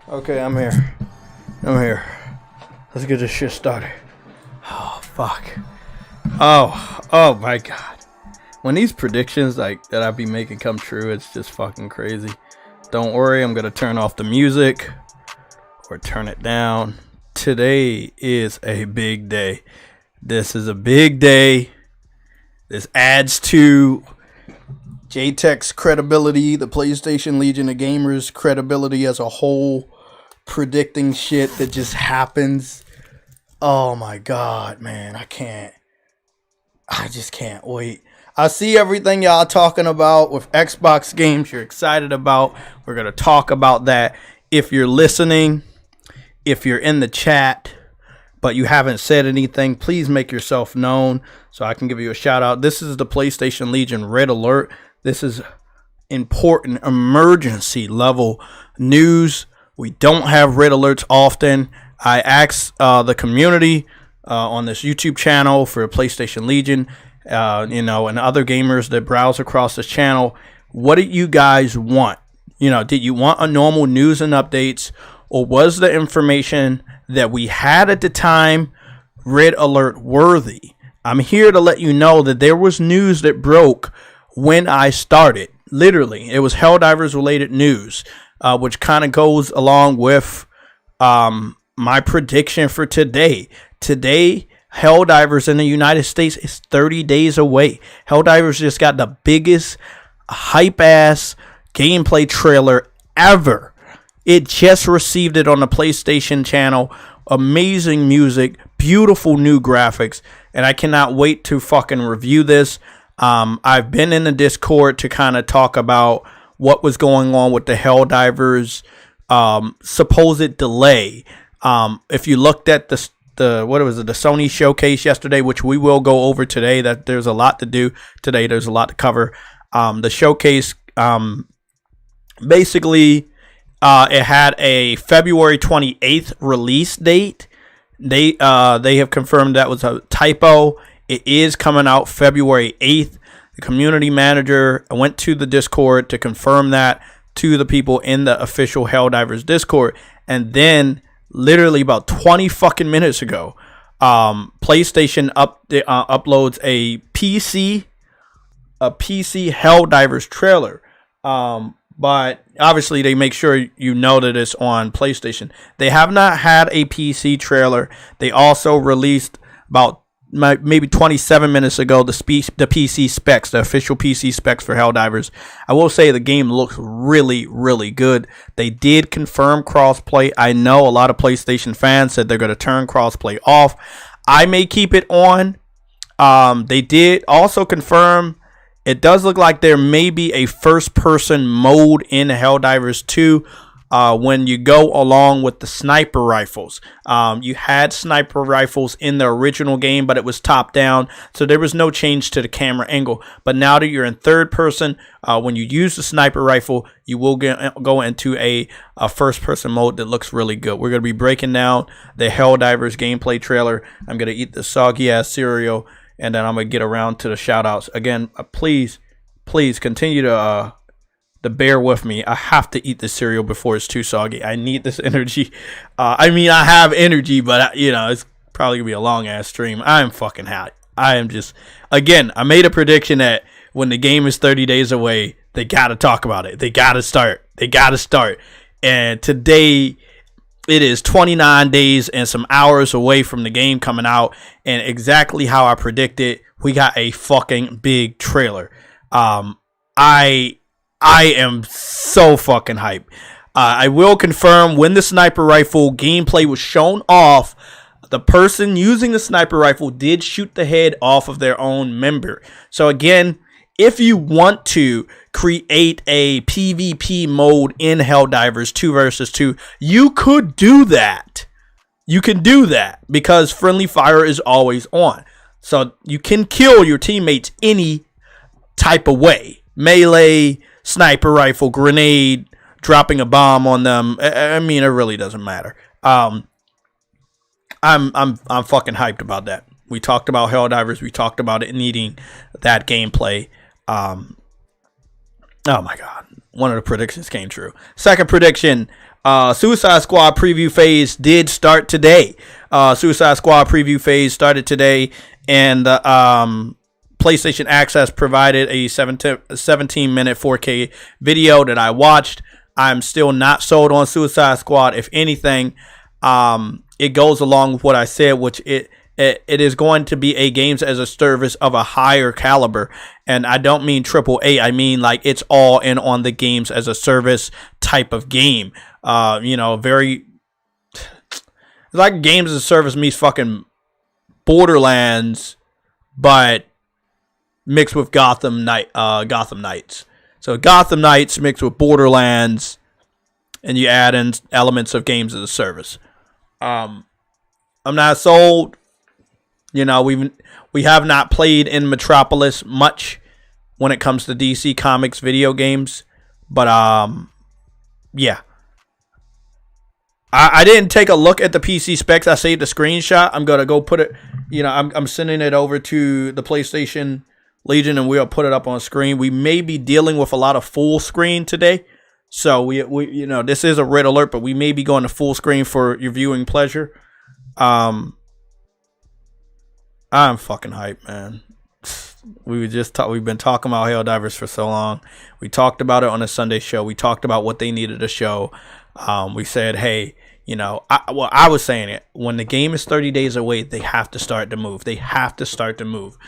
Okay, I'm here. Let's get this shit started. Oh, fuck. Oh my god. When these predictions like that I be making come true, it's just fucking crazy. Don't worry, I'm gonna turn off the music or turn it down. Today is a big day. This is a big day. This adds to JayTech's credibility, the PlayStation Legion of Gamers' credibility as a whole, predicting shit that just happens. Oh my god, man, I just can't wait. I see everything y'all talking about with Xbox games you're excited about. We're going to talk about that. If you're listening, if you're in the chat, but you haven't said anything, please make yourself known so I can give you a shout out. This is the PlayStation Legion Red Alert. This is important emergency level news. We don't have red alerts often. I asked the community on this YouTube channel for PlayStation Legion, and other gamers that browse across this channel, what do you guys want? Did you want a normal news and updates, or was the information that we had at the time red alert worthy? I'm here to let you know that there was news that broke when I started. Literally, it was Helldivers related news, which kind of goes along with my prediction for today. Today, Helldivers in the United States is 30 days away. Helldivers just got the biggest hype-ass gameplay trailer ever. It just received it on the PlayStation channel. Amazing music, beautiful new graphics, and I cannot wait to fucking review this. I've been in the Discord to kind of talk about what was going on with the Helldivers supposed delay. If you looked at the Sony showcase yesterday, which we will go over today, that there's a lot to do today. There's a lot to cover. The showcase, basically, it had a February 28th release date. They have confirmed that was a typo. It is coming out February 8th. The community manager went to the Discord to confirm that to the people in the official Helldivers Discord, and then literally about 20 fucking minutes ago, PlayStation uploads a PC Helldivers trailer. But obviously they make sure you know that it's on PlayStation. They have not had a PC trailer. They also released about maybe 27 minutes ago the PC specs, the official PC specs for Helldivers. I will say the game looks really, really good. They did confirm crossplay. I know a lot of PlayStation fans said they're going to turn crossplay off. I may keep it on. They did also confirm it does look like there may be a first-person mode in Helldivers 2 when you go along with the sniper rifles. You had sniper rifles in the original game, but it was top-down, so there was no change to the camera angle. But now that you're in third person, when you use the sniper rifle, you will go into a first-person mode that looks really good. We're going to be breaking down the Helldivers gameplay trailer. I'm going to eat the soggy-ass cereal, and then I'm going to get around to the shout-outs. Again, please continue to bear with me. I have to eat this cereal before it's too soggy. I need this energy. I have energy, but it's probably going to be a long-ass stream. I am fucking hot. I am just... Again, I made a prediction that when the game is 30 days away, they got to talk about it. They got to start. And today... It is 29 days and some hours away from the game coming out, and exactly how I predicted, we got a fucking big trailer. I am so fucking hyped. I will confirm when the sniper rifle gameplay was shown off, the person using the sniper rifle did shoot the head off of their own member. So again, if you want to create a PvP mode in Helldivers 2 versus 2, you could do that. You can do that because friendly fire is always on. So you can kill your teammates any type of way. Melee, sniper rifle, grenade, dropping a bomb on them. I mean, it really doesn't matter. I'm fucking hyped about that. We talked about Helldivers. We talked about it needing that gameplay. Oh my god, one of the predictions came true. Second prediction, Suicide Squad preview phase did start today. Suicide Squad preview phase started today, and PlayStation Access provided a 17-minute 4K video that I watched. I'm still not sold on Suicide Squad. If anything, it goes along with what I said, which it is going to be a games as a service of a higher caliber. And I don't mean AAA. I mean like it's all in on the games as a service type of game. Very like games as a service meets fucking Borderlands, but mixed with Gotham Knights. So Gotham Knights mixed with Borderlands, and you add in elements of games as a service. I'm not sold. We have not played in Metropolis much when it comes to DC Comics video games, but yeah. I didn't take a look at the PC specs. I saved a screenshot. I'm gonna go put it. I'm sending it over to the PlayStation Legion, and we'll put it up on screen. We may be dealing with a lot of full screen today, so we this is a red alert, but we may be going to full screen for your viewing pleasure. I'm fucking hyped, man. We've been talking about Helldivers for so long. We talked about it on a Sunday show. We talked about what they needed to show. We said, hey, I was saying it. When the game is 30 days away, they have to start to move. They have to start to move.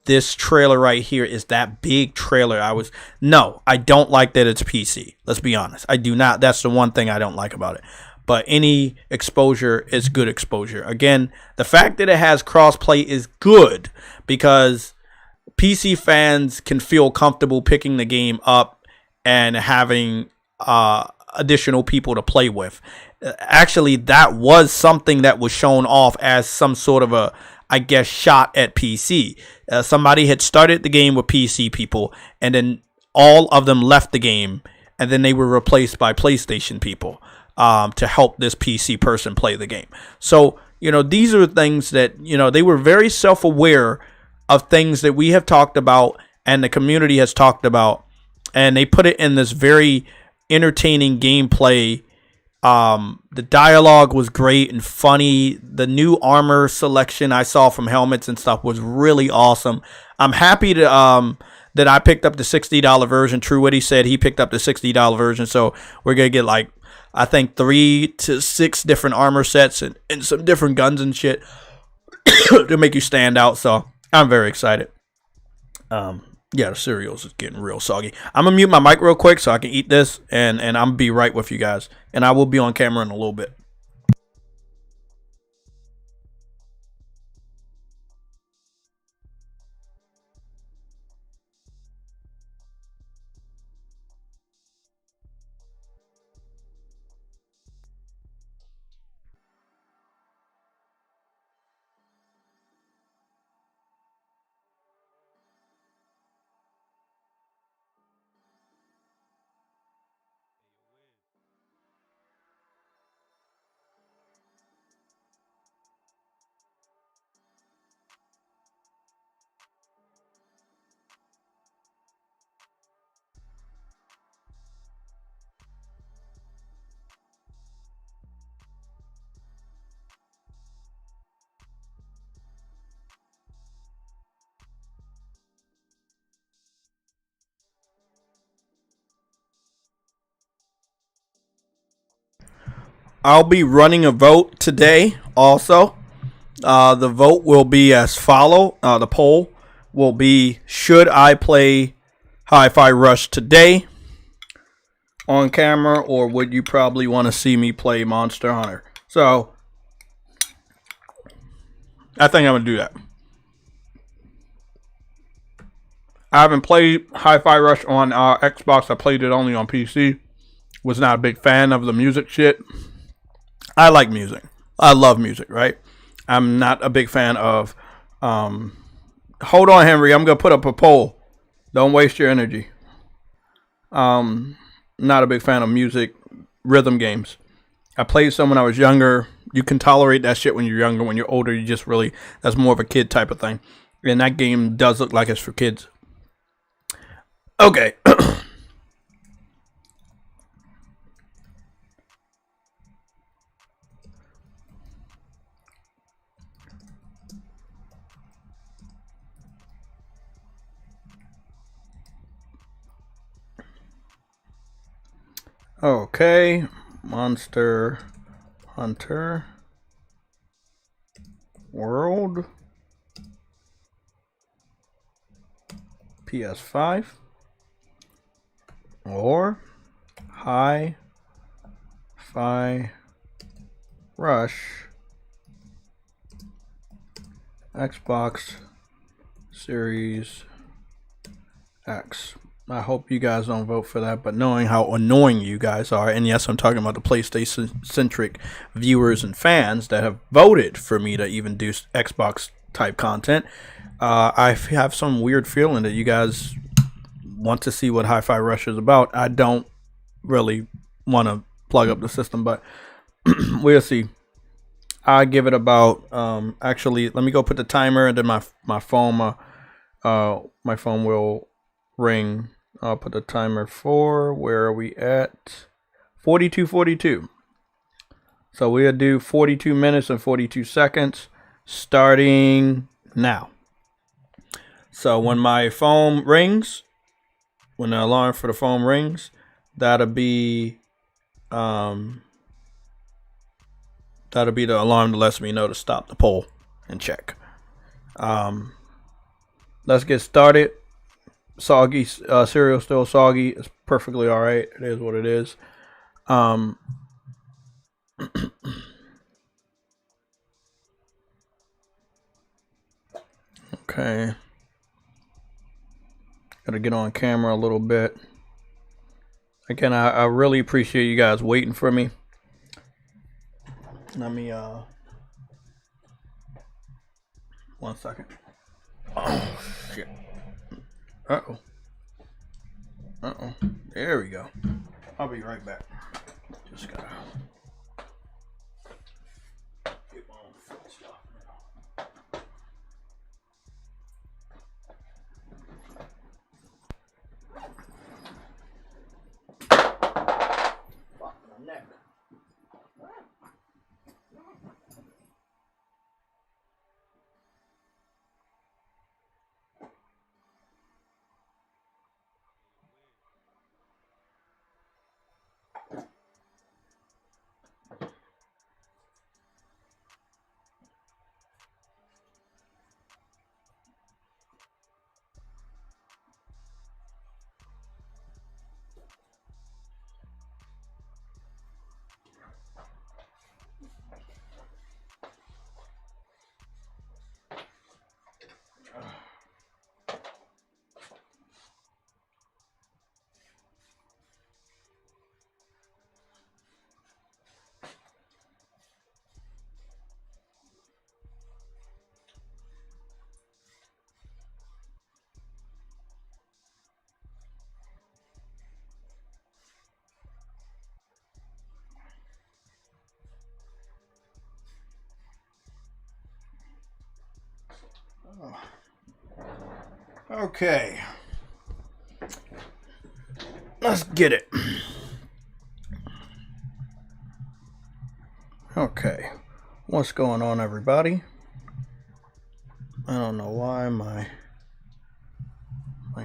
This trailer right here is that big trailer. I don't like that it's PC. Let's be honest. I do not. That's the one thing I don't like about it. But any exposure is good exposure. Again, the fact that it has crossplay is good because PC fans can feel comfortable picking the game up and having additional people to play with. Actually, that was something that was shown off as some sort of a, I guess, shot at PC. Somebody had started the game with PC people, and then all of them left the game, and then they were replaced by PlayStation people to help this PC person play the game. So, these are things that, they were very self-aware of things that we have talked about and the community has talked about, and they put it in this very entertaining gameplay. The dialogue was great and funny. The new armor selection I saw from helmets and stuff was really awesome. I'm happy to that I picked up the $60 version. True Witty said he picked up the $60 version, so we're gonna get like I think 3 to 6 different armor sets and some different guns and shit to make you stand out. So I'm very excited. Yeah, the cereals is getting real soggy. I'm gonna mute my mic real quick so I can eat this, and I'm gonna be right with you guys. And I will be on camera in a little bit. I'll be running a vote today also. The vote will be as follow. The poll will be, should I play Hi-Fi Rush today on camera, or would you probably want to see me play Monster Hunter? So I think I'm going to do that. I haven't played Hi-Fi Rush on Xbox. I played it only on PC. Was not a big fan of the music shit. I like music. I love music, right? I'm not a big fan of... hold on, Henry. I'm going to put up a poll. Don't waste your energy. Not a big fan of music, rhythm games. I played some when I was younger. You can tolerate that shit when you're younger. When you're older, you just really... That's more of a kid type of thing. And that game does look like it's for kids. Okay. Okay, Monster Hunter World PS5 or Hi-Fi Rush Xbox Series X. I hope you guys don't vote for that, but knowing how annoying you guys are, and yes, I'm talking about the PlayStation-centric viewers and fans that have voted for me to even do Xbox-type content, I have some weird feeling that you guys want to see what Hi-Fi Rush is about. I don't really want to plug up the system, but we'll see. I give it about actually, let me go put the timer, and then my phone will ring. I'll put the timer for, where are we at? 42:42. So we'll do 42 minutes and 42 seconds starting now. So when my phone rings, when the alarm for the phone rings, that'll be the alarm that lets me know to stop the poll and check. Let's get started. Soggy cereal, still soggy. It's perfectly all right. It is what it is. Okay. Gotta get on camera a little bit. Again, I really appreciate you guys waiting for me. Let me 1 second. Oh shit. Uh-oh. There we go. I'll be right back. Just gotta get my own foot stuff. Fuck my neck. Okay, let's get it. Okay, what's going on, everybody? I don't know why my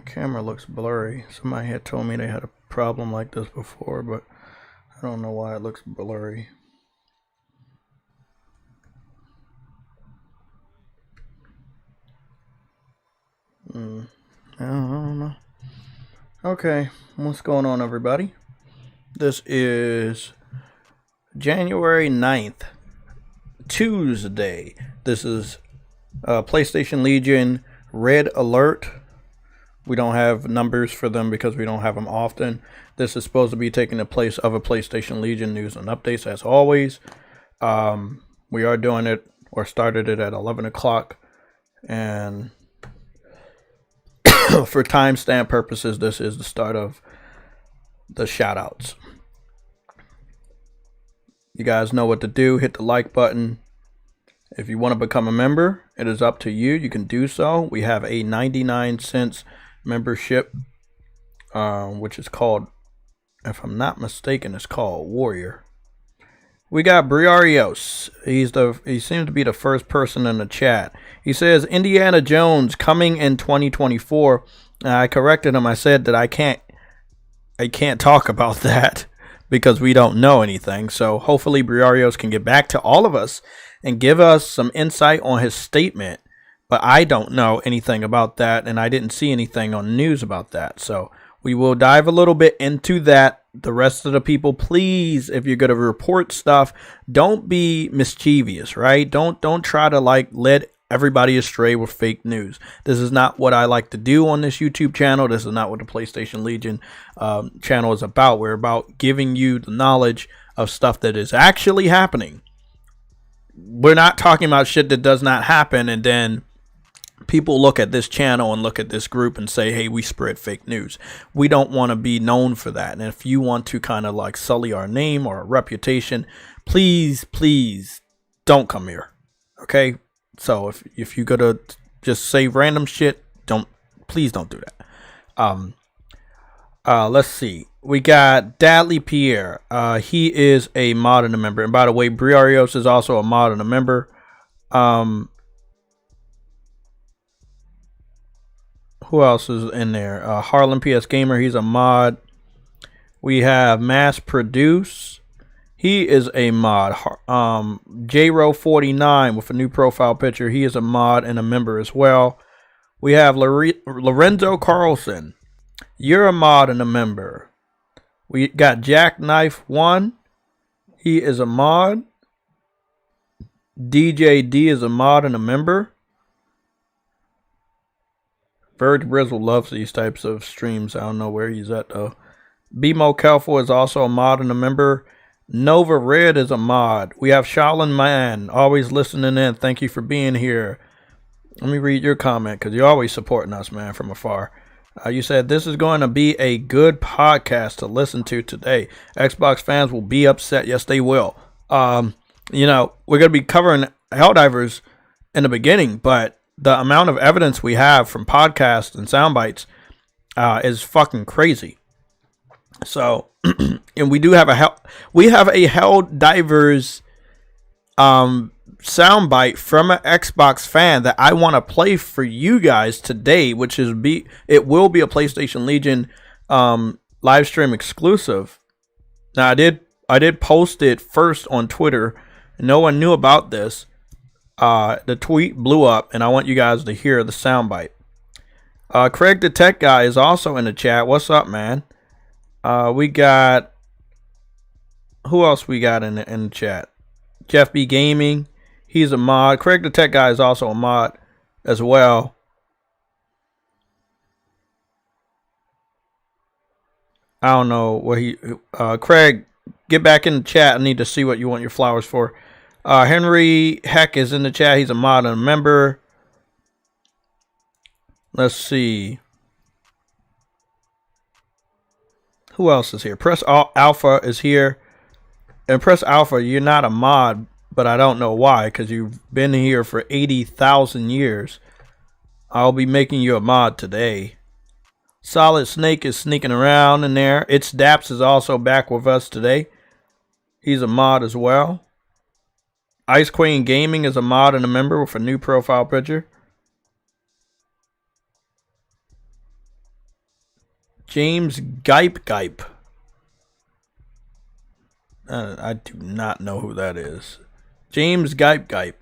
camera looks blurry. Somebody had told me they had a problem like this before, but I don't know why it looks blurry. I don't know. Okay, what's going on, everybody? This is January 9th, Tuesday. This is PlayStation Legion Red Alert. We don't have numbers for them because we don't have them often. This is supposed to be taking the place of a PlayStation Legion news and updates, as always. We are doing it, or started it, at 11 o'clock. And for timestamp purposes, this is the start of the shoutouts. You guys know what to do. Hit the like button. If you want to become a member, it is up to you. You can do so. We have a 99 cents membership, which is called, if I'm not mistaken, it's called Warrior. We got Briarios. He seems to be the first person in the chat. He says Indiana Jones coming in 2024. I corrected him. I said that I can't talk about that because we don't know anything. So hopefully Briarios can get back to all of us and give us some insight on his statement. But I don't know anything about that, and I didn't see anything on news about that. So we will dive a little bit into that. The rest of the people, please, if you're going to report stuff, don't be mischievous, right? Don't try to like lead everybody astray with fake news. This is not what I like to do on this YouTube channel. This is not what the PlayStation Legion channel is about. We're about giving you the knowledge of stuff that is actually happening. We're not talking about shit that does not happen and then people look at this channel and look at this group and say, hey, we spread fake news. We don't want to be known for that. And if you want to kind of like sully our name or our reputation, please don't come here. Okay? So if you're going to just say random shit, please don't do that. Let's see. We got Dadley Pierre. He is a mod and a member. And by the way, Briarios is also a mod and a member. Who else is in there? Harlan PS Gamer, he's a mod. We have Mass Produce. He is a mod. JRO49 with a new profile picture. He is a mod and a member as well. We have Lorenzo Carlson. You're a mod and a member. We got Jackknife1. He is a mod. DJD is a mod and a member. Verge Brizzle loves these types of streams. I don't know where he's at though. BMO Kelfo is also a mod and a member. Nova Red is a mod. We have Shaolin Man always listening in. Thank you for being here. Let me read your comment because you're always supporting us, man, from afar. You said this is going to be a good podcast to listen to today. Xbox fans will be upset. Yes, they will. You know, we're going to be covering Helldivers in the beginning, but the amount of evidence we have from podcasts and sound bites is fucking crazy. So, and we do have a Helldivers soundbite from an Xbox fan that I want to play for you guys today, which is it will be a PlayStation Legion live stream exclusive. Now I did post it first on Twitter. No one knew about this. The tweet blew up, and I want you guys to hear the soundbite. Craig the Tech Guy is also in the chat. What's up, man? We got who else we got in the chat? Jeff B Gaming, he's a mod. Craig the Tech Guy is also a mod as well. I don't know what he. Craig, get back in the chat. I need to see what you want your flowers for. Henry Heck is in the chat. He's a mod and a member. Let's see. Who else is here? Press Alpha is here. And Press Alpha, you're not a mod, but I don't know why, because you've been here for 80,000 years. I'll be making you a mod today. Solid Snake is sneaking around in there. It's Daps is also back with us today. He's a mod as well. Ice Queen Gaming is a mod and a member with a new profile picture. James Gipe. I do not know who that is. James Gipe.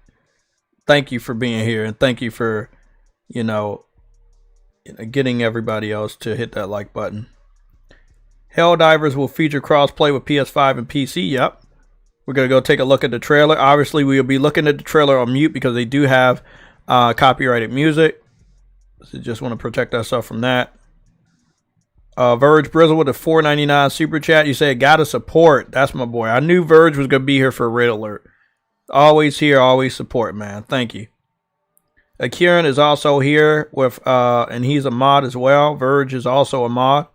Thank you for being here, and thank you for, getting everybody else to hit that like button. Helldivers will feature crossplay with PS5 and PC. Yep. We're going to go take a look at the trailer. Obviously, we'll be looking at the trailer on mute because they do have copyrighted music. So just want to protect ourselves from that. Verge Brizzle with a $4.99 super chat. You say, gotta support. That's my boy. I knew Verge was going to be here for a Red Alert. Always here, always support, man. Thank you. Kieran is also here with, and he's a mod as well. Verge is also a mod.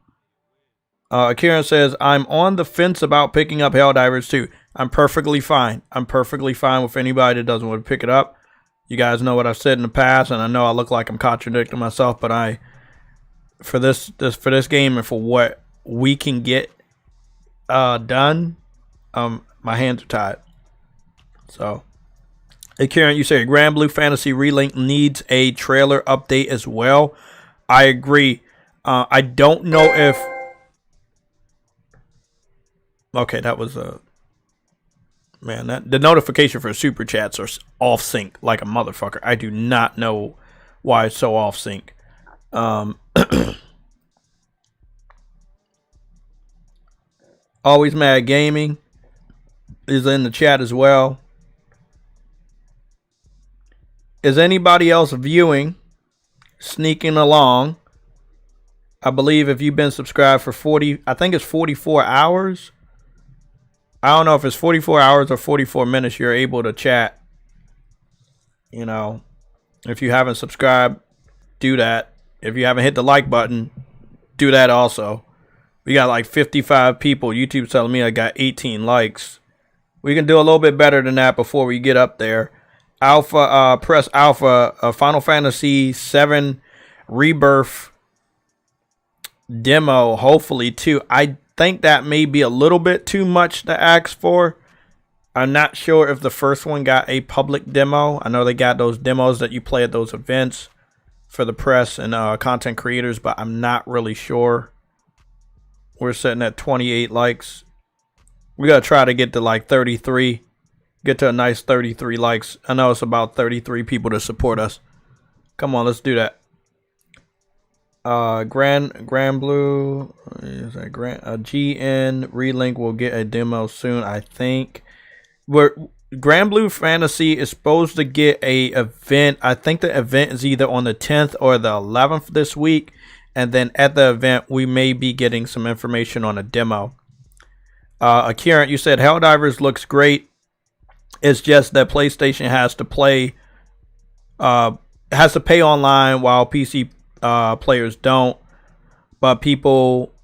Kieran says, I'm on the fence about picking up Helldivers too. I'm perfectly fine. I'm perfectly fine with anybody that doesn't want to pick it up. You guys know what I've said in the past, and I know I look like I'm contradicting myself, but for this game and for what we can get done, my hands are tied. So, hey Karen, you say Grand Blue Fantasy Relink needs a trailer update as well. I agree. I don't know if Okay, that was a man. That the notification for super chats are off sync like a motherfucker. I do not know why it's so off sync. Always Mad Gaming is in the chat as well. Is anybody else viewing? Sneaking along. I believe if you've been subscribed for 40, I think it's 44 hours. I don't know if it's 44 hours or 44 minutes, you're able to chat. You know, if you haven't subscribed, do that. If you haven't hit the like button, do that also. We got like 55 people. YouTube's telling me I got 18 likes. We can do a little bit better than that before we get up there. Alpha, press alpha, Final Fantasy 7 Rebirth demo, hopefully too. I think that may be a little bit too much to ask for. I'm not sure if the first one got a public demo. I know they got those demos that you play at those events for the press and content creators, but I'm not really sure. We're sitting at 28 likes. We gotta try to get to like 33. Get to a nice 33 likes. I know it's about 33 people to support us. Come on, let's do that. Grand Blue, is that GN Relink will get a demo soon, I think. Grand Blue Fantasy is supposed to get a event. I think the event is either on the 10th or the 11th this week, and then at the event we may be getting some information on a demo. Kieran, you said Helldivers looks great. It's just that PlayStation has to pay online while PC players don't, but people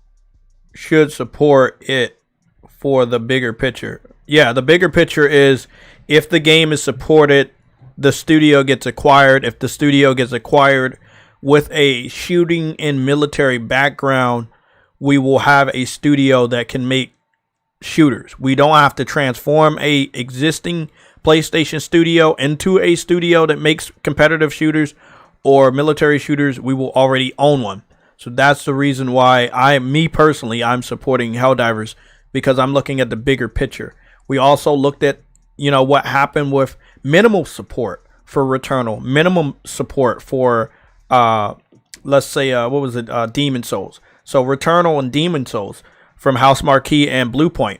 should support it for the bigger picture. Yeah, the bigger picture is if the game is supported, the studio gets acquired. If the studio gets acquired with a shooting and military background, we will have a studio that can make shooters. We don't have to transform a existing PlayStation studio into a studio that makes competitive shooters or military shooters. We will already own one. So that's the reason why I'm supporting Helldivers, because I'm looking at the bigger picture. We also looked at, what happened with minimal support for Returnal, minimum support for, let's say, Demon Souls. So Returnal and Demon Souls from House Marquee and Bluepoint.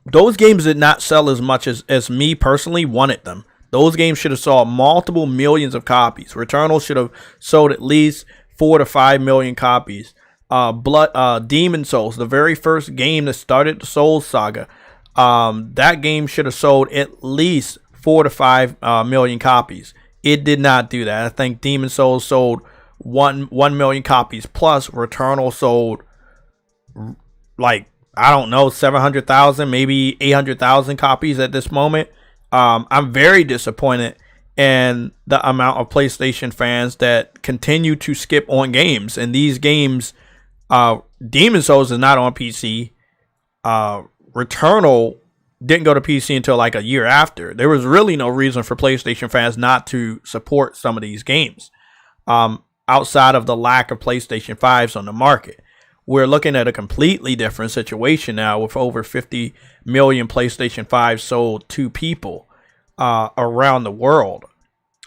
Those games did not sell as much as me personally wanted them. Those games should have sold multiple millions of copies. Returnal should have sold at least 4 to 5 million copies. Demon Souls, the very first game that started the Souls saga, that game should have sold at least 4 to 5 million copies. It did not do that. I think Demon Souls sold 1 million copies plus. Returnal sold like, I don't know, 700,000, maybe 800,000 copies at this moment. I'm very disappointed in the amount of PlayStation fans that continue to skip on games. And these games, Demon Souls is not on PC. Returnal didn't go to PC until like a year after. There was really no reason for PlayStation fans not to support some of these games, outside of the lack of PlayStation 5s on the market. We're looking at a completely different situation now with over 50 million PlayStation 5 sold to people around the world.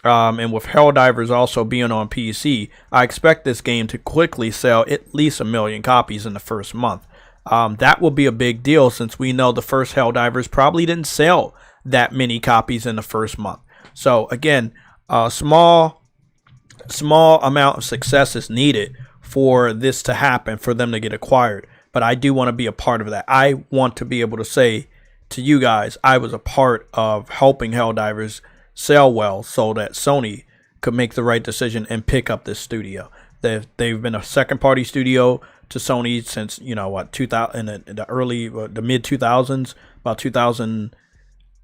And with Helldivers also being on PC, I expect this game to quickly sell at least 1 million copies in the first month. That will be a big deal, since we know the first Helldivers probably didn't sell that many copies in the first month. So again, a small amount of success is needed for this to happen, for them to get acquired. But I do want to be a part of that. I want to be able to say to you guys, I was a part of helping Helldivers sell well, so that Sony could make the right decision and pick up this studio. They've been a second party studio to Sony since 2000, in the mid 2000s, about 2000.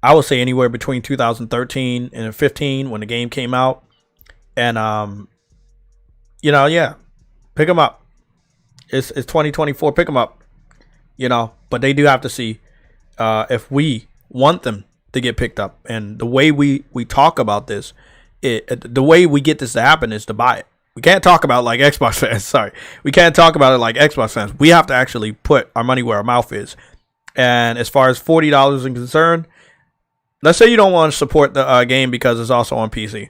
I would say anywhere between 2013 and 15 when the game came out, and pick them up. It's 2024. Pick them up. But they do have to see if we want them to get picked up. And the way we talk about this, the way we get this to happen is to buy it. We can't talk about it like Xbox fans. Sorry, we can't talk about it like Xbox fans. We have to actually put our money where our mouth is And as far as $40 is concerned, let's say you don't want to support the game because it's also on PC.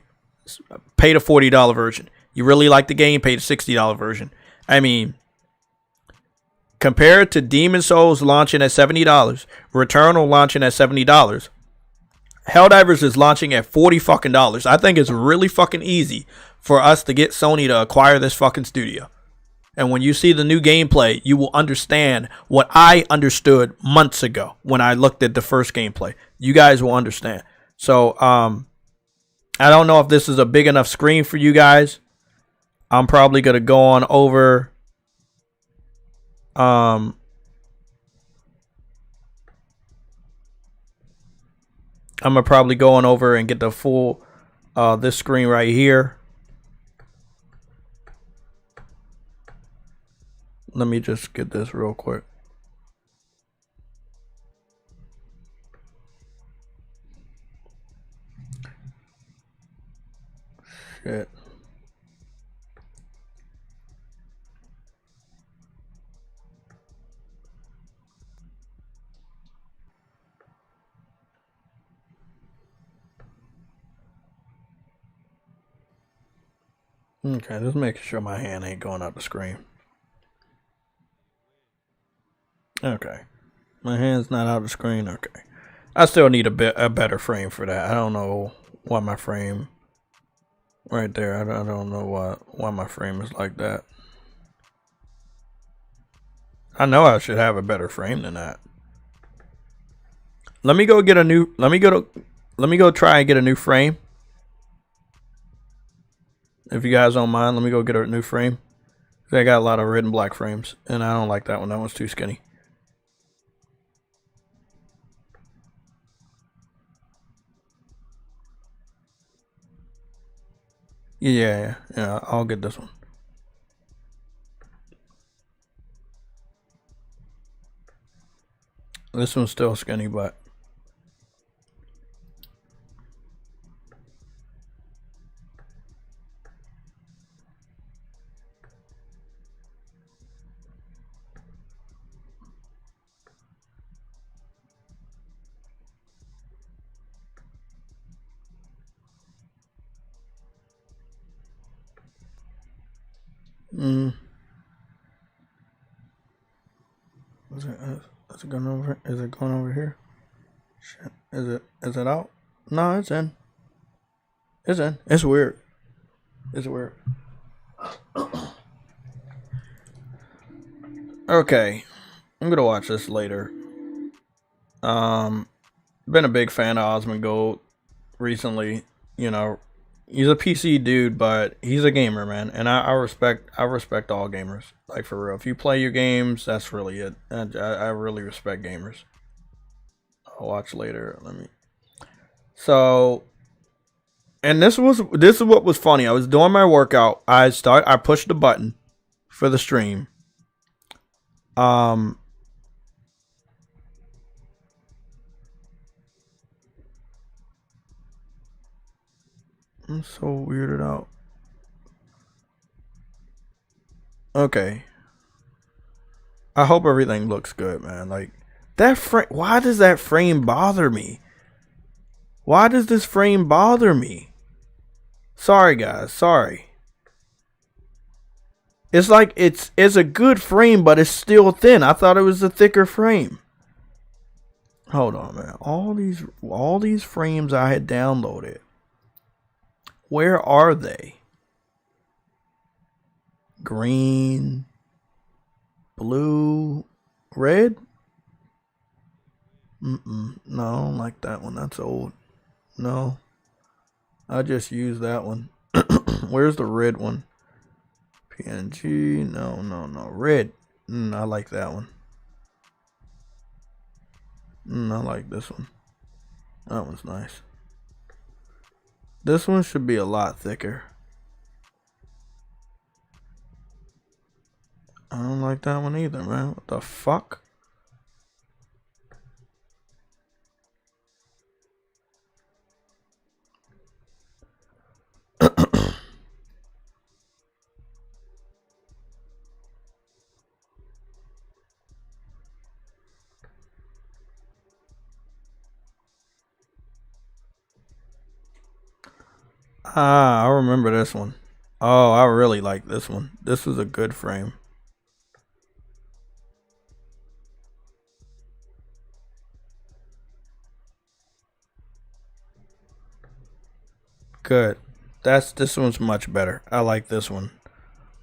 Pay the $40 version. You really like the game, pay the $60 version. I mean, compared to Demon Souls launching at $70, Returnal launching at $70, Helldivers is launching at $40 fucking dollars. I think it's really fucking easy for us to get Sony to acquire this fucking studio. And when you see the new gameplay, you will understand what I understood months ago when I looked at the first gameplay. You guys will understand. So, I don't know if this is a big enough screen for you guys. I'm probably going to go on over. I'm going to probably go on over and get the full, this screen right here. Let me just get this real quick. Shit. Okay, just making sure my hand ain't going up the screen. Okay, my hand's not out of the screen. Okay, I still need a better frame for that. I don't know why my frame right there. I don't know why my frame is like that. I know I should have a better frame than that. Let me go get a new. Let me go try and get a new frame. If you guys don't mind, let me go get a new frame. I got a lot of red and black frames, and I don't like that one. That one's too skinny. Yeah, I'll get this one. This one's still skinny, but Is it going over? Is it going over here? Shit. Is it out? No, it's in. It's in. It's weird. It's weird. Okay. I'm gonna watch this later. Been a big fan of Osmongold recently. You know, he's a PC dude, but he's a gamer, man, and I respect all gamers. Like, for real, if you play your games, that's really it. I really respect gamers. I'll watch later. So, and this is what was funny. I was doing my workout. I pushed the button for the stream. I'm so weirded out. Okay. I hope everything looks good, man. Like, that frame. Why does that frame bother me? Why does this frame bother me? Sorry, guys. Sorry. It's like it's a good frame, but it's still thin. I thought it was a thicker frame. Hold on, man. All these frames I had downloaded. Where are they? Green, blue, red? No, I don't like that one. That's old. No. I just use that one. Where's the red one? PNG. No. Red. I like that one. I like this one. That one's nice. This one should be a lot thicker. I don't like that one either, man. What the fuck? Ah, I remember this one. Oh, I really like this one. This is a good frame. Good. This one's much better. I like this one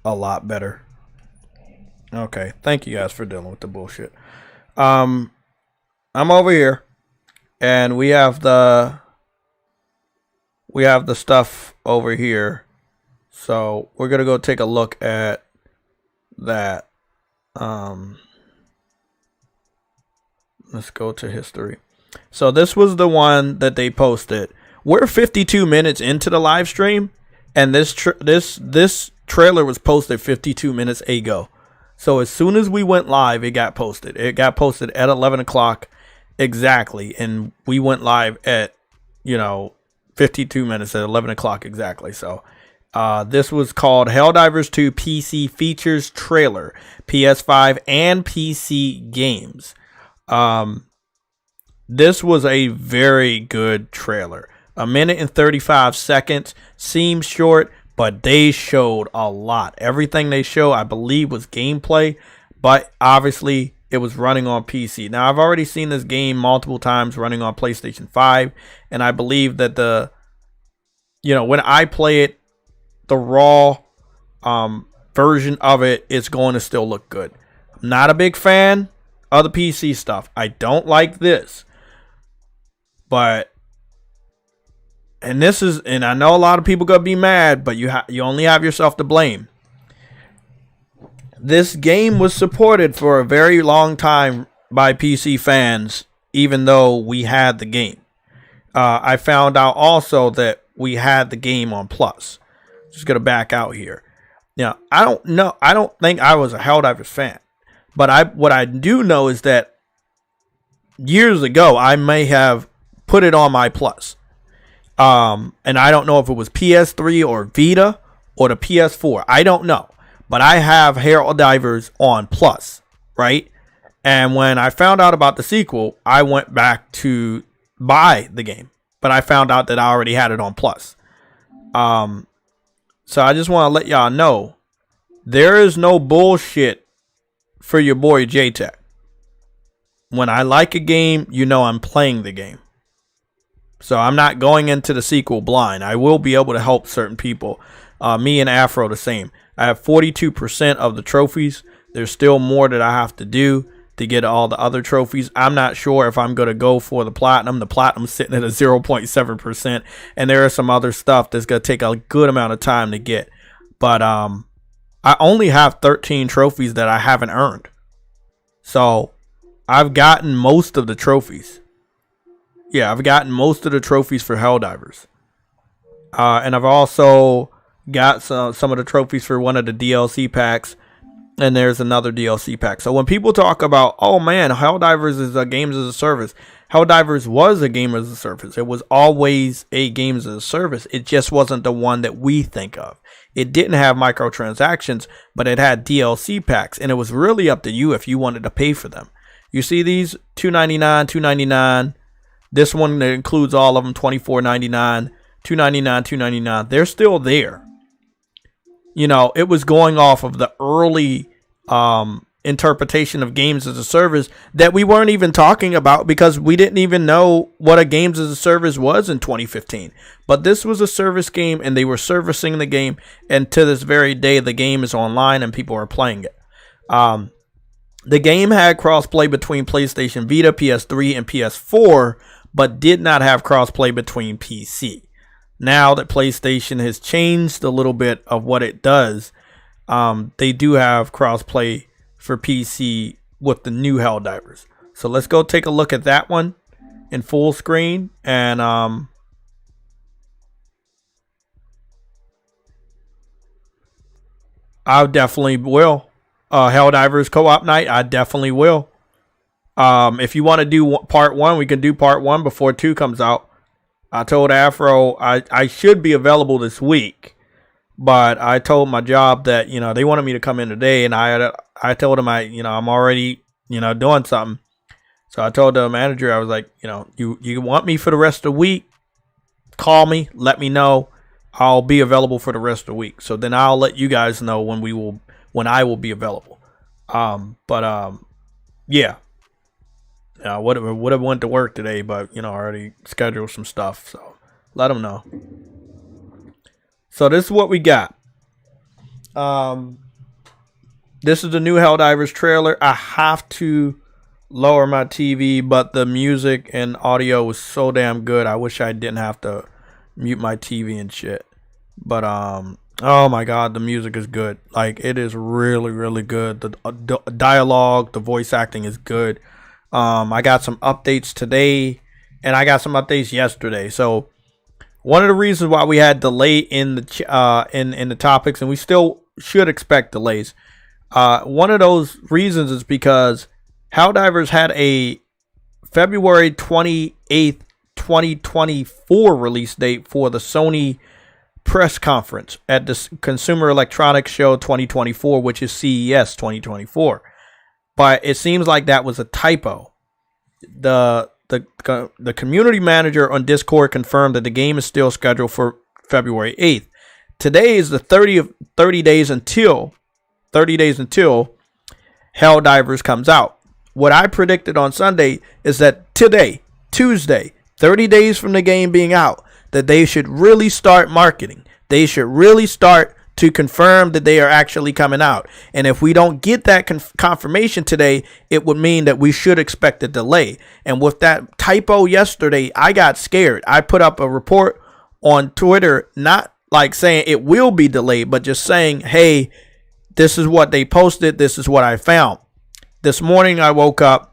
a lot better. Okay, thank you guys for dealing with the bullshit. I'm over here, and we have the stuff over here. So we're gonna go take a look at that. Let's go to history. So this was the one that they posted. We're 52 minutes into the live stream, and this trailer was posted 52 minutes ago. So as soon as we went live, it got posted. It got posted at 11 o'clock exactly, and we went live at 52 minutes at 11 o'clock exactly. So this was called Helldivers 2 PC Features Trailer, PS5 and PC Games. This was a very good trailer. 1 minute and 35 seconds. Seems short, but they showed a lot. Everything they showed, I believe, was gameplay, but obviously it was running on PC. Now, I've already seen this game multiple times running on PlayStation 5, and I believe that when I play it, the raw version of it is going to still look good. I'm not a big fan of the PC stuff. I don't like this. But and I know a lot of people gonna be mad, but you only have yourself to blame. This game was supported for a very long time by PC fans, even though we had the game. I found out also that we had the game on Plus. Just gonna back out here. Now, I don't think I was a Helldivers fan, but what I do know is that years ago I may have put it on my Plus. And I don't know if it was PS3 or Vita or the PS4. I don't know. But I have Helldivers on Plus, right? And when I found out about the sequel, I went back to buy the game. But I found out that I already had it on Plus. So I just want to let y'all know, there is no bullshit for your boy JayTech. When I like a game, I'm playing the game. So I'm not going into the sequel blind. I will be able to help certain people. Me and Afro the same. I have 42% of the trophies. There's still more that I have to do to get all the other trophies. I'm not sure if I'm going to go for the platinum. The platinum's sitting at a 0.7%. And there is some other stuff that's going to take a good amount of time to get. But I only have 13 trophies that I haven't earned. So I've gotten most of the trophies. Yeah, I've gotten most of the trophies for Helldivers. And I've also got some of the trophies for one of the DLC packs. And there's another DLC pack. So when people talk about, oh man, Helldivers is a games as a service. Helldivers was a game as a service. It was always a games as a service. It just wasn't the one that we think of. It didn't have microtransactions, but it had DLC packs. And it was really up to you if you wanted to pay for them. You see these? $2.99, $2.99. This one that includes all of them, $24.99, $2.99, $2.99. They're still there. It was going off of the early interpretation of games as a service that we weren't even talking about because we didn't even know what a games as a service was in 2015. But this was a service game, and they were servicing the game. And to this very day, the game is online and people are playing it. The game had crossplay between PlayStation Vita, PS3, and PS4, but did not have crossplay between PC. Now that PlayStation has changed a little bit of what it does, they do have crossplay for PC with the new Helldivers. So let's go take a look at that one in full screen. And I definitely will. Helldivers co-op night, I definitely will. If you want to do part 1, we can do part 1 before 2 comes out. I told Afro I should be available this week, but I told my job that they wanted me to come in today, and I told them I'm already doing something. So I told the manager, I was like, you want me for the rest of the week? Call me, let me know. I'll be available for the rest of the week. So then I'll let you guys know when I will be available. Yeah. Would have went to work today, but I already scheduled some stuff, so let them know. So this is what we got. This is the new Helldivers trailer. I have to lower my TV, but the music and audio was so damn good. I wish I didn't have to mute my TV and shit. But oh my god, the music is good. Like, it is really, really good. The dialogue, the voice acting is good. I got some updates today, and I got some updates yesterday. So one of the reasons why we had delay in the in the topics, and we still should expect delays. One of those reasons is because Helldivers had a February 28th, 2024 release date for the Sony press conference at the Consumer Electronics Show 2024, which is CES 2024. But it seems like that was a typo. The community manager on Discord confirmed that the game is still scheduled for February 8th. Today is the 30 days until Helldivers comes out. What I predicted on Sunday is that today, Tuesday, 30 days from the game being out, that they should really start marketing. They should really start to confirm that they are actually coming out. And if we don't get that confirmation today, it would mean that we should expect a delay. And with that typo yesterday, I got scared. I put up a report on Twitter, not like saying it will be delayed, but just saying, hey, this is what they posted. This is what I found. This morning I woke up.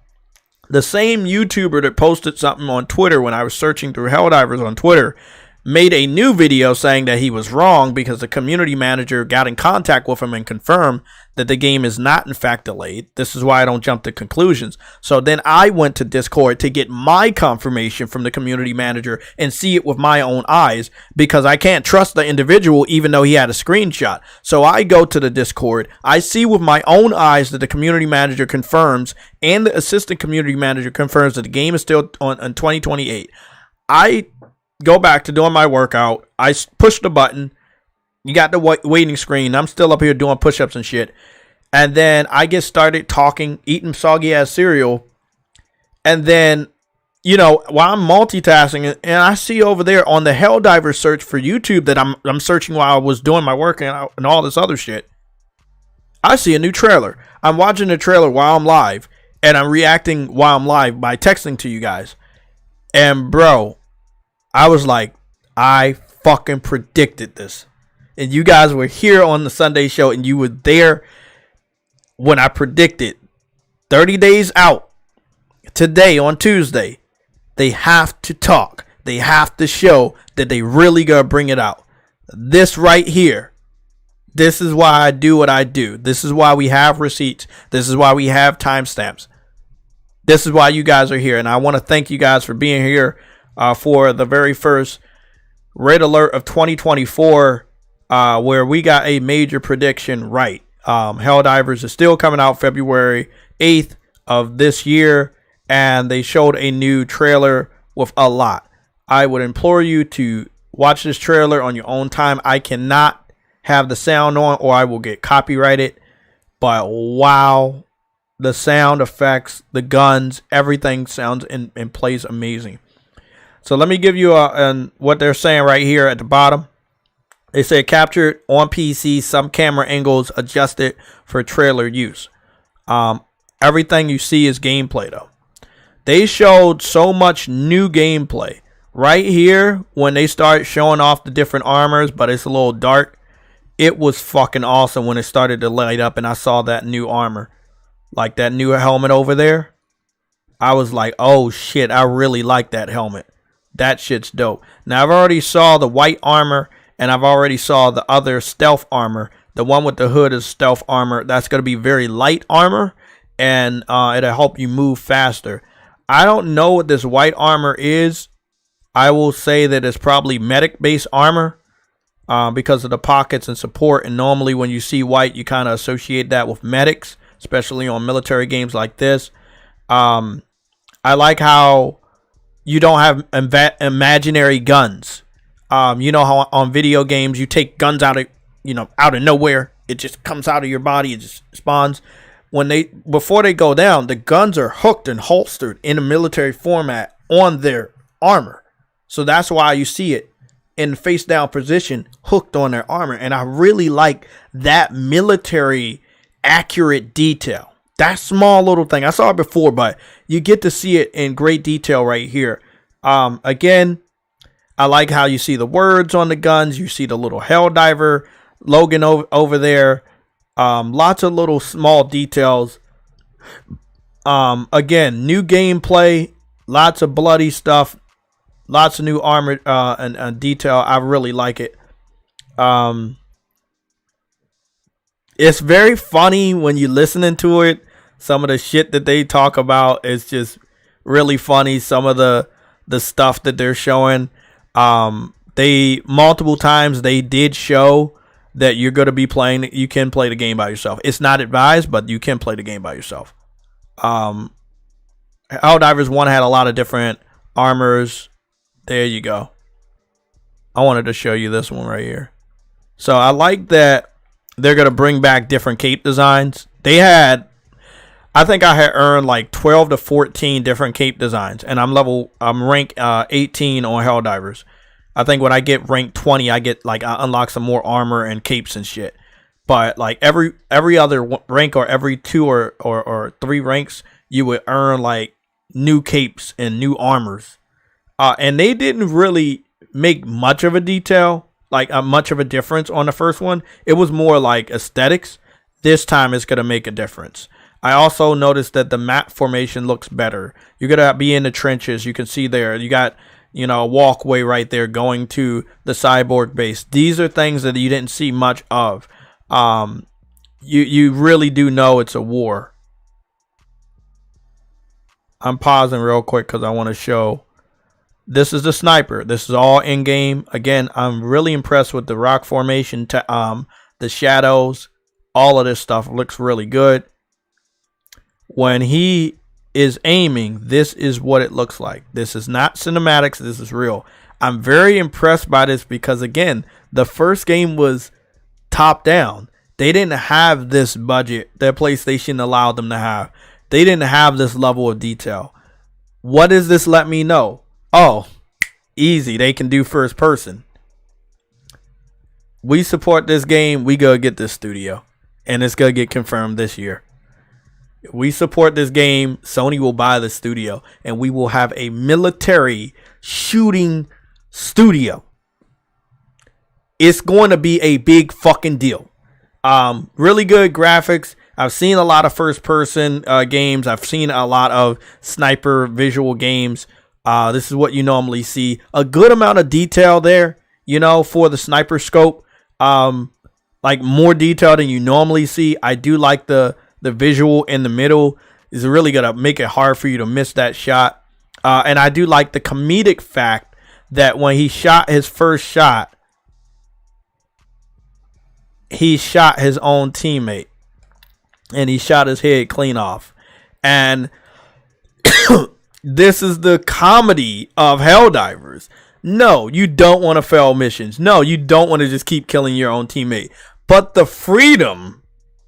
The same YouTuber that posted something on Twitter when I was searching through Helldivers on Twitter made a new video saying that he was wrong because the community manager got in contact with him and confirmed that the game is not in fact delayed. This is why I don't jump to conclusions. So then I went to Discord to get my confirmation from the community manager and see it with my own eyes, because I can't trust the individual even though he had a screenshot. So I go to the Discord, I see with my own eyes that the community manager confirms and the assistant community manager confirms that the game is still on 2028. I go back to doing my workout. I push the button. You got the waiting screen. I'm still up here doing push-ups and shit. And then I get started talking, eating soggy-ass cereal. And then, while I'm multitasking, and I see over there on the Helldivers search for YouTube that I'm searching while I was doing my workout and all this other shit, I see a new trailer. I'm watching the trailer while I'm live, and I'm reacting while I'm live by texting to you guys. And bro, I was like, I fucking predicted this. And you guys were here on the Sunday show, and you were there when I predicted 30 days out. Today, on Tuesday, they have to talk. They have to show that they really gonna bring it out. This right here. This is why I do what I do. This is why we have receipts. This is why we have timestamps. This is why you guys are here. And I want to thank you guys for being here for the very first Red Alert of 2024, where we got a major prediction right. Helldivers is still coming out February 8th of this year, and they showed a new trailer with a lot. I would implore you to watch this trailer on your own time. I cannot have the sound on or I will get copyrighted, but wow, the sound effects, the guns, everything sounds and plays amazing. So let me give you what they're saying right here at the bottom. They say captured on PC, some camera angles adjusted for trailer use. Everything you see is gameplay though. They showed so much new gameplay. Right here, when they start showing off the different armors, but it's a little dark. It was fucking awesome when it started to light up and I saw that new armor. Like that new helmet over there. I was like, oh shit, I really like that helmet. That shit's dope. Now, I've already saw the white armor, and I've already saw the other stealth armor. The one with the hood is stealth armor. That's going to be very light armor, and it'll help you move faster. I don't know what this white armor is. I will say that it's probably medic-based armor because of the pockets and support. And normally when you see white, you kind of associate that with medics, especially on military games like this. I like how you don't have imaginary guns. You know how on video games you take guns out of, out of nowhere. It just comes out of your body. It just spawns. Before they go down, the guns are hooked and holstered in a military format on their armor. So that's why you see it in face down position, hooked on their armor. And I really like that military accurate detail. That small little thing. I saw it before, but you get to see it in great detail right here. Again, I like how you see the words on the guns. You see the little Helldiver Logan over there. Lots of little small details. Again, new gameplay, lots of bloody stuff, lots of new armor and detail. I really like it. It's very funny when you listening to it. Some of the shit that they talk about is just really funny. Some of the stuff that they're showing. They multiple times they did show that you're going to be playing. You can play the game by yourself. It's not advised, but you can play the game by yourself. Helldivers 1 had a lot of different armors. There you go. I wanted to show you this one right here. So I like that they're going to bring back different cape designs. I think I had earned like 12 to 14 different cape designs, and I'm rank 18 on Helldivers. I think when I get rank 20, I unlock some more armor and capes and shit. But like every other rank or every 2 or 3 ranks, you would earn like new capes and new armors. And they didn't really make much of a detail, like much of a difference on the first one. It was more like aesthetics. This time it's going to make a difference. I also noticed that the map formation looks better. You're going to be in the trenches. You can see there. You got, a walkway right there going to the cyborg base. These are things that you didn't see much of. You really do know it's a war. I'm pausing real quick because I want to show. This is the sniper. This is all in game. Again, I'm really impressed with the rock formation. The shadows. All of this stuff looks really good. When he is aiming, this is what it looks like. This is not cinematics. This is real. I'm very impressed by this because, again, the first game was top down. They didn't have this budget that PlayStation allowed them to have. They didn't have this level of detail. What does this let me know? Oh, easy. They can do first person. We support this game. We go get this studio. And it's going to get confirmed this year. We support this game. Sony will buy the studio. And we will have a military shooting studio. It's going to be a big fucking deal. Really good graphics. I've seen a lot of first person games. I've seen a lot of sniper visual games. This is what you normally see. A good amount of detail there, for the sniper scope. Like more detail than you normally see. I do like the visual in the middle. Is really going to make it hard for you to miss that shot. And I do like the comedic fact that when he shot his first shot, he shot his own teammate. And he shot his head clean off. And this is the comedy of Helldivers. No, you don't want to fail missions. No, you don't want to just keep killing your own teammate. But the freedom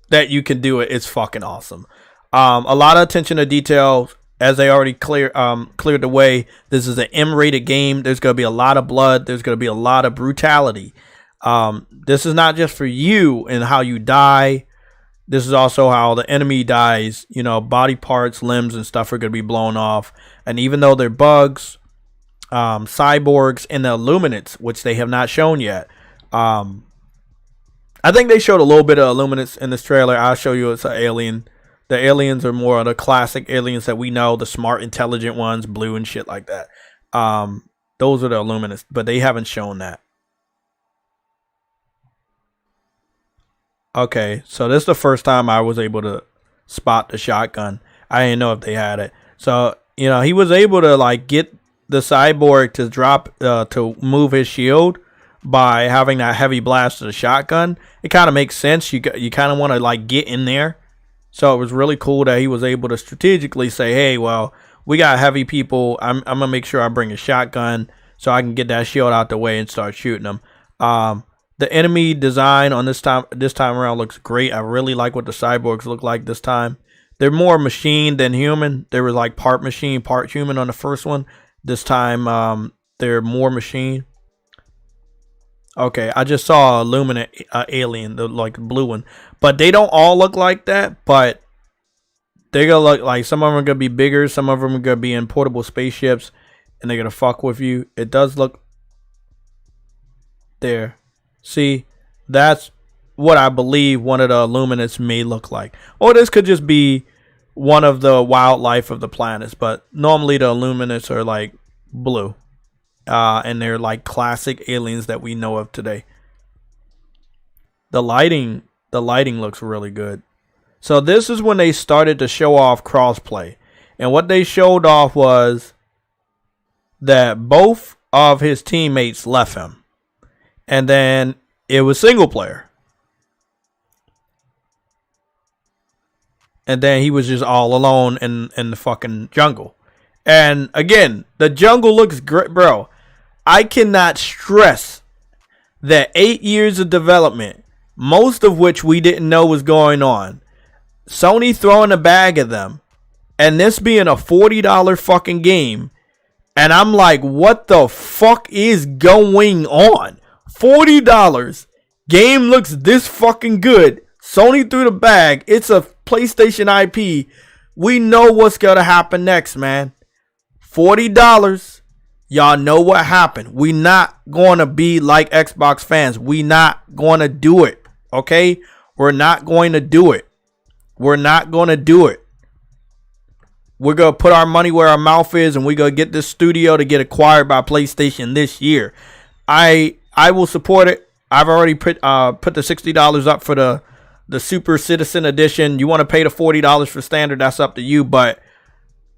that you can do it is fucking awesome. A lot of attention to detail, as they already cleared the way. This is an M-rated game. There's going to be a lot of blood. There's going to be a lot of brutality. This is not just for you and how you die. This is also how the enemy dies. Body parts, limbs, and stuff are going to be blown off. And even though they're bugs, cyborgs, and the Illuminates, which they have not shown yet. I think they showed a little bit of Illuminates in this trailer. I'll show you it's an alien. The aliens are more of the classic aliens that we know, the smart, intelligent ones, blue and shit like that. Those are the Illuminates, but they haven't shown that. Okay, so this is the first time I was able to spot the shotgun. I didn't know if they had it. So, he was able to get the cyborg to drop to move his shield by having that heavy blast of the shotgun. It kind of makes sense. You kind of want to get in there. So it was really cool that he was able to strategically say, hey, well, we got heavy people. I'm going to make sure I bring a shotgun so I can get that shield out the way and start shooting them. The enemy design on this time around looks great. I really like what the cyborgs look like this time. They're more machine than human. They were like part machine, part human on the first one. This time, they're more machine. Okay, I just saw a Luminant alien, the like blue one, but they don't all look like that. But they're gonna look like, some of them are gonna be bigger, some of them are gonna be in portable spaceships, and they're gonna fuck with you. It does look there. See, that's what I believe one of the Illuminants may look like. Or this could just be one of the wildlife of the planets, but normally the Illuminants are like blue. And they're like classic aliens that we know of today. The lighting looks really good. So this is when they started to show off crossplay. And what they showed off was that both of his teammates left him. And then it was single player. And then he was just all alone in the fucking jungle. And again, the jungle looks great, bro. I cannot stress that 8 years of development, most of which we didn't know was going on, Sony throwing a bag at them, and this being a $40 fucking game, and I'm like, what the fuck is going on? $40, game looks this fucking good, Sony threw the bag, it's a PlayStation IP, we know what's gonna happen next, man. $40, y'all know what happened. We not gonna be like Xbox fans. We not gonna do it. Okay? We're not going to do it. We're not gonna do it. We're gonna put our money where our mouth is, and we're gonna get this studio to get acquired by PlayStation this year. I will support it. I've already put the $60 up for the Super Citizen Edition. You want to pay the $40 for standard, that's up to you, but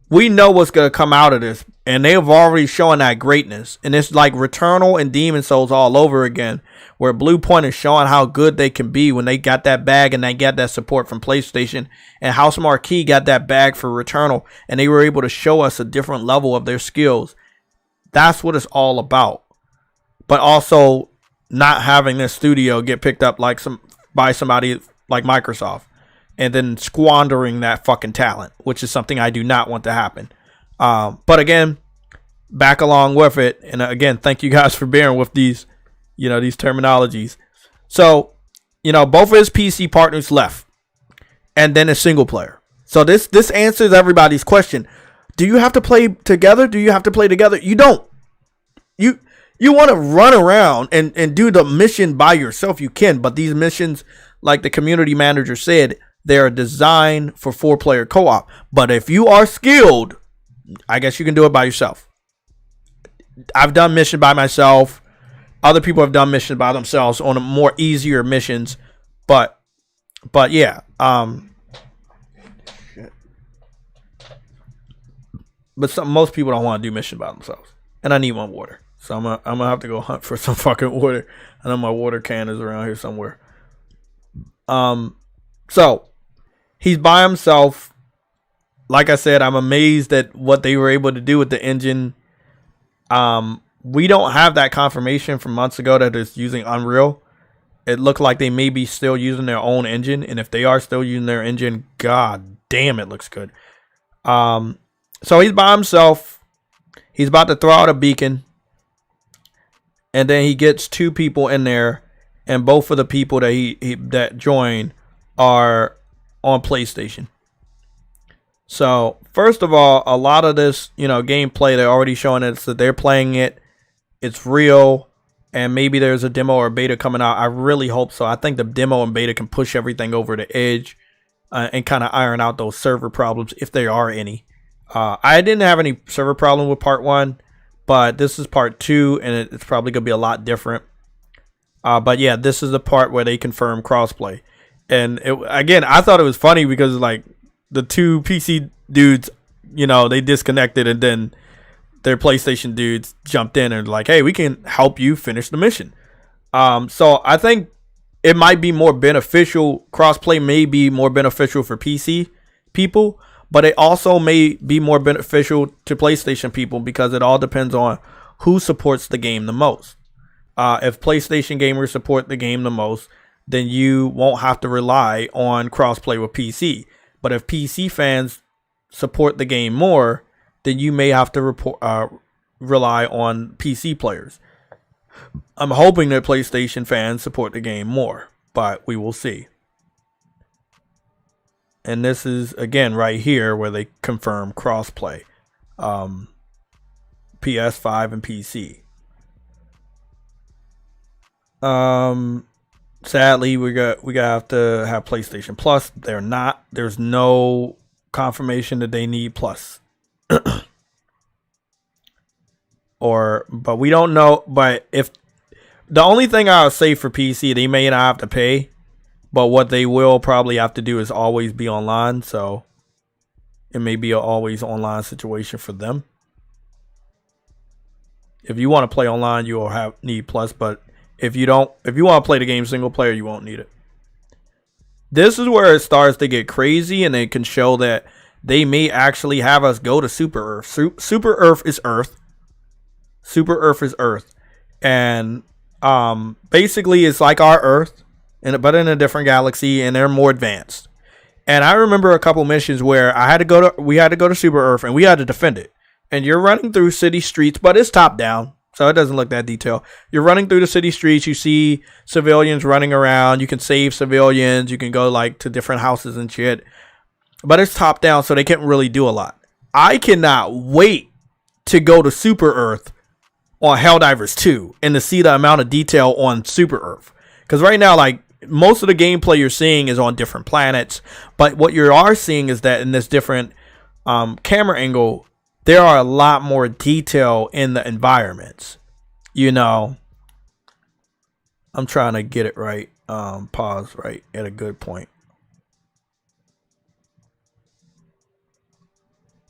we know what's going to come out of this, and they have already shown that greatness. And it's like Returnal and Demon Souls all over again, where Blue Point is showing how good they can be when they got that bag and they got that support from PlayStation. And House Marquee got that bag for Returnal, and they were able to show us a different level of their skills. That's what it's all about. But also not having this studio get picked up like by somebody like Microsoft, and then squandering that fucking talent, which is something I do not want to happen. But again, back along with it, and again, thank you guys for bearing with these, these terminologies. So, both of his PC partners left, and then a single player. So this answers everybody's question. Do you have to play together? Do you have to play together? You don't. You want to run around and do the mission by yourself, you can, but these missions, like the community manager said, they're designed for 4-player co-op. But if you are skilled, I guess you can do it by yourself. I've done mission by myself. Other people have done missions by themselves on a more easier missions. But yeah. But most people don't want to do mission by themselves. And I need one water. So I'm gonna have to go hunt for some fucking water. I know my water can is around here somewhere. So he's by himself. Like I said, I'm amazed at what they were able to do with the engine. We don't have that confirmation from months ago that it's using Unreal. It looked like they may be still using their own engine, and if they are still using their engine, god damn, it looks good. So he's by himself. He's about to throw out a beacon, and then he gets 2 people in there, and both of the people that that join are on PlayStation. So first of all, a lot of this, gameplay, they're already showing us that they're playing it. It's real, and maybe there's a demo or beta coming out. I really hope so. I think the demo and beta can push everything over the edge and kind of iron out those server problems if there are any. I didn't have any server problem with part 1, but this is part 2, and it's probably gonna be a lot different. But yeah, this is the part where they confirm crossplay. And again, I thought it was funny because like the 2 PC dudes, they disconnected, and then their PlayStation dudes jumped in and like, hey, we can help you finish the mission. So I think it might be more beneficial. Crossplay may be more beneficial for PC people, but it also may be more beneficial to PlayStation people because it all depends on who supports the game the most. If PlayStation gamers support the game the most, then you won't have to rely on crossplay with PC. But if PC fans support the game more, then you may have to rely on PC players. I'm hoping that PlayStation fans support the game more, but we will see. And this is, again, right here where they confirm crossplay. PS5 and PC. Sadly, we gotta have to have PlayStation Plus. There's no confirmation that they need Plus. But we don't know. But if the only thing I'll say for PC, they may not have to pay, but what they will probably have to do is always be online. So it may be an always online situation for them. If you want to play online, you will need Plus. But if you want to play the game single player, you won't need it. This is where it starts to get crazy, and they can show that they may actually have us go to Super Earth. Super Earth is Earth. Super Earth is Earth. And basically it's like our Earth, but in a different galaxy, and they're more advanced. And I remember a couple missions where we had to go to Super Earth, and we had to defend it. And you're running through city streets, but it's top down, so it doesn't look that detailed. You're running through the city streets. You see civilians running around. You can save civilians. You can go like to different houses and shit. But it's top down, so they can't really do a lot. I cannot wait to go to Super Earth on Helldivers 2 and to see the amount of detail on Super Earth. Because right now, like, most of the gameplay you're seeing is on different planets. But what you are seeing is that in this different camera angle, there are a lot more detail in the environments. You know, I'm trying to get it right. Pause right at a good point.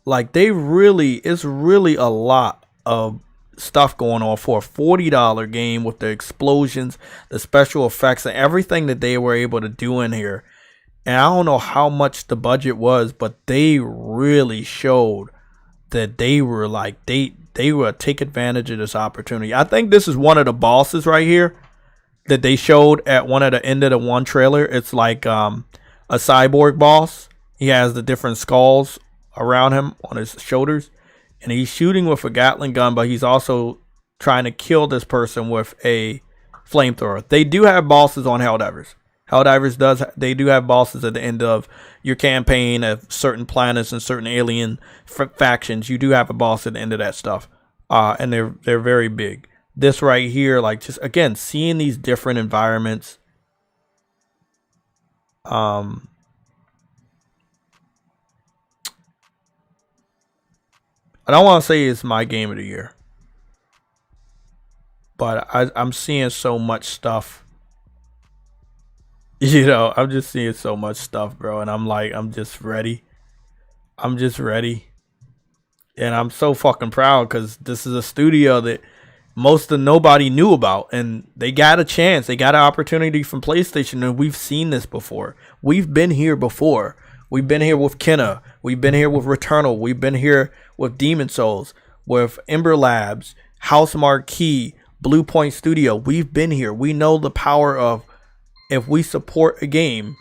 Like, it's really a lot of stuff going on for a $40 game with the explosions, the special effects, and everything that they were able to do in here. And I don't know how much the budget was, but they really showed that they were like, they will take advantage of this opportunity. I think this is one of the bosses right here that they showed at one of the end of the one trailer. It's like a cyborg boss. He has the different skulls around him on his shoulders, and he's shooting with a Gatling gun, but he's also trying to kill this person with a flamethrower. They do have bosses on Helldivers. They do have bosses at the end of your campaign of certain planets and certain alien factions. You do have a boss at the end of that stuff, and they're very big. This right here, like, just again seeing these different environments. I don't want to say it's my game of the year, but I'm seeing so much stuff. You know, I'm just seeing so much stuff, bro. And I'm like, I'm just ready. And I'm so fucking proud because this is a studio that nobody knew about. And they got a chance. They got an opportunity from PlayStation. And we've seen this before. We've been here before. We've been here with Kenna. We've been here with Returnal. We've been here with Demon Souls, with Ember Labs, House Marquee, Blue Point Studio. We've been here. We know the power of, if we support a game,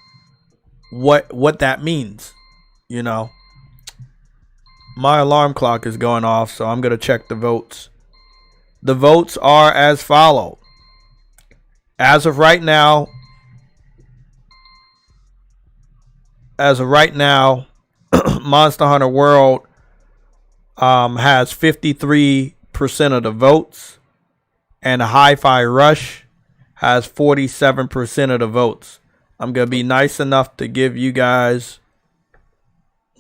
what that means. You know, my alarm clock is going off, so I'm gonna check the votes. The votes are as follow. As of right now, Monster Hunter World has 53% of the votes, and Hi-Fi Rush has 47% of the votes. I'm going to be nice enough to give you guys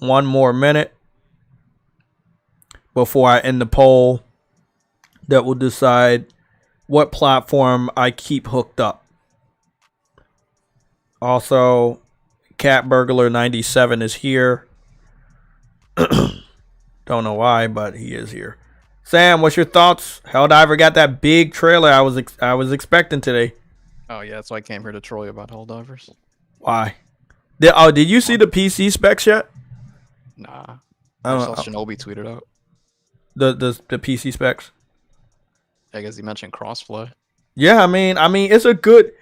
one more minute before I end the poll that will decide what platform I keep hooked up. Also, Cat Burglar 97 is here. Don't know why, but he is here. Sam, what's your thoughts? Helldiver got that big trailer I was expecting today. Oh yeah, that's why I came here to troll you about Helldivers. Why? Did you see the PC specs yet? Nah. I saw Shinobi tweeted out. The PC specs. I guess you mentioned crossplay. Yeah, I mean, it's a good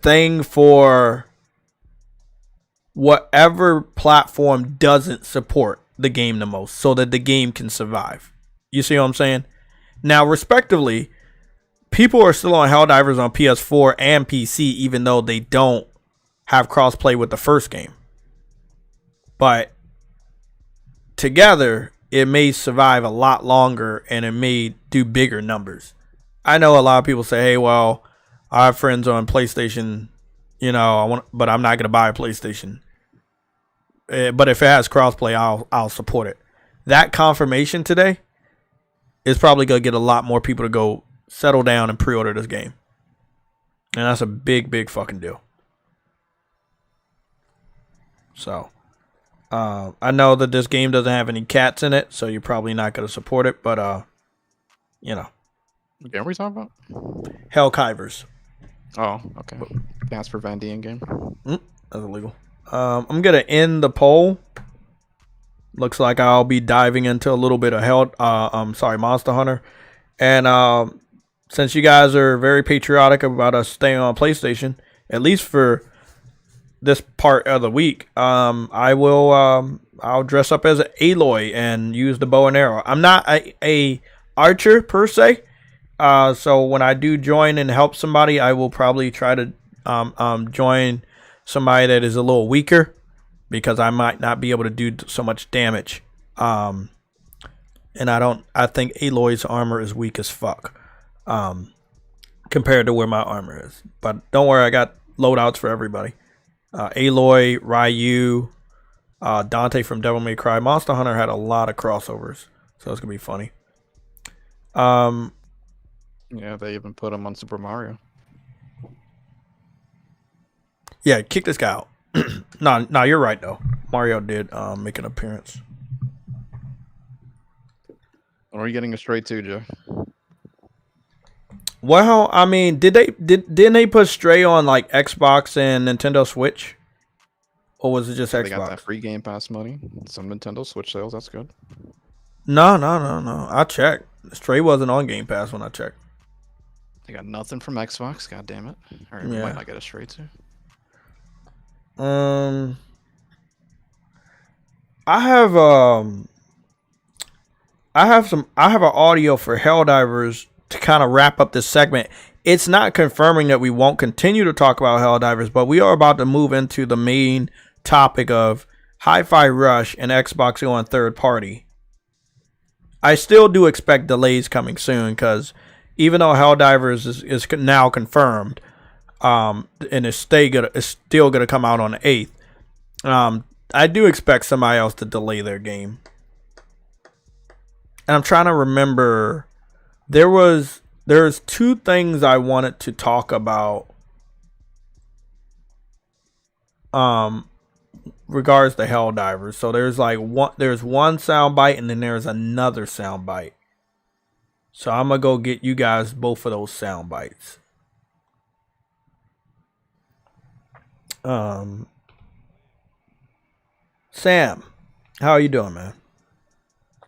thing for whatever platform doesn't support the game the most, so that the game can survive. You see what I'm saying? Now, respectively, people are still on Helldivers on PS4 and PC, even though they don't have crossplay with the first game. But together, it may survive a lot longer, and it may do bigger numbers. I know a lot of people say, "Hey, well, I have friends on PlayStation, but I'm not gonna buy a PlayStation. But if it has crossplay, I'll support it." That confirmation today is probably gonna get a lot more people to go settle down and pre-order this game, and that's a big fucking deal. So, I know that this game doesn't have any cats in it, so you're probably not gonna support it, but What game are we talking about? Helldivers. Oh, okay. Cats for Van Dien game. That's illegal. I'm gonna end the poll. Looks like I'll be diving into a little bit of Monster Hunter, and since you guys are very patriotic about us staying on PlayStation, at least for this part of the week, I'll dress up as an Aloy and use the bow and arrow. I'm not a archer per se, so when I do join and help somebody, I will probably try to join somebody that is a little weaker, because I might not be able to do so much damage. And I think Aloy's armor is weak as fuck, compared to where my armor is. But don't worry, I got loadouts for everybody. Aloy, Ryu, Dante from Devil May Cry. Monster Hunter had a lot of crossovers, so it's gonna be funny. Yeah, they even put him on Super Mario. Yeah, kick this guy out. No, you're right though. Mario did make an appearance. What are you getting a straight to, Joe? Well, I mean, didn't they put Stray on like Xbox and Nintendo Switch, or was it just They Xbox? got that free Game Pass money. Some Nintendo Switch sales. That's good. No. I checked. Stray wasn't on Game Pass when I checked. They got nothing from Xbox. God damn it. All right, we Yeah. might not get a straight to. I have an audio for Helldivers to kind of wrap up this segment. It's not confirming that we won't continue to talk about Helldivers, but we are about to move into the main topic of Hi-Fi Rush and Xbox going third party. I still do expect delays coming soon, because even though Helldivers is now confirmed, and it's still gonna come out on the 8th, I do expect somebody else to delay their game. And I'm trying to remember, there's two things I wanted to talk about regards to Helldivers. So there's one soundbite, and then there's another soundbite. So I'm gonna go get you guys both of those soundbites. Sam, how are you doing, man?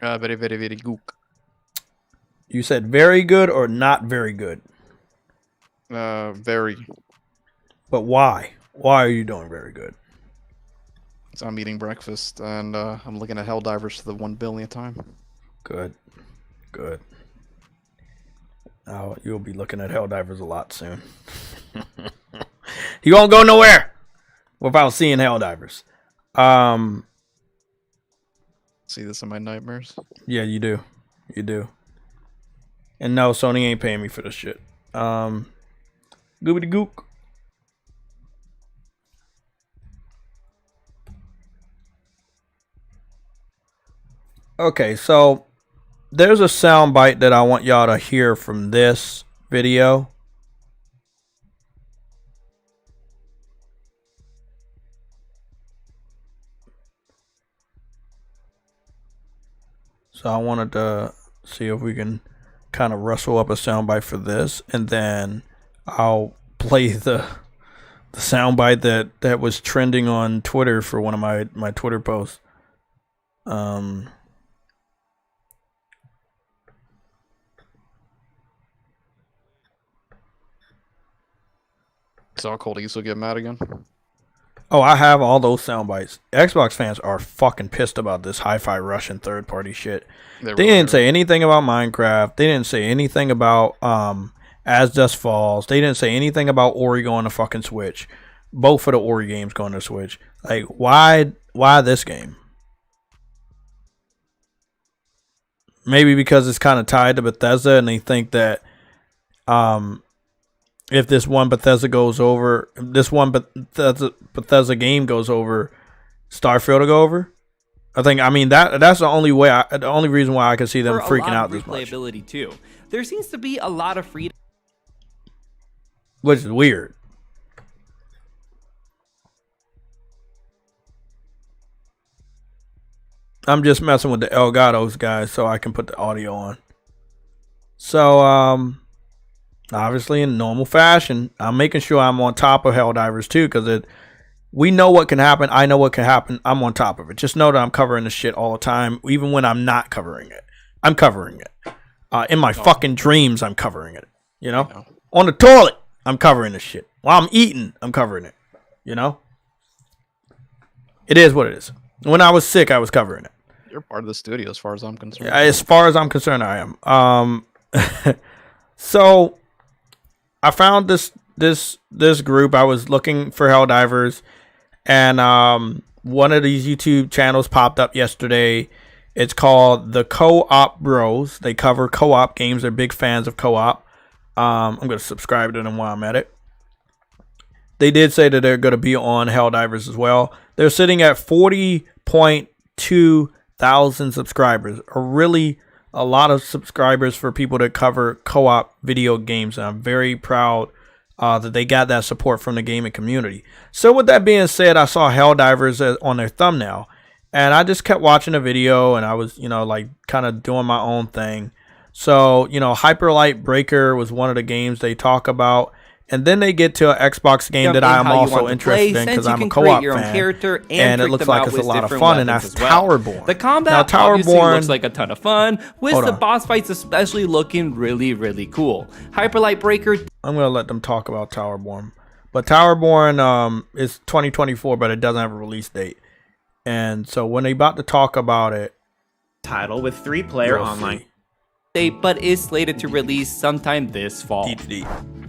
Very, very, very good. You said very good or not very good? Very. But why? Why are you doing very good? So I'm eating breakfast, and I'm looking at Helldivers for the 1 billionth time. Good. Oh, you'll be looking at Helldivers a lot soon. You won't go nowhere without seeing Helldivers. See this in my nightmares? Yeah, you do. And no, Sony ain't paying me for this shit. Goobity gook. Okay, so there's a soundbite that I want y'all to hear from this video. So I wanted to see if we can kind of rustle up a soundbite for this, and then I'll play the soundbite that was trending on Twitter for one of my Twitter posts. So cold you still get mad again? Oh, I have all those sound bites. Xbox fans are fucking pissed about this hi-fi Russian third-party shit. They didn't say anything about Minecraft. They didn't say anything about As Dust Falls. They didn't say anything about Ori going to fucking Switch. Both of the Ori games going to Switch. Like, why this game? Maybe because it's kind of tied to Bethesda, and they think that if this one Bethesda goes over, this one Bethesda game goes over, Starfield will go over. I mean that's the only way. The only reason why I can see them freaking out this much. Replayability too. There seems to be a lot of freedom, which is weird. I'm just messing with the Elgatos guys so I can put the audio on. So obviously in normal fashion, I'm making sure I'm on top of Helldivers too, because we know what can happen. I know what can happen. I'm on top of it. Just know that I'm covering this shit all the time, even when I'm not covering it. I'm covering it. In my fucking dreams, I'm covering it. You know? On the toilet, I'm covering this shit. While I'm eating, I'm covering it. You know? It is what it is. When I was sick, I was covering it. You're part of the studio as far as I'm concerned. As far as I'm concerned, I am. So I found this group. I was looking for Helldivers, and one of these YouTube channels popped up yesterday. It's called the Co-op Bros. They cover co-op games. They're big fans of co-op. I'm going to subscribe to them while I'm at it. They did say that they're going to be on Helldivers as well. They're sitting at 40.2 thousand subscribers. Really a lot of subscribers for people that cover co-op video games, and I'm very proud that they got that support from the gaming community. So with that being said, I saw Helldivers on their thumbnail, and I just kept watching the video, and I was, like kind of doing my own thing. So, Hyper Light Breaker was one of the games they talk about. And then they get to an Xbox game that I am also interested in because I'm a co-op fan, and it looks like it's a lot of fun, and that's Towerborn. The combat obviously looks like a ton of fun, with the boss fights especially looking really, really cool. Hyper Light Breaker. I'm going to let them talk about Towerborn. But Towerborn is 2024, but it doesn't have a release date. And so when they about to talk about it, title with 3-player online. But is slated to release sometime this fall.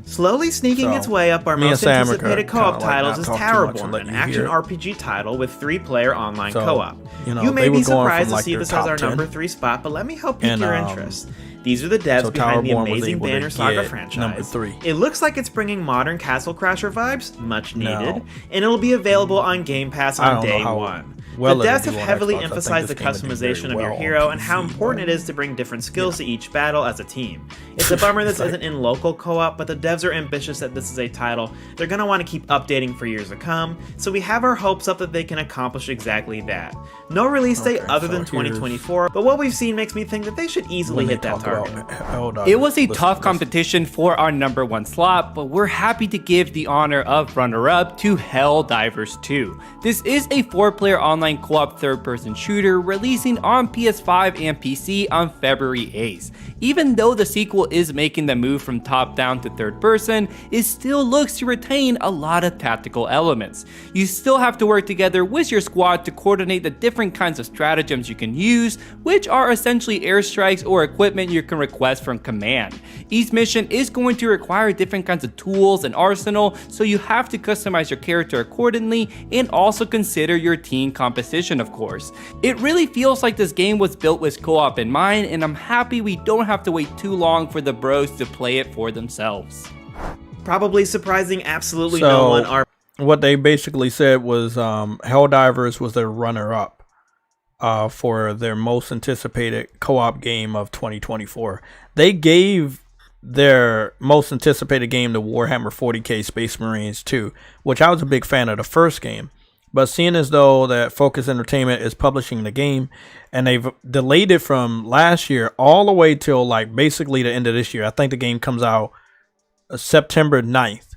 Slowly sneaking its way up our most anticipated co-op titles is Towerborn, an action RPG title with 3-player online co-op. You may be surprised to see this as our number 3 spot, but let me help pique your interest. These are the devs behind the amazing Banner Saga franchise. It looks like it's bringing modern Castle Crasher vibes, much needed, and it'll be available on Game Pass on day 1. The devs have heavily emphasized the customization of your hero and how important it is to bring different skills to each battle as a team. It's a bummer this isn't in local co-op, but the devs are ambitious that this is a title they're going to want to keep updating for years to come, so we have our hopes up that they can accomplish exactly that. No release date other than 2024, but what we've seen makes me think that they should easily hit that target. It was a tough competition for our number 1 slot, but we're happy to give the honor of runner-up to Helldivers 2. This is a 4-player online co-op third-person shooter releasing on PS5 and PC on February 8th. Even though the sequel is making the move from top-down to third-person, it still looks to retain a lot of tactical elements. You still have to work together with your squad to coordinate the different kinds of stratagems you can use, which are essentially airstrikes or equipment you can request from command. Each mission is going to require different kinds of tools and arsenal, so you have to customize your character accordingly and also consider your team composition, of course. It really feels like this game was built with co-op in mind, and I'm happy we don't have to wait too long for the bros to play it for themselves. Probably surprising absolutely no one. What they basically said was Helldivers was their runner-up for their most anticipated co-op game of 2024. They gave their most anticipated game to Warhammer 40k Space Marines 2, which I was a big fan of the first game. But seeing as though that Focus Entertainment is publishing the game, and they've delayed it from last year all the way till like basically the end of this year. I think the game comes out September 9th.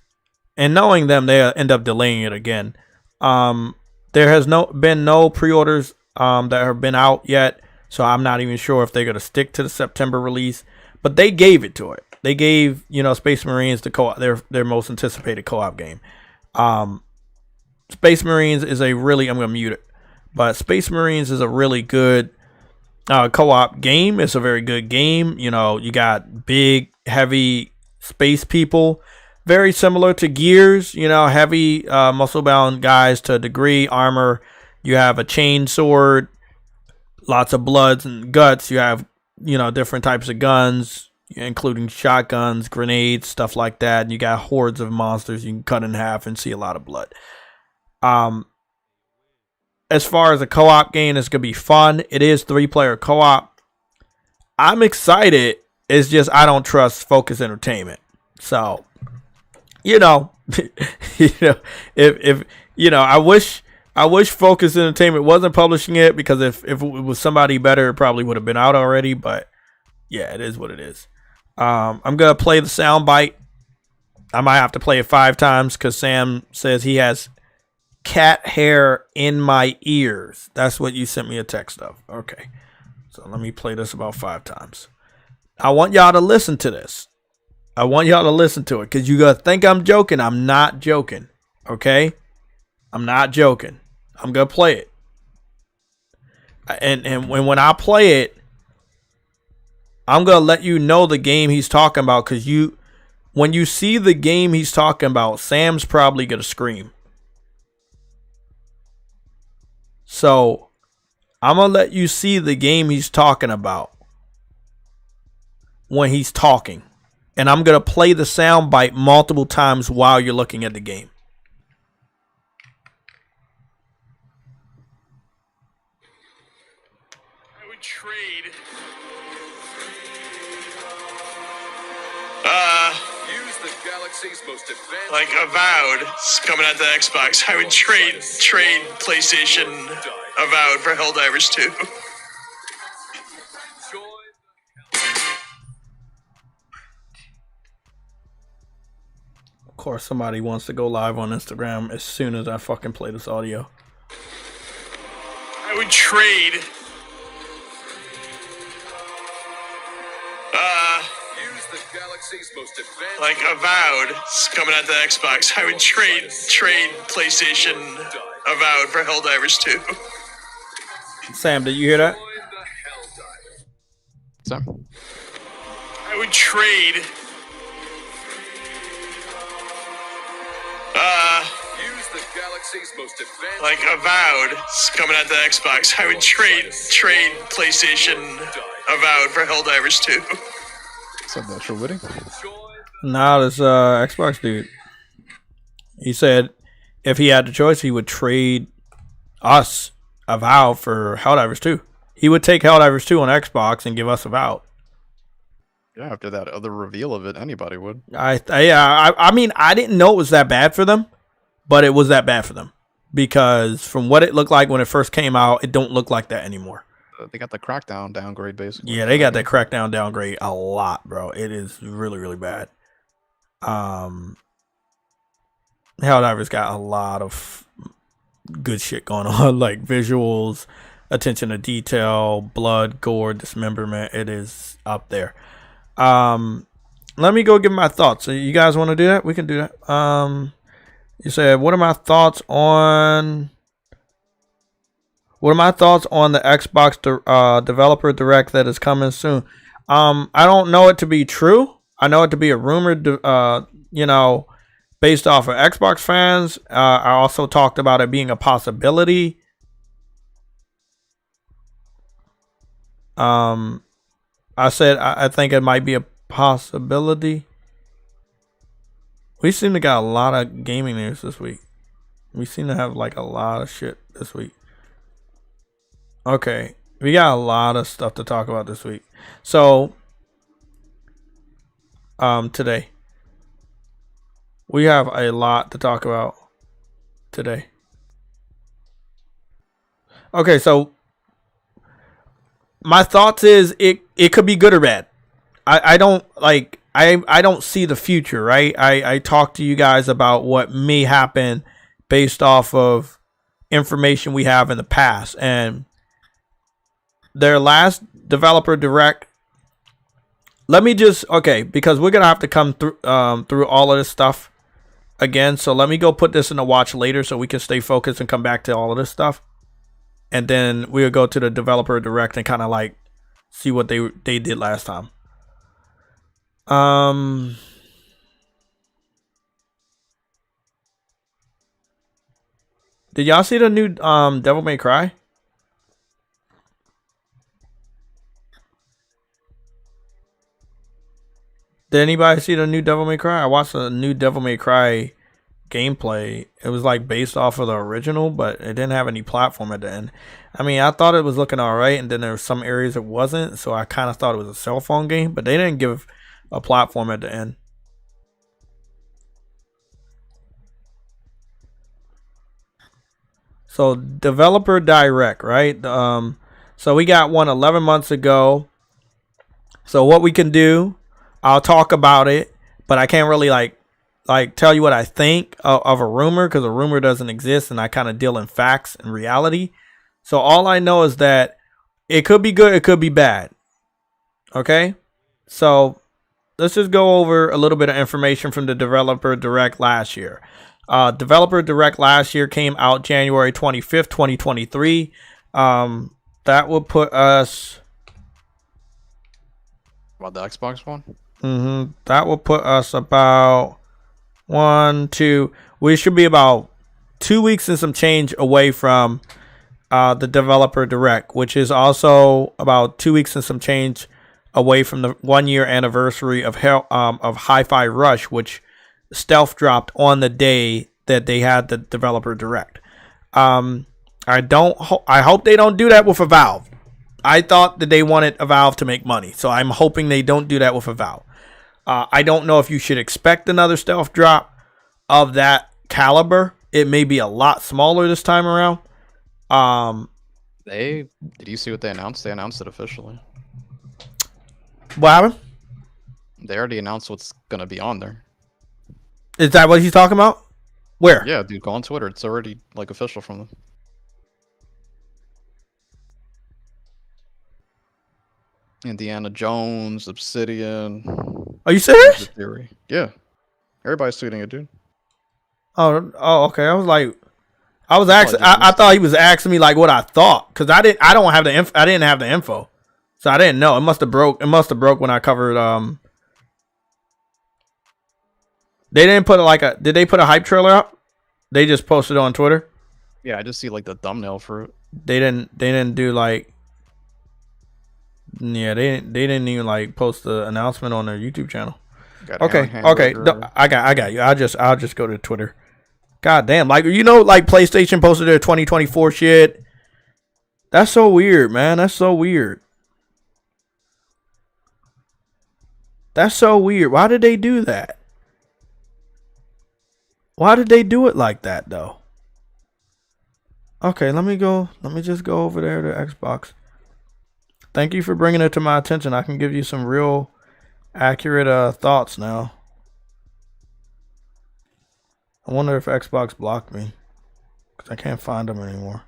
And knowing them, they end up delaying it again. There has been no pre-orders that have been out yet, so I'm not even sure if they're going to stick to the September release. But they gave it to it. They gave, you know, Space Marines the co-op, their most anticipated co-op game. Space Marines is a really, I'm gonna mute it, but Space Marines is a really good co-op game. It's a very good game. You know, you got big, heavy space people, very similar to Gears. You know, heavy, muscle-bound guys to a degree. Armor. You have a chain sword, lots of bloods and guts. You have, you know, different types of guns, including shotguns, grenades, stuff like that. And you got hordes of monsters you can cut in half and see a lot of blood. As far as a co-op game, it's gonna be fun. It is 3-player co-op. I'm excited. It's just I don't trust Focus Entertainment. So, you know, if you know, I wish Focus Entertainment wasn't publishing it, because if it was somebody better, it probably would have been out already. But yeah, it is what it is. I'm gonna play the soundbite. I might have to play it 5 times because Sam says he has cat hair in my ears. That's what you sent me a text of. Okay, so let me play this about 5 times. I want y'all to listen to this. I want y'all to listen to it, because you gotta think I'm joking. I'm not joking. Okay, I'm not joking. I'm gonna play it, and when I play it, I'm gonna let you know the game he's talking about, because when you see the game he's talking about, Sam's probably gonna scream. So I'm gonna let you see the game he's talking about when he's talking, and I'm gonna play the soundbite multiple times while you're looking at the game. I would trade. Use the galaxy's most advanced. Like Avowed, it's coming out to Xbox. I would trade PlayStation Avowed for Helldivers 2. Of course, somebody wants to go live on Instagram as soon as I fucking play this audio. I would trade. Use the galaxy's most advanced. Like Avowed, it's coming out to Xbox. I would trade PlayStation Avowed for Helldivers 2. Sam, did you hear that? Sam? I would trade. Use the galaxy's most advanced. Like Avowed, it's coming out to Xbox. I would trade PlayStation Avowed for Helldivers 2. Is that natural witting? Nah, this Xbox dude. He said if he had the choice, he would trade us Avowed for Helldivers 2. He would take Helldivers 2 on Xbox and give us Avowed. Yeah, after that other reveal of it, anybody would. I mean, I didn't know it was that bad for them, but it was that bad for them, because from what it looked like when it first came out, it don't look like that anymore. They got the Crackdown downgrade, basically. Yeah, they got that Crackdown downgrade a lot, bro. It is really, really bad. Helldivers got a lot of good shit going on, like visuals, attention to detail, blood, gore, dismemberment. It is up there. Let me go give my thoughts. So you guys want to do that? We can do that. You said, what are my thoughts on the Xbox developer direct that is coming soon? I don't know it to be true. I know it to be a rumor, you know, based off of Xbox fans. I also talked about it being a possibility. I said I think it might be a possibility. We seem to got a lot of gaming news this week. We seem to have like a lot of shit this week. Okay, we got a lot of stuff to talk about this week. So, today we have a lot to talk about today. Okay, so my thoughts is it could be good or bad. I don't see the future, right? I talked to you guys about what may happen based off of information we have in the past, and their last developer direct, let me just because we're gonna have to come through all of this stuff again. So let me go put this in the watch later so we can stay focused and come back to all of this stuff, and then we'll go to the developer direct and kind of like see what they did last time. Did y'all see the new Devil May Cry? Did anybody see the new Devil May Cry? I watched the new Devil May Cry gameplay. It was like based off of the original, but it didn't have any platform at the end. I mean, I thought it was looking alright, and then there were some areas it wasn't, so I kind of thought it was a cell phone game, but they didn't give a platform at the end. So developer direct, right? So we got one 11 months ago. So what we can do, I'll talk about it, but I can't really like tell you what I think of a rumor, because a rumor doesn't exist, and I kind of deal in facts and reality. So all I know is that it could be good, it could be bad. Okay? So let's just go over a little bit of information from the developer direct last year. Developer direct last year came out January 25th, 2023. That would put us about the Xbox One. That will put us about we should be about 2 weeks and some change away from the developer direct, which is also about 2 weeks and some change away from the 1 year anniversary of Hi-Fi Rush, which stealth dropped on the day that they had the developer direct. I hope they don't do that with Avowed. I thought that they wanted Avowed to make money, so I'm hoping they don't do that with Avowed. I don't know if you should expect another stealth drop of that caliber. It may be a lot smaller this time around. Did you see what they announced? They announced it officially. What happened? They already announced what's gonna be on there. Is that what he's talking about? Where? Yeah, dude, go on Twitter. It's already like official from them. Indiana Jones, Obsidian. Are you serious? Theory. Yeah. Everybody's tweeting it, dude. Oh, okay. I thought he was asking me like what I thought, because I didn't have the info, so I didn't know. It must have broke when I covered. They didn't put did they put a hype trailer up? They just posted it on Twitter. Yeah, I just see like the thumbnail for it. They didn't do like. Yeah, they didn't even like post the announcement on their YouTube channel. Okay. I got you. I'll just go to Twitter. God damn, like PlayStation posted their 2024 shit. That's so weird, man. That's so weird. Why did they do that? Why did they do it like that though? Okay, let me just go over there to Xbox. Thank you for bringing it to my attention. I can give you some real accurate thoughts now. I wonder if Xbox blocked me, because I can't find them anymore.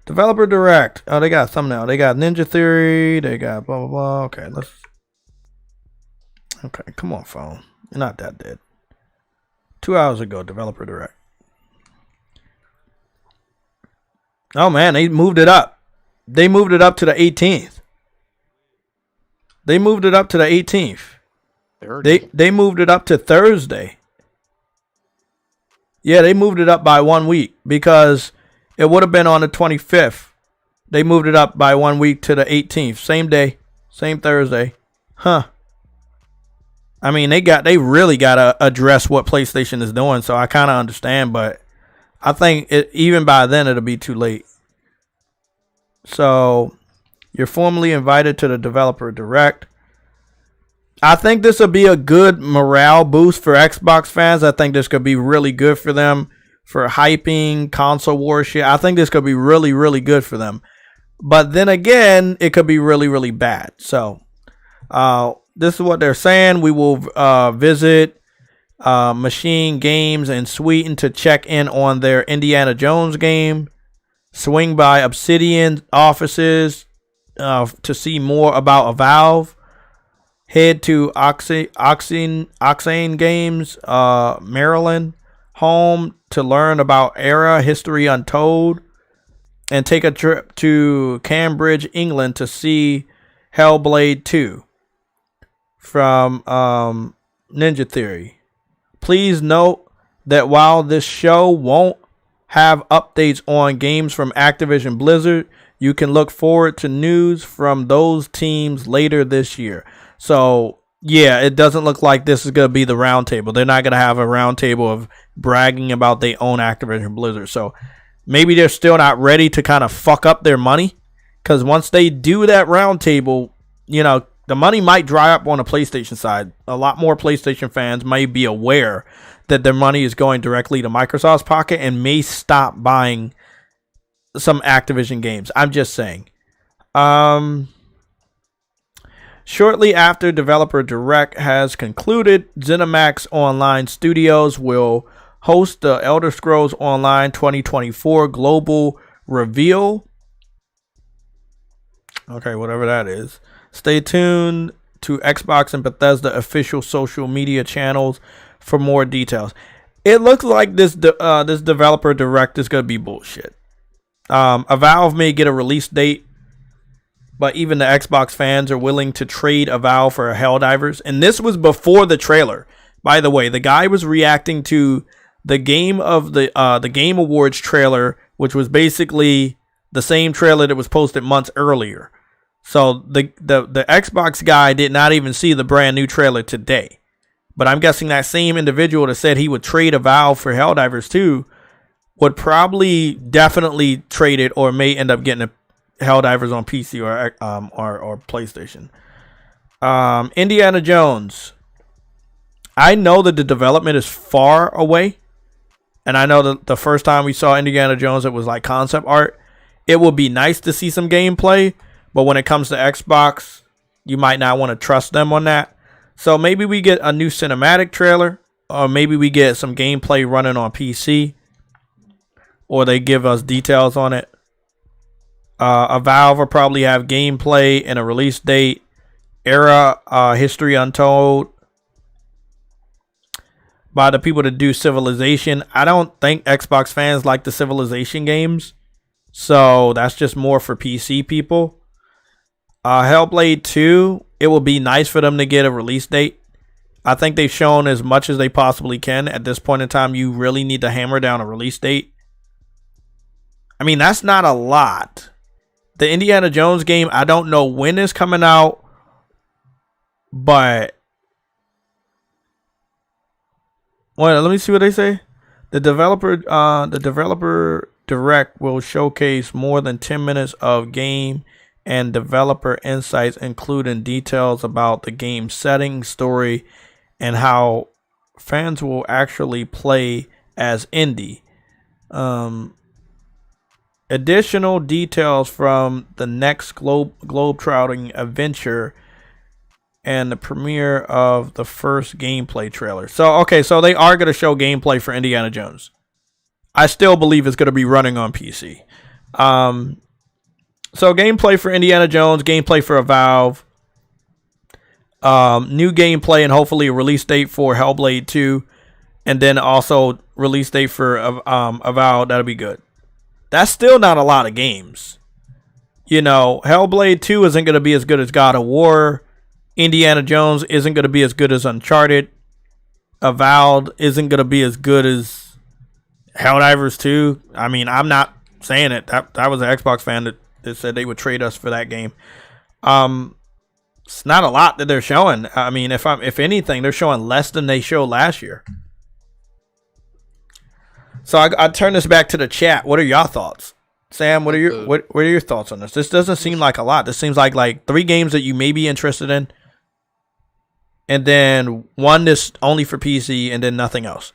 Developer Direct. Oh, they got some now. They got Ninja Theory. They got blah, blah, blah. Okay, come on, phone. You're not that dead. 2 hours ago, Developer Direct. Oh man, they moved it up. They moved it up to the 18th. They moved it up to the 18th. They moved it up to Thursday. Yeah, they moved it up by 1 week, because it would have been on the 25th. They moved it up by 1 week to the 18th. Same day, same Thursday. Huh. I mean, they really got to address what PlayStation is doing, so I kind of understand, but I think even by then it'll be too late. So, you're formally invited to the Developer Direct. I think this will be a good morale boost for Xbox fans. I think this could be really good for them for hyping console war shit. I think this could be really, really good for them. But then again, it could be really, really bad. So, this is what they're saying. We will visit Machine Games in Sweden to check in on their Indiana Jones game. Swing by Obsidian offices to see more about Valve. Head to Octane Games, Maryland, home to learn about Era History Untold. And take a trip to Cambridge, England to see Hellblade 2 from Ninja Theory. Please note that while this show won't have updates on games from Activision Blizzard, you can look forward to news from those teams later this year. So, yeah, it doesn't look like this is going to be the roundtable. They're not going to have a roundtable of bragging about they own Activision Blizzard. So, maybe they're still not ready to kind of fuck up their money. Because once they do that roundtable, you know, the money might dry up on the PlayStation side. A lot more PlayStation fans may be aware that their money is going directly to Microsoft's pocket and may stop buying some Activision games. I'm just saying. Shortly after Developer Direct has concluded, ZeniMax Online Studios will host the Elder Scrolls Online 2024 Global Reveal. Okay, whatever that is. Stay tuned to Xbox and Bethesda official social media channels for more details. It looks like this Developer Direct is going to be bullshit. A Valve may get a release date, but even the Xbox fans are willing to trade a Valve for a Helldivers. And this was before the trailer. By the way, the guy was reacting to the Game Awards trailer, which was basically the same trailer that was posted months earlier. So the Xbox guy did not even see the brand new trailer today. But I'm guessing that same individual that said he would trade a Valve for Helldivers 2 would probably definitely trade it or may end up getting a Helldivers on PC or PlayStation. Indiana Jones. I know that the development is far away. And I know that the first time we saw Indiana Jones, it was like concept art. It would be nice to see some gameplay. But when it comes to Xbox, you might not want to trust them on that. So maybe we get a new cinematic trailer. Or maybe we get some gameplay running on PC. Or they give us details on it. A Valve will probably have gameplay and a release date. Era History Untold. By the people that do Civilization. I don't think Xbox fans like the Civilization games. So that's just more for PC people. Hellblade 2. It will be nice for them to get a release date. I think they've shown as much as they possibly can. At this point in time, you really need to hammer down a release date. I mean, that's not a lot. The Indiana Jones game, I don't know when it's coming out. But well, let me see what they say. The developer Direct will showcase more than 10 minutes of game and developer insights, including details about the game setting, story, and how fans will actually play as Indy. Additional details from the next globetrotting adventure and the premiere of the first gameplay trailer. So, okay, so they are going to show gameplay for Indiana Jones. I still believe it's going to be running on PC. So, gameplay for Indiana Jones, gameplay for a Valve, new gameplay, and hopefully a release date for Hellblade 2, and then also release date for a Valve. That'll be good. That's still not a lot of games. You know, Hellblade 2 isn't going to be as good as God of War. Indiana Jones isn't going to be as good as Uncharted. Avowed isn't going to be as good as Helldivers 2. I mean, I'm not saying it. That was an Xbox fan that said they would trade us for that game. It's not a lot that they're showing. I mean, if anything, they're showing less than they showed last year. So I turn this back to the chat. What are y'all thoughts? Sam, what are your thoughts on this? This doesn't seem like a lot. This seems like 3 games that you may be interested in. And then one that's only for PC and then nothing else.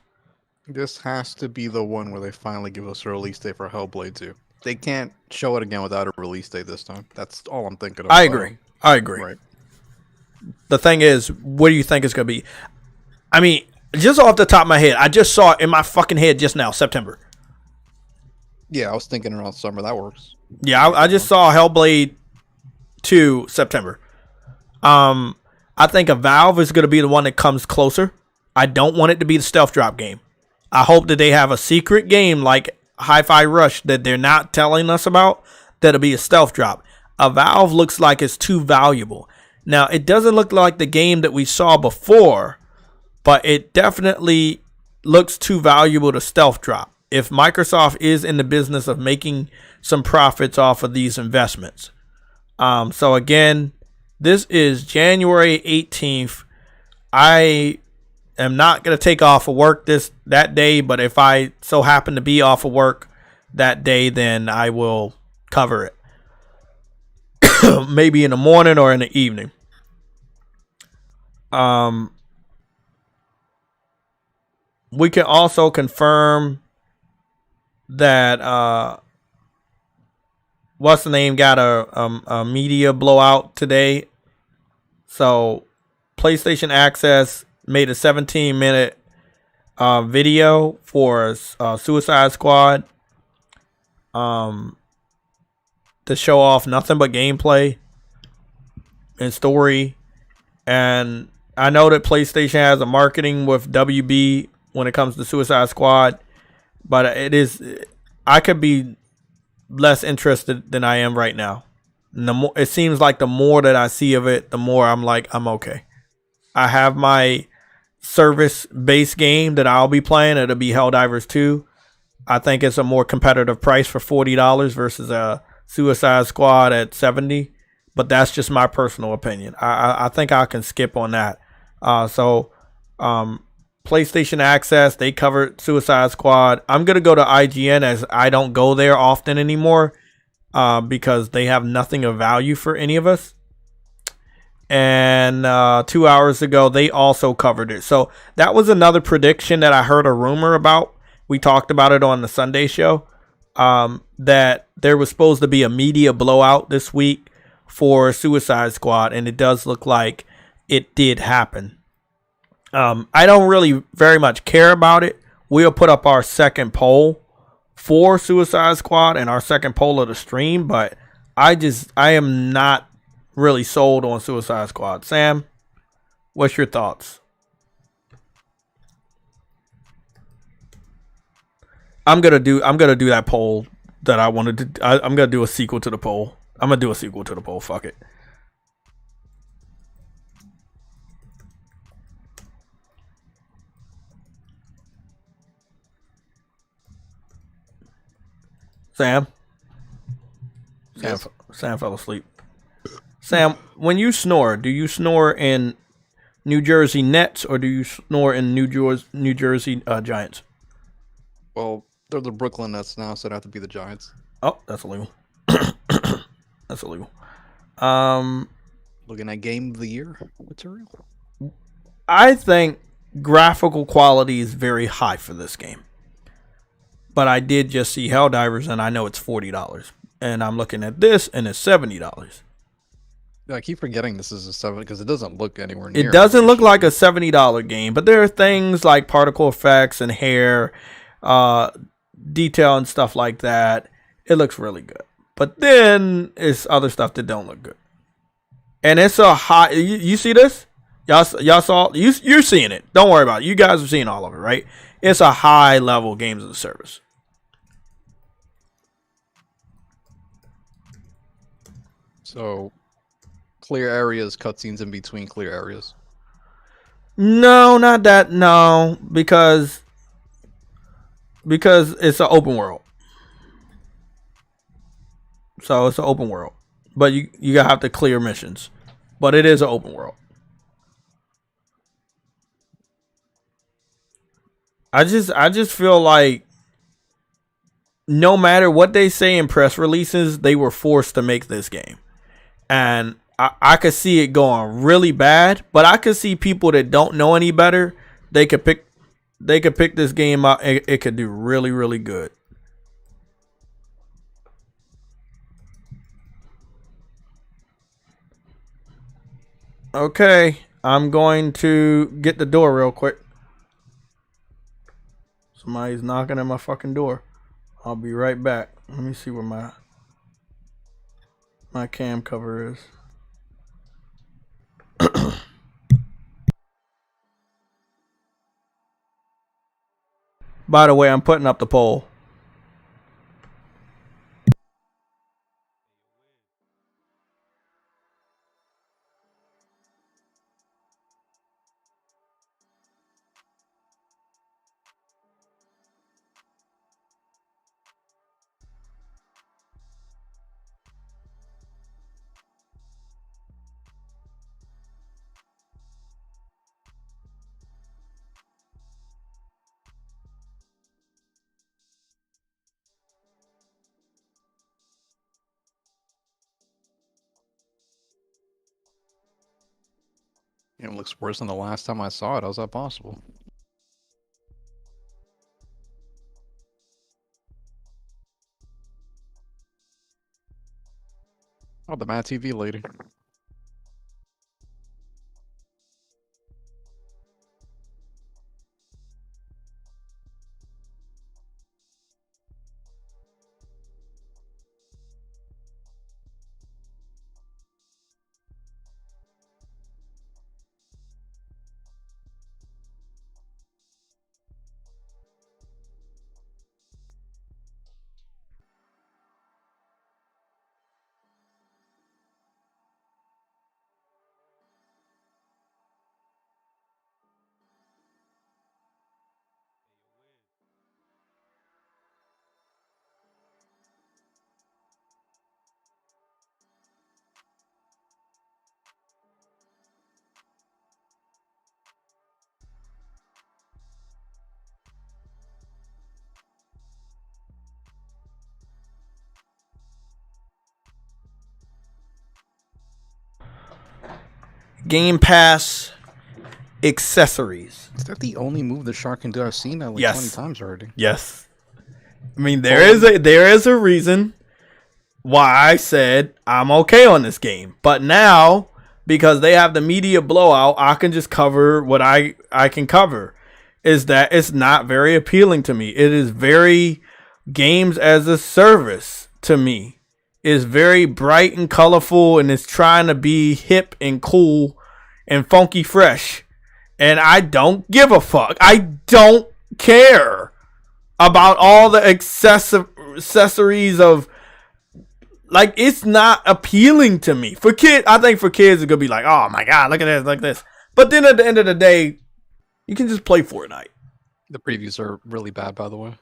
This has to be the one where they finally give us a release date for Hellblade 2. They can't show it again without a release date this time. That's all I'm thinking of. I agree. Right. The thing is, what do you think it's going to be? I mean, just off the top of my head, I just saw it in my fucking head just now, September. Yeah, I was thinking around summer. That works. Yeah, I just saw Hellblade 2 September. I think a Valve is going to be the one that comes closer. I don't want it to be the stealth drop game. I hope that they have a secret game like Hi-Fi Rush that they're not telling us about that'll be a stealth drop. A Valve looks like it's too valuable. Now, it doesn't look like the game that we saw before, but it definitely looks too valuable to stealth drop. If Microsoft is in the business of making some profits off of these investments. So again, this is January 18th. I am not going to take off of work that day, but if I so happen to be off of work that day, then I will cover it. Maybe in the morning or in the evening. We can also confirm that what's the name got a media blowout today. So PlayStation Access made a 17-minute video for Suicide Squad to show off nothing but gameplay and story. And I know that PlayStation has a marketing with WB when it comes to Suicide Squad, but I could be less interested than I am right now. And it seems like the more that I see of it, the more I'm like, I'm okay. I have my service-based game that I'll be playing. It'll be Helldivers 2. I think it's a more competitive price for $40 versus a Suicide Squad at $70. But that's just my personal opinion. I think I can skip on that. PlayStation Access, they covered Suicide Squad. I'm going to go to IGN as I don't go there often anymore because they have nothing of value for any of us. And 2 hours ago, they also covered it. So that was another prediction that I heard a rumor about. We talked about it on the Sunday show, that there was supposed to be a media blowout this week for Suicide Squad, and it does look like it did happen. I don't really very much care about it. We'll put up our second poll for Suicide Squad and our second poll of the stream, but I am not really sold on Suicide Squad. Sam, what's your thoughts? I'm gonna do that poll that I wanted to. I'm gonna do a sequel to the poll. I'm gonna do a sequel to the poll. Fuck it. Sam fell asleep. Sam, when you snore, do you snore in New Jersey Nets or do you snore in New Jersey Giants? Well, they're the Brooklyn Nets now, so it'd have to be the Giants. Oh, that's illegal. That's illegal. Looking at game of the year material. I think graphical quality is very high for this game. But I did just see Helldivers, and I know it's $40. And I'm looking at this, and it's $70. I keep forgetting this is a 7 because it doesn't look anywhere near. It doesn't look like a $70 game, but there are things like particle effects and hair, detail and stuff like that. It looks really good. But then it's other stuff that don't look good. And it's a high. You see this? Y'all saw. You're seeing it. Don't worry about it. You guys are seeing all of it, right? It's a high level games as a service. So, clear areas, cutscenes in between clear areas. No, not that. No, because it's an open world. So it's an open world, but you gotta have to clear missions. But it is an open world. I just feel like no matter what they say in press releases, they were forced to make this game. And I could see it going really bad, but I could see people that don't know any better, they could pick this game up and it could do really, really good. Okay, I'm going to get the door real quick. Somebody's knocking at my fucking door. I'll be right back. Let me see where my cam cover is. By the way, I'm putting up the poll. It looks worse than the last time I saw it. How's that possible? Oh, the Mad TV lady. Game Pass accessories. Is that the only move the shark can do? I've seen that like 20 times already. Yes. I mean, there is a reason why I said I'm okay on this game. But now, because they have the media blowout, I can just cover what I can cover. Is that it's not very appealing to me. It is very games as a service to me. It's very bright and colorful, and it's trying to be hip and cool and funky fresh. And I don't give a fuck. I don't care about all the accessories of, like, it's not appealing to me. For kids, I think for kids, it's gonna be like, oh my god, look at this, like this. But then at the end of the day, you can just play Fortnite. The previews are really bad, by the way.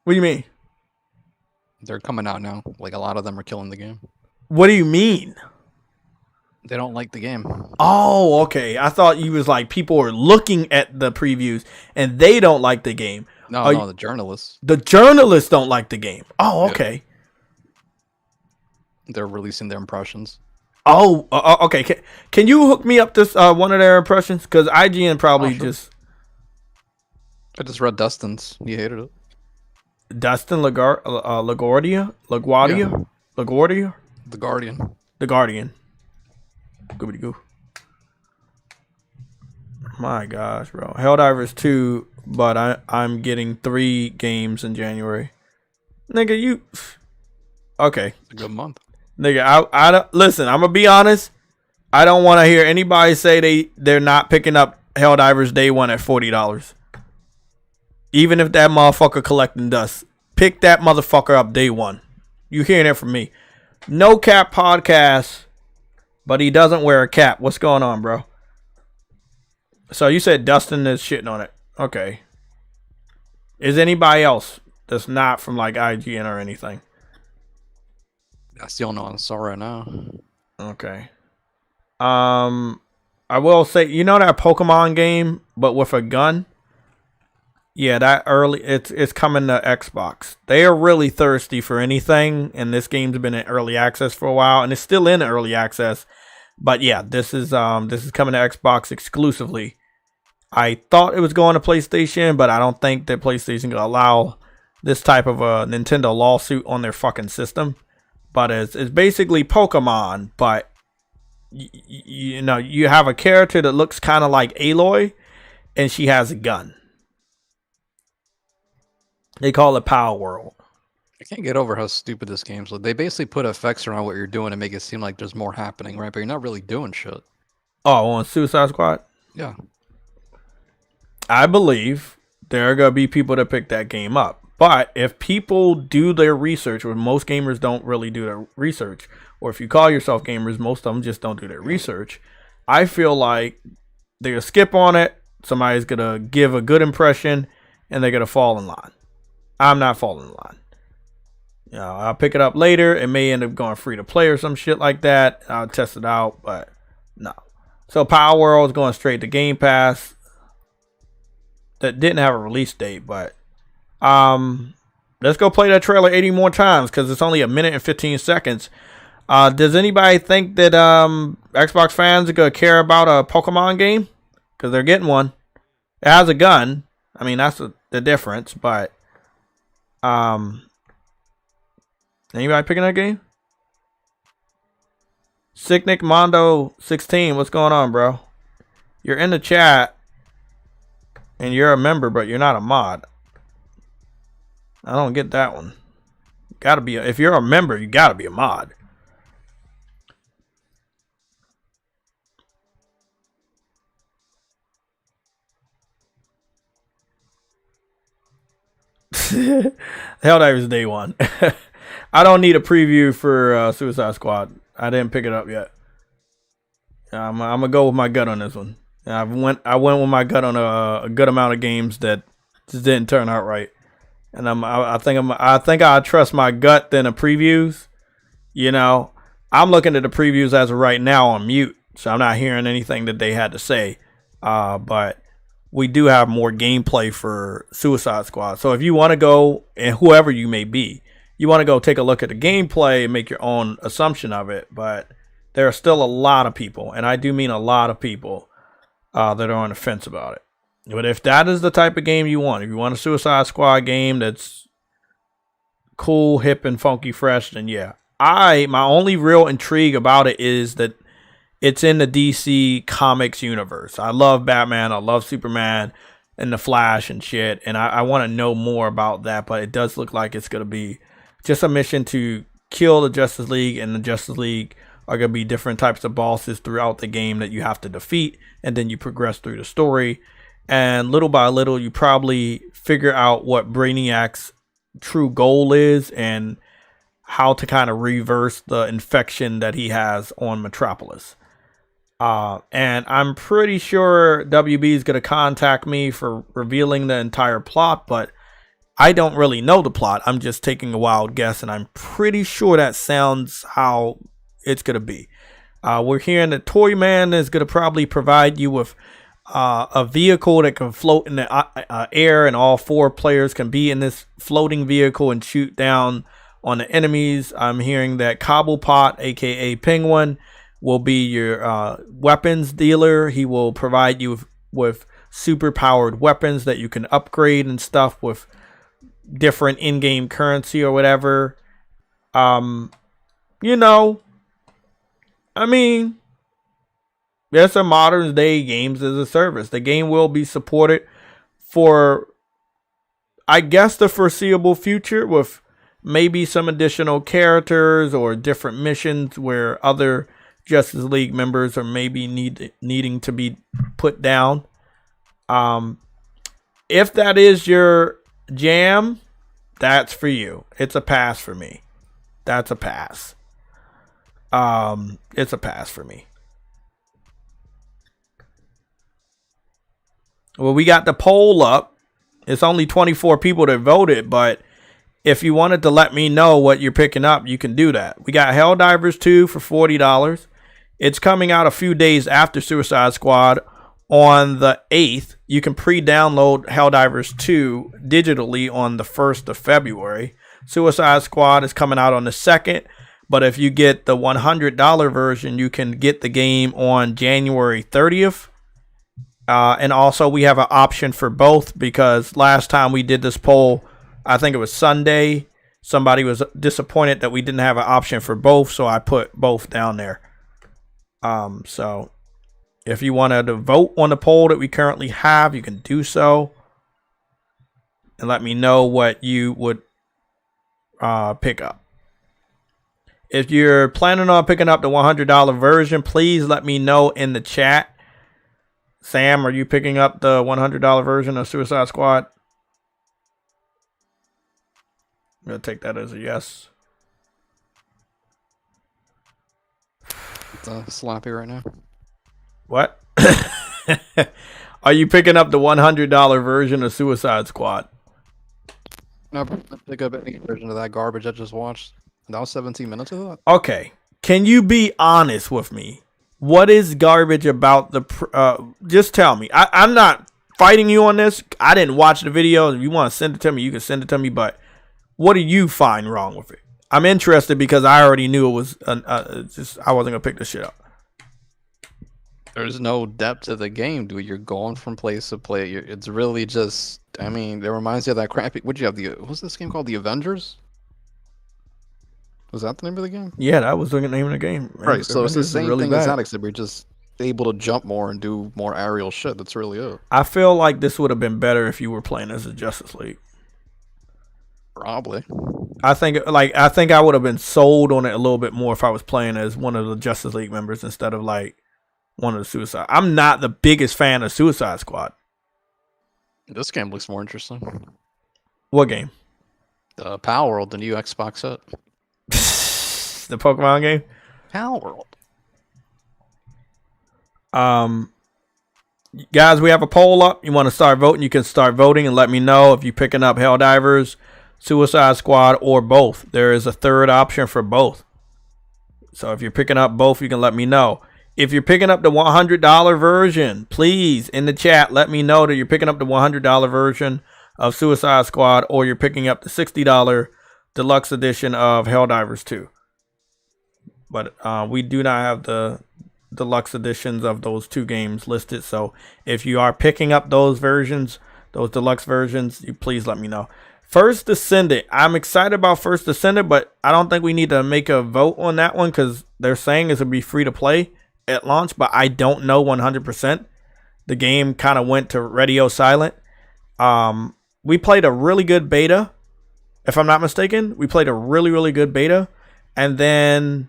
What do you mean? They're coming out now. Like, a lot of them are killing the game. What do you mean? They don't like the game. Oh, okay. I thought you was like people are looking at the previews and they don't like the game. No, the journalists. The journalists don't like the game. Oh, okay. Yeah. They're releasing their impressions. Oh, okay. Can you hook me up this one of their impressions? Because IGN probably just. I just read Dustin's. He hated it. Dustin LaGuardia? LaGuardia? The Guardian. The Guardian. Goobity goo. My gosh, bro. Helldivers 2, but I'm getting 3 games in January. Nigga, you. Okay. It's a good month. Nigga, I don't listen. I'm gonna be honest. I don't want to hear anybody say they're not picking up Helldivers day one at $40. Even if that motherfucker collecting dust, pick that motherfucker up day one. You hearing it from me? No Cap Podcast, but he doesn't wear a cap. What's going on, bro? So you said Dustin is shitting on it. Okay. Is anybody else that's not from like IGN or anything? I still don't know. I saw right now. Okay. I will say, you know that Pokemon game, but with a gun? Yeah, that early, it's coming to Xbox. They are really thirsty for anything, and this game's been in early access for a while, and it's still in early access. But yeah, this is coming to Xbox exclusively. I thought it was going to PlayStation, but I don't think that PlayStation gonna allow this type of a Nintendo lawsuit on their fucking system. But it's basically Pokemon, but you know, you have a character that looks kind of like Aloy, and she has a gun. They call it Power World. I can't get over how stupid this game's. Like, they basically put effects around what you're doing to make it seem like there's more happening, right? But you're not really doing shit. Oh, on Suicide Squad? Yeah. I believe there are going to be people that pick that game up. But if people do their research, or most gamers don't really do their research, or if you call yourself gamers, most of them just don't do their research, I feel like they're going to skip on it, somebody's going to give a good impression, and they're going to fall in line. I'm not falling in line. You know, I'll pick it up later. It may end up going free to play or some shit like that. I'll test it out, but no. So Power World is going straight to Game Pass. That didn't have a release date, but let's go play that trailer 80 more times because it's only a minute and 15 seconds. Does anybody think that Xbox fans are going to care about a Pokemon game? Because they're getting one. It has a gun. I mean, that's the difference, but anybody picking that game? Sicknick Mondo 16, what's going on, bro? You're in the chat and you're a member, but you're not a mod. I don't get that one. Gotta be if you're a member, you gotta be a mod. Helldivers day one. I don't need a preview for Suicide Squad. I didn't pick it up yet. I'm gonna go with my gut on this one. I went with my gut on a good amount of games that just didn't turn out right, and I think I trust my gut than the previews. You know, I'm looking at the previews as of right now on mute, so I'm not hearing anything that they had to say. But we do have more gameplay for Suicide Squad. So if you want to go, and whoever you may be, you want to go take a look at the gameplay and make your own assumption of it. But there are still a lot of people, and I do mean a lot of people, that are on the fence about it. But if that is the type of game you want, if you want a Suicide Squad game that's cool, hip, and funky fresh, then yeah. My only real intrigue about it is that it's in the DC Comics universe. I love Batman, I love Superman, and the Flash and shit, and I want to know more about that, but it does look like it's going to be just a mission to kill the Justice League, and the Justice League are going to be different types of bosses throughout the game that you have to defeat, and then you progress through the story, and little by little you probably figure out what Brainiac's true goal is and how to kind of reverse the infection that he has on Metropolis. And I'm pretty sure WB is going to contact me for revealing the entire plot, but I don't really know the plot. I'm just taking a wild guess, and I'm pretty sure that sounds how it's going to be. We're hearing that Toy Man is going to probably provide you with a vehicle that can float in the air, and all 4 players can be in this floating vehicle and shoot down on the enemies. I'm hearing that Cobblepot, aka Penguin, will be your weapons dealer. He will provide you with super powered weapons that you can upgrade and stuff with different in-game currency or whatever. You know, I mean, there's some modern day games as a service. The game will be supported for, I guess, the foreseeable future, with maybe some additional characters or different missions where other Justice League members are maybe needing to be put down. If that is your jam, that's for you. It's a pass for me. That's a pass. It's a pass for me. Well, we got the poll up. It's only 24 people that voted, but if you wanted to let me know what you're picking up, you can do that. We got Helldivers 2 for $40. It's coming out a few days after Suicide Squad on the 8th. You can pre-download Helldivers 2 digitally on the 1st of February. Suicide Squad is coming out on the 2nd. But if you get the $100 version, you can get the game on January 30th. And also we have an option for both, because last time we did this poll, I think it was Sunday, somebody was disappointed that we didn't have an option for both, so I put both down there. So if you wanted to vote on the poll that we currently have, you can do so. And let me know what you would pick up. If you're planning on picking up the $100 version, please let me know in the chat. Sam, are you picking up the $100 version of Suicide Squad? I'm going to take that as a yes. It's sloppy right now. What? Are you picking up the $100 version of Suicide Squad? No, pick up any version of that garbage I just watched. That was 17 minutes of that. Okay. Can you be honest with me? What is garbage about the... just tell me. I'm not fighting you on this. I didn't watch the video. If you want to send it to me, you can send it to me. But what do you find wrong with it? I'm interested because I already knew it was... just I wasn't going to pick this shit up. There's no depth to the game, dude. You're going from place to place. It's really just... I mean, it reminds you of that crappy... What'd you have? What's this game called? The Avengers? Was that the name of the game? Yeah, that was the name of the game. Right, so it's the same thing as that, except we're just able to jump more and do more aerial shit. That's really it. I feel like this would have been better if you were playing as a Justice League. Probably. I think I would have been sold on it a little bit more if I was playing as one of the Justice League members instead of like one of the Suicide. I'm not the biggest fan of Suicide Squad. This game looks more interesting. What game? The Power World, the new Xbox set. The Pokemon game? Power World. Guys, we have a poll up. You want to start voting? You can start voting and let me know if you're picking up Helldivers, Suicide Squad, or both. There is a third option for both. So if you're picking up both, you can let me know. If you're picking up the $100 version, please, in the chat, let me know that you're picking up the $100 version of Suicide Squad or you're picking up the $60 deluxe edition of Helldivers 2. But we do not have the deluxe editions of those two games listed. So if you are picking up those versions, those deluxe versions, you please let me know. First Descendant. I'm excited about First Descendant, but I don't think we need to make a vote on that one because they're saying it's going to be free to play at launch, but I don't know 100%. The game kind of went to radio silent. We played a really good beta, if I'm not mistaken. We played a really, really good beta, and then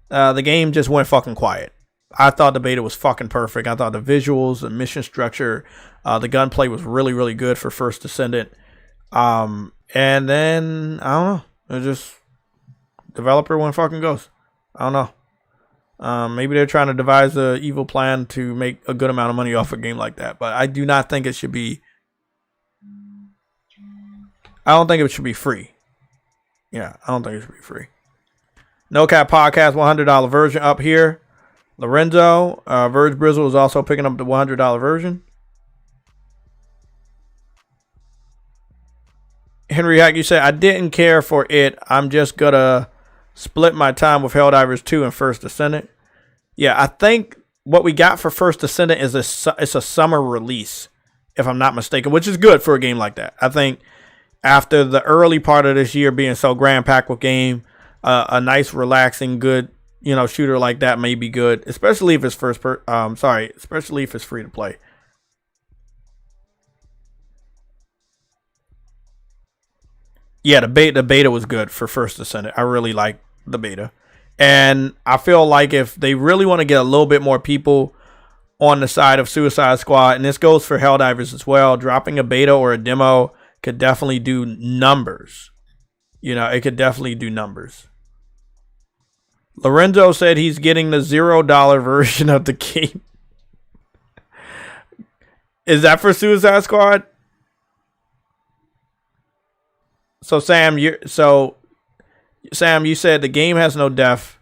the game just went fucking quiet. I thought the beta was fucking perfect. I thought the visuals, the mission structure, the gunplay was really, really good for First Descendant. And then, I don't know. It just, developer went fucking ghost. I don't know. Maybe they're trying to devise a evil plan to make a good amount of money off a game like that. But I do not think it should be. I don't think it should be free. Yeah, I don't think it should be free. No Cap Podcast $100 version up here. Lorenzo, Verge Brizzle is also picking up the $100 version. Henry Hack, you said, I didn't care for it. I'm just going to split my time with Helldivers 2 and First Descendant. Yeah, I think what we got for First Descendant is it's a summer release, if I'm not mistaken, which is good for a game like that. I think after the early part of this year being so grand packed with game, a nice, relaxing, good, shooter like that may be good, especially if it's especially if it's free to play. Yeah, the beta was good for First Descendant. I really like the beta. And I feel like if they really want to get a little bit more people on the side of Suicide Squad, and this goes for Helldivers as well, dropping a beta or a demo could definitely do numbers. It could definitely do numbers. Lorenzo said he's getting the $0 version of the game. Is that for Suicide Squad? So Sam, you said the game has no depth,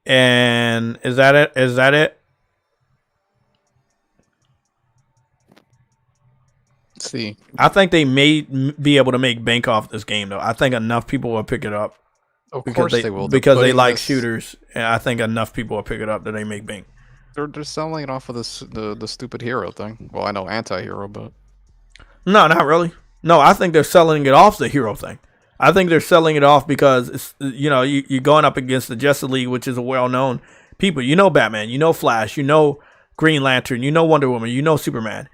and is that it? Let's see. I think they may be able to make bank off this game, though. I think enough people will pick it up. Of course they will. Because they like shooters, and I think enough people will pick it up that they make bank. They're selling it off of the stupid hero thing. Well, I know anti-hero, but no, not really. No, I think they're selling it off the hero thing. I think they're selling it off because it's you're going up against the Justice League, which is a well-known people. Batman, Flash, Green Lantern, Wonder Woman, Superman.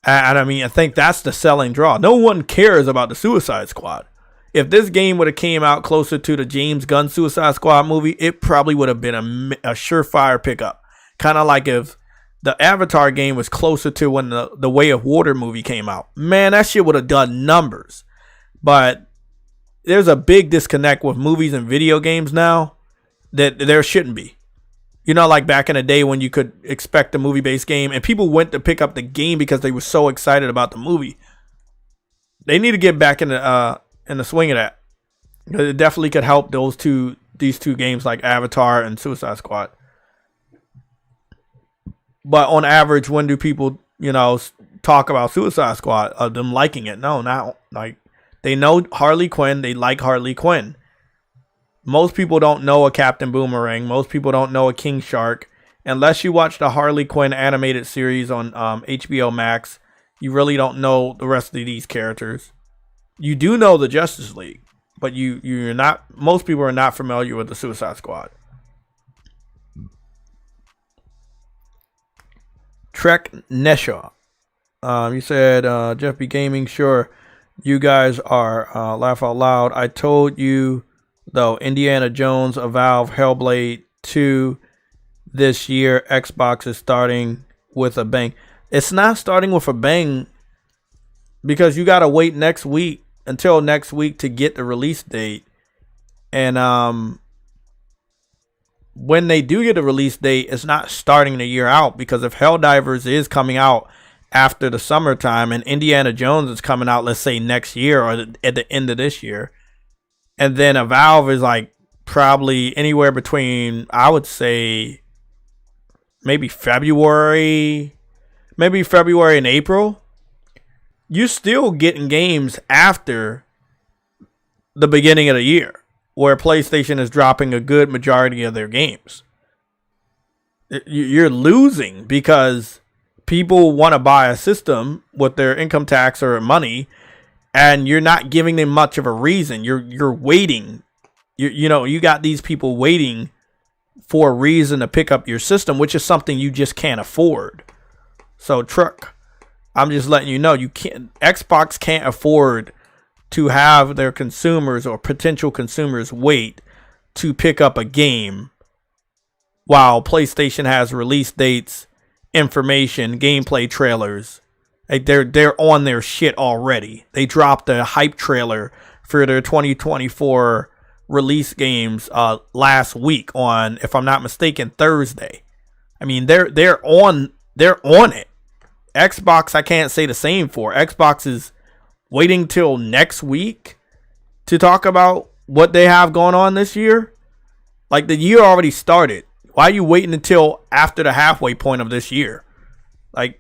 And I mean, I think that's the selling draw. No one cares about the Suicide Squad. if this game would have came out closer to the James Gunn Suicide Squad movie, it probably would have been a surefire pickup. Kind of like if the Avatar game was closer to when the Way of Water movie came out. Man, that shit would have done numbers. But there's a big disconnect with movies and video games now that there shouldn't be. You know, like back in the day when you could expect a movie-based game and people went to pick up the game because they were so excited about the movie. They need to get back in the swing of that. It definitely could help these two games like Avatar and Suicide Squad. But on average, when do people, talk about Suicide Squad? Them liking it? No, not like they know Harley Quinn. They like Harley Quinn. Most people don't know a Captain Boomerang. Most people don't know a King Shark. Unless you watch the Harley Quinn animated series on HBO Max, you really don't know the rest of these characters. You do know the Justice League, but you're not. Most people are not familiar with the Suicide Squad. Trek Nesha. You said Jeff B Gaming. Sure, you guys are laugh out loud. I told you though, Indiana Jones, a Valve, Hellblade 2 this year. Xbox is starting with a bang. It's not starting with a bang because you gotta wait until next week to get the release date. And when they do get a release date, it's not starting the year out, because if Helldivers is coming out after the summertime and Indiana Jones is coming out, let's say next year or at the end of this year, and then a Valve is like probably anywhere between, I would say, maybe February and April, you're still getting games after the beginning of the year, where PlayStation is dropping a good majority of their games. You're losing because people want to buy a system with their income tax or money, and you're not giving them much of a reason. You're waiting. You got these people waiting for a reason to pick up your system, which is something you just can't afford. So, Truck, I'm just letting you know, Xbox can't afford to have their consumers or potential consumers wait to pick up a game while PlayStation has release dates, information, gameplay trailers. Like they're on their shit already. They dropped a hype trailer for their 2024 release games last week on, if I'm not mistaken, Thursday. I mean, they're on it. Xbox, I can't say the same for. Xbox is waiting till next week to talk about what they have going on this year. Like, the year already started. Why are you waiting until after the halfway point of this year? Like,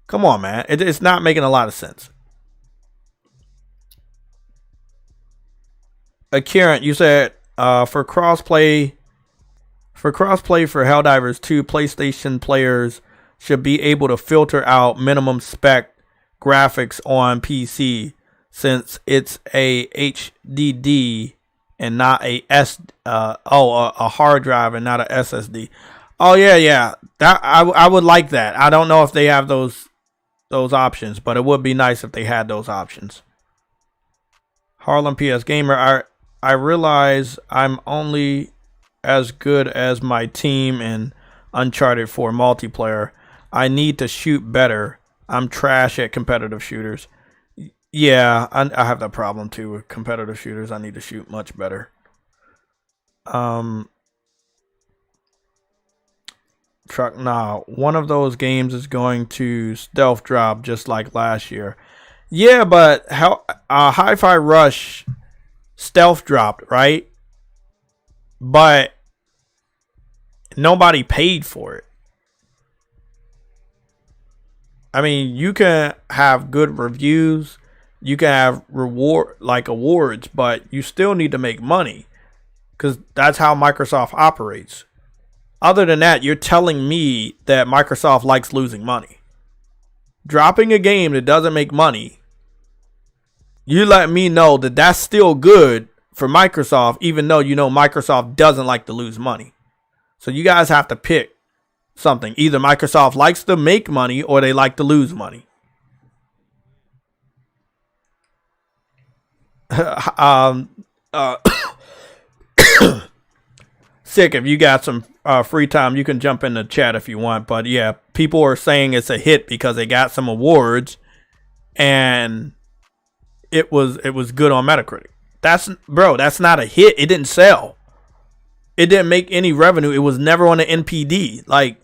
come on, man. It's not making a lot of sense. Kieran, you said for crossplay for Helldivers 2, PlayStation players should be able to filter out minimum spec graphics on PC, since it's a HDD and not a a hard drive and not a SSD. Oh yeah. That I would like that. I don't know if they have those options, but it would be nice if they had those options. Harlem PS Gamer, I realize I'm only as good as my team in Uncharted 4 multiplayer. I need to shoot better. I'm trash at competitive shooters. Yeah, I have that problem too with competitive shooters. I need to shoot much better. One of those games is going to stealth drop just like last year. Yeah, but Hi-Fi Rush stealth dropped, right? But nobody paid for it. I mean, you can have good reviews, you can have awards, but you still need to make money, because that's how Microsoft operates. Other than that, you're telling me that Microsoft likes losing money. Dropping a game that doesn't make money, you let me know that that's still good for Microsoft, even though you know Microsoft doesn't like to lose money. So you guys have to pick something. Either Microsoft likes to make money or they like to lose money. Sick, if you got some free time, you can jump in the chat if you want. But yeah, people are saying it's a hit because they got some awards and it was good on Metacritic. That's not a hit. It didn't sell. It didn't make any revenue. It was never on the NPD. Like,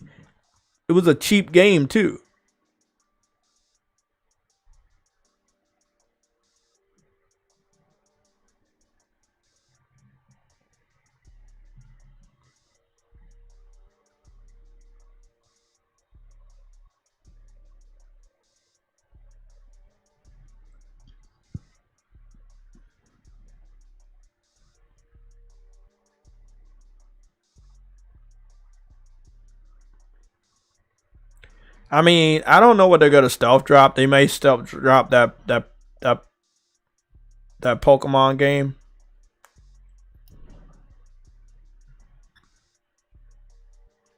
it was a cheap game too. I mean, I don't know what they're gonna stealth drop. They may stealth drop that Pokemon game.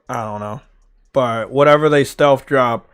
I don't know, but whatever they stealth drop.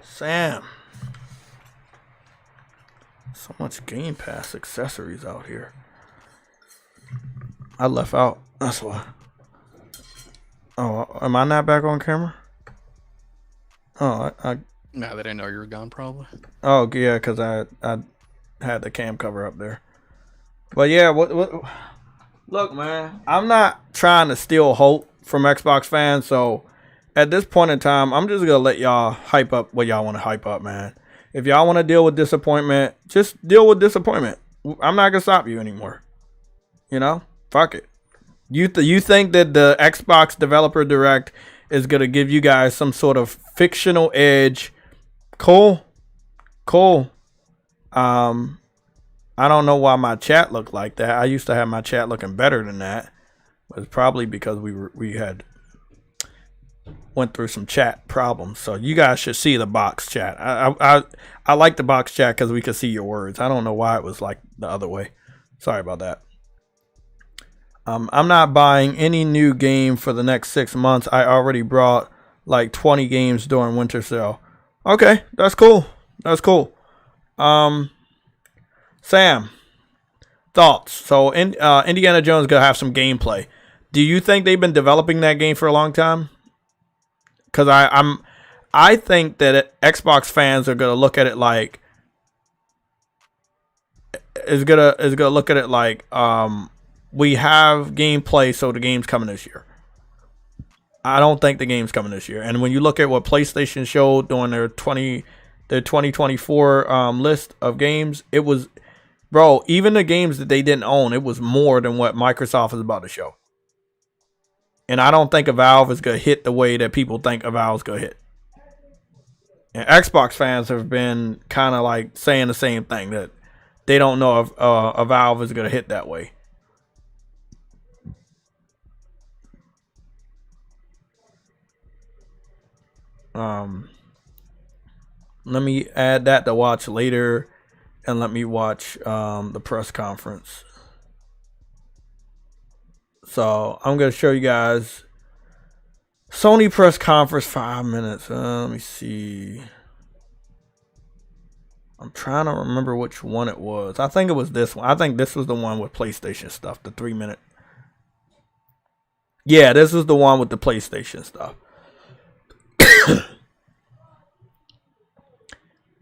Sam. So much Game Pass accessories out here. I left out. That's why. Oh, am I not back on camera? Oh, I No, they didn't know you were gone, probably. Oh, yeah, because I had the cam cover up there. But yeah, what? Look, man, I'm not trying to steal hope from Xbox fans, so at this point in time, I'm just going to let y'all hype up what y'all want to hype up, man. If y'all want to deal with disappointment, just deal with disappointment. I'm not going to stop you anymore. You know? Fuck it. You think that the Xbox Developer Direct is going to give you guys some sort of fictional edge? Cool. I don't know why my chat looked like that. I used to have my chat looking better than that. It's probably because we had went through some chat problems. So you guys should see the box chat. I like the box chat because we could see your words. I don't know why it was like the other way. Sorry about that. I'm not buying any new game for the next 6 months. I already brought like 20 games during winter sale. Okay, that's cool. Sam, thoughts? So Indiana Jones gonna have some gameplay. Do you think they've been developing that game for a long time? Because I think that Xbox fans are gonna look at it like is gonna look at it like we have gameplay, so the game's coming this year. I don't think the game's coming this year. And when you look at what PlayStation showed during their 2024 list of games, it was, bro, even the games that they didn't own, it was more than what Microsoft is about to show. And I don't think a Valve is going to hit the way that people think a Valve is going to hit. And Xbox fans have been kind of like saying the same thing, that they don't know if a Valve is going to hit that way. Let me add that to watch later, and let me watch the press conference. So I'm gonna show you guys Sony press conference, 5 minutes. Let me see. I'm trying to remember which one it was. I think it was this one. I think this was the one with PlayStation stuff, the 3 minute. Yeah, this is the one with the PlayStation stuff.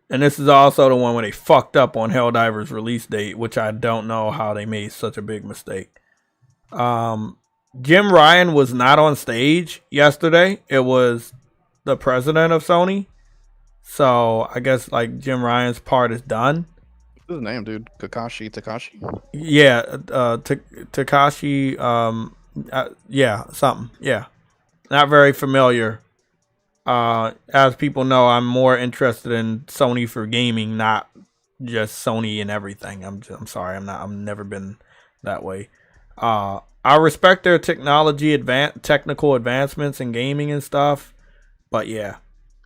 And this is also the one where they fucked up on Helldivers release date, which I don't know how they made such a big mistake. Jim Ryan was not on stage yesterday. It was the president of Sony. So I guess like Jim Ryan's part is done. What's his name, dude? Takashi? Yeah, Takashi. Yeah, something. Yeah, not very familiar. As people know, I'm more interested in Sony for gaming, not just Sony and everything. I'm sorry, I've never been that way. I respect their technical advancements in gaming and stuff, but yeah.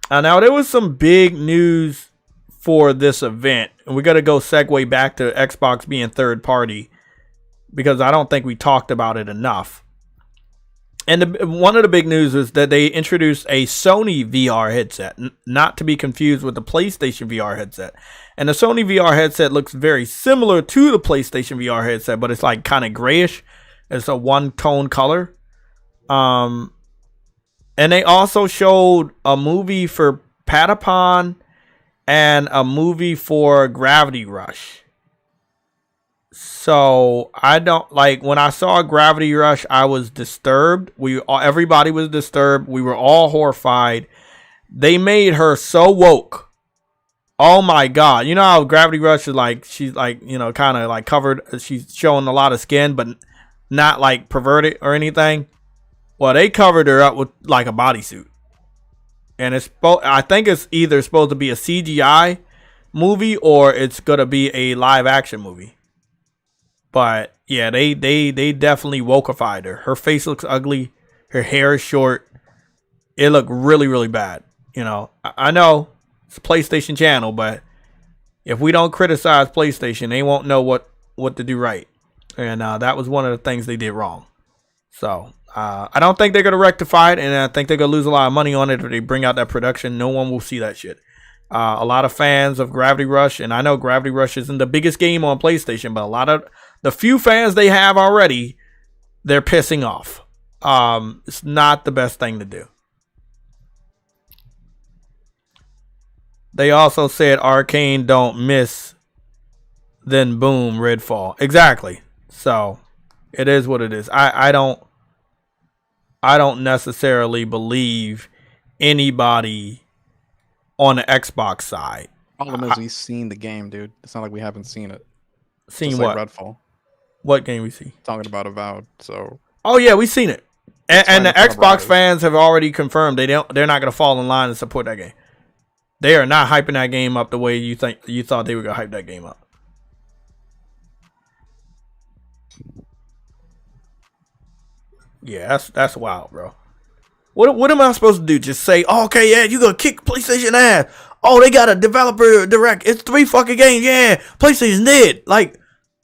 Now there was some big news for this event, and we got to go segue back to Xbox being third party because I don't think we talked about it enough. And one of the big news is that they introduced a Sony VR headset, not to be confused with the PlayStation VR headset. And the Sony VR headset looks very similar to the PlayStation VR headset, but it's like kind of grayish. It's a one-tone color. And they also showed a movie for Patapon and a movie for Gravity Rush. So I don't like when I saw Gravity Rush, I was disturbed. Everybody was disturbed. We were all horrified. They made her so woke. Oh my God. You know how Gravity Rush is like, she's like, you know, kind of like covered. She's showing a lot of skin, but not like perverted or anything. Well, they covered her up with like a bodysuit. And I think it's either supposed to be a CGI movie or it's going to be a live action movie. But yeah, they definitely wokeified her. Her face looks ugly. Her hair is short. It looked really, really bad. You know, I know it's a PlayStation channel, but if we don't criticize PlayStation, they won't know what to do right. And that was one of the things they did wrong. So I don't think they're going to rectify it, and I think they're going to lose a lot of money on it if they bring out that production. No one will see that shit. A lot of fans of Gravity Rush, and I know Gravity Rush isn't the biggest game on PlayStation, but a lot of the few fans they have already, they're pissing off. It's not the best thing to do. They also said Arcane don't miss, then boom, Redfall. Exactly. So it is what it is. I don't necessarily believe anybody on the Xbox side. Problem is we've seen the game, dude. It's not like we haven't seen it. Seen just what? Like Redfall. What game we see? Talking about Avowed. So. Oh yeah, we've seen it. And the Xbox fans have already confirmed they're not going to fall in line and support that game. They are not hyping that game up the way you thought they were going to hype that game up. Yeah, that's wild, bro. What am I supposed to do? Just say, oh, okay, yeah, you gonna kick PlayStation ass. Oh, they got a developer direct. It's 3 fucking games. Yeah, PlayStation did. Like,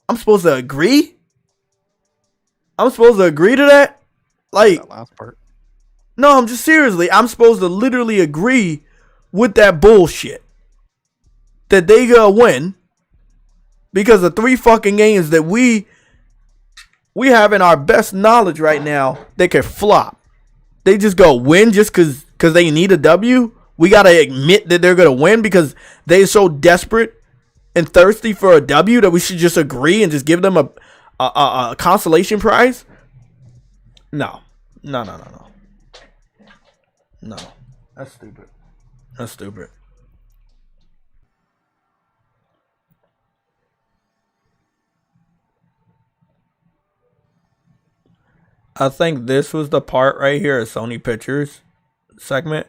I'm supposed to agree? I'm supposed to agree to that? Like, that last part. No, I'm just seriously. I'm supposed to literally agree with that bullshit that they gonna win because of 3 fucking games that we have in our best knowledge right now that could flop. They just go win just because they need a W. We got to admit that they're going to win because they're so desperate and thirsty for a W that we should just agree and just give them a consolation prize. No. No. That's stupid. I think this was the part right here, a Sony Pictures segment,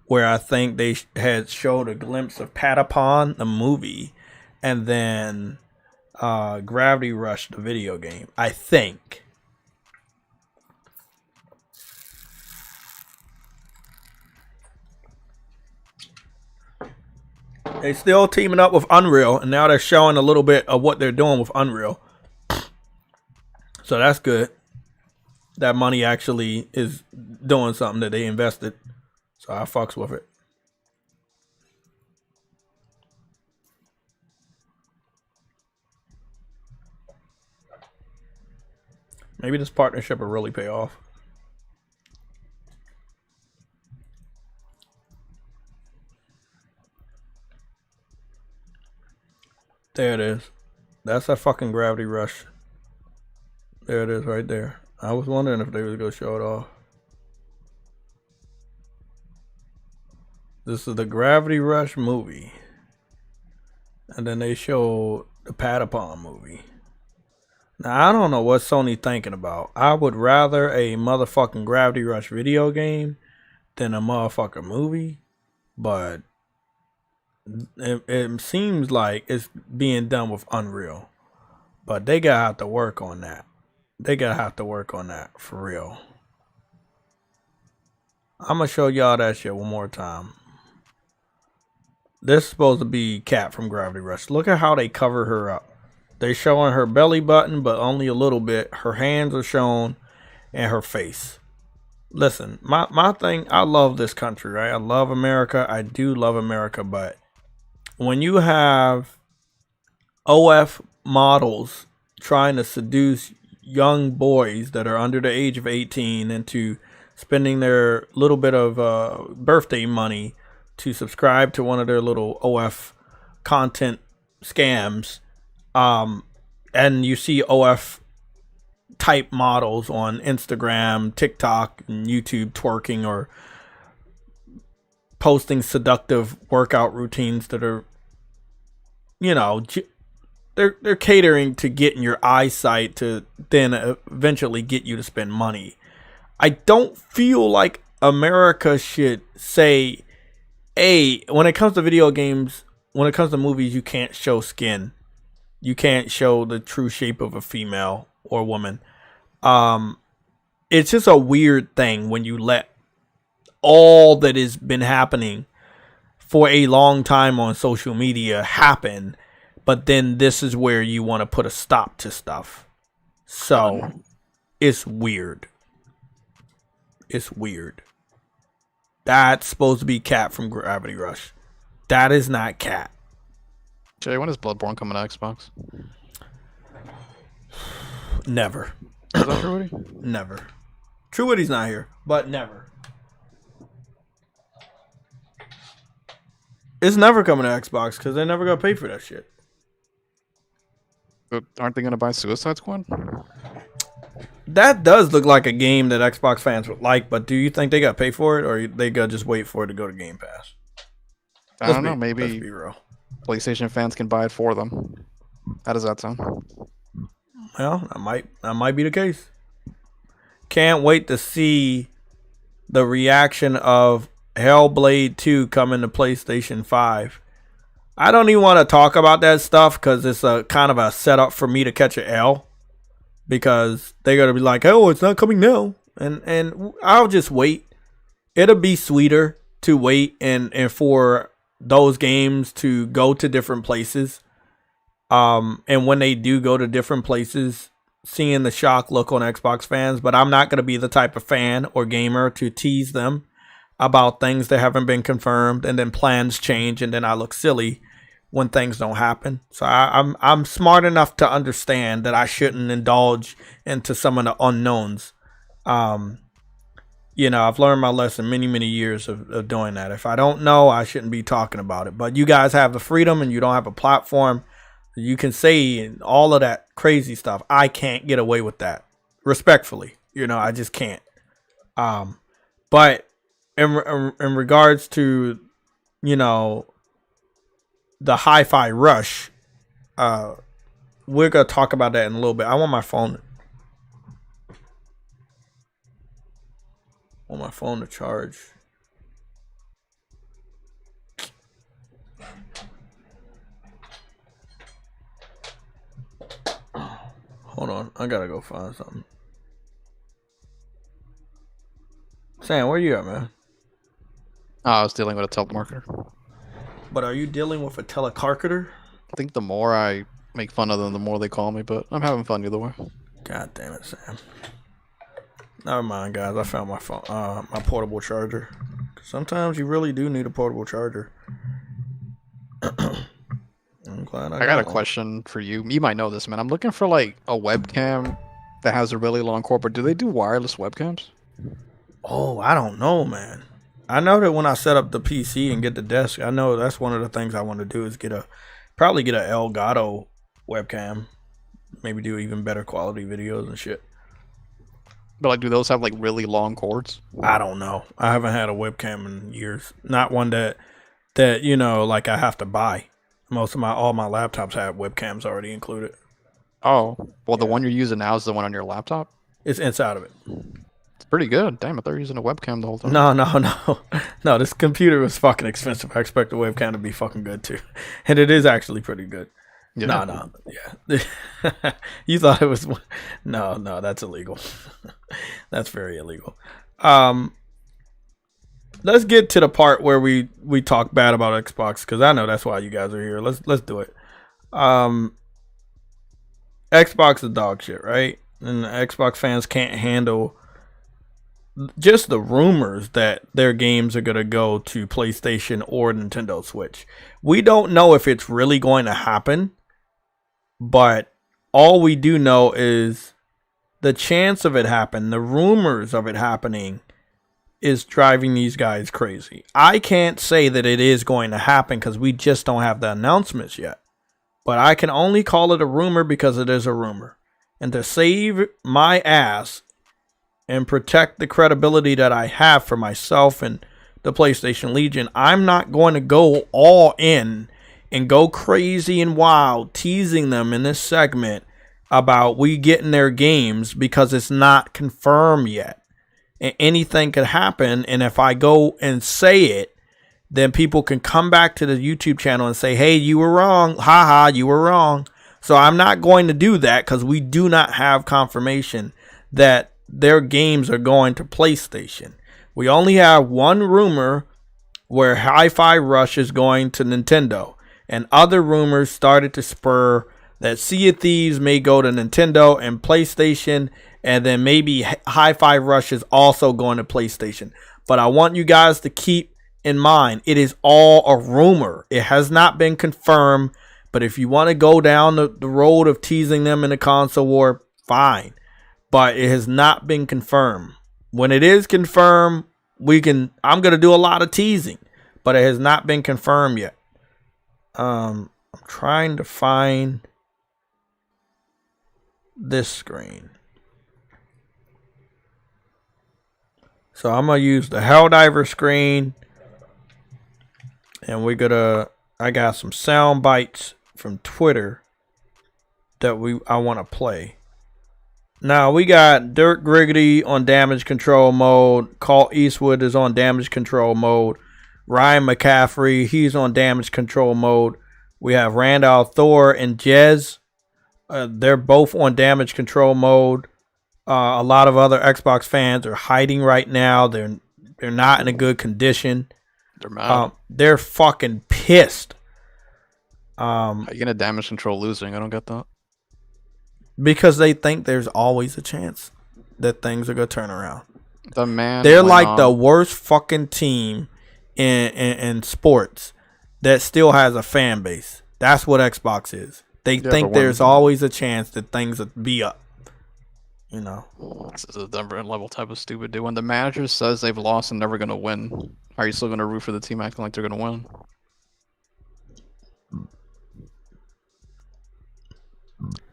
where I think they had showed a glimpse of Patapon, the movie, and then Gravity Rush, the video game. I think. They still teaming up with Unreal, and now they're showing a little bit of what they're doing with Unreal. So that's good. That money actually is doing something that they invested. So I fucks with it. Maybe this partnership will really pay off. There it is. That's a fucking Gravity Rush. There it is right there. I was wondering if they was going to show it off. This is the Gravity Rush movie. And then they show the Patapon movie. Now, I don't know what Sony thinking about. I would rather a motherfucking Gravity Rush video game than a motherfucking movie. But it seems like it's being done with Unreal. But they gotta have to work on that. They gotta have to work on that for real. I'm gonna show y'all that shit one more time. This is supposed to be Kat from Gravity Rush. Look at how they cover her up. They showing her belly button, but only a little bit. Her hands are shown and her face. Listen, my thing, I love this country, right? I love America. I do love America, but when you have OF models trying to seduce young boys that are under the age of 18 into spending their little bit of birthday money to subscribe to one of their little OF content scams, and you see OF type models on Instagram, TikTok, and YouTube twerking or posting seductive workout routines that are, you know, they're catering to getting your eyesight to then eventually get you to spend money. I don't feel like America should say, hey, when it comes to video games, when it comes to movies, you can't show skin. You can't show the true shape of a female or woman. It's just a weird thing when you let all that has been happening for a long time on social media happen, but then this is where you want to put a stop to stuff. So it's weird. It's weird. That's supposed to be Kat from Gravity Rush. That is not Kat. Jay, when is Bloodborne coming to Xbox? Never. Is that True Woody? Never. True Woody's not here, but never. It's never coming to Xbox because they're never gonna pay for that shit. But aren't they gonna buy Suicide Squad? That does look like a game that Xbox fans would like, but do you think they got to pay for it, or they got to just wait for it to go to Game Pass? I don't know. Maybe let's be real. PlayStation fans can buy it for them. How does that sound? Well, that might be the case. Can't wait to see the reaction of Hellblade 2 coming to PlayStation 5. I don't even want to talk about that stuff because it's a kind of a setup for me to catch an L. Because they're going to be like, oh, it's not coming now. And I'll just wait. It'll be sweeter to wait and for those games to go to different places. And when they do go to different places, seeing the shock look on Xbox fans. But I'm not going to be the type of fan or gamer to tease them about things that haven't been confirmed. And then plans change and then I look silly when things don't happen. So I'm smart enough to understand that I shouldn't indulge into some of the unknowns. You know, I've learned my lesson many years of doing that. If I don't know, I shouldn't be talking about it. But you guys have the freedom and you don't have a platform. You can say all of that crazy stuff. I can't get away with that. Respectfully. You know, I just can't. But in regards to, you know, the Hi-Fi Rush, we're going to talk about that in a little bit. I want my phone to charge. Hold on. I got to go find something. Sam, where you at, man? I was dealing with a telemarketer. But are you dealing with a telecarketer? I think the more I make fun of them, the more they call me, but I'm having fun either way. God damn it, Sam. Never mind, guys. I found my phone, my portable charger. Sometimes you really do need a portable charger. I'm glad I got a question for you. You might know this, man. I'm looking for like a webcam that has a really long cord, but do they do wireless webcams? Oh, I don't know, man. I know that when I set up the PC and get the desk, I know that's one of the things I want to do is probably get a Elgato webcam. Maybe do even better quality videos and shit. But like, do those have like really long cords? I don't know. I haven't had a webcam in years. Not one that you know, like I have to buy. All my laptops have webcams already included. Oh, well, the one you're using now is the one on your laptop? It's inside of it. It's pretty good. Damn, I thought you were using a webcam the whole time. No, this computer was fucking expensive. I expect the webcam to be fucking good too. And it is actually pretty good. Yeah. No. Yeah. You thought it was... No, that's illegal. That's very illegal. Let's get to the part where we talk bad about Xbox, because I know that's why you guys are here. Let's do it. Xbox is dog shit, right? And the Xbox fans can't handle just the rumors that their games are going to go to PlayStation or Nintendo Switch. We don't know if it's really going to happen, but all we do know is the chance of it happening, the rumors of it happening, is driving these guys crazy. I can't say that it is going to happen because we just don't have the announcements yet. But I can only call it a rumor because it is a rumor. And to save my ass and protect the credibility that I have for myself and the PlayStation Legion, I'm not going to go all in and go crazy and wild teasing them in this segment about we getting their games because it's not confirmed yet. And anything could happen, and if I go and say it, then people can come back to the YouTube channel and say, hey, you were wrong. Haha, you were wrong. So I'm not going to do that because we do not have confirmation that their games are going to PlayStation. We only have one rumor where Hi-Fi Rush is going to Nintendo, and other rumors started to spur that Sea of Thieves may go to Nintendo and PlayStation, and then maybe Hi-Fi Rush is also going to PlayStation. But I want you guys to keep in mind, it is all a rumor. It has not been confirmed. But if you want to go down the road of teasing them in the console war, fine. But it has not been confirmed. When it is confirmed, I'm going to do a lot of teasing. But it has not been confirmed yet. I'm trying to find this screen. So I'm going to use the Helldivers screen. And I got some sound bites from Twitter that I want to play. Now we got Dirk Griggity on damage control mode. Colt Eastwood is on damage control mode. Ryan McCaffrey, he's on damage control mode. We have Randall Thor and Jez. They're both on damage control mode. A lot of other Xbox fans are hiding right now. They're not in a good condition. They're mad. They're fucking pissed. How you gonna damage control losing? I don't get that. Because they think there's always a chance that things are gonna turn around. They're like the worst fucking team in sports that still has a fan base. That's what Xbox is. They think there's always a chance that things will be up. You know, this is a different level type of stupid dude. When the manager says they've lost and never gonna win, are you still gonna root for the team acting like they're gonna win?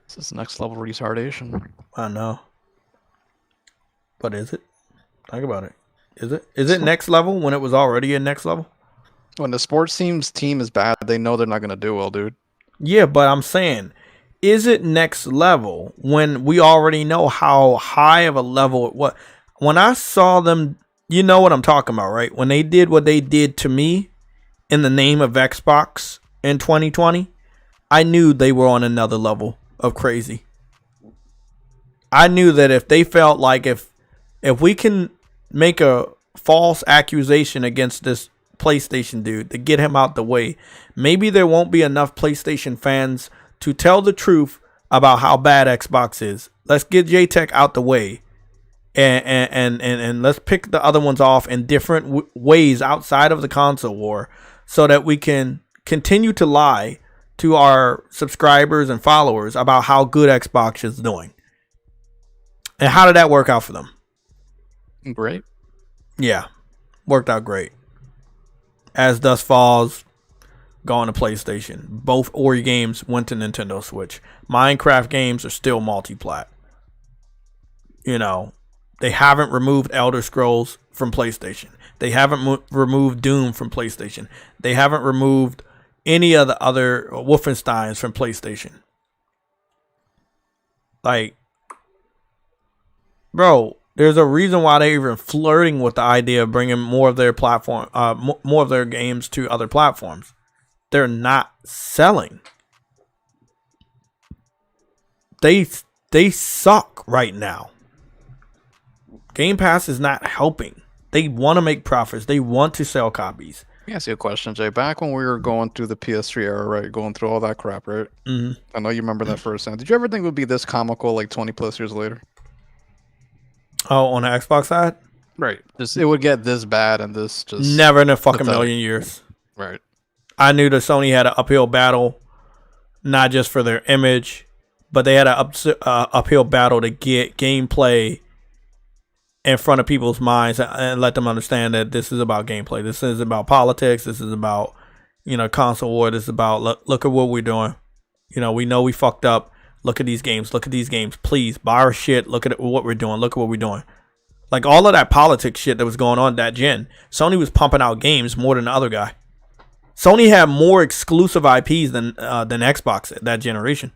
This is next level retardation. I know, but is it? Think about it. Is it? Is it next level when it was already in next level? When the sports team is bad, they know they're not gonna do well, dude. Yeah, but I'm saying, is it next level when we already know how high of a level it was? When I saw them, you know what I'm talking about, right? When they did what they did to me in the name of Xbox in 2020, I knew they were on another level of crazy. I knew that if they felt like if we can make a false accusation against this PlayStation dude to get him out the way. Maybe there won't be enough PlayStation fans to tell the truth about how bad Xbox is. Let's get JayTech out the way, and let's pick the other ones off in different ways outside of the console war, so that we can continue to lie to our subscribers and followers about how good Xbox is doing. And how did that work out for them? Great. Yeah, worked out great. As Dust Falls, going to PlayStation. Both Ori games went to Nintendo Switch. Minecraft games are still multi-plat. You know, they haven't removed Elder Scrolls from PlayStation. They haven't removed Doom from PlayStation. They haven't removed any of the other Wolfensteins from PlayStation. Like, bro, there's a reason why they're even flirting with the idea of bringing more of their platform, more of their games to other platforms. They're not selling. They suck right now. Game Pass is not helping. They want to make profits. They want to sell copies. Let me ask you a question, Jay. Back when we were going through the PS3 era, right, going through all that crap, right? Mm-hmm. I know you remember that firsthand. Did you ever think it would be this comical like 20 plus years later? Oh, on the Xbox side? Right. Just it would get this bad and this just never in a fucking million years. Right. I knew that Sony had an uphill battle, not just for their image, but they had an uphill battle to get gameplay in front of people's minds and let them understand that this is about gameplay. This is about politics. This is about, you know, console war. This is about look at what we're doing. You know we fucked up. Look at these games. Look at these games. Please buy our shit. Look at what we're doing. Look at what we're doing. Like all of that politics shit that was going on that gen, Sony was pumping out games more than the other guy. Sony had more exclusive IPs than Xbox at that generation.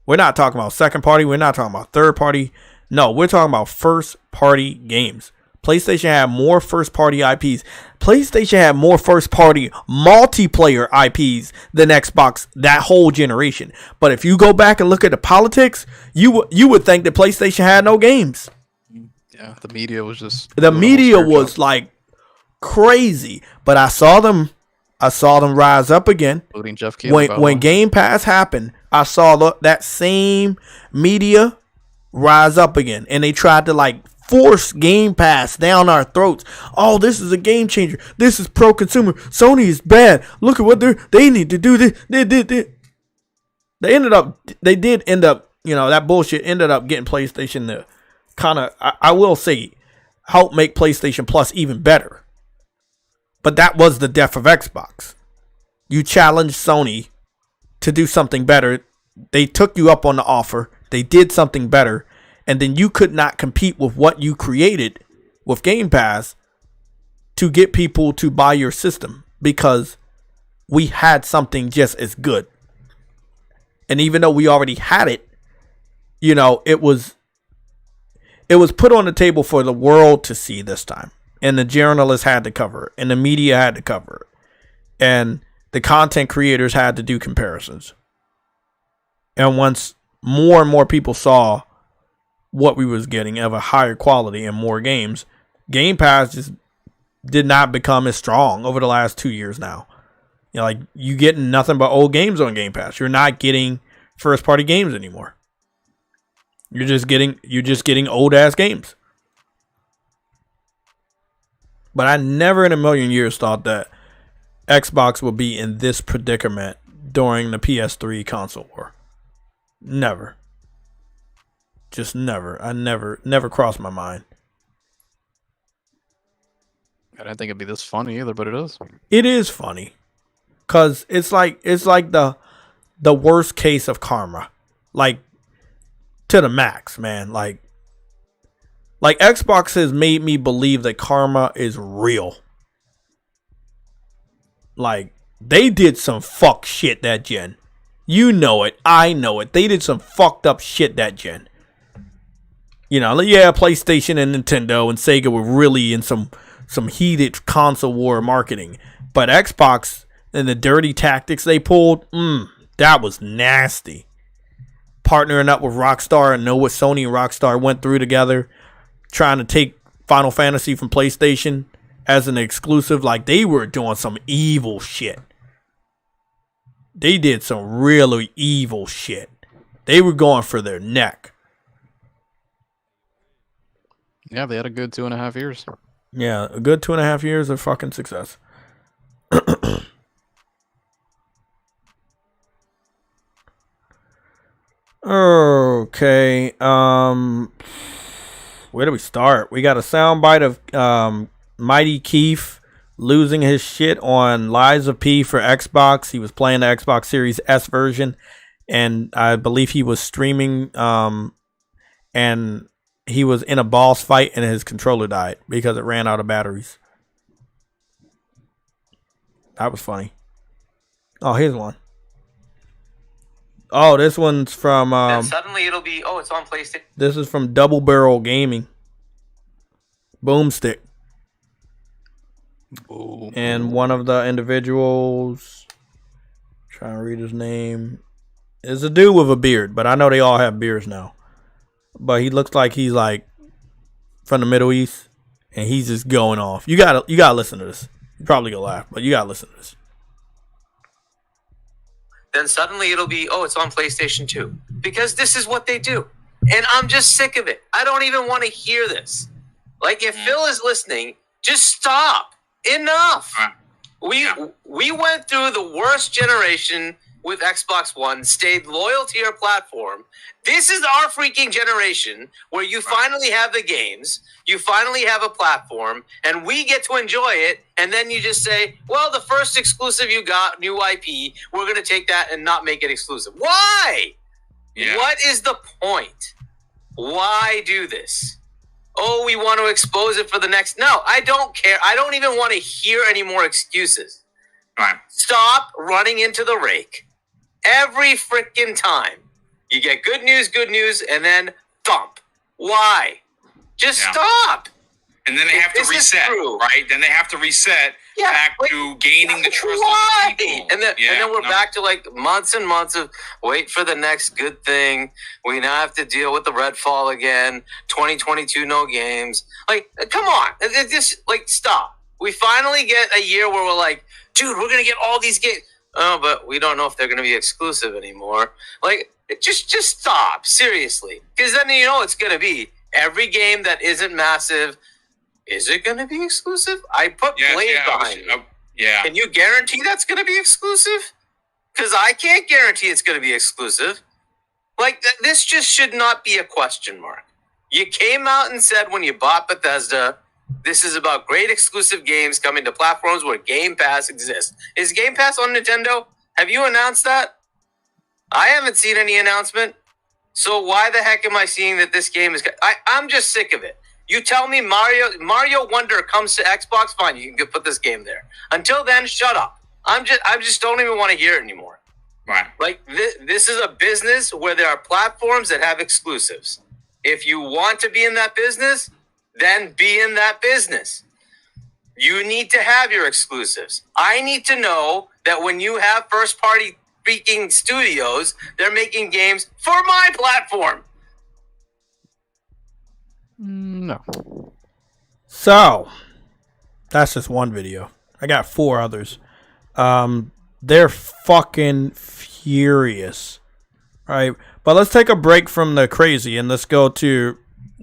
We're not talking about second party. We're not talking about third party. No, we're talking about first party games. PlayStation had more first party IPs. PlayStation had more first party multiplayer IPs than Xbox that whole generation. But if you go back and look at the politics, you would think that PlayStation had no games. Yeah, the media was just was like crazy. But I saw them rise up again. Including Jeff Keighley, when Game Pass happened, I saw that same media rise up again, and they tried to like force Game Pass down our throats. Oh, this is a game changer. This is pro consumer. Sony is bad. Look at what they need to do. This. They did end up, you know, that bullshit ended up getting PlayStation to kind of, I will say, help make PlayStation Plus even better. But that was the death of Xbox. You challenged Sony to do something better. They took you up on the offer. They did something better. And then you could not compete with what you created with Game Pass to get people to buy your system, because we had something just as good. And even though we already had it, you know, it was put on the table for the world to see this time. And the journalists had to cover it. And the media had to cover it. And the content creators had to do comparisons. And once more and more people saw what we was getting of a higher quality and more games, Game Pass just did not become as strong over the last 2 years now. You know, like, you getting nothing but old games on Game Pass. You're not getting first party games anymore. You're just getting old ass games. But I never in a million years thought that Xbox would be in this predicament during the PS3 console war. Never. Just never. I never crossed my mind. I didn't think it'd be this funny either, but it is. It is funny. Cause it's like the worst case of karma. Like, to the max, man. Like Xbox has made me believe that karma is real. Like, they did some fuck shit that gen. You know it. I know it. They did some fucked up shit that gen. You know, yeah, PlayStation and Nintendo and Sega were really in some heated console war marketing. But Xbox and the dirty tactics they pulled, that was nasty. Partnering up with Rockstar, and know what Sony and Rockstar went through together, trying to take Final Fantasy from PlayStation as an exclusive, like they were doing some evil shit. They did some really evil shit. They were going for their neck. Yeah, they had a good 2.5 years. Yeah, a good 2.5 years of fucking success. Okay. Where do we start? We got a soundbite of Mighty Keith losing his shit on Lies of P for Xbox. He was playing the Xbox Series S version, and I believe he was streaming, and he was in a boss fight and his controller died because it ran out of batteries. That was funny. Oh, here's one. Oh, this one's from then suddenly it'll be, oh, it's on PlayStation. This is from Double Barrel Gaming. Boomstick. Boom. And one of the individuals, trying to read his name, is a dude with a beard, but I know they all have beards now. But he looks like he's like from the Middle East, and he's just going off. You gotta listen to this. You're probably gonna laugh, but you gotta listen to this. Then suddenly it'll be, oh, it's on PlayStation 2. Because this is what they do. And I'm just sick of it. I don't even want to hear this. Like, if Phil is listening, just stop. Enough. We went through the worst generation with Xbox One, stayed loyal to your platform. This is our freaking generation where you finally have the games, you finally have a platform, and we get to enjoy it, and then you just say, well, the first exclusive you got, new IP, we're going to take that and not make it exclusive. Why? Yeah. What is the point? Why do this? Oh, we want to expose it for the next... No, I don't care. I don't even want to hear any more excuses. Stop running into the rake. Every freaking time. You get good news, and then thump. Why? Just stop. And then they have to reset, right? Then they have to reset back to gaining the trust of the people. And then we're back to like months and months of wait for the next good thing. We now have to deal with the Redfall again. 2022, no games. Like, come on. Just like stop. We finally get a year where we're like, dude, we're going to get all these games. Oh, but we don't know if they're going to be exclusive anymore. Like, just stop. Seriously. Because then you know it's going to be. Every game that isn't massive, is it going to be exclusive? I put Blade behind you. Yeah. Can you guarantee that's going to be exclusive? Because I can't guarantee it's going to be exclusive. Like, this just should not be a question mark. You came out and said when you bought Bethesda, this is about great exclusive games coming to platforms where Game Pass exists. Is Game Pass on Nintendo? Have you announced that? I haven't seen any announcement. So why the heck am I seeing that this game is... I'm just sick of it. You tell me Mario Wonder comes to Xbox, fine, you can put this game there. Until then, shut up. I just don't even want to hear it anymore. Right. Like, this is a business where there are platforms that have exclusives. If you want to be in that business, then be in that business. You need to have your exclusives. I need to know that when you have first-party freaking studios, they're making games for my platform. No. So, that's just one video. I got 4 others. They're fucking furious. Right? But let's take a break from the crazy and let's go to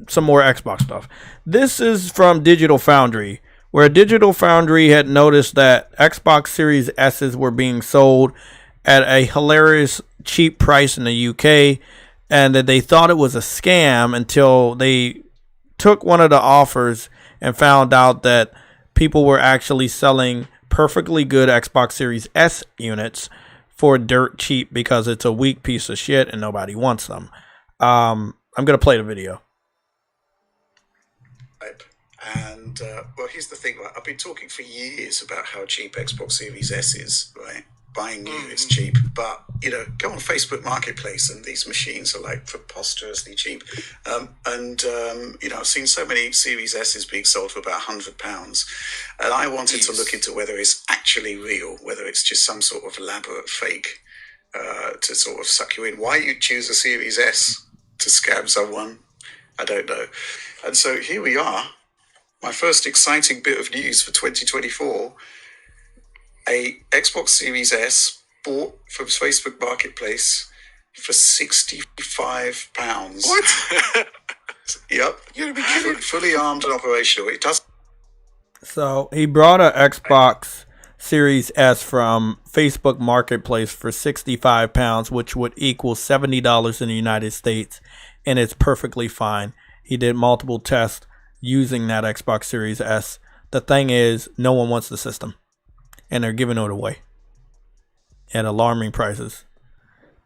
some more Xbox stuff. This is from Digital Foundry, where Digital Foundry had noticed that Xbox Series S's were being sold at a hilarious cheap price in the UK, and that they thought it was a scam until they took one of the offers and found out that people were actually selling perfectly good Xbox Series S units for dirt cheap because it's a weak piece of shit and nobody wants them. I'm going to play the video. And, well, here's the thing, right? I've been talking for years about how cheap Xbox Series S is, right? Buying new is cheap, but, you know, go on Facebook Marketplace and these machines are like preposterously cheap. You know, I've seen so many Series S's being sold for about £100, and I wanted to look into whether it's actually real, whether it's just some sort of elaborate fake to sort of suck you in. Why you choose a Series S to scam someone, I don't know. And so here we are. my first exciting bit of news for 2024, a Xbox Series S bought from Facebook Marketplace for £65. What? Yep. You're gonna be kidding. Fully armed and operational. It does. So he brought an Xbox Series S from Facebook Marketplace for £65, which would equal $70 in the United States, and it's perfectly fine. He did multiple tests using that Xbox Series S. The thing is, no one wants the system, and they're giving it away at alarming prices.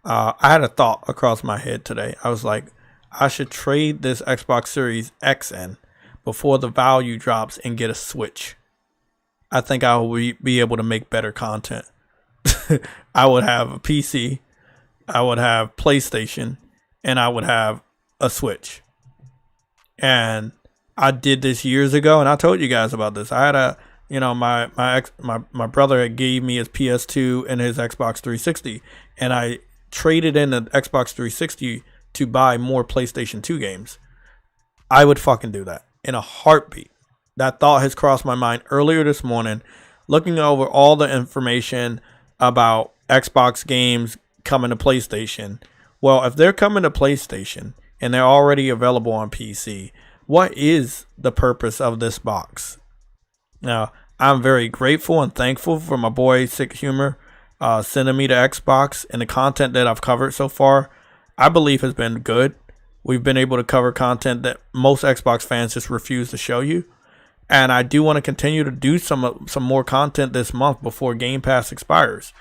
I had a thought across my head today. I was like, I should trade this Xbox Series X in before the value drops and get a Switch. I think I will be able to make better content. I would have a PC, I would have PlayStation, and I would have a Switch. And I did this years ago, and I told you guys about this. I had my brother had gave me his PS2 and his Xbox 360, and I traded in the Xbox 360 to buy more PlayStation 2 games. I would fucking do that in a heartbeat. That thought has crossed my mind earlier this morning, looking over all the information about Xbox games coming to PlayStation. Well, if they're coming to PlayStation and they're already available on PC, what is the purpose of this box? Now, I'm very grateful and thankful for my boy Sick Humor sending me the Xbox, and the content that I've covered so far, I believe has been good. We've been able to cover content that most Xbox fans just refuse to show you. And I do want to continue to do some more content this month before Game Pass expires,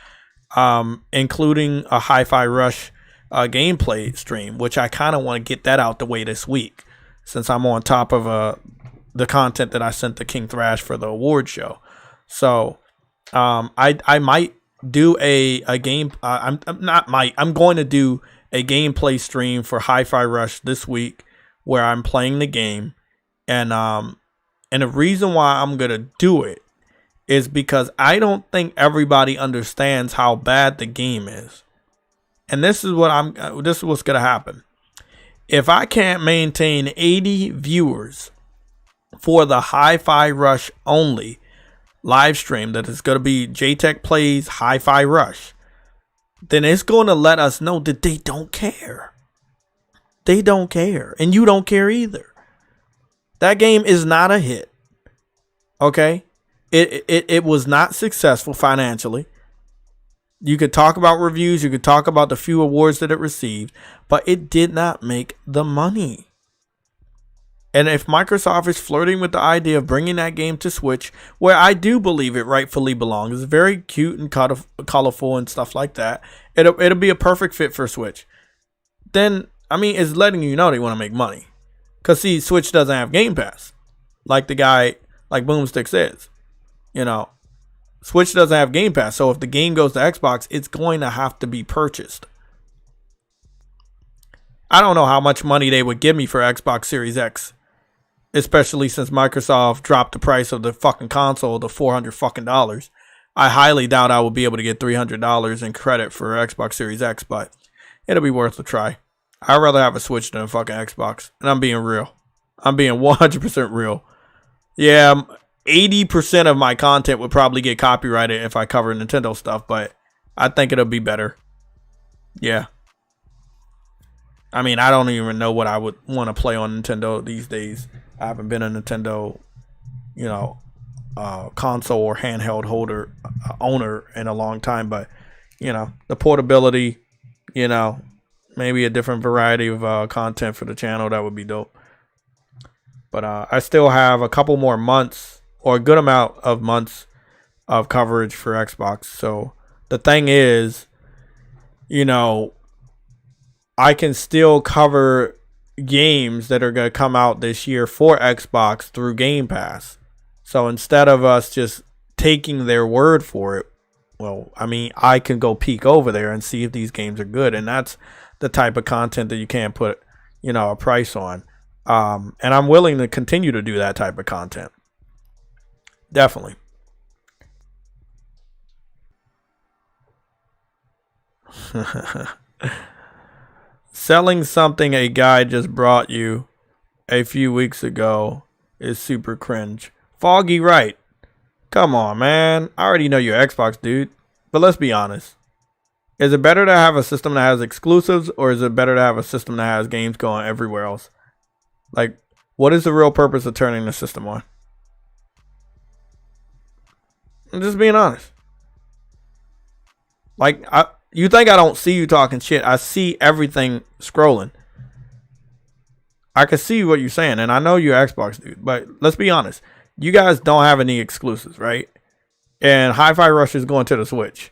including a Hi-Fi Rush gameplay stream, which I kind of want to get that out the way this week, since I'm on top of the content that I sent to King Thrash for the award show. So I might do a game. I'm going to do a gameplay stream for Hi-Fi Rush this week, where I'm playing the game, and the reason why I'm gonna do it is because I don't think everybody understands how bad the game is, and this is what's gonna happen. If I can't maintain 80 viewers for the Hi-Fi Rush only live stream that is gonna be JayTech Plays Hi-Fi Rush, then it's going to let us know that they don't care. They don't care. And you don't care either. That game is not a hit. Okay? It was not successful financially. You could talk about reviews. You could talk about the few awards that it received. But it did not make the money. And if Microsoft is flirting with the idea of bringing that game to Switch, where I do believe it rightfully belongs, it's very cute and colorful and stuff like that, it'll be a perfect fit for Switch. Then, I mean, it's letting you know they want to make money. Because, see, Switch doesn't have Game Pass, like the guy, like Boomstick says. You know, Switch doesn't have Game Pass, so if the game goes to Xbox, it's going to have to be purchased. I don't know how much money they would give me for Xbox Series X, especially since Microsoft dropped the price of the fucking console to $400 fucking dollars. I highly doubt I will be able to get $300 in credit for Xbox Series X, but it'll be worth a try. I'd rather have a Switch than a fucking Xbox, and I'm being real. I'm being 100% real. Yeah, 80% of my content would probably get copyrighted if I cover Nintendo stuff, but I think it'll be better. Yeah. I mean, I don't even know what I would want to play on Nintendo these days. I haven't been a Nintendo, console or handheld owner in a long time, but the portability, maybe a different variety of content for the channel, that would be dope. But I still have a couple more months, or a good amount of months, of coverage for Xbox. So the thing is, I can still cover games that are going to come out this year for Xbox through Game Pass. So instead of us just taking their word for it, well, I mean, I can go peek over there and see if these games are good. And that's the type of content that you can't put, a price on. And I'm willing to continue to do that type of content. Definitely. Selling something a guy just brought you a few weeks ago is super cringe. Foggy right. Come on, man. I already know you're Xbox, dude. But let's be honest. Is it better to have a system that has exclusives, or is it better to have a system that has games going everywhere else? Like, what is the real purpose of turning the system on? I'm just being honest. Like, you think I don't see you talking shit. I see everything scrolling. I can see what you're saying, and I know you're Xbox, dude. But let's be honest. You guys don't have any exclusives, right? And Hi-Fi Rush is going to the Switch.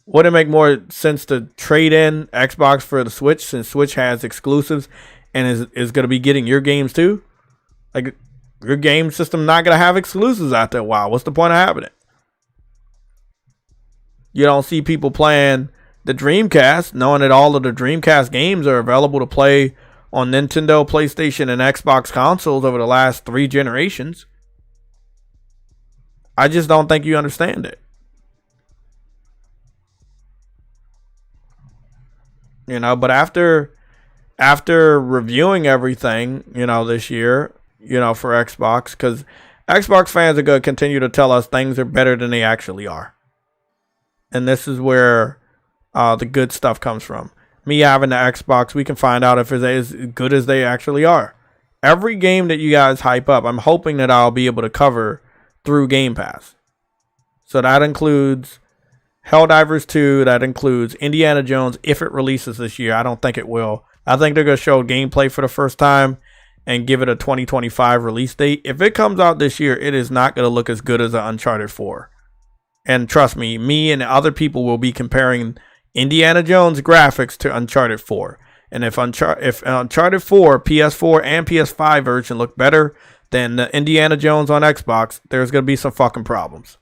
Would it make more sense to trade in Xbox for the Switch, since Switch has exclusives and is going to be getting your games too? Like, your game system not going to have exclusives after a while. What's the point of having it? You don't see people playing the Dreamcast, knowing that all of the Dreamcast games are available to play on Nintendo, PlayStation, and Xbox consoles over the last 3 generations. I just don't think you understand it. You know, but after reviewing everything, you know, this year, you know, for Xbox, because Xbox fans are going to continue to tell us things are better than they actually are. And this is where the good stuff comes from. Me having the Xbox, we can find out if it's as good as they actually are. Every game that you guys hype up, I'm hoping that I'll be able to cover through Game Pass. So that includes Helldivers 2, that includes Indiana Jones if it releases this year. I don't think it will. I think they're going to show gameplay for the first time and give it a 2025 release date. If it comes out this year, it is not going to look as good as an Uncharted 4. And trust me and other people will be comparing Indiana Jones graphics to Uncharted 4. And if Uncharted 4, PS4 and PS5 version look better than the Indiana Jones on Xbox, there's going to be some fucking problems.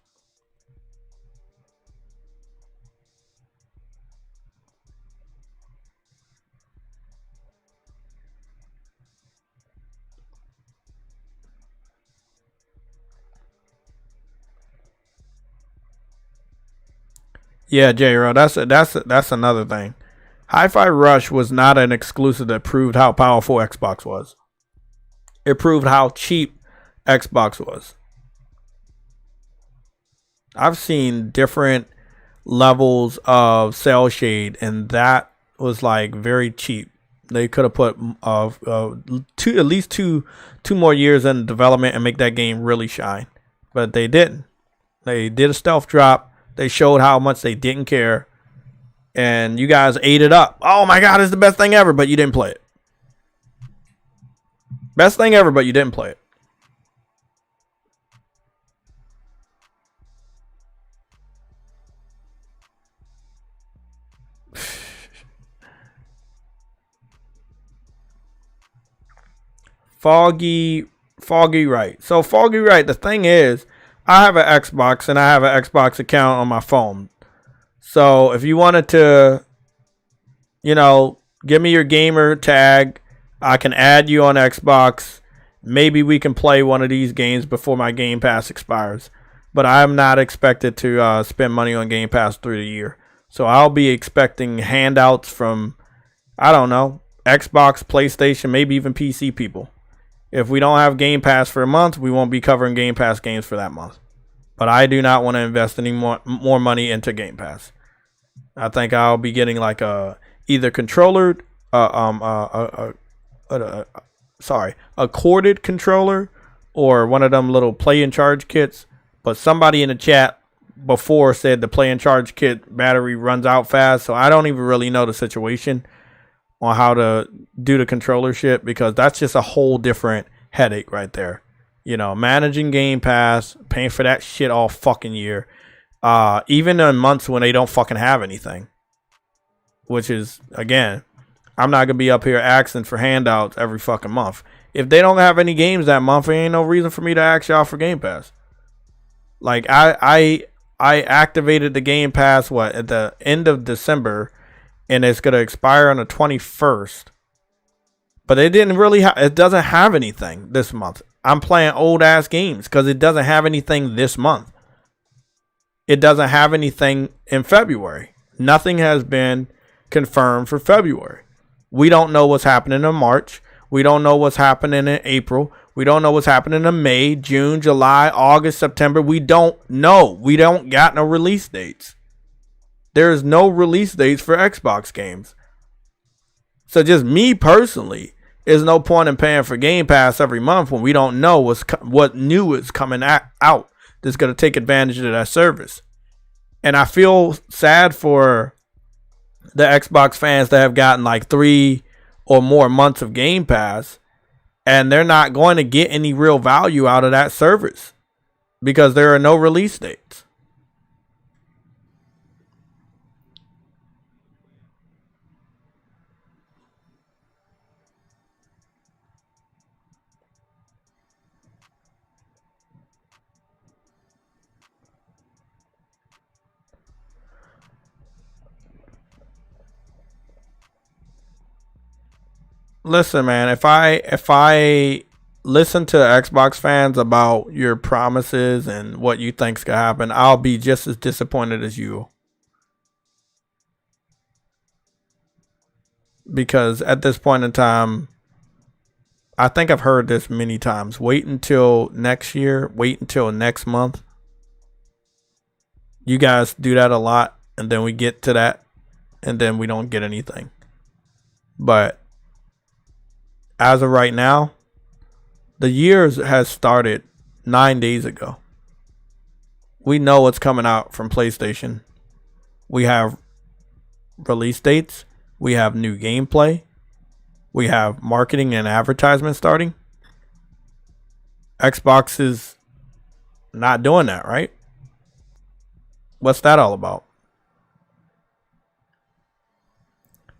Yeah, J-Ro, that's another thing. Hi-Fi Rush was not an exclusive that proved how powerful Xbox was. It proved how cheap Xbox was. I've seen different levels of cell shade, and that was like very cheap. They could have put at least two more years in development and make that game really shine, but they didn't. They did a stealth drop. They showed how much they didn't care, and you guys ate it up. Oh my God, it's the best thing ever, but you didn't play it. Best thing ever, but you didn't play it. Foggy right. So Foggy right, the thing is, I have an Xbox and I have an Xbox account on my phone. So if you wanted to, you know, give me your gamer tag, I can add you on Xbox. Maybe we can play one of these games before my Game Pass expires. But I'm not expected to spend money on Game Pass through the year. So I'll be expecting handouts from, I don't know, Xbox, PlayStation, maybe even PC people. If we don't have Game Pass for a month, we won't be covering Game Pass games for that month. But I do not want to invest any more money into Game Pass. I think I'll be getting like a corded controller or one of them little play and charge kits. But somebody in the chat before said the play and charge kit battery runs out fast, so I don't even really know the situation on how to do the controller shit, because that's just a whole different headache right there. You know, managing Game Pass, paying for that shit all fucking year, even in months when they don't fucking have anything. Which is, again, I'm not gonna be up here asking for handouts every fucking month. If they don't have any games that month, there ain't no reason for me to ask y'all for Game Pass. Like I activated the Game Pass at the end of December, and it's gonna expire on the 21st. But it didn't really it doesn't have anything this month. I'm playing old ass games because it doesn't have anything this month. It doesn't have anything in February. Nothing has been confirmed for February. We don't know what's happening in March. We don't know what's happening in April. We don't know what's happening in May, June, July, August, September. We don't know. We don't got no release dates. There is no release dates for Xbox games. So just me personally, there's no point in paying for Game Pass every month when we don't know what new is coming out that's going to take advantage of that service. And I feel sad for the Xbox fans that have gotten like 3 or more months of Game Pass, and they're not going to get any real value out of that service because there are no release dates. Listen, man, if I listen to Xbox fans about your promises and what you think's gonna happen, I'll be just as disappointed as you. Because at this point in time, I think I've heard this many times. Wait until next year. Wait until next month. You guys do that a lot, and then we get to that, and then we don't get anything. But as of right now, the year has started 9 days ago. We know what's coming out from PlayStation. We have release dates. We have new gameplay. We have marketing and advertisement starting. Xbox is not doing that, right? What's that all about?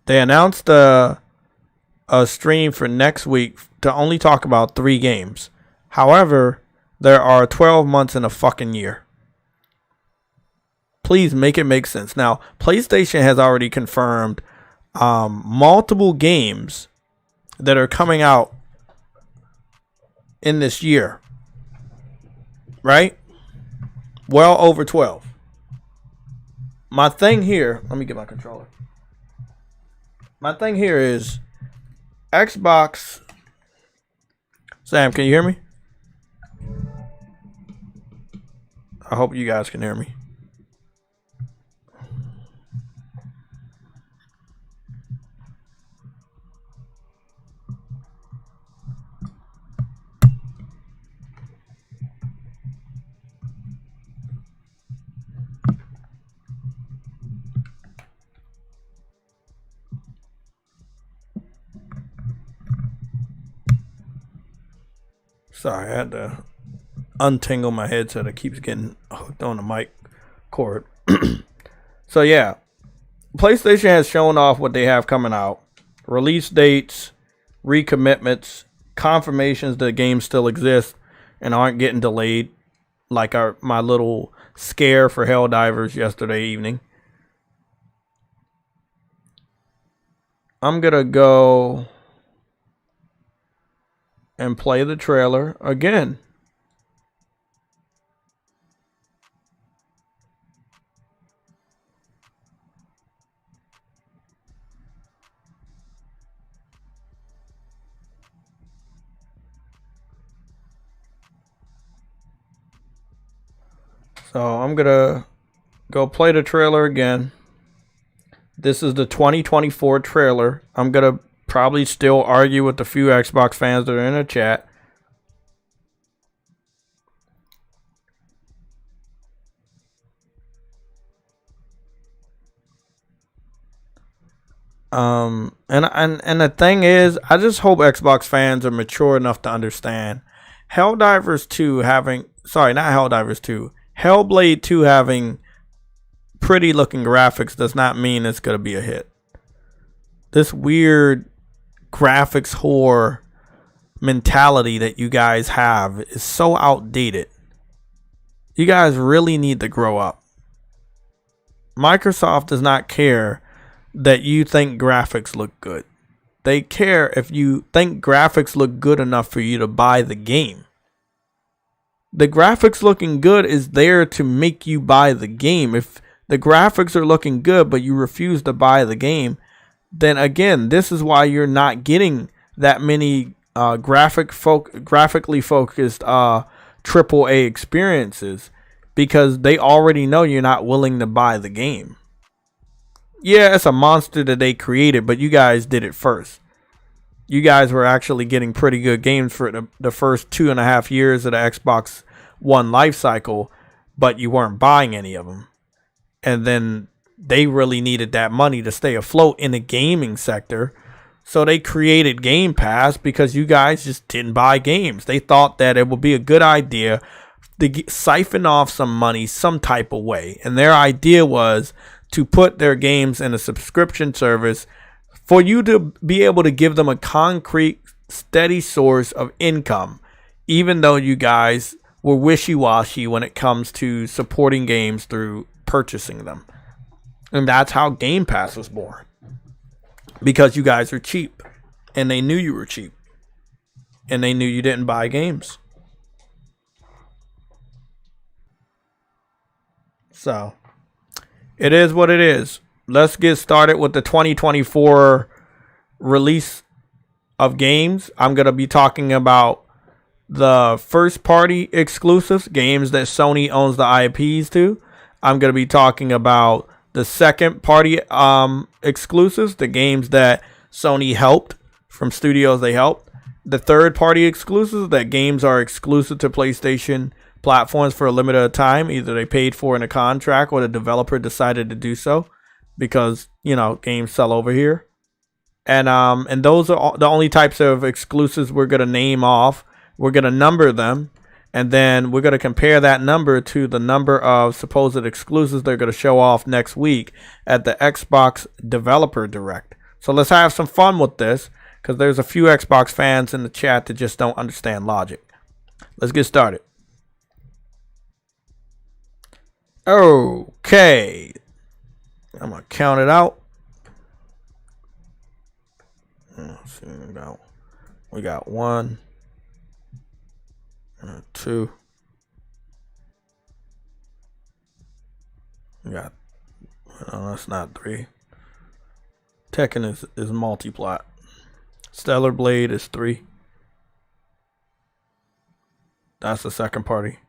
They announced a stream for next week to only talk about 3 games. However, there are 12 months in a fucking year. Please make it make sense. Now, PlayStation has already confirmed multiple games that are coming out in this year. Right? Well over 12. My thing here, let me get my controller. My thing here is Xbox. Sam, can you hear me? I hope you guys can hear me. Sorry, I had to untangle my headset. It keeps getting hooked on the mic cord. So yeah, PlayStation has shown off what they have coming out. Release dates, recommitments, confirmations that games still exist and aren't getting delayed. Like my little scare for Helldivers yesterday evening. I'm going to go and play the trailer again. So I'm going to go play the trailer again. This is the 2024 trailer. I'm going to probably still argue with the few Xbox fans that are in the chat. And the thing is, I just hope Xbox fans are mature enough to understand Helldivers 2 having, sorry, not Helldivers 2, Hellblade 2 having pretty looking graphics does not mean it's going to be a hit. This weird graphics whore mentality that you guys have is so outdated. You guys really need to grow up. Microsoft does not care that you think graphics look good. They care if you think graphics look good enough for you to buy the game. The graphics looking good is there to make you buy the game. If the graphics are looking good but you refuse to buy the game, then again, this is why you're not getting that many graphically focused AAA experiences, because they already know you're not willing to buy the game. Yeah, it's a monster that they created, but you guys did it first. You guys were actually getting pretty good games for the first 2.5 years of the Xbox One life cycle, but you weren't buying any of them. And then they really needed that money to stay afloat in the gaming sector. So they created Game Pass because you guys just didn't buy games. They thought that it would be a good idea to siphon off some money some type of way. And their idea was to put their games in a subscription service for you to be able to give them a concrete, steady source of income, even though you guys were wishy-washy when it comes to supporting games through purchasing them. And that's how Game Pass was born. Because you guys are cheap. And they knew you were cheap. And they knew you didn't buy games. So, it is what it is. Let's get started with the 2024 release of games. I'm going to be talking about the first party exclusives, games that Sony owns the IPs to. I'm going to be talking about the second party exclusives, the games that Sony helped from studios they helped. The third party exclusives, that games are exclusive to PlayStation platforms for a limited time. Either they paid for in a contract or the developer decided to do so because, you know, games sell over here. And those are the only types of exclusives we're going to name off. We're going to number them. And then we're going to compare that number to the number of supposed exclusives they're going to show off next week at the Xbox Developer Direct. So let's have some fun with this, because there's a few Xbox fans in the chat that just don't understand logic. Let's get started. Okay. I'm going to count it out. Let's see, we got 1, 2. We got, no, that's not 3. Tekken is multi-plot. Stellar Blade is 3. That's the second party.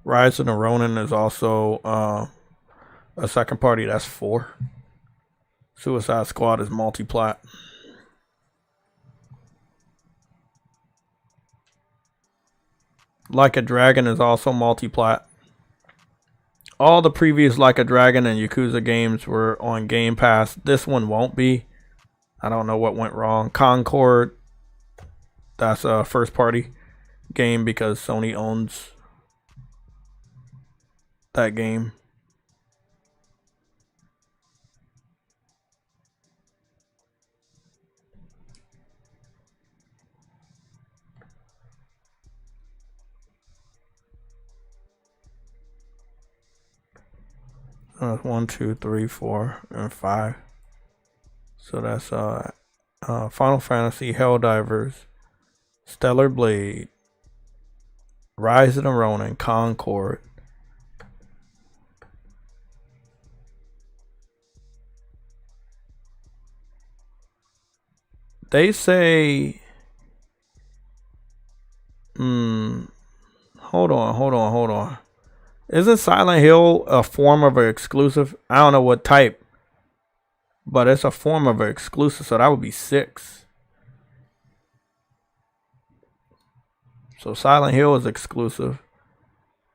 Rise of the Ronin is also a second party. That's 4. Suicide Squad is multi-plot. Like a Dragon is also multi-plat. All the previous Like a Dragon and Yakuza games were on Game Pass. This one won't be. I don't know what went wrong. Concord, that's a first party game because Sony owns that game. One, 2, 3, 4, and 5. So that's Final Fantasy, Helldivers, Stellar Blade, Rise of the Ronin, Concord. They say, hold on. Isn't Silent Hill a form of an exclusive? I don't know what type, but it's a form of an exclusive, so that would be 6. So Silent Hill is exclusive.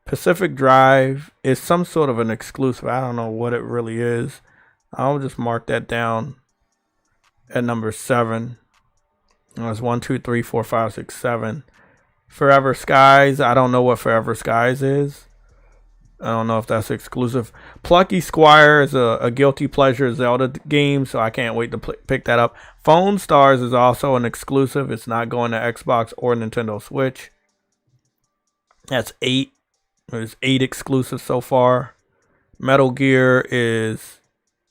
Pacific Drive is some sort of an exclusive. I don't know what it really is. I'll just mark that down at number 7. There's 1, 2, 3, 4, 5, 6, 7. Forever Skies. I don't know what Forever Skies is. I don't know if that's exclusive. Plucky Squire is a guilty pleasure Zelda game, so I can't wait to pick that up. Phone Stars is also an exclusive. It's not going to Xbox or Nintendo Switch. That's 8. There's 8 exclusives so far. Metal Gear is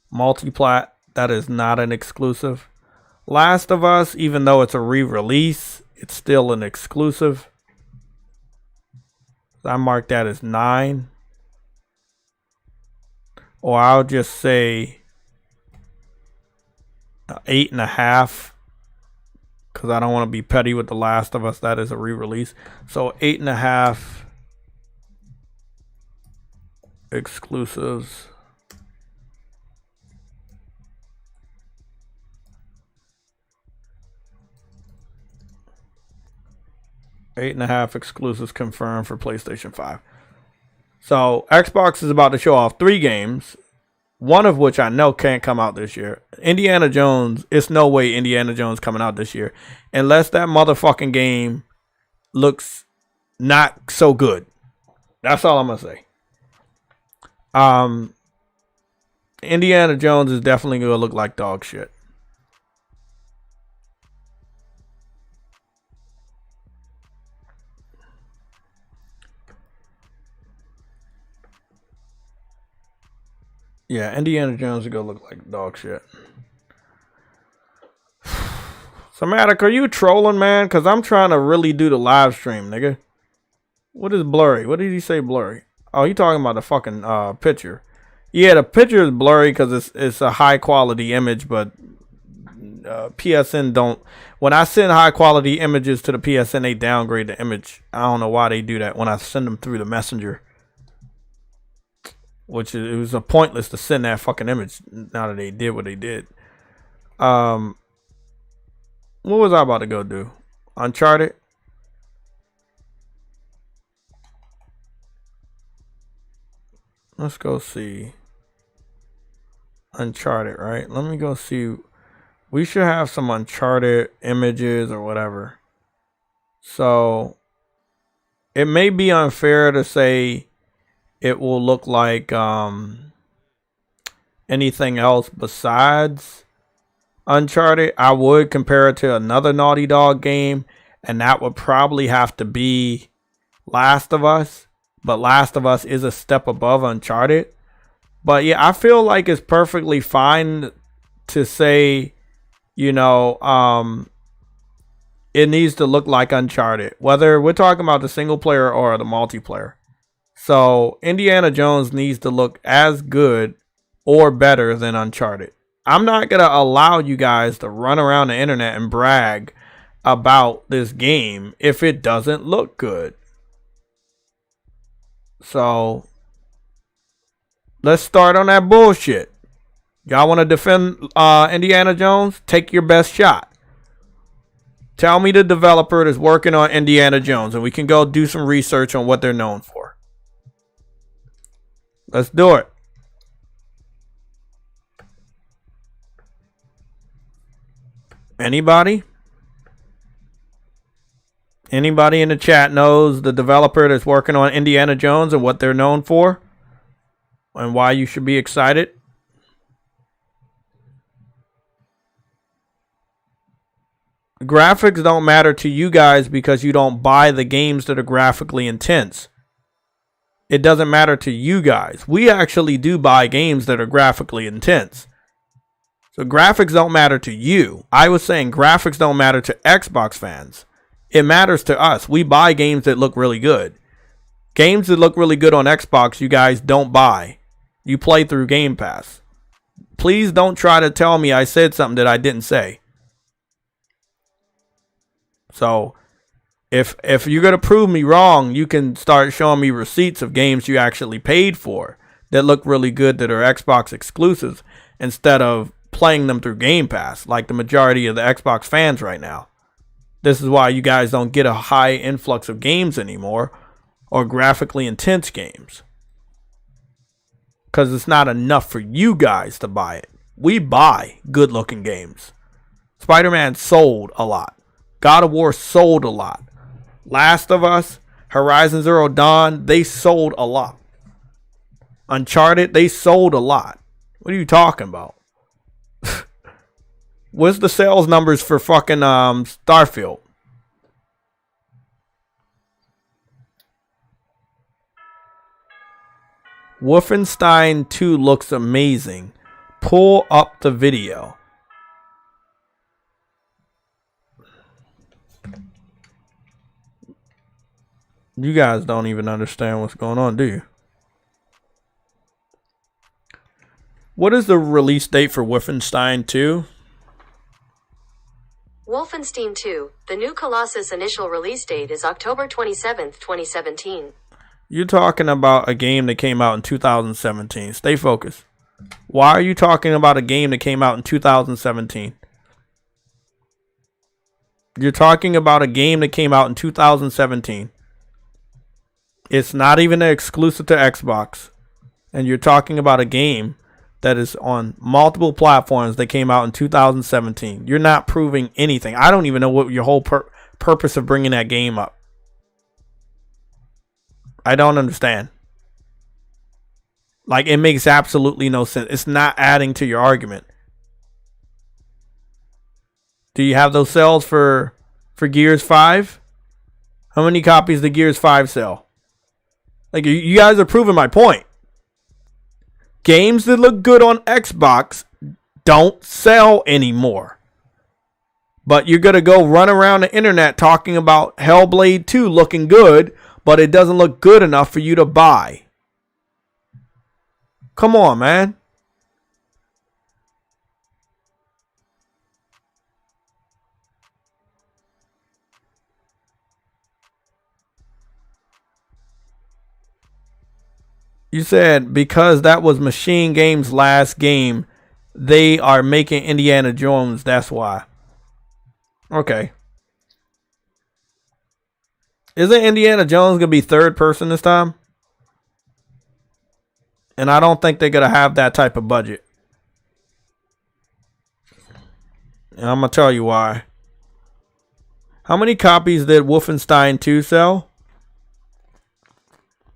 multi-plat. That is not an exclusive. Last of Us, even though it's a re-release, it's still an exclusive. I marked that as 9. Or I'll just say 8.5, because because I don't want to be petty with The Last of Us. That is a re-release. So 8.5 exclusives. Eight and a half exclusives confirmed for PlayStation 5. So Xbox is about to show off 3 games, one of which I know can't come out this year. Indiana Jones, it's no way Indiana Jones coming out this year unless that motherfucking game looks not so good. That's all I'm gonna say. Indiana Jones is definitely gonna look like dog shit. Yeah, Indiana Jones is gonna look like dog shit. Somatic, are you trolling, man? Because I'm trying to really do the live stream, nigga. What is blurry? What did he say blurry? Oh, you talking about the fucking picture. Yeah, the picture is blurry because it's a high quality image, but PSN don't. When I send high quality images to the PSN, they downgrade the image. I don't know why they do that when I send them through the messenger. Which it was pointless to send that fucking image now that they did what they did. What was I about to go do? Uncharted? Let's go see. Uncharted, right? Let me go see. We should have some Uncharted images or whatever. So it may be unfair to say it will look like anything else besides Uncharted. I would compare it to another Naughty Dog game, and that would probably have to be Last of Us. But Last of Us is a step above Uncharted. But yeah, I feel like it's perfectly fine to say, you know, it needs to look like Uncharted, whether we're talking about the single player or the multiplayer. So Indiana Jones needs to look as good or better than Uncharted. I'm not going to allow you guys to run around the internet and brag about this game if it doesn't look good. So let's start on that bullshit. Y'all want to defend Indiana Jones? Take your best shot. Tell me the developer that's working on Indiana Jones, and we can go do some research on what they're known for. Let's do it. Anybody? Anybody in the chat knows the developer that's working on Indiana Jones and what they're known for? And why you should be excited? Graphics don't matter to you guys because you don't buy the games that are graphically intense. It doesn't matter to you guys. We actually do buy games that are graphically intense. So graphics don't matter to you. I was saying graphics don't matter to Xbox fans. It matters to us. We buy games that look really good. Games that look really good on Xbox, you guys don't buy. You play through Game Pass. Please don't try to tell me I said something that I didn't say. So if you're going to prove me wrong, you can start showing me receipts of games you actually paid for that look really good that are Xbox exclusives instead of playing them through Game Pass like the majority of the Xbox fans right now. This is why you guys don't get a high influx of games anymore or graphically intense games. Because it's not enough for you guys to buy it. We buy good looking games. Spider-Man sold a lot. God of War sold a lot. Last of Us, Horizon Zero Dawn, they sold a lot. Uncharted, they sold a lot. What are you talking about? What's the sales numbers for fucking Starfield? Wolfenstein 2 looks amazing. Pull up the video. You guys don't even understand what's going on, do you? What is the release date for Wolfenstein 2? Wolfenstein 2, the new Colossus initial release date is October 27th, 2017. You're talking about a game that came out in 2017. Stay focused. Why are you talking about a game that came out in 2017? You're talking about a game that came out in 2017. It's not even exclusive to Xbox. And you're talking about a game that is on multiple platforms that came out in 2017. You're not proving anything. I don't even know what your whole purpose of bringing that game up. I don't understand. Like, it makes absolutely no sense. It's not adding to your argument. Do you have those sales for Gears 5? How many copies did Gears 5 sell? Like, you guys are proving my point. Games that look good on Xbox don't sell anymore. But you're going to go run around the internet talking about Hellblade 2 looking good, but it doesn't look good enough for you to buy. Come on, man. You said because that was Machine Games' last game, they are making Indiana Jones. That's why. Okay. Isn't Indiana Jones going to be third person this time? And I don't think they're going to have that type of budget. And I'm going to tell you why. How many copies did Wolfenstein 2 sell?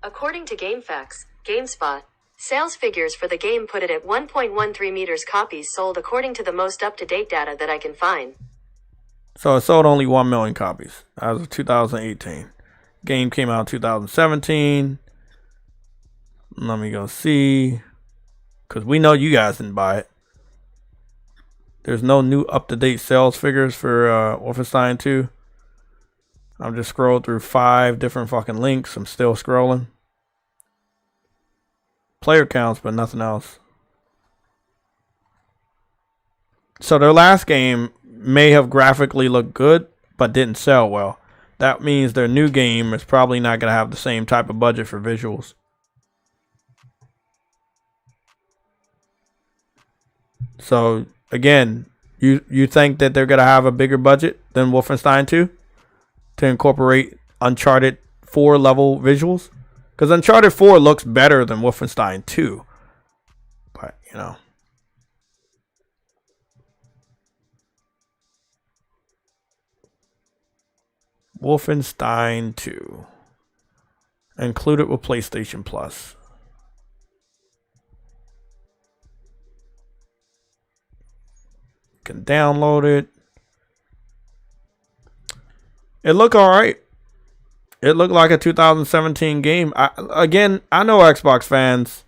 According to GameFAQs, GameSpot, sales figures for the game put it at 1.13 meters copies sold according to the most up-to-date data that I can find. So it sold only 1 million copies as of 2018. Game came out in 2017. Let me go see. Because we know you guys didn't buy it. There's no new up-to-date sales figures for Wolfenstein 2. I'm just scrolling through 5 different fucking links. I'm still scrolling. Player counts, but nothing else. So their last game may have graphically looked good, but didn't sell well. That means their new game is probably not going to have the same type of budget for visuals. So, again, you think that they're going to have a bigger budget than Wolfenstein 2 to incorporate Uncharted 4 level visuals? Because Uncharted 4 looks better than Wolfenstein 2. But, you know. Wolfenstein 2. Included with PlayStation Plus. Can download it. It looked alright. It looked like a 2017 game. I know Xbox fans,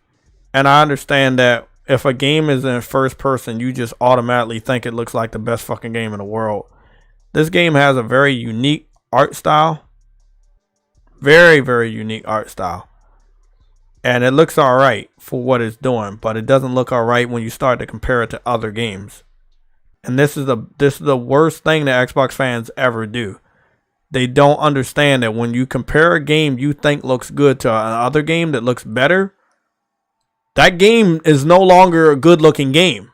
and I understand that if a game is in first person, you just automatically think it looks like the best fucking game in the world. This game has a very unique art style. Very, very unique art style. And it looks alright for what it's doing, but it doesn't look alright when you start to compare it to other games. And this is the worst thing that Xbox fans ever do. They don't understand that when you compare a game you think looks good to another game that looks better, that game is no longer a good looking game.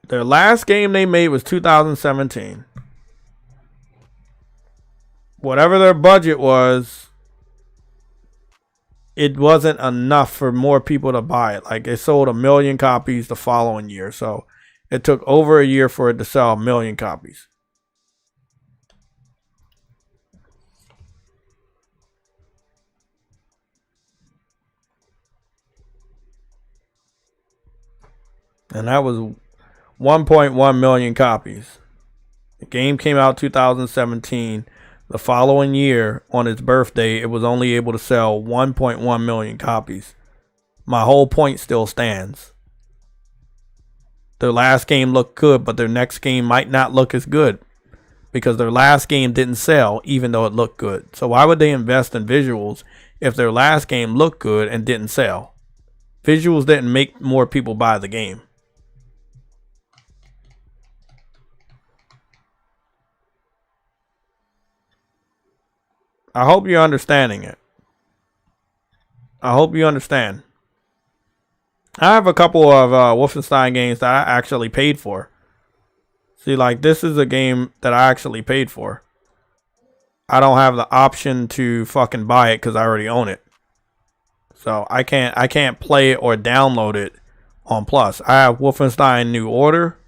Their last game they made was 2017. Whatever their budget was, it wasn't enough for more people to buy it. Like, it sold 1 million copies the following year. So it took over a year for it to sell 1 million copies. And that was 1.1 million copies. The game came out 2017. The following year, on its birthday, it was only able to sell 1.1 million copies. My whole point still stands. Their last game looked good, but their next game might not look as good. Because their last game didn't sell, even though it looked good. So why would they invest in visuals if their last game looked good and didn't sell. Visuals didn't make more people buy the game. I hope you're understanding it. I hope you understand. I have a couple of Wolfenstein games that I actually paid for. See, like, this is a game that I actually paid for. I don't have the option to fucking buy it because I already own it. So I can't play it or download it on Plus. I have Wolfenstein New Order.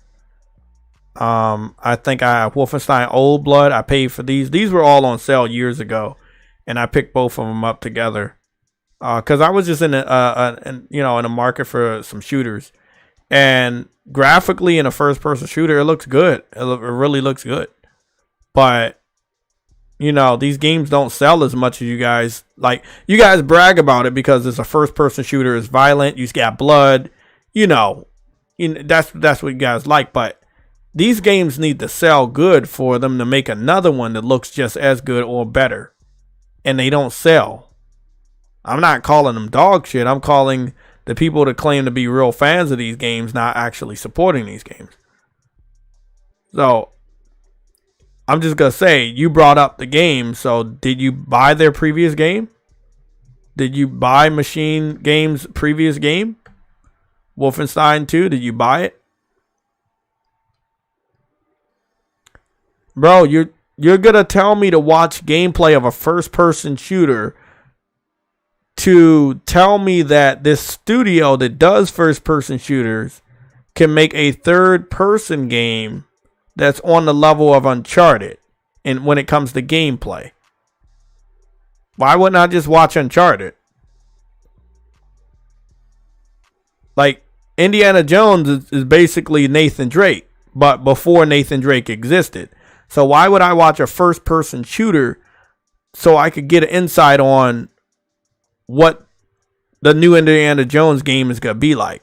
I think I have Wolfenstein Old Blood. I paid for these. These were all on sale years ago, and I picked both of them up together. Because I was just in a market for some shooters, and graphically in a first-person shooter, it looks good. It really looks good, but these games don't sell as much as you guys like. You guys brag about it because it's a first-person shooter. It's violent. You got blood. That's what you guys like. But these games need to sell good for them to make another one that looks just as good or better, and they don't sell. I'm not calling them dog shit. I'm calling the people that claim to be real fans of these games not actually supporting these games. So, I'm just going to say, you brought up the game. So, did you buy their previous game? Did you buy Machine Games' previous game? Wolfenstein 2, did you buy it? Bro, you're going to tell me to watch gameplay of a first-person shooter to tell me that this studio that does first-person shooters can make a third-person game that's on the level of Uncharted and when it comes to gameplay. Why wouldn't I just watch Uncharted? Like, Indiana Jones is basically Nathan Drake, but before Nathan Drake existed. So why would I watch a first-person shooter so I could get an insight on what the new Indiana Jones game is going to be like?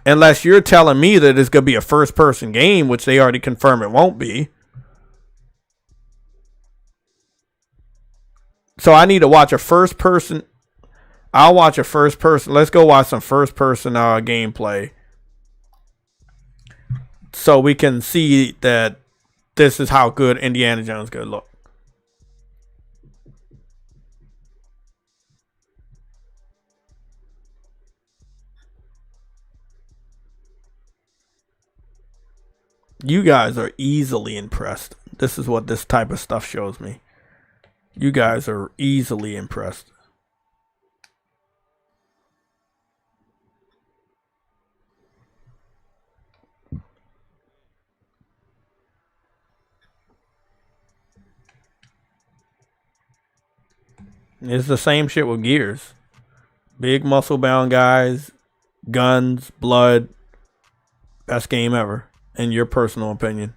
Unless you're telling me that it's going to be a first-person game, which they already confirmed it won't be. So I need to watch a first-person. I'll watch a first-person. Let's go watch some first-person gameplay, so we can see that this is how good Indiana Jones is going to look. You guys are easily impressed. This is what this type of stuff shows me. You guys are easily impressed. It's the same shit with Gears. Big muscle bound guys, guns, blood. Best game ever, in your personal opinion.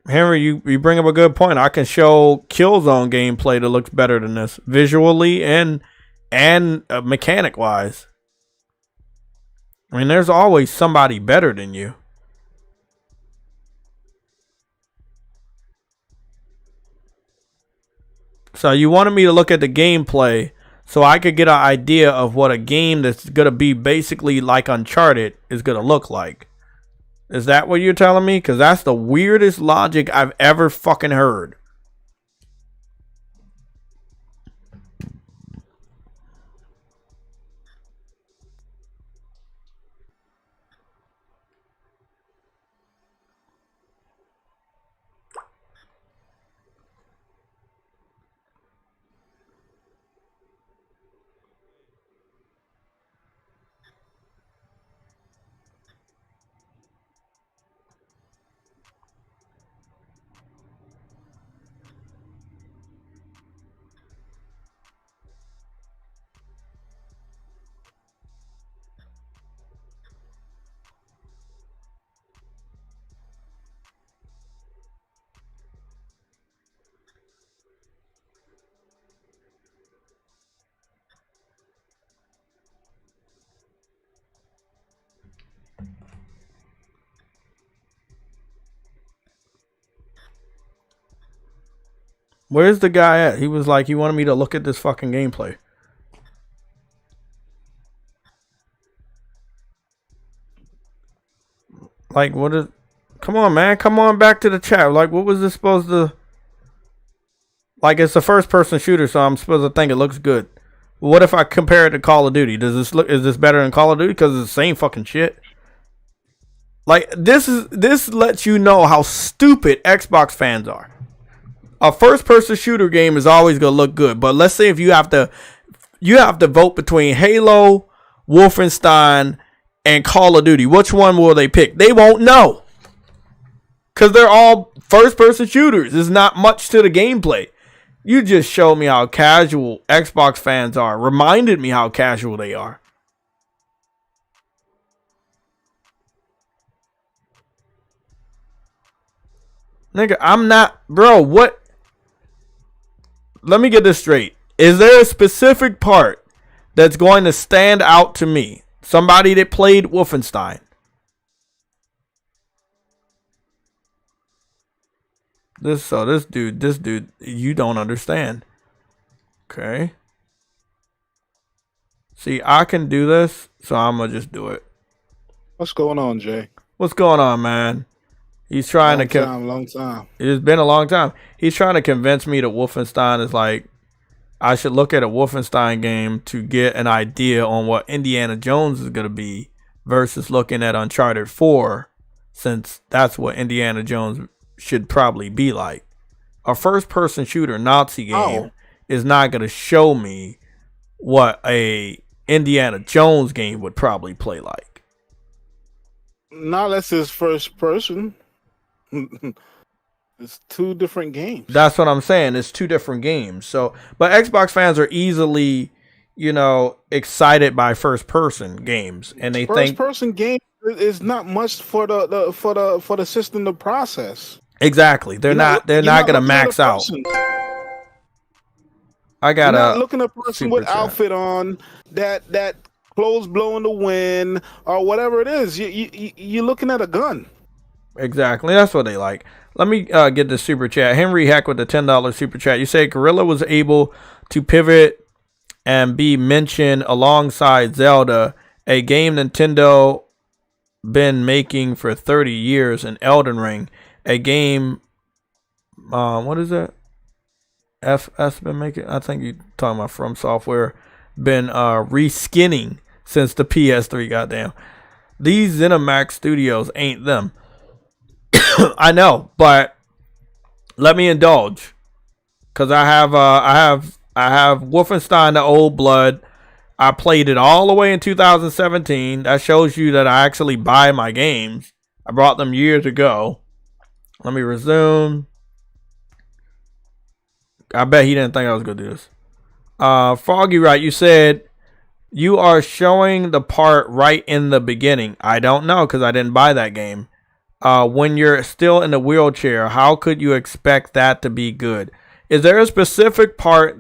Henry, you bring up a good point. I can show Killzone gameplay that looks better than this, visually and mechanic wise. I mean, there's always somebody better than you. So you wanted me to look at the gameplay so I could get an idea of what a game that's going to be basically like Uncharted is going to look like. Is that what you're telling me? Because that's the weirdest logic I've ever fucking heard. Where's the guy at? He was like, he wanted me to look at this fucking gameplay. Like, what is... Come on, man. Come on back to the chat. Like, what was this supposed to... Like, it's a first-person shooter, so I'm supposed to think it looks good. What if I compare it to Call of Duty? Does this look... Is this better than Call of Duty? Because it's the same fucking shit. Like, this lets you know how stupid Xbox fans are. A first-person shooter game is always going to look good. But let's say if you have to vote between Halo, Wolfenstein, and Call of Duty. Which one will they pick? They won't know. Because they're all first-person shooters. There's not much to the gameplay. You just showed me how casual Xbox fans are. Reminded me how casual they are. Nigga, I'm not... Bro, what... Let me get this straight. Is there a specific part that's going to stand out to me? Somebody that played Wolfenstein. This dude, you don't understand. Okay. See, I can do this, so I'm gonna just do it. What's going on, Jay? What's going on, man? He's trying long time. It's been a long time. He's trying to convince me that Wolfenstein is like, I should look at a Wolfenstein game to get an idea on what Indiana Jones is going to be versus looking at Uncharted 4, since that's what Indiana Jones should probably be like. A first-person shooter Nazi game is not going to show me what a Indiana Jones game would probably play like. Not unless it's first person. It's two different games. That's what I'm saying. It's two different games. So, but Xbox fans are easily, excited by first person games, and they think first person game is not much for the system to process. Exactly. They're not gonna max out. I got not looking at a person with outfit on that clothes blowing the wind or whatever it is. You're looking at a gun. Exactly. That's what they like. Let me get the super chat. Henry Heck with the $10 super chat. You say Guerrilla was able to pivot and be mentioned alongside Zelda, a game Nintendo been making for 30 years, and Elden Ring, a game, what is it? FS been making, I think you're talking about From Software, been reskinning since the PS3, goddamn. These ZeniMax Studios ain't them. I know, but let me indulge, because I have Wolfenstein: The Old Blood. I played it all the way in 2017. That shows you that I actually buy my games. I bought them years ago. Let me resume. I bet he didn't think I was gonna do this. Foggy, right? You said you are showing the part right in the beginning. I don't know, because I didn't buy that game. When you're still in the wheelchair, how could you expect that to be good? Is there a specific part,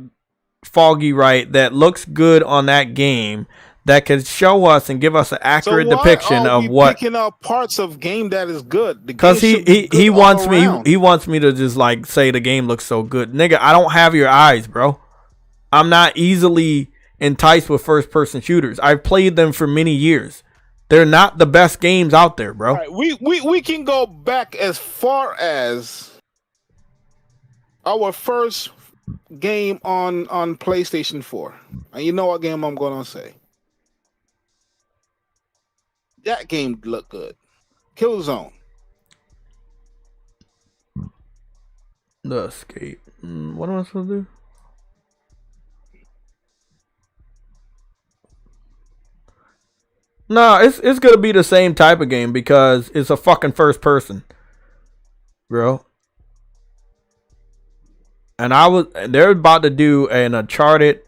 Foggy, right, that looks good on that game that can show us and give us an accurate depiction of what? Picking up parts of game that is good. Because he wants me to just like say the game looks so good, nigga. I don't have your eyes, bro. I'm not easily enticed with first person shooters. I've played them for many years. They're not the best games out there, bro. Right, we can go back as far as our first game on PlayStation 4. And you know what game I'm going to say? That game looked good. Killzone. The Escape. What am I supposed to do? No, it's gonna be the same type of game because it's a fucking first person, bro. And they're about to do an Uncharted.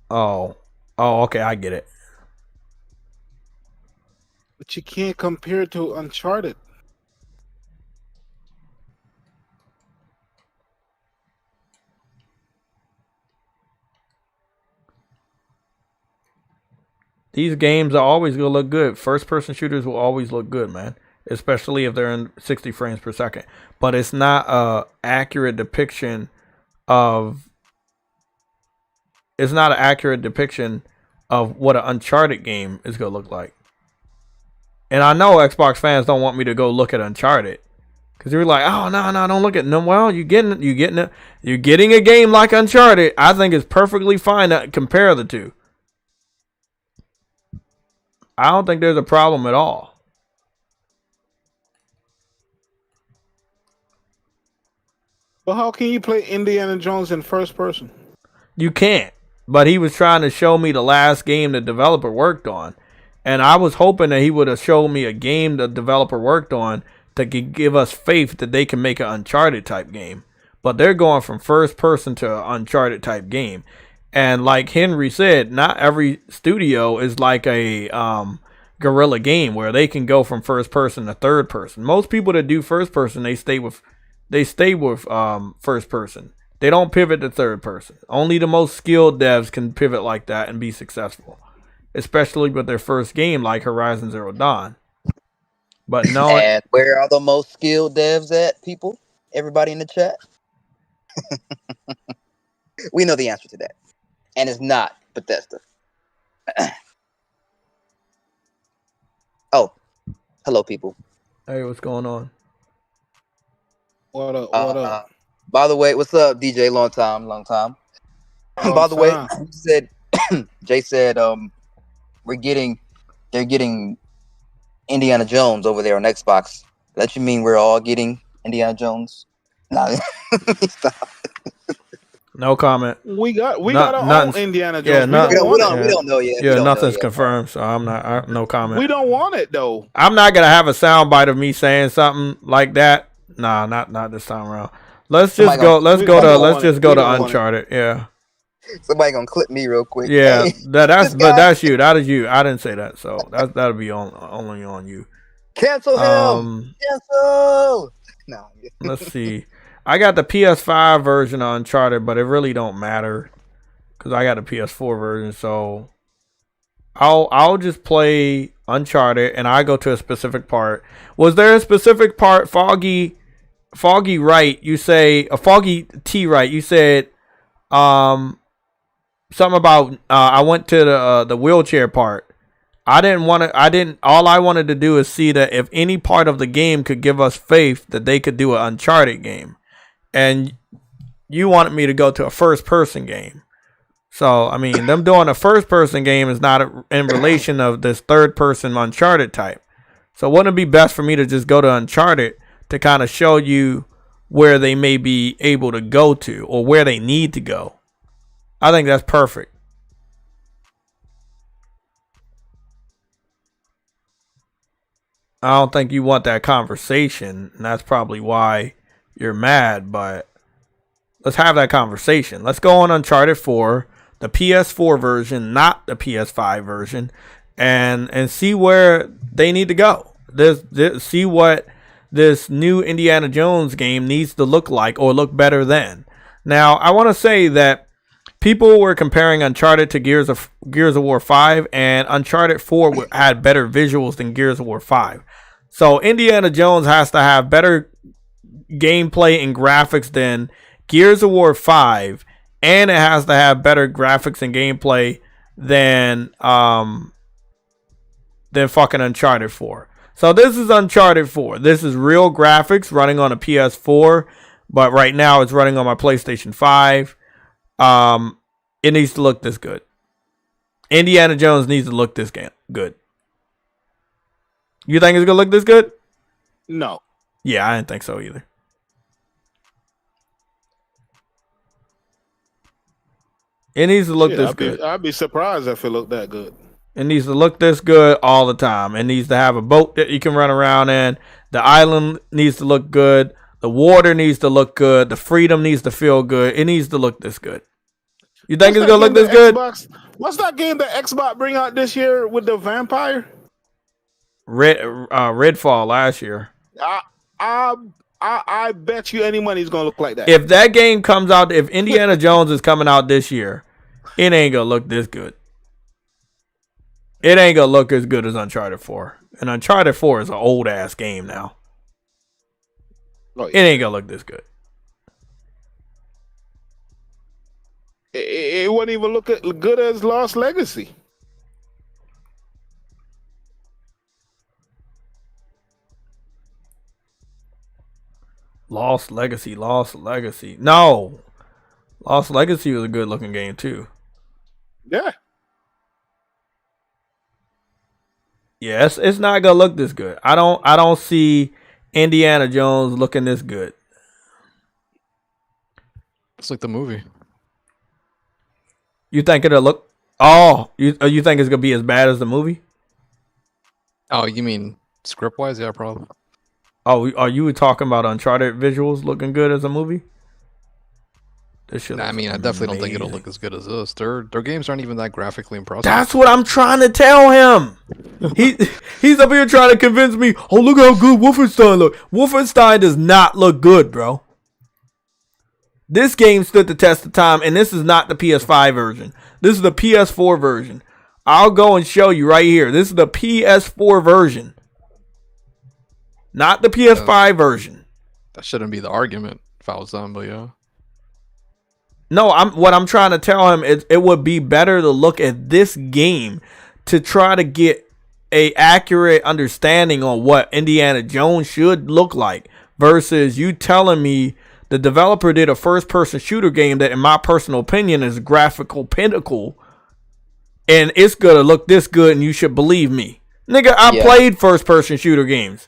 Oh, okay, I get it. But you can't compare it to Uncharted. These games are always going to look good. First-person shooters will always look good, man. especially if they're in 60 frames per second. But it's not a accurate depiction of. It's not an accurate depiction of what an Uncharted game is gonna look like. And I know Xbox fans don't want me to go look at Uncharted, because you're like, oh no, don't look at no. Well, you're getting a game like Uncharted. I think it's perfectly fine to compare the two. I don't think there's a problem at all. Well, how can you play Indiana Jones in first person? You can't. But he was trying to show me the last game the developer worked on. And I was hoping that he would have shown me a game the developer worked on to give us faith that they can make an Uncharted type game. But they're going from first person to an Uncharted type game. And like Henry said, not every studio is like a guerrilla game where they can go from first person to third person. Most people that do first person, they stay with first person. They don't pivot to third person. Only the most skilled devs can pivot like that and be successful, especially with their first game like Horizon Zero Dawn. But no. And where are the most skilled devs at, people? Everybody in the chat? We know the answer to that. And it's not Bethesda. Oh, hello, people. Hey, what's going on? What up? By the way, what's up, DJ? Long time. By the way, Jay said, they're getting Indiana Jones over there on Xbox. That you mean we're all getting Indiana Jones? Nah, stop. No comment. We got our own Indiana Jones. Yeah, we don't know yet. Yeah, nothing's confirmed, so no comment. We don't want it though. I'm not gonna have a soundbite of me saying something like that. Nah, not this time around. Let's just go to Uncharted. Yeah. Somebody gonna clip me real quick. Yeah, that's you. That is you. I didn't say that, so that'll be only on you. Cancel him. Cancel. No. Let's see. I got the PS5 version of Uncharted, but it really don't matter because I got the PS4 version. So I'll just play Uncharted and I go to a specific part. Was there a specific part, Foggy right? You say a Foggy T right? You said something about I went to the wheelchair part. All I wanted to do is see that if any part of the game could give us faith that they could do an Uncharted game. And you wanted me to go to a first-person game. So, I mean, them doing a first-person game is not in relation of this third-person Uncharted type. So, wouldn't it be best for me to just go to Uncharted to kind of show you where they may be able to go to or where they need to go? I think that's perfect. I don't think you want that conversation, and that's probably why you're mad, but let's have that conversation. Let's go on Uncharted 4, the PS4 version, not the PS5 version, and see where they need to go. See what this new Indiana Jones game needs to look like or look better than. Now, I want to say that people were comparing Uncharted to Gears of War 5, and Uncharted 4 had better visuals than Gears of War 5. So Indiana Jones has to have better gameplay and graphics than Gears of War 5, and it has to have better graphics and gameplay than fucking Uncharted 4. So this is Uncharted 4. This is real graphics running on a PS4, but right now it's running on my PlayStation 5. It needs to look this good. Indiana Jones needs to look this good. You think it's gonna look this good? No. Yeah, I didn't think so either. It needs to look this good. I'd be surprised if it looked that good. It needs to look this good all the time. It needs to have a boat that you can run around in. The island needs to look good. The water needs to look good. The freedom needs to feel good. It needs to look this good. You think it's going to look this good? What's that game that Xbox bring out this year with the vampire? Redfall last year. I bet you any money is going to look like that. If that game comes out, if Indiana Jones is coming out this year, it ain't going to look this good. It ain't going to look as good as Uncharted 4. And Uncharted 4 is an old ass game now. Oh, It ain't gonna look this good. It wouldn't even look good as Lost Legacy. Lost Legacy. No. Lost Legacy was a good looking game too. Yeah. Yes, it's not gonna look this good. I don't see Indiana Jones looking this good. It's like the movie. You think it'll look? Oh, you think it's gonna be as bad as the movie? Oh, you mean script wise? Yeah, probably. Oh, are you talking about Uncharted visuals looking good as a movie? This shit. I mean, I definitely don't think it'll look as good as this. Their games aren't even that graphically impressive. That's what I'm trying to tell him. He's up here trying to convince me. Oh, look how good Wolfenstein look. Wolfenstein does not look good, bro. This game stood the test of time, and this is not the PS5 version. This is the PS4 version. I'll go and show you right here. This is the PS4 version, not the PS5 version. That shouldn't be the argument if I was them, but yeah. No, what I'm trying to tell him is it would be better to look at this game to try to get a accurate understanding on what Indiana Jones should look like versus you telling me the developer did a first-person shooter game that, in my personal opinion, is graphical pinnacle, and it's gonna look this good, and you should believe me, nigga. I played first-person shooter games.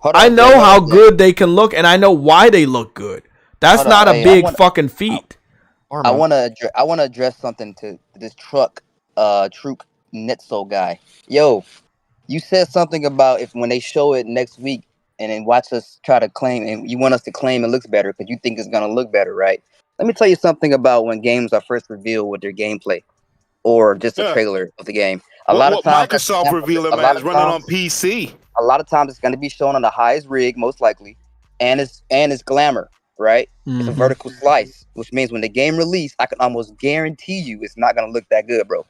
I know how good they can look, and I know why they look good. That's not a big fucking feat. I want to address something to this Troop Netso guy. Yo, you said something about if when they show it next week and then watch us try to claim, and you want us to claim it looks better because you think it's gonna look better, right? Let me tell you something about when games are first revealed with their gameplay or just a trailer of the game. A lot of times, Microsoft reveal it, man, is running on PC. A lot of times, it's going to be shown on the highest rig, most likely, and it's glamour. Right? Mm-hmm. It's a vertical slice, which means when the game release, I can almost guarantee you it's not gonna look that good, bro.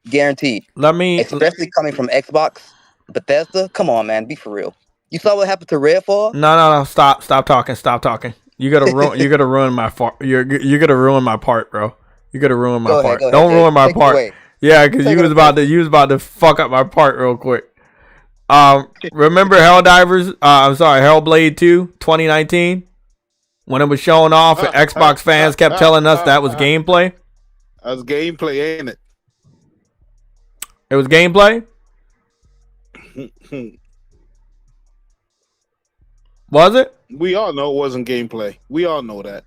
Guaranteed. Especially coming from Xbox, Bethesda. Come on, man, be for real. You saw what happened to Redfall? No. Stop talking. You gotta ruin my part. You're gonna ruin my part, bro. You're gonna ruin my part. Don't ruin my part. Yeah, because you was about to fuck up my part real quick. Remember Helldivers? I'm sorry, Hellblade 2, 2019. When it was showing off, and Xbox fans kept telling us that was gameplay. That was gameplay, ain't it? It was gameplay? Was it? We all know it wasn't gameplay. We all know that.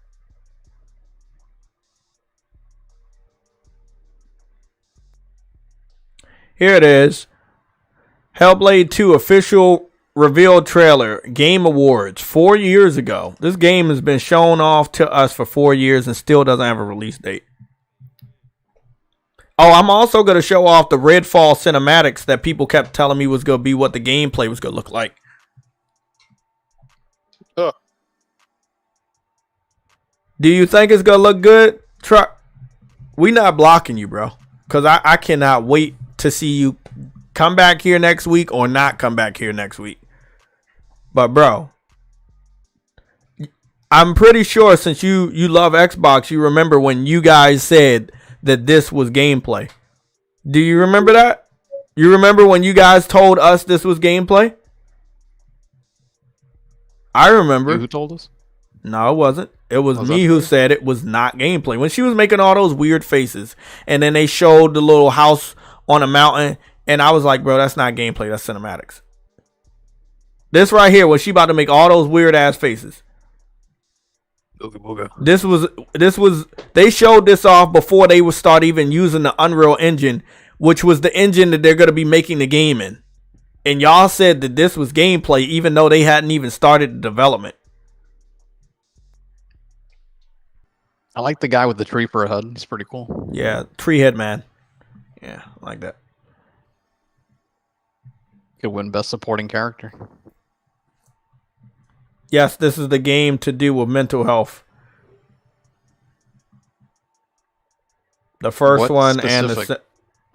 Here it is. Hellblade 2 official revealed trailer, Game Awards, 4 years ago. This game has been shown off to us for 4 years and still doesn't have a release date. Oh, I'm also going to show off the Redfall cinematics that people kept telling me was going to be what the gameplay was going to look like. Do you think it's going to look good? We not blocking you, bro. Because I cannot wait to see you come back here next week or not come back here next week. But bro, I'm pretty sure since you love Xbox, you remember when you guys said that this was gameplay. Do you remember that? You remember when you guys told us this was gameplay? I remember. Who told us? No, it wasn't. It was me who said it was not gameplay. When she was making all those weird faces, and then they showed the little house on a mountain, and I was like, bro, that's not gameplay, that's cinematics. This right here, when she about to make all those weird ass faces. This was they showed this off before they would start even using the Unreal Engine, which was the engine that they're going to be making the game in. And y'all said that this was gameplay even though they hadn't even started the development. I like the guy with the tree for a head. He's pretty cool. Yeah, tree head man. Yeah, I like that. Could win best supporting character. Yes, this is the game to do with mental health. The first one and the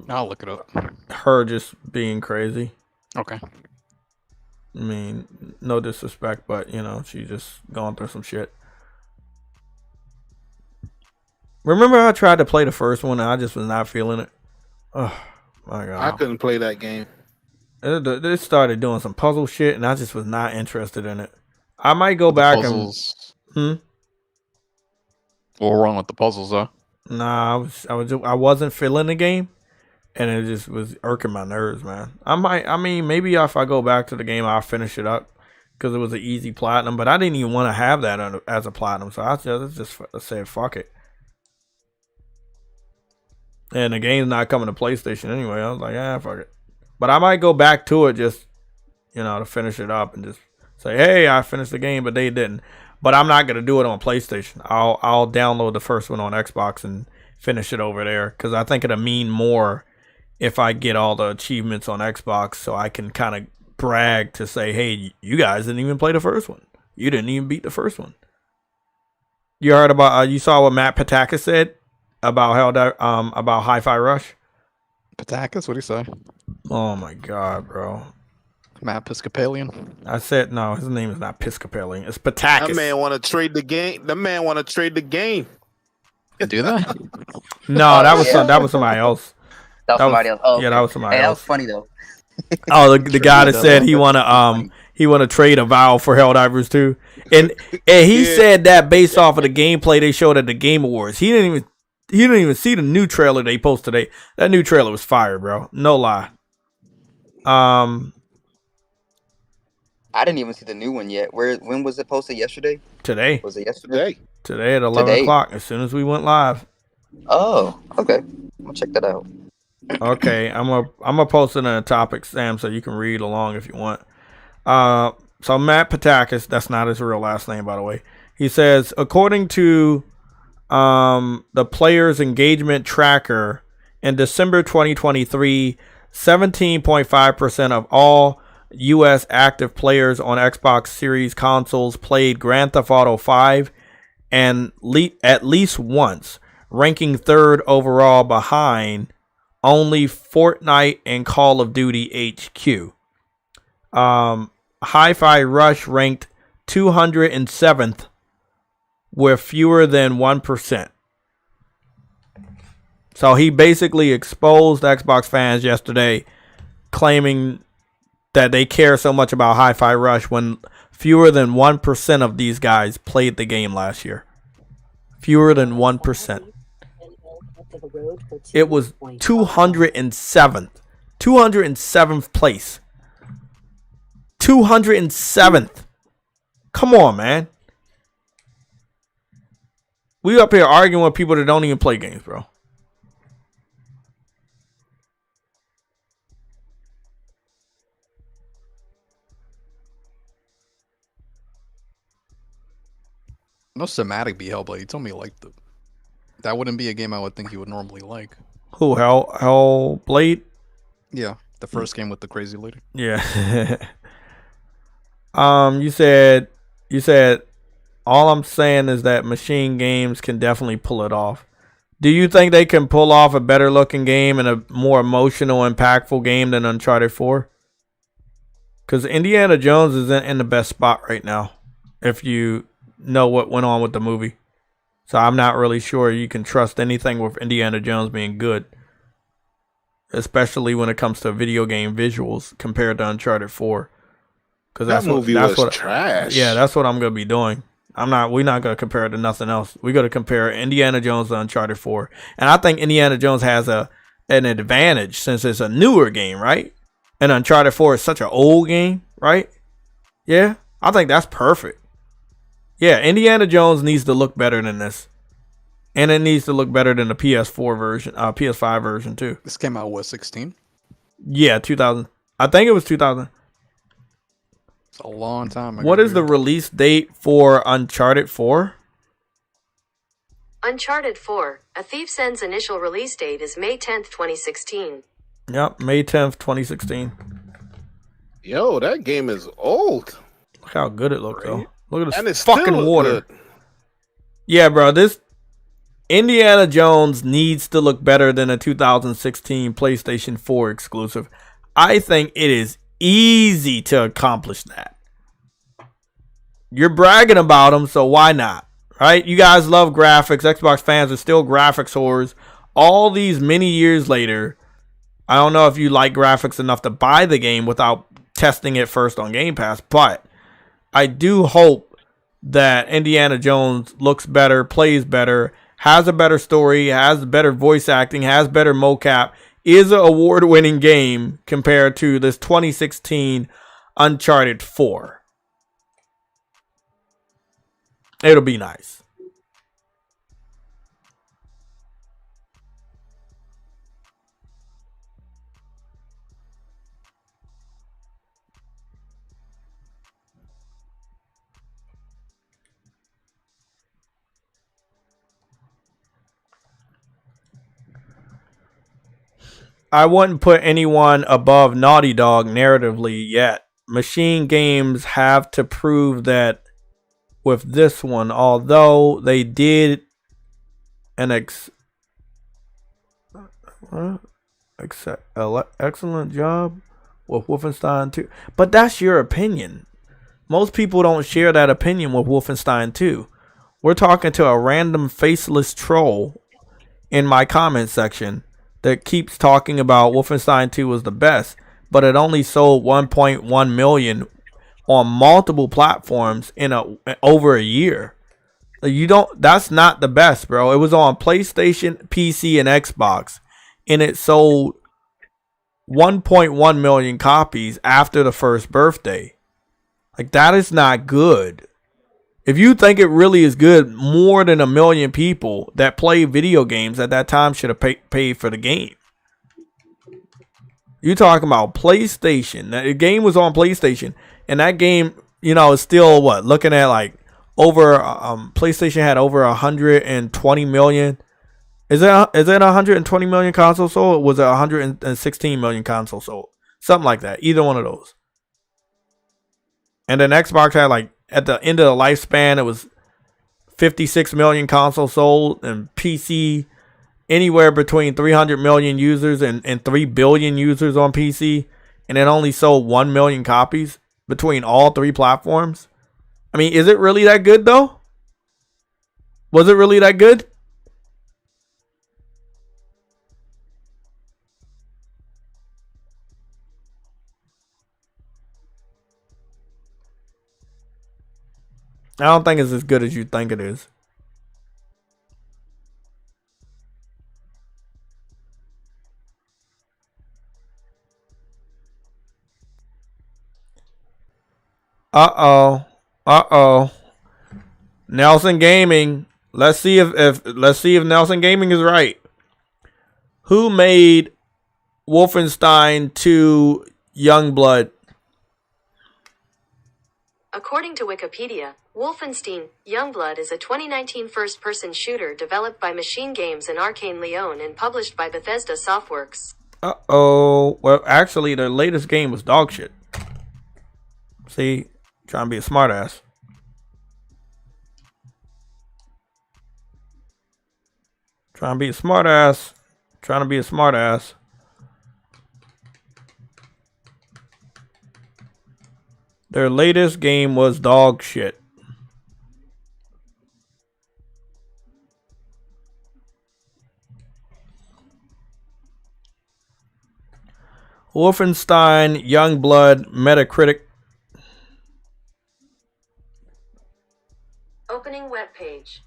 I'll look it up. Her just being crazy. Okay. I mean, no disrespect, but you know, she just going through some shit. Remember I tried to play the first one and I just was not feeling it. Oh my god. I couldn't play that game. It started doing some puzzle shit and I just was not interested in it. I might go back puzzles. and What wrong with the puzzles, though? Nah, I wasn't feeling the game, and it just was irking my nerves, man. I mean, maybe if I go back to the game, I'll finish it up because it was an easy platinum. But I didn't even want to have that as a platinum, so I just said fuck it. And the game's not coming to PlayStation anyway. I was like, fuck it. But I might go back to it just, you know, to finish it up and just say, hey, I finished the game, but they didn't. But I'm not gonna do it on PlayStation. I'll download the first one on Xbox and finish it over there because I think it'll mean more if I get all the achievements on Xbox, so I can kind of brag to say, hey, you guys didn't even play the first one. You didn't even beat the first one. You heard about? You saw what Matt Patakis said about about Hi-Fi Rush? Patakis? What do you say? Oh my god, bro. Matt Episcopalian? I said no. His name is not Episcopalian. It's Patakis. That man want to trade the game. The man want to trade the game. You do that? No, that was somebody else. That was somebody else. Oh, yeah, that was somebody else. That was funny though. Oh, the guy that said he wanna trade a Valve for Helldivers 2, and he said that based off of the gameplay they showed at the Game Awards. He didn't even see the new trailer they posted today. That new trailer was fire, bro. No lie. I didn't even see the new one yet. When was it posted? Yesterday? Today. Was it yesterday? Today at 11 o'clock. As soon as we went live. Oh, okay. I'm gonna check that out. Okay, I'm gonna post it in a topic, Sam, so you can read along if you want. So Matt Patakis, that's not his real last name, by the way. He says, according to the players' engagement tracker, in December 2023, 17.5% of all U.S. active players on Xbox Series consoles played Grand Theft Auto 5 and at least once, ranking third overall behind only Fortnite and Call of Duty HQ. Hi-Fi Rush ranked 207th with fewer than 1%. So he basically exposed Xbox fans yesterday, claiming that they care so much about Hi-Fi Rush when fewer than 1% of these guys played the game last year. Fewer than 1%. It was 207th. 207th place. 207th. Come on, man. We up here arguing with people that don't even play games, bro. No Somatic be Hellblade. He told me he liked it. That wouldn't be a game I would think he would normally like. Who? Hellblade? Yeah, the first game with the crazy lady. Yeah. You said all I'm saying is that Machine Games can definitely pull it off. Do you think they can pull off a better looking game and a more emotional, impactful game than Uncharted 4? Because Indiana Jones isn't in the best spot right now, if you know what went on with the movie. So I'm not really sure you can trust anything with Indiana Jones being good, especially when it comes to video game visuals compared to Uncharted 4. Because that movie was trash. Yeah, that's what I'm gonna be doing. We're not gonna compare it to nothing else. We're gonna compare Indiana Jones to Uncharted 4, and I think Indiana Jones has an advantage since it's a newer game, right? And Uncharted 4 is such an old game, right? Yeah, I think that's perfect. Yeah, Indiana Jones needs to look better than this. And it needs to look better than the PS4 version, PS5 version too. This came out, what, 16? Yeah, 2000. I think it was 2000. It's a long time ago. What is the release date for Uncharted 4? Uncharted 4, A Thief's End's initial release date is May 10th, 2016. Yep, May 10th, 2016. Yo, that game is old. Look how good it looks, though. Look at this and it's fucking water. Good. Yeah, bro, this Indiana Jones needs to look better than a 2016 PlayStation 4 exclusive. I think it is easy to accomplish that. You're bragging about them, so why not? Right? You guys love graphics. Xbox fans are still graphics whores. All these many years later, I don't know if you like graphics enough to buy the game without testing it first on Game Pass, but I do hope that Indiana Jones looks better, plays better, has a better story, has better voice acting, has better mocap, is an award-winning game compared to this 2016 Uncharted 4. It'll be nice. I wouldn't put anyone above Naughty Dog narratively yet. Machine Games have to prove that with this one, although they did an excellent job with Wolfenstein 2. But that's your opinion. Most people don't share that opinion with Wolfenstein 2. We're talking to a random faceless troll in my comment section that keeps talking about Wolfenstein 2 was the best, but it only sold 1.1 million on multiple platforms in over a year. That's not the best, bro. It was on PlayStation, PC, and Xbox, and it sold 1.1 million copies after the first birthday. Like, that is not good. If you think it really is good, more than 1 million people that play video games at that time should have paid for the game. You talking about PlayStation. The game was on PlayStation, and that game, is still what? Looking at like over PlayStation had over 120 million. Is it 120 million consoles sold? Or was it 116 million consoles sold? Something like that. Either one of those. And then Xbox had, like, at the end of the lifespan, it was 56 million consoles sold, and PC anywhere between 300 million users and 3 billion users on PC, and it only sold 1 million copies between all three platforms. I mean, is it really that good, though? Was it really that good? I don't think it's as good as you think it is. Uh-oh. Nelson Gaming. Let's see if Nelson Gaming is right. Who made Wolfenstein 2 Youngblood? According to Wikipedia, Wolfenstein Youngblood is a 2019 first-person shooter developed by Machine Games and Arcane Leon and published by Bethesda Softworks. Uh-oh. Well, actually, their latest game was dog shit. See? Trying to be a smartass. Trying to be a smartass. Their latest game was dog shit. Wolfenstein Youngblood Metacritic. Opening webpage.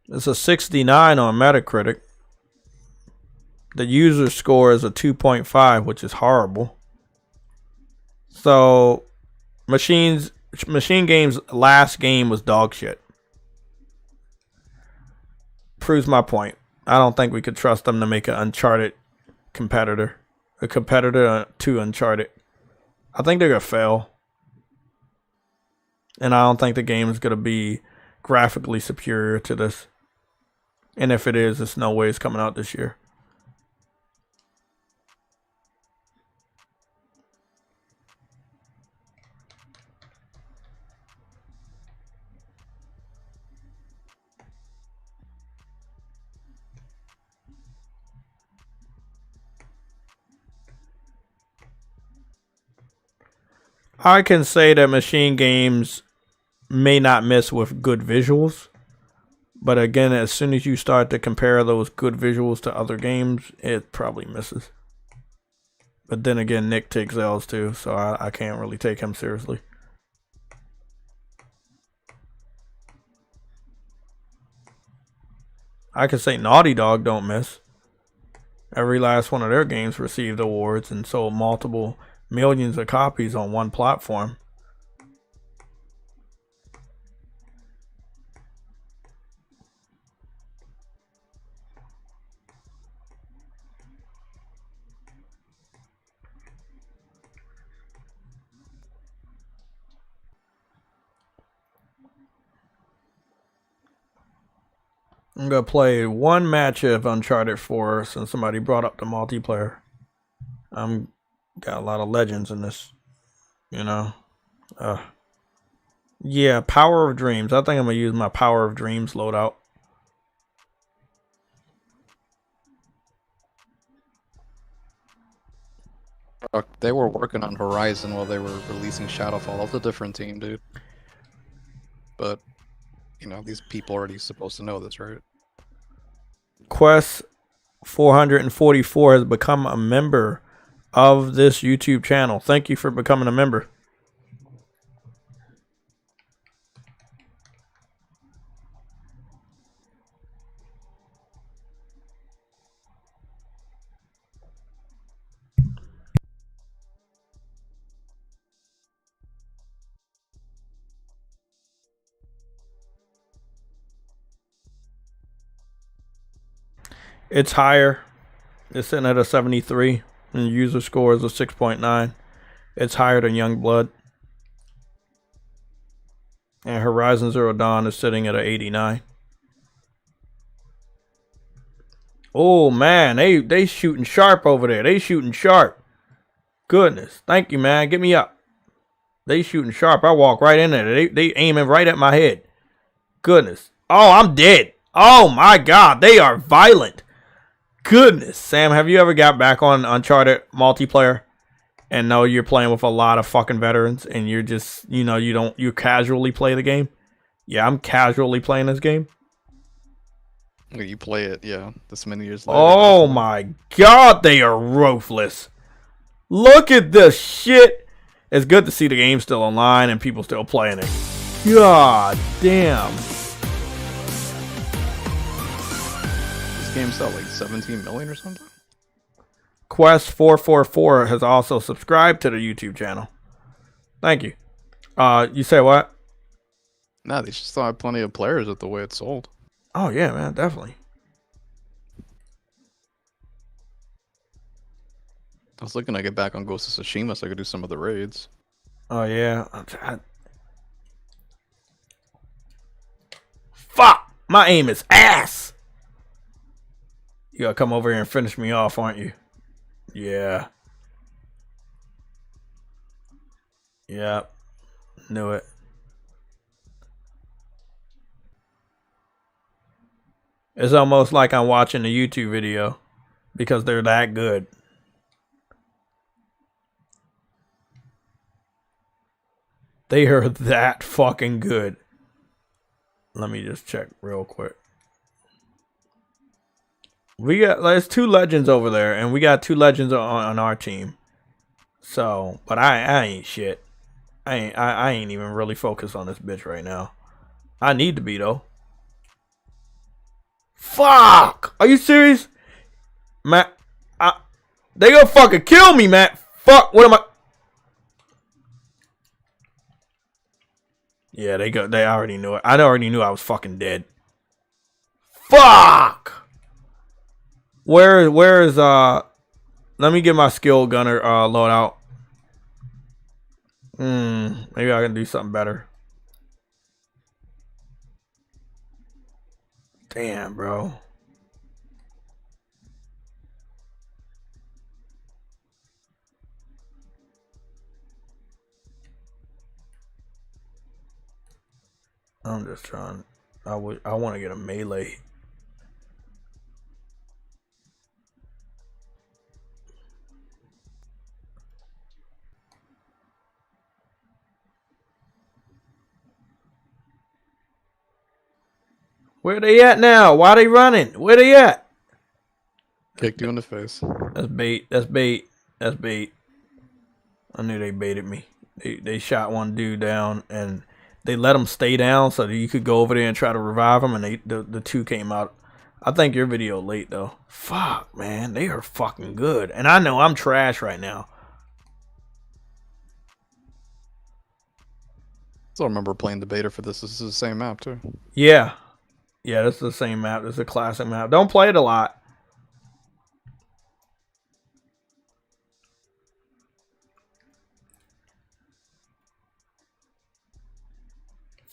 It's a 69 on Metacritic. The user score is a 2.5, which is horrible. So, Machine Games' last game was dog shit. Proves my point. I don't think we could trust them to make an Uncharted competitor. A competitor to Uncharted. I think they're going to fail. And I don't think the game is going to be graphically superior to this. And if it is, there's no way it's coming out this year. I can say that Machine Games may not miss with good visuals. But again, as soon as you start to compare those good visuals to other games, it probably misses. But then again, Nick takes L's too, so I can't really take him seriously. I could say Naughty Dog don't miss. Every last one of their games received awards and sold multiple millions of copies on one platform. I'm going to play one match of Uncharted 4 since somebody brought up the multiplayer. Got a lot of legends in this, you know. Yeah, Power of Dreams. I think I'm going to use my Power of Dreams loadout. They were working on Horizon while they were releasing Shadowfall. That's a different team, dude. But, you know, these people are already supposed to know this, right? Quest 444 has become a member of this YouTube channel. Thank you for becoming a member. It's higher. It's sitting at a 73. And the user score is a 6.9. It's higher than Youngblood. And Horizon Zero Dawn is sitting at a 89. Oh man, they shooting sharp over there. They shooting sharp. Goodness. Thank you, man. Get me up. They shooting sharp. I walk right in there. They aiming right at my head. Goodness. Oh, I'm dead. Oh my god. They are violent. Goodness. Sam, have you ever got back on Uncharted multiplayer and know you're playing with a lot of fucking veterans and you're just, you know, you casually play the game? Yeah, I'm casually playing this game. You play it, yeah, this many years later. Oh my god, they are ruthless. Look at this shit. It's good to see the game still online and people still playing it. God damn. Game sell like 17 million or something. Quest 444 has also subscribed to the YouTube channel. Thank you. You say what? Nah, they just still have plenty of players with the way it's sold. Oh yeah, man, definitely. I was looking to get back on Ghost of Tsushima so I could do some of the raids. Oh yeah. Fuck! My aim is ass! You gotta come over here and finish me off, aren't you? Yeah. Yep. Knew it. It's almost like I'm watching a YouTube video because they're that good. They are that fucking good. Let me just check real quick. There's 2 legends over there, and we got 2 legends on our team. So, but I ain't shit. I ain't even really focused on this bitch right now. I need to be though. Fuck! Are you serious? Matt, they gonna fucking kill me, Matt. Fuck, what am I? Yeah, they already knew it. I already knew I was fucking dead. Fuck! Where is let me get my skill gunner loadout. Maybe I can do something better. Damn, bro. I'm just trying. I want to get a melee. Where they at now? Why they running? Where they at? Kicked you in the face. That's bait. That's bait. That's bait. I knew they baited me. They shot one dude down and they let him stay down so that you could go over there and try to revive him, and the two came out. I think your video late though. Fuck, man, they are fucking good. And I know I'm trash right now. Still remember playing the beta for this. This is the same map too. Yeah. Yeah, this is the same map. This is a classic map. Don't play it a lot.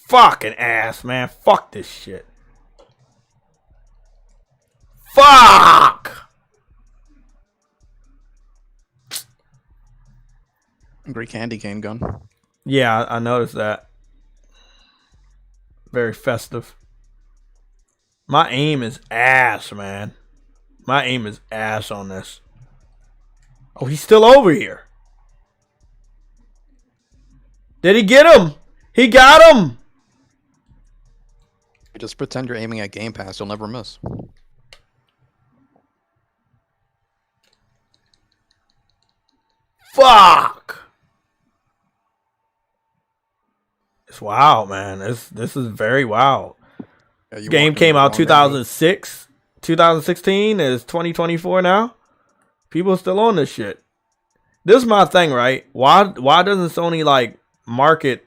Fucking ass, man. Fuck this shit. Fuck! Great candy cane gun. Yeah, I noticed that. Very festive. My aim is ass, man. My aim is ass on this. Oh, he's still over here. Did he get him? He got him! You just pretend you're aiming at Game Pass, you'll never miss. Fuck! It's wild, man. This is very wild. Yeah, Game came out 2006. 2016 is 2024 now. People are still on this shit. This is my thing, right? Why doesn't Sony like market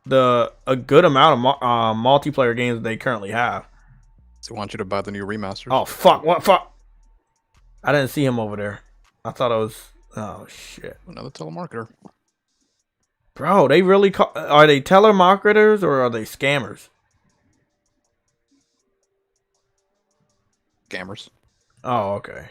a good amount of multiplayer games that they currently have? They want you to buy the new remasters. Oh fuck! What fuck? I didn't see him over there. I thought it was. Oh shit! Another telemarketer. Bro, they really are they telemarketers or are they scammers? Scammers. Oh, okay.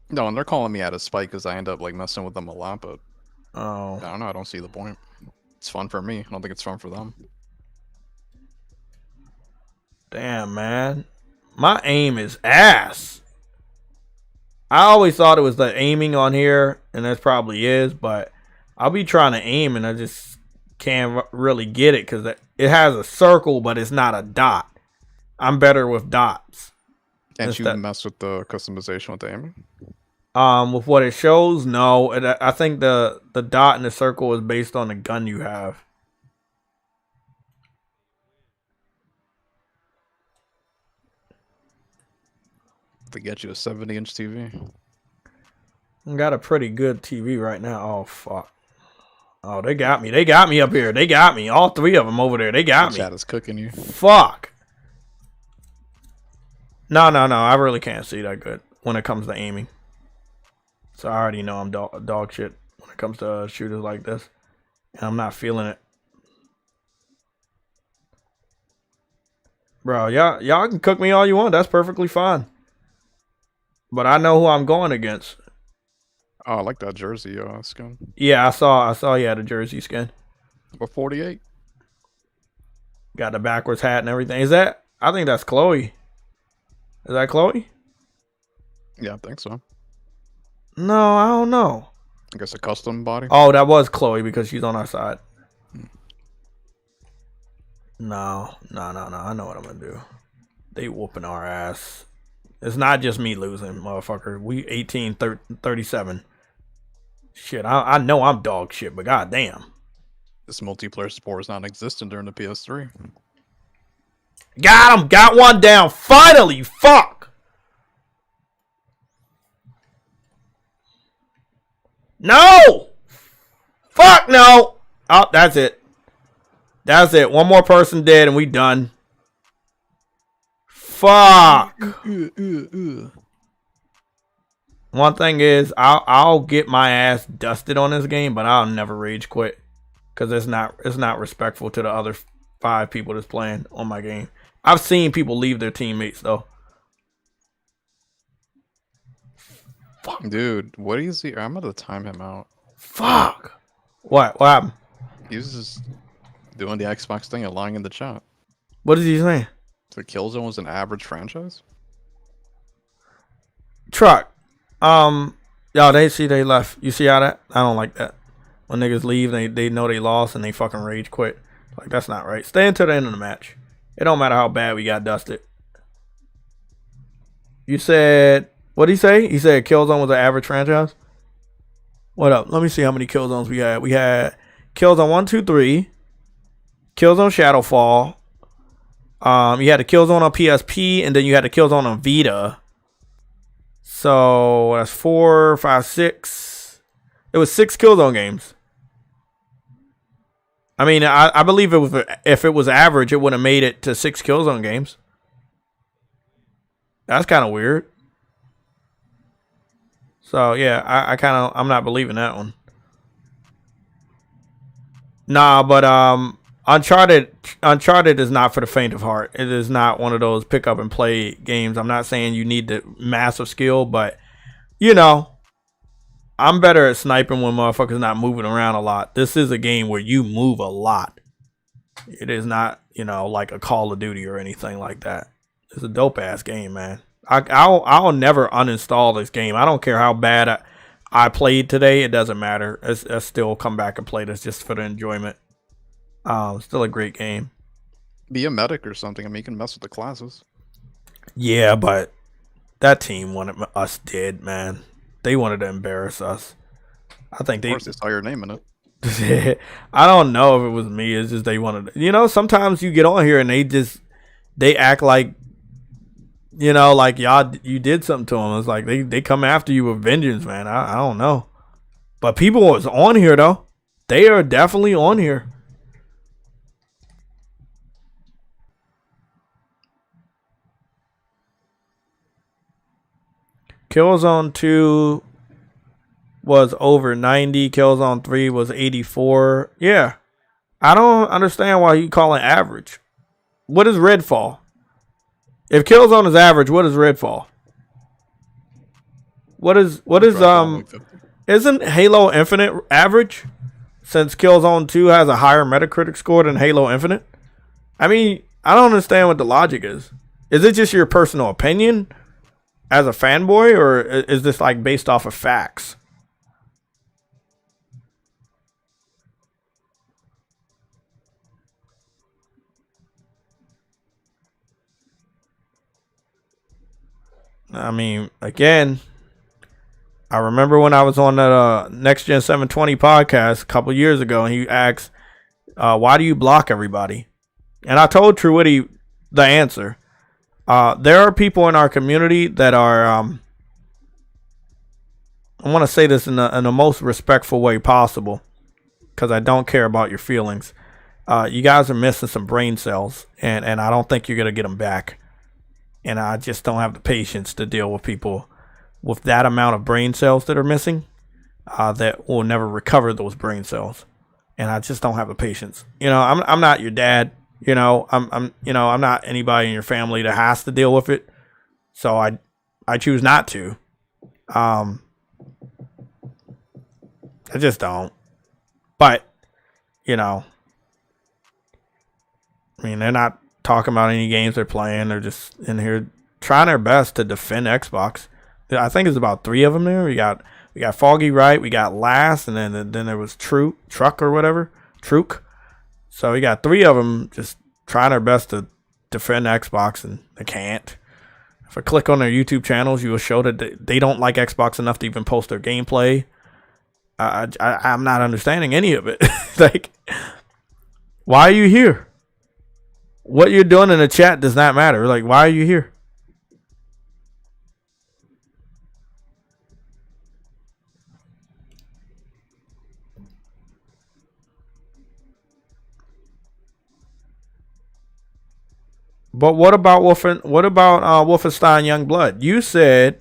No, and they're calling me out of spite because I end up like messing with them a lot, but oh, I don't know. I don't see the point. It's fun for me. I don't think it's fun for them. Damn, man. My aim is ass. I always thought it was the aiming on here, and that probably is, but I'll be trying to aim, and I just can't really get it because it has a circle, but it's not a dot. I'm better with dots. Can't you mess with the customization with the aiming? With what it shows, no. I think the dot and the circle is based on the gun you have. To get you a 70-inch TV. I got a pretty good TV right now. Oh fuck! Oh, they got me. They got me up here. They got me. All three of them over there. They got me. Chat is cooking you. Fuck. No. I really can't see that good when it comes to aiming. So I already know I'm dog shit when it comes to shooters like this. And I'm not feeling it. Bro, y'all can cook me all you want. That's perfectly fine. But I know who I'm going against. Oh, I like that jersey skin. Yeah, I saw he had a jersey skin. What 48? Got the backwards hat and everything. I think that's Chloe. Is that Chloe? Yeah, I think so. No, I don't know. I guess a custom body. Oh, that was Chloe because she's on our side. No. I know what I'm gonna do. They whooping our ass. It's not just me losing, motherfucker. We 18-37. Shit, I know I'm dog shit, but goddamn. This multiplayer support is non-existent during the PS3. Got him! Got one down! Finally! Fuck! No! Fuck no! Oh, that's it. That's it. One more person dead and we done. Fuck. One thing is, I'll get my ass dusted on this game, but I'll never rage quit because it's not respectful to the other 5 people that's playing on my game. I've seen people leave their teammates though. Fuck. Dude, what is he? I'm gonna time him out. Fuck. What happened? He's just doing the Xbox thing and lying in the chat. What is he saying? So Killzone was an average franchise? Truck. Yo, they left. You see how that? I don't like that. When niggas leave, they know they lost and they fucking rage quit. Like, that's not right. Stay until the end of the match. It don't matter how bad we got dusted. You said, what'd he say? He said Killzone was an average franchise? What up? Let me see how many Killzones we had. We had Killzone 1, 2, 3. Killzone Shadowfall. You had a Killzone on PSP, and then you had a Killzone on Vita. So that's 4, 5, 6. It was 6 Killzone games. I mean, I believe it was, if it was average, it would have made it to 6 Killzone games. That's kind of weird. So yeah, I'm not believing that one. Nah, but Uncharted is not for the faint of heart. It is not one of those pick up and play games. I'm not saying you need the massive skill, but you know, I'm better at sniping when motherfuckers not moving around a lot. This is a game where you move a lot. It is not, you know, like a Call of Duty or anything like that. It's a dope ass game, man. I'll never uninstall this game. I don't care how bad I played today. It doesn't matter. I still come back and play this just for the enjoyment. Still a great game. Be a medic or something. I mean, you can mess with the classes. Yeah, but that team wanted us dead, man. They wanted to embarrass us. I think Of course, they saw your name in it. I don't know if it was me. It's just they wanted to, you know, sometimes you get on here and they act like, you know, like you did something to them. It's like they come after you with vengeance, man. I don't know. But people was on here, though. They are definitely on here. Killzone 2 was over 90. Killzone 3 was 84. Yeah. I don't understand why you call it average. What is Redfall? If Killzone is average, what is Redfall? What is isn't Halo Infinite average? Since Killzone 2 has a higher Metacritic score than Halo Infinite? I mean, I don't understand what the logic is. Is it just your personal opinion as a fanboy, or is this like based off of facts? I mean, again, I remember when I was on that Next Gen 720 podcast a couple years ago, and he asked, why do you block everybody? And I told Truity the answer. There are people in our community that are, I want to say this in the most respectful way possible, because I don't care about your feelings. You guys are missing some brain cells, and I don't think you're going to get them back. And I just don't have the patience to deal with people with that amount of brain cells that are missing, that will never recover those brain cells. And I just don't have the patience. You know, I'm not your dad. You know, I'm not anybody in your family that has to deal with it. So I choose not to. I just don't. But, you know, I mean, they're not talking about any games they're playing. They're just in here trying their best to defend Xbox. I think there's about 3 of them there. We got Foggy Right, we got Last, and then there was Truck or whatever. Truk. So we got 3 of them just trying their best to defend Xbox, and they can't. If I click on their YouTube channels, you will show that they don't like Xbox enough to even post their gameplay. I'm not understanding any of it. Like, why are you here? What you're doing in the chat does not matter. Like, why are you here? But what about Wolfenstein Youngblood? You said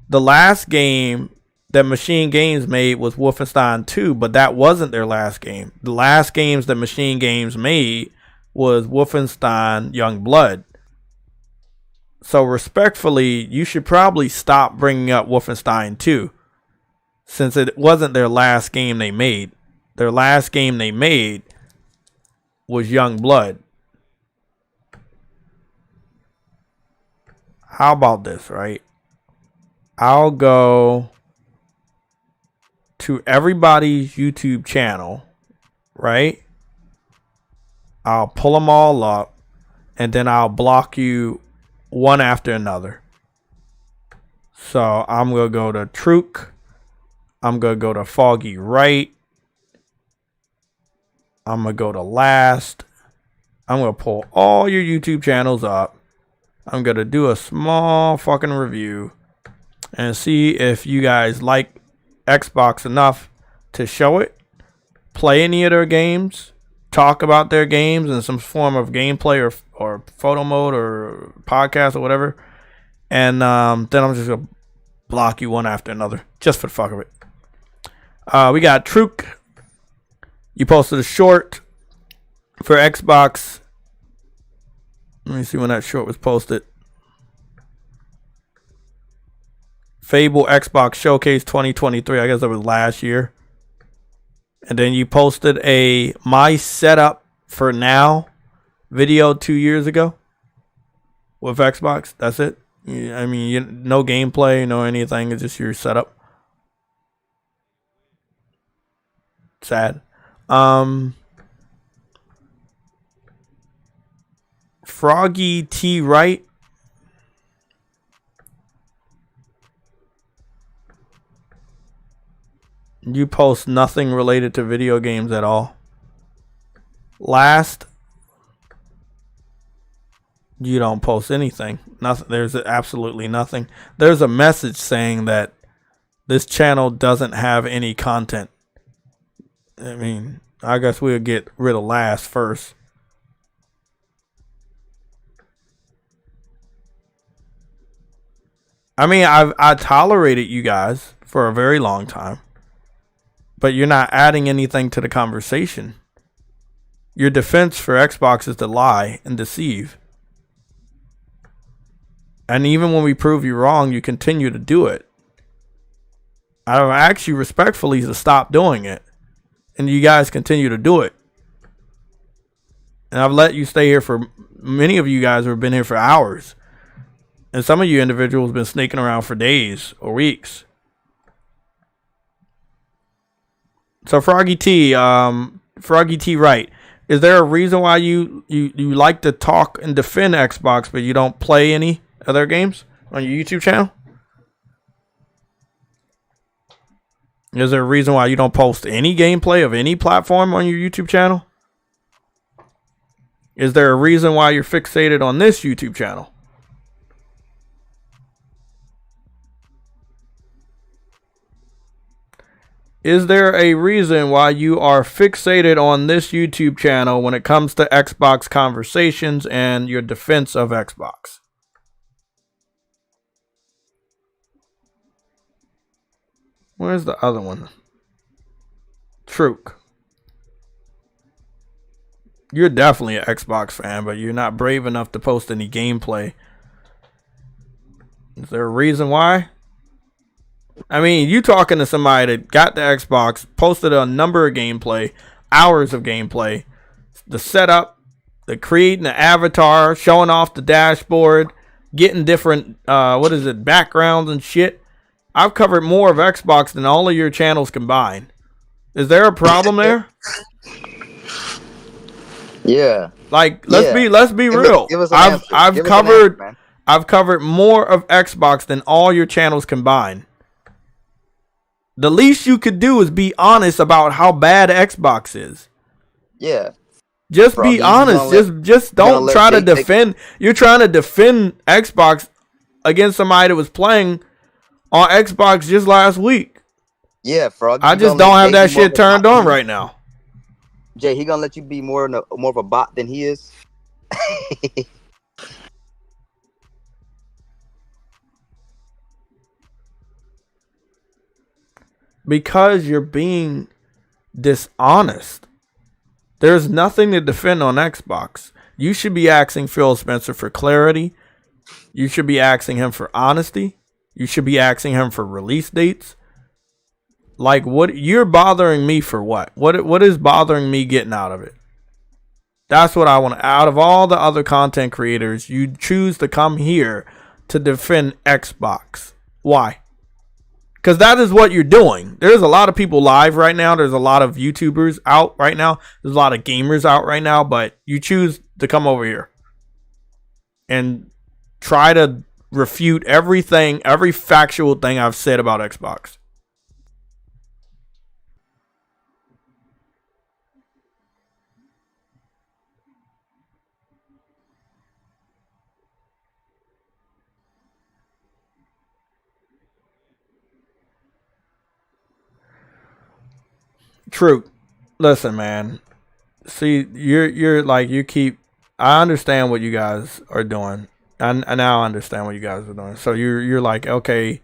the last game that Machine Games made was Wolfenstein 2, but that wasn't their last game. The last games that Machine Games made was Wolfenstein Youngblood. So respectfully, you should probably stop bringing up Wolfenstein 2, since it wasn't their last game they made. Their last game they made was Youngblood. How about this, right? I'll go to everybody's YouTube channel, right? I'll pull them all up, and then I'll block you one after another. So I'm going to go to Truk. I'm going to go to Foggy Right. I'm going to go to Last. I'm going to pull all your YouTube channels up. I'm going to do a small fucking review and see if you guys like Xbox enough to show it, play any of their games, talk about their games in some form of gameplay or photo mode or podcast or whatever. And then I'm just going to block you one after another just for the fuck of it. We got Truk. You posted a short for Xbox. Let me see when that short was posted. Fable Xbox Showcase 2023. I guess that was last year. And then you posted a My Setup for Now video 2 years ago with Xbox. That's it. I mean, no gameplay, no anything. It's just your setup. Sad. Froggy T Wright. You post nothing related to video games at all. Last. You don't post anything. Nothing. There's absolutely nothing. There's a message saying that this channel doesn't have any content. I mean, I guess we'll get rid of Last first. I mean, I tolerated you guys for a very long time, but you're not adding anything to the conversation. Your defense for Xbox is to lie and deceive. And even when we prove you wrong, you continue to do it. I ask you respectfully to stop doing it. And you guys continue to do it. And I've let you stay here for, many of you guys have been here for hours. And some of you individuals have been sneaking around for days or weeks. So Froggy T Wright, is there a reason why you like to talk and defend Xbox, but you don't play any other games on your YouTube channel? Is there a reason why you don't post any gameplay of any platform on your YouTube channel? Is there a reason why you're fixated on this YouTube channel? Is there a reason why you are fixated on this YouTube channel when it comes to Xbox conversations and your defense of Xbox? Where's the other one? Truk. You're definitely an Xbox fan, but you're not brave enough to post any gameplay. Is there a reason why? I mean, you talking to somebody that got the Xbox, posted a number of gameplay, hours of gameplay, the setup, the creating the avatar, showing off the dashboard, getting different, backgrounds and shit. I've covered more of Xbox than all of your channels combined. Is there a problem there? Yeah. Like, let's be real. I've covered more of Xbox than all your channels combined. The least you could do is be honest about how bad Xbox is. Yeah. Just be honest. Just don't try to defend. You're trying to defend Xbox against somebody that was playing on Xbox just last week. Yeah, Frog. I just don't have that shit turned on right now. Jay, he gonna let you be more of a bot than he is. Because you're being dishonest. There's nothing to defend on Xbox. You should be asking Phil Spencer for clarity. You should be asking him for honesty. You should be asking him for release dates. Like, what you're bothering me for? What is bothering me getting out of it? That's what I want. Out of all the other content creators, you choose to come here to defend Xbox. Why? Because that is what you're doing. There's a lot of people live right now. There's a lot of YouTubers out right now. There's a lot of gamers out right now. But you choose to come over here and try to refute everything, every factual thing I've said about Xbox. True. Listen, man. See, you're like, you keep. I understand what you guys are doing. I now understand what you guys are doing. So you're like, okay,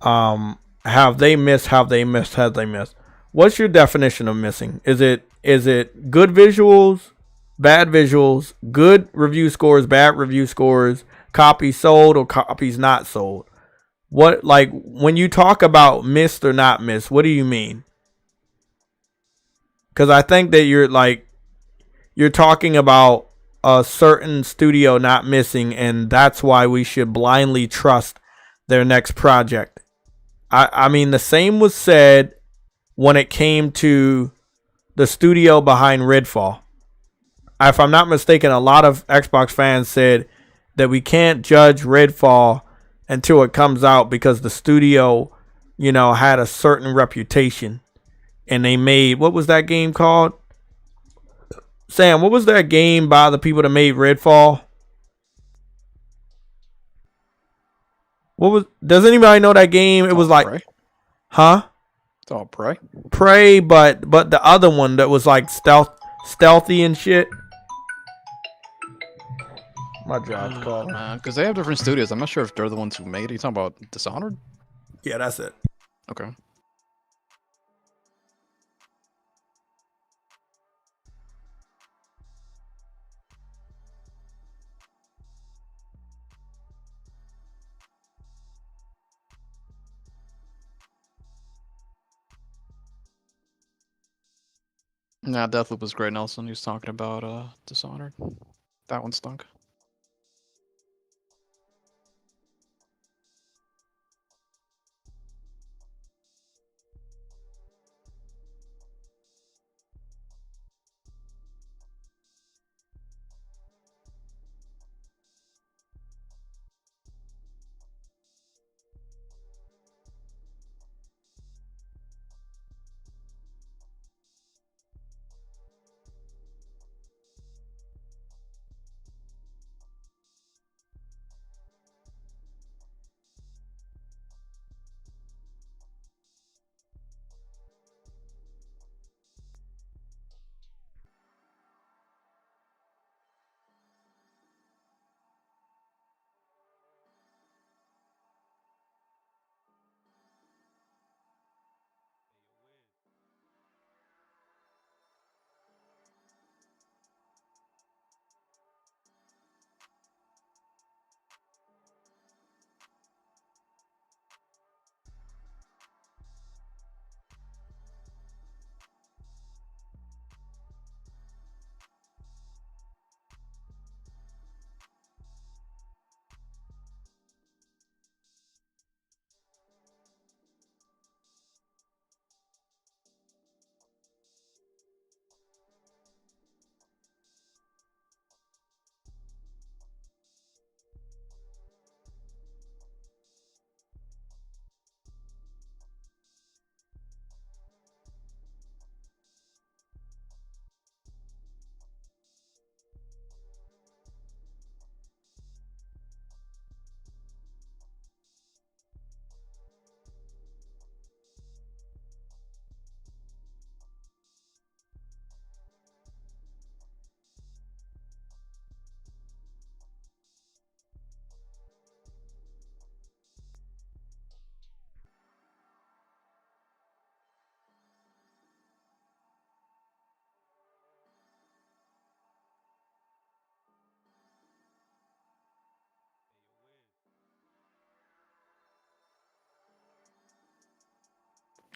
have they missed? Have they missed? Have they missed? What's your definition of missing? Is it good visuals, bad visuals, good review scores, bad review scores, copies sold or copies not sold? What, like, when you talk about missed or not missed, what do you mean? Because I think that you're talking about a certain studio not missing, and that's why we should blindly trust their next project. I mean, the same was said when it came to the studio behind Redfall. If I'm not mistaken, a lot of Xbox fans said that we can't judge Redfall until it comes out because the studio, had a certain reputation. And they made, what was that game called? Sam, what was that game by the people that made Redfall? Does anybody know that game? It was like, Prey. Huh? It's all Prey. Prey, but the other one that was like stealthy and shit. My job's calling. Because they have different studios. I'm not sure if they're the ones who made it. You talking about Dishonored? Yeah, that's it. Okay. Nah, Deathloop was great, Nelson. He was talking about Dishonored. That one stunk.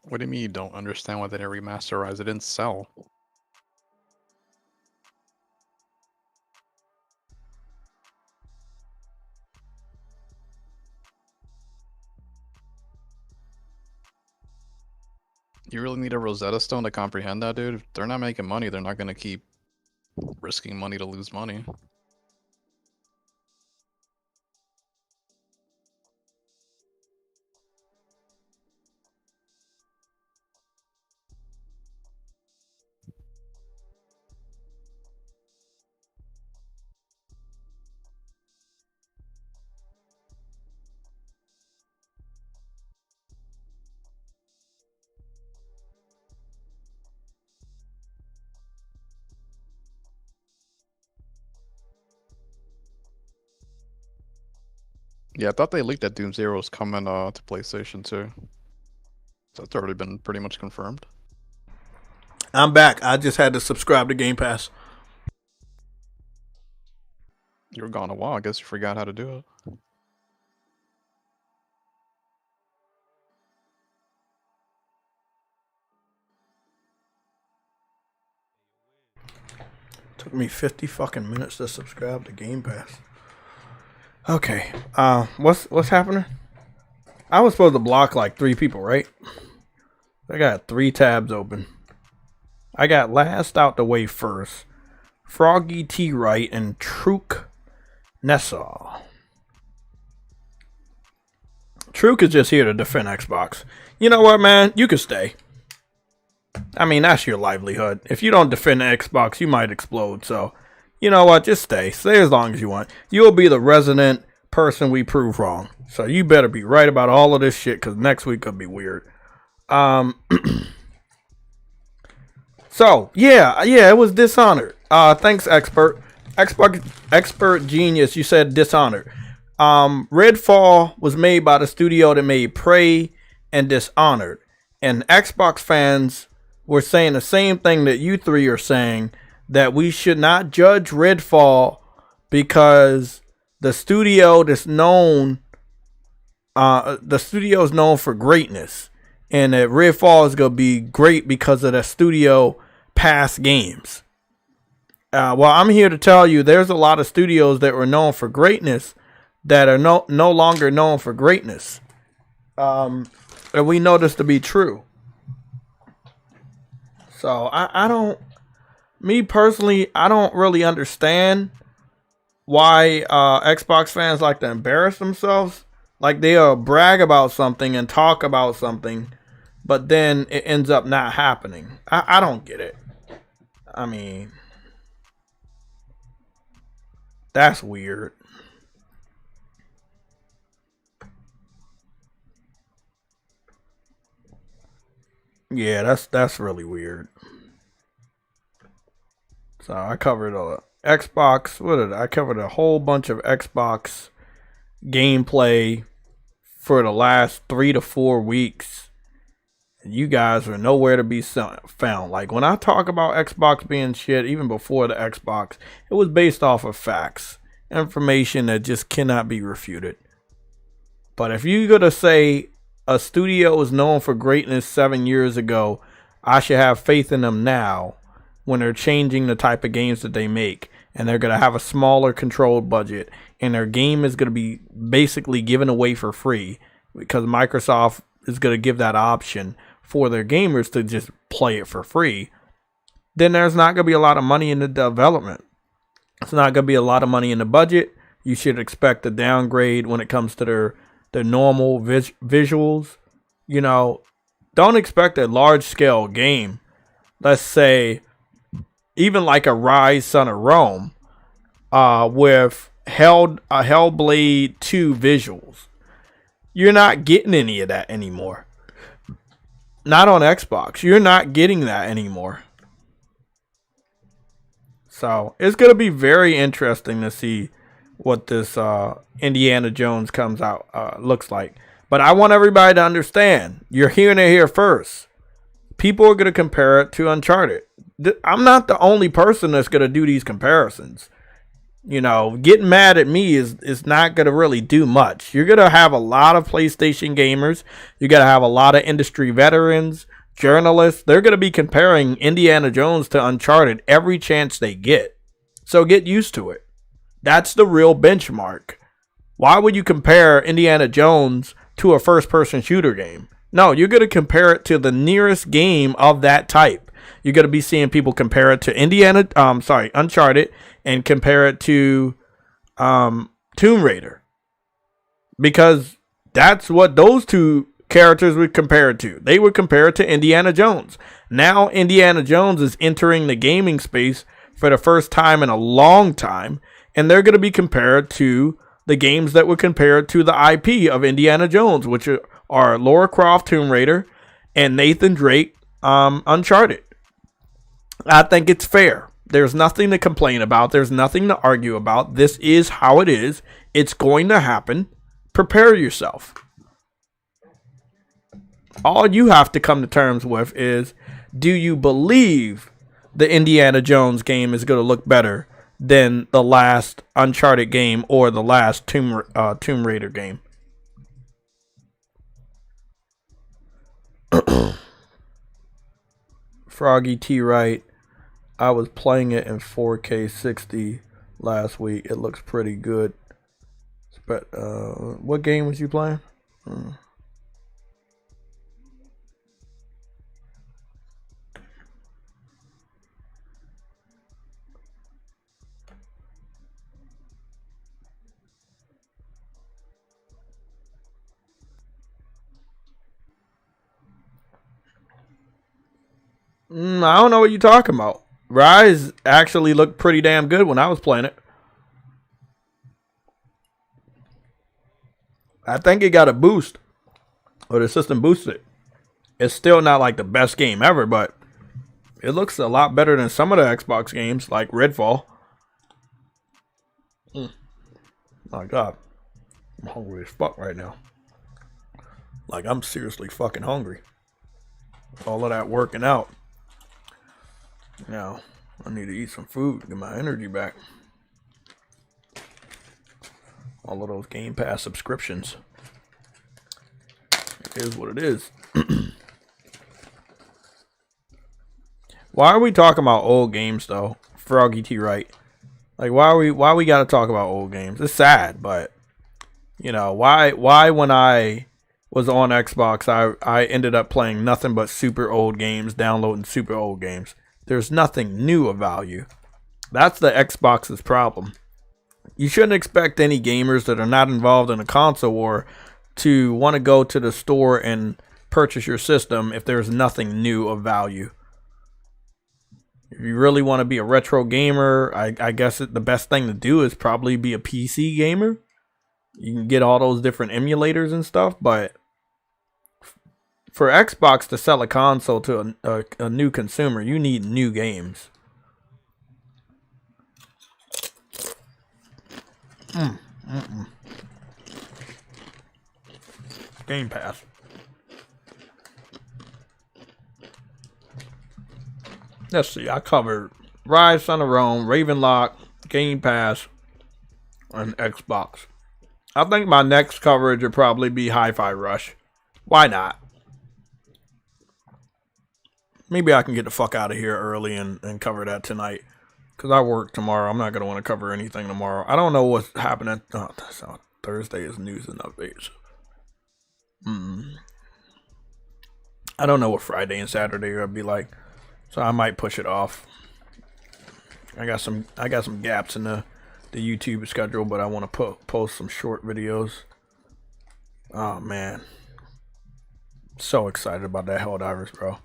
What do you mean you don't understand why they didn't remasterize it? It didn't sell. You really need a Rosetta Stone to comprehend that, dude. If they're not making money, they're not gonna keep risking money to lose money. Yeah, I thought they leaked that Doom Zero was coming to PlayStation too. So that's already been pretty much confirmed. I'm back. I just had to subscribe to Game Pass. You were gone a while. I guess you forgot how to do it. Took me 50 fucking minutes to subscribe to Game Pass. Okay. What's happening? I was supposed to block like 3 people, right? I got 3 tabs open. I got Last Out the Way first. Froggy T. Wright and Truk Nessal. Truk is just here to defend Xbox. You know what, man? You can stay. I mean, that's your livelihood. If you don't defend Xbox, you might explode. So, you know what? Just stay. Stay as long as you want. You'll be the resident person we prove wrong. So you better be right about all of this shit, because next week could be weird. So, yeah, it was Dishonored. Thanks, Expert Genius, you said Dishonored. Redfall was made by the studio that made Prey and Dishonored. And Xbox fans were saying the same thing that you 3 are saying, that we should not judge Redfall because the studio is known for greatness. And that Redfall is going to be great because of the studio past games. Well, I'm here to tell you there's a lot of studios that were known for greatness that are no longer known for greatness. And we know this to be true. So I don't really understand why Xbox fans like to embarrass themselves. Like they'll brag about something and talk about something, but then it ends up not happening. I don't get it. I mean, that's weird. Yeah, that's really weird. So I covered a Xbox. I covered a whole bunch of Xbox gameplay for the last 3 to 4 weeks. And you guys are nowhere to be found. Like when I talk about Xbox being shit, even before the Xbox, it was based off of facts, information that just cannot be refuted. But if you're gonna say a studio was known for greatness 7 years ago, I should have faith in them now when they're changing the type of games that they make, and they're going to have a smaller controlled budget, and their game is going to be basically given away for free because Microsoft is going to give that option for their gamers to just play it for free. Then there's not going to be a lot of money in the development. It's not going to be a lot of money in the budget. You should expect a downgrade when it comes to their normal visuals. You know, don't expect a large scale game. Let's say even like a Rise Son of Rome with Hellblade 2 visuals. You're not getting any of that anymore. Not on Xbox. You're not getting that anymore. So it's going to be very interesting to see what this Indiana Jones comes out looks like. But I want everybody to understand, you're hearing it here first. People are going to compare it to Uncharted. I'm not the only person that's going to do these comparisons. You know, getting mad at me is not going to really do much. You're going to have a lot of PlayStation gamers. You're going to have a lot of industry veterans, journalists. They're going to be comparing Indiana Jones to Uncharted every chance they get. So get used to it. That's the real benchmark. Why would you compare Indiana Jones to a first-person shooter game? No, you're going to compare it to the nearest game of that type. You're going to be seeing people compare it to Uncharted, and compare it to Tomb Raider. Because that's what those two characters would compare it to. They would compare it to Indiana Jones. Now Indiana Jones is entering the gaming space for the first time in a long time, and they're going to be compared to the games that would compare it to the IP of Indiana Jones, which are Lara Croft, Tomb Raider, and Nathan Drake, Uncharted. I think it's fair. There's nothing to complain about. There's nothing to argue about. This is how it is. It's going to happen. Prepare yourself. All you have to come to terms with is, do you believe the Indiana Jones game is going to look better than the last Uncharted game or the last Tomb Raider game? Froggy T. Wright, I was playing it in 4K 60 last week. It looks pretty good. But what game was you playing? I don't know what you're talking about. Rise actually looked pretty damn good when I was playing it. I think it got a boost, or the system boosted it. It's still not like the best game ever, but it looks a lot better than some of the Xbox games, like Redfall. My God, I'm hungry as fuck right now. Like, I'm seriously fucking hungry. All of that working out. Now, I need to eat some food to get my energy back. All of those Game Pass subscriptions. It is what it is. Why are we talking about old games though? Froggy T. Wright. Like, why we gotta talk about old games? It's sad, but you know, why when I was on Xbox I ended up playing nothing but super old games, downloading super old games. There's nothing new of value. That's the Xbox's problem. You shouldn't expect any gamers that are not involved in a console war to want to go to the store and purchase your system if there's nothing new of value. If you really want to be a retro gamer, I guess the best thing to do is probably be a PC gamer. You can get all those different emulators and stuff, but for Xbox to sell a console to a new consumer, you need new games. Game Pass. Let's see, I covered Rise, Son of Rome, Ravenlock, Game Pass, and Xbox. I think my next coverage would probably be Hi-Fi Rush. Why not? Maybe I can get the fuck out of here early and cover that tonight. Because I work tomorrow. I'm not going to want to cover anything tomorrow. I don't know what's happening. Oh, Thursday is news and updates. I don't know what Friday and Saturday are going to be like. So I might push it off. I got some gaps in the YouTube schedule, but I want to post some short videos. Oh, man. So excited about that Helldivers, bro.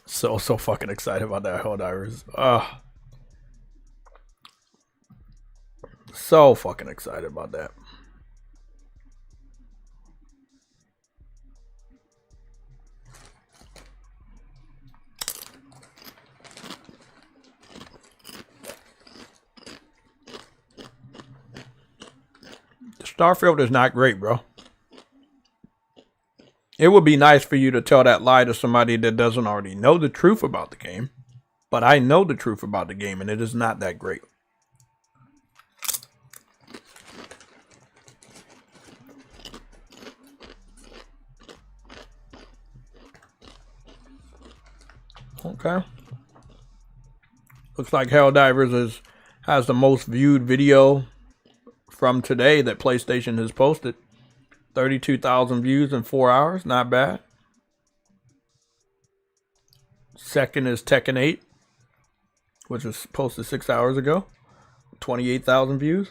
So fucking excited about that Helldivers. So fucking excited about that. Starfield is not great, bro. It would be nice for you to tell that lie to somebody that doesn't already know the truth about the game. But I know the truth about the game, and it is not that great. Okay. Looks like Helldivers has the most viewed video from today that PlayStation has posted. 32,000 views in 4 hours. Not bad. Second is Tekken 8, which was posted 6 hours ago. 28,000 views.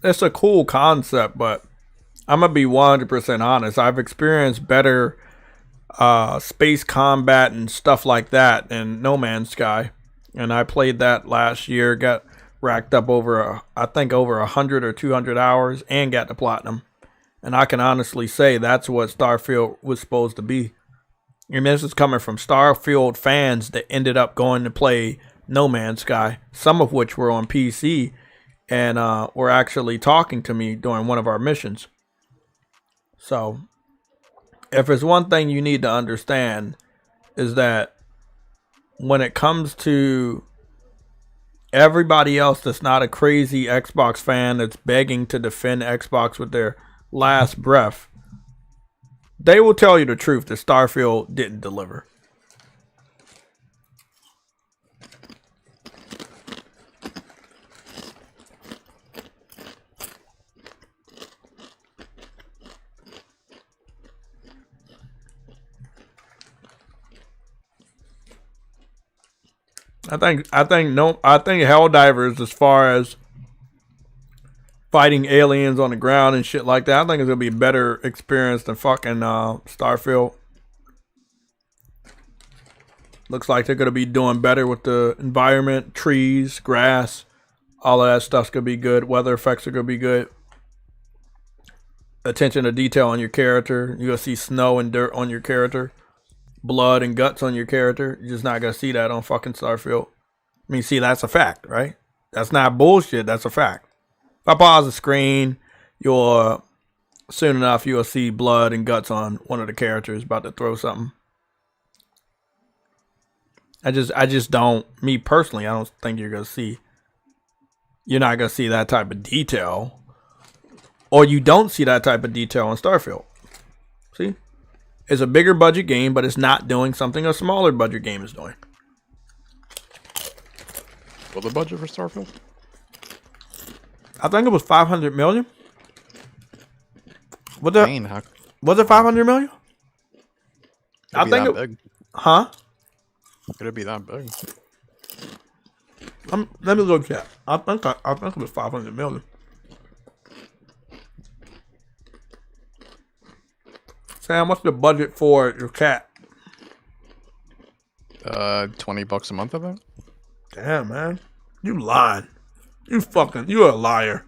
It's a cool concept, but I'm gonna be 100% honest. I've experienced better space combat and stuff like that in No Man's Sky, and I played that last year. Got racked up over I think over 100 or 200 hours, and got the platinum. And I can honestly say that's what Starfield was supposed to be. And this is coming from Starfield fans that ended up going to play No Man's Sky, some of which were on PC. And were actually talking to me during one of our missions. So, if there's one thing you need to understand, is that when it comes to everybody else that's not a crazy Xbox fan that's begging to defend Xbox with their last breath, they will tell you the truth that Starfield didn't deliver. I think Helldivers, as far as fighting aliens on the ground and shit like that, I think it's gonna be a better experience than fucking Starfield. Looks like they're gonna be doing better with the environment, trees, grass, all of that stuff's gonna be good. Weather effects are gonna be good. Attention to detail on your character. You're gonna see snow and dirt on your character. Blood and guts on your character. You're just not gonna see that on fucking Starfield. I mean, see, that's a fact, right? That's not bullshit. That's a fact. If I pause the screen, soon enough you'll see blood and guts on one of the characters about to throw something. I just don't. Me personally, I don't think you're not gonna see that type of detail, or you don't see that type of detail on Starfield. See? It's a bigger budget game, but it's not doing something a smaller budget game is doing. What's the budget for Starfield? I think it was 500 million. Was it 500 million? I think big. Huh? Could it be that big? Let me look at. I think it was 500 million. Sam, what's the budget for your cat? $20 a month, I think. Damn, man. You lying. You're a liar.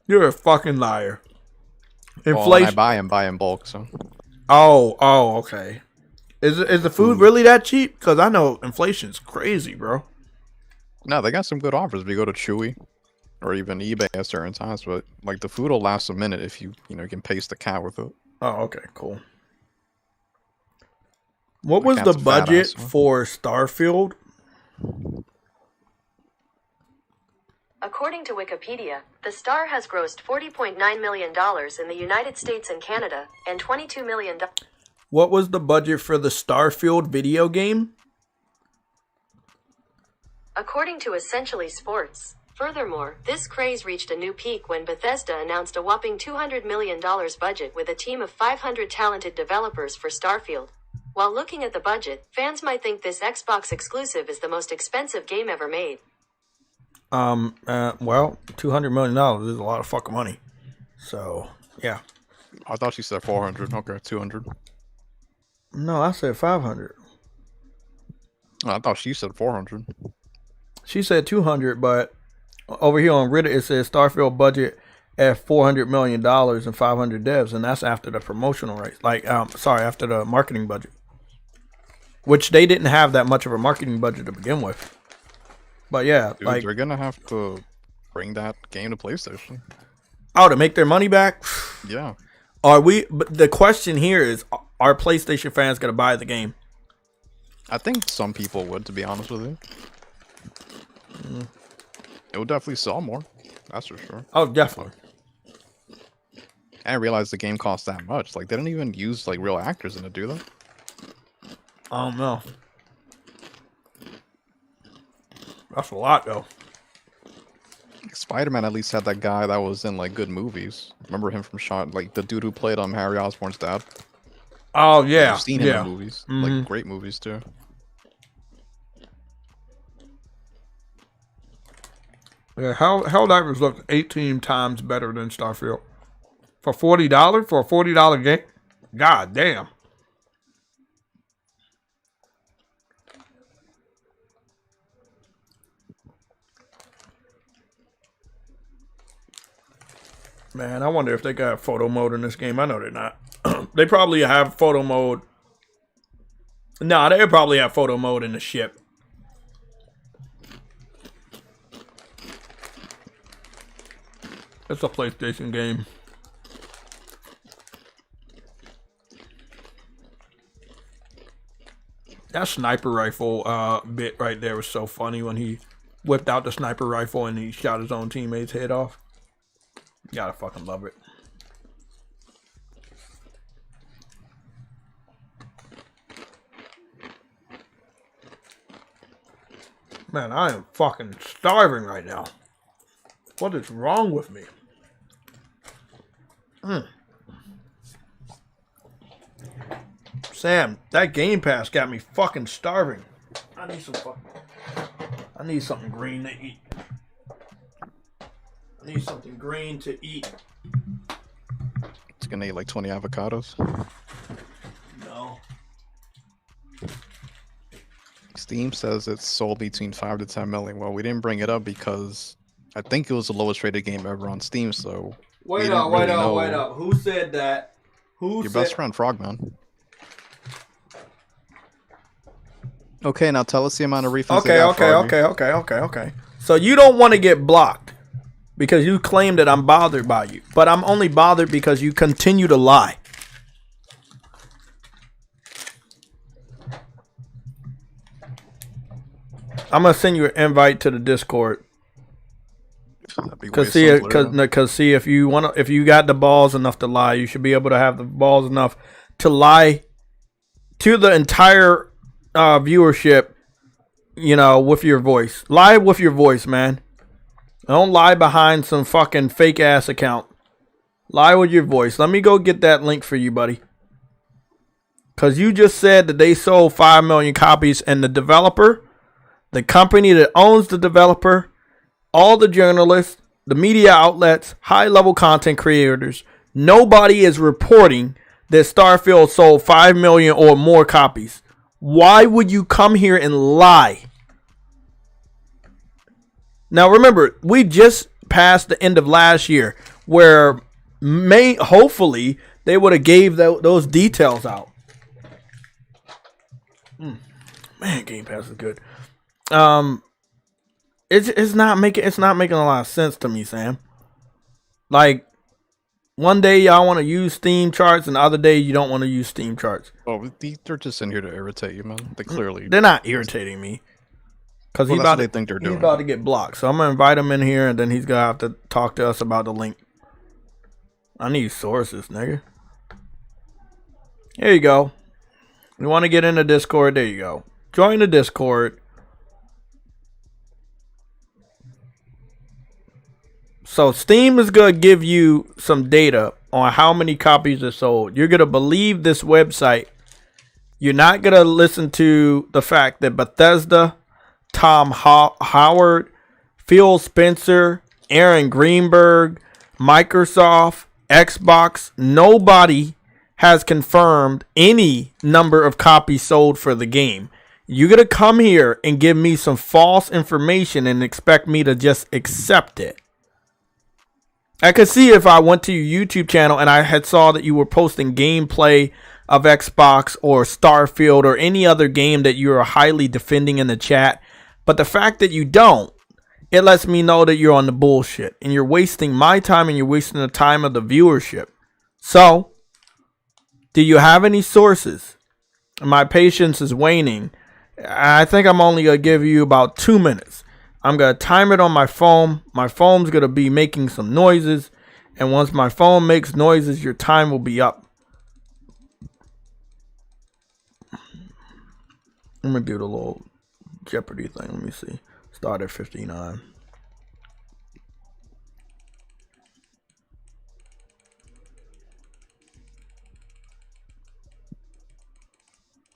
You're a fucking liar. Inflation. Well, I buy in bulk, so. Oh, okay. Is the food really that cheap? Because I know inflation's crazy, bro. No, they got some good offers. If you go to Chewy or even eBay at certain times, but like the food will last a minute if you can paste the cat with it. Oh, okay, cool. What was the budget for Starfield? According to Wikipedia, the Star has grossed $40.9 million in the United States and Canada, and $22 million. What was the budget for the Starfield video game? According to Essentially Sports. Furthermore, this craze reached a new peak when Bethesda announced a whopping $200 million budget with a team of 500 talented developers for Starfield. While looking at the budget, fans might think this Xbox exclusive is the most expensive game ever made. Well, $200 million is a lot of fucking money. So, yeah. I thought she said 400. Okay, 200. No, I said 500. I thought she said 400. She said 200, but over here on Reddit it says Starfield budget at $400 million and 500 devs, and that's after the promotional rates. After the marketing budget, which they didn't have that much of a marketing budget to begin with. But yeah, dude, they're gonna have to bring that game to PlayStation. Oh, to make their money back? Yeah. But the question here is, are PlayStation fans gonna buy the game? I think some people would, to be honest with you. It would definitely sell more. That's for sure. Oh, definitely. I didn't realize the game cost that much. Like, they didn't even use like real actors in it, do they? I don't know. That's a lot, though. Spider-Man at least had that guy that was in like good movies. Remember him from like the dude who played Harry Osborn's dad? Oh yeah, I've seen him in movies, like great movies too. Yeah, Helldivers looks 18 times better than Starfield. For $40? For a $40 game? God damn. Man, I wonder if they got photo mode in this game. I know they're not. They probably have photo mode. Nah, they probably have photo mode in the ship. It's a PlayStation game. That sniper rifle bit right there was so funny when he whipped out the sniper rifle and he shot his own teammate's head off. You gotta fucking love it. Man, I am fucking starving right now. What is wrong with me? Sam, that Game Pass got me fucking starving. I need something green to eat. I need something green to eat. It's gonna eat like 20 avocados. No. Steam says it's sold between 5 to 10 million. Well, we didn't bring it up because I think it was the lowest rated game ever on Steam. So wait up. Who said that? Your best friend, Frogman. Okay, now tell us the amount of refunds. Okay. So you don't want to get blocked because you claim that I'm bothered by you, but I'm only bothered because you continue to lie. I'm gonna send you an invite to the Discord. Cause see if you got the balls enough to lie, you should be able to have the balls enough to lie to the entire viewership, you know, with your voice. Lie with your voice, man. Don't lie behind some fucking fake ass account. Lie with your voice. Let me go get that link for you, buddy. Cause you just said that they sold 5 million copies and the developer, the company that owns the developer, all the journalists, the media outlets, high-level content creators, nobody is reporting that Starfield sold 5 million or more copies. Why would you come here and lie? Now remember, we just passed the end of last year where hopefully they would have gave those details out. Man, Game Pass is good. It's not making a lot of sense to me, Sam. Like, one day y'all want to use Steam charts, and the other day you don't want to use Steam charts. Oh, they're just in here to irritate you, man. They're not irritating me. Because he's about to get blocked. So I'm going to invite him in here, and then he's going to have to talk to us about the link. I need sources, nigga. Here you go. You want to get into Discord? There you go. Join the Discord. So Steam is going to give you some data on how many copies are sold. You're going to believe this website. You're not going to listen to the fact that Bethesda, Tom Howard, Phil Spencer, Aaron Greenberg, Microsoft, Xbox, nobody has confirmed any number of copies sold for the game. You're going to come here and give me some false information and expect me to just accept it. I could see if I went to your YouTube channel and I had saw that you were posting gameplay of Xbox or Starfield or any other game that you are highly defending in the chat. But the fact that you don't, it lets me know that you're on the bullshit and you're wasting my time and you're wasting the time of the viewership. So, do you have any sources? My patience is waning. I think I'm only going to give you about 2 minutes. I'm going to time it on my phone. My phone's going to be making some noises. And once my phone makes noises, your time will be up. I'm going to do the little Jeopardy thing. Let me see. Start at 59.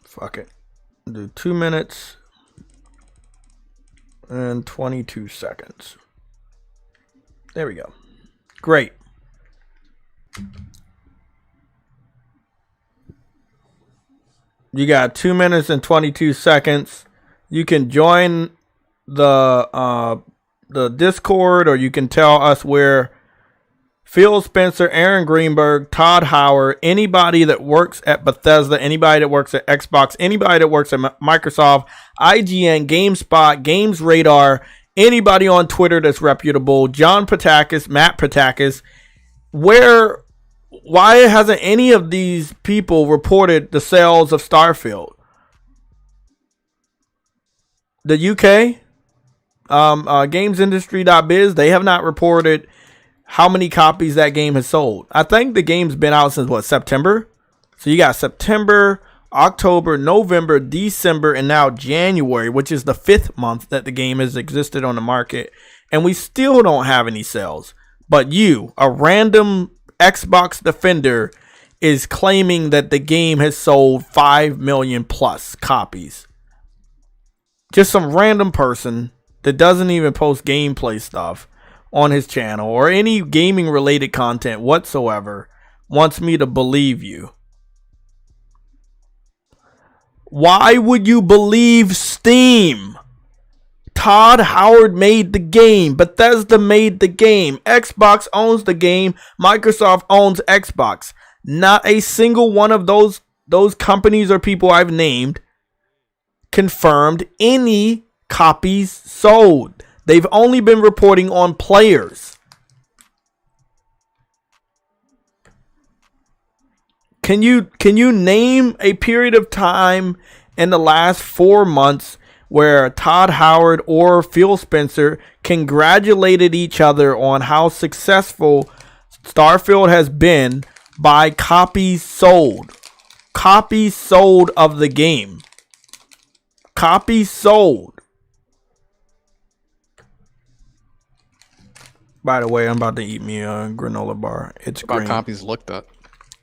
Fuck it. Do 2 minutes and 22 seconds. There we go. Great. You got 2 minutes and 22 seconds. You can join the Discord, or you can tell us where Phil Spencer, Aaron Greenberg, Todd Howard, anybody that works at Bethesda, anybody that works at Xbox, anybody that works at Microsoft, IGN, GameSpot, Games Radar, anybody on Twitter that's reputable, John Patakis, Matt Patakis, why hasn't any of these people reported the sales of Starfield? The UK, gamesindustry.biz, they have not reported how many copies that game has sold. I think the game's been out since September? So you got September, October, November, December, and now January, which is the 5th month that the game has existed on the market. And we still don't have any sales. But you, a random Xbox defender, is claiming that the game has sold 5 million plus copies. Just some random person that doesn't even post gameplay stuff on his channel or any gaming related content whatsoever wants me to believe you. Why would you believe Steam? Todd Howard made the game. Bethesda made the game. Xbox owns the game. Microsoft owns Xbox. Not a single one of those companies or people I've named confirmed any copies sold. They've only been reporting on players. Can you name a period of time in the last 4 months where Todd Howard or Phil Spencer congratulated each other on how successful Starfield has been by copies sold? Copies sold of the game. Copies sold. By the way, I'm about to eat me a granola bar. It's about green. Copies looked at.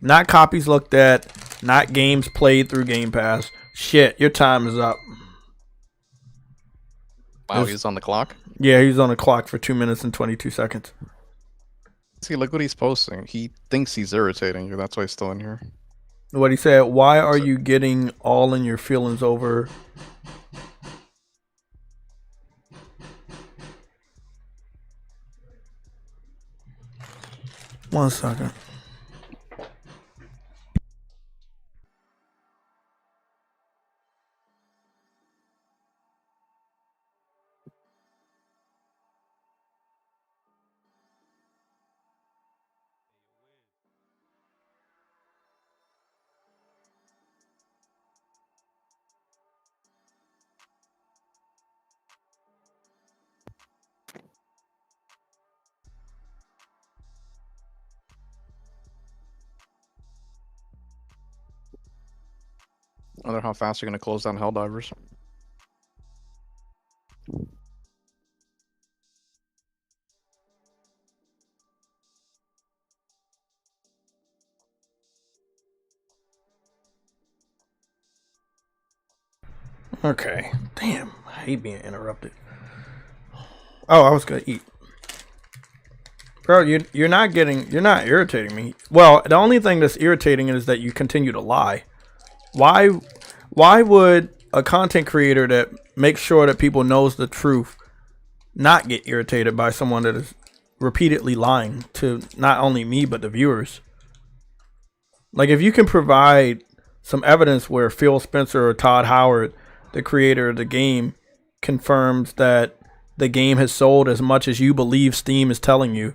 Not copies looked at. Not games played through Game Pass. Shit, your time is up. Wow, he's on the clock? Yeah, he's on the clock for 2 minutes and 22 seconds. See, look what he's posting. He thinks he's irritating you. That's why he's still in here. What he said, why are you getting all in your feelings over... One second. I wonder how fast you're going to close down Helldivers. Okay. Damn, I hate being interrupted. Oh, I was gonna eat. Bro, you're not irritating me. Well, the only thing that's irritating is that you continue to lie. Why would a content creator that makes sure that people knows the truth not get irritated by someone that is repeatedly lying to not only me but the viewers? Like, if you can provide some evidence where Phil Spencer or Todd Howard, the creator of the game, confirms that the game has sold as much as you believe Steam is telling you,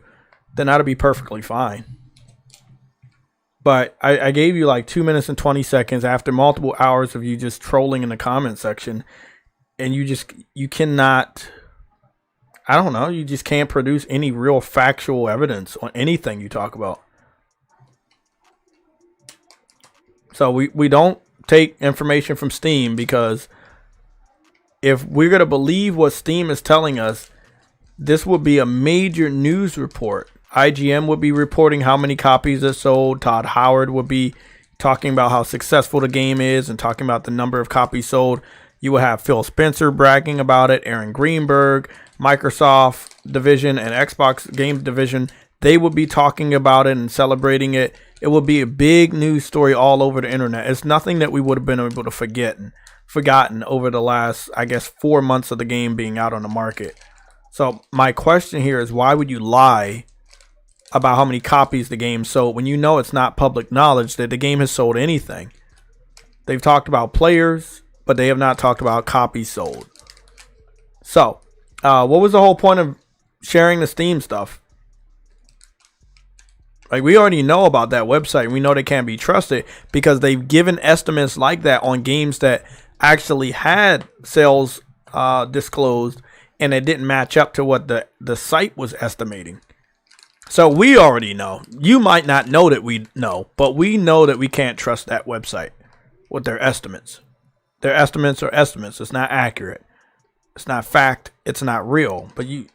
then that'll be perfectly fine. But I gave you like 2 minutes and 20 seconds after multiple hours of you just trolling in the comment section, and you cannot. I don't know. You just can't produce any real factual evidence on anything you talk about. So we don't take information from Steam, because if we're going to believe what Steam is telling us, this would be a major news report. IGN would be reporting how many copies it sold. Todd Howard would be talking about how successful the game is and talking about the number of copies sold. You will have Phil Spencer bragging about it, Aaron Greenberg, Microsoft division and Xbox Games division. They would be talking about it and celebrating it. It would be a big news story all over the internet. It's nothing that we would have been able to forgotten over the last, I guess, 4 months of the game being out on the market. So my question here is, why would you lie about how many copies the game sold when you know it's not public knowledge that the game has sold anything? They've talked about players, but they have not talked about copies sold. So, what was the whole point of sharing the Steam stuff? Like, we already know about that website. We know they can't be trusted because they've given estimates like that on games that actually had sales disclosed, and it didn't match up to what the site was estimating. So we already know. You might not know that we know, but we know that we can't trust that website with their estimates. Their estimates are estimates. It's not accurate. It's not fact. It's not real. But you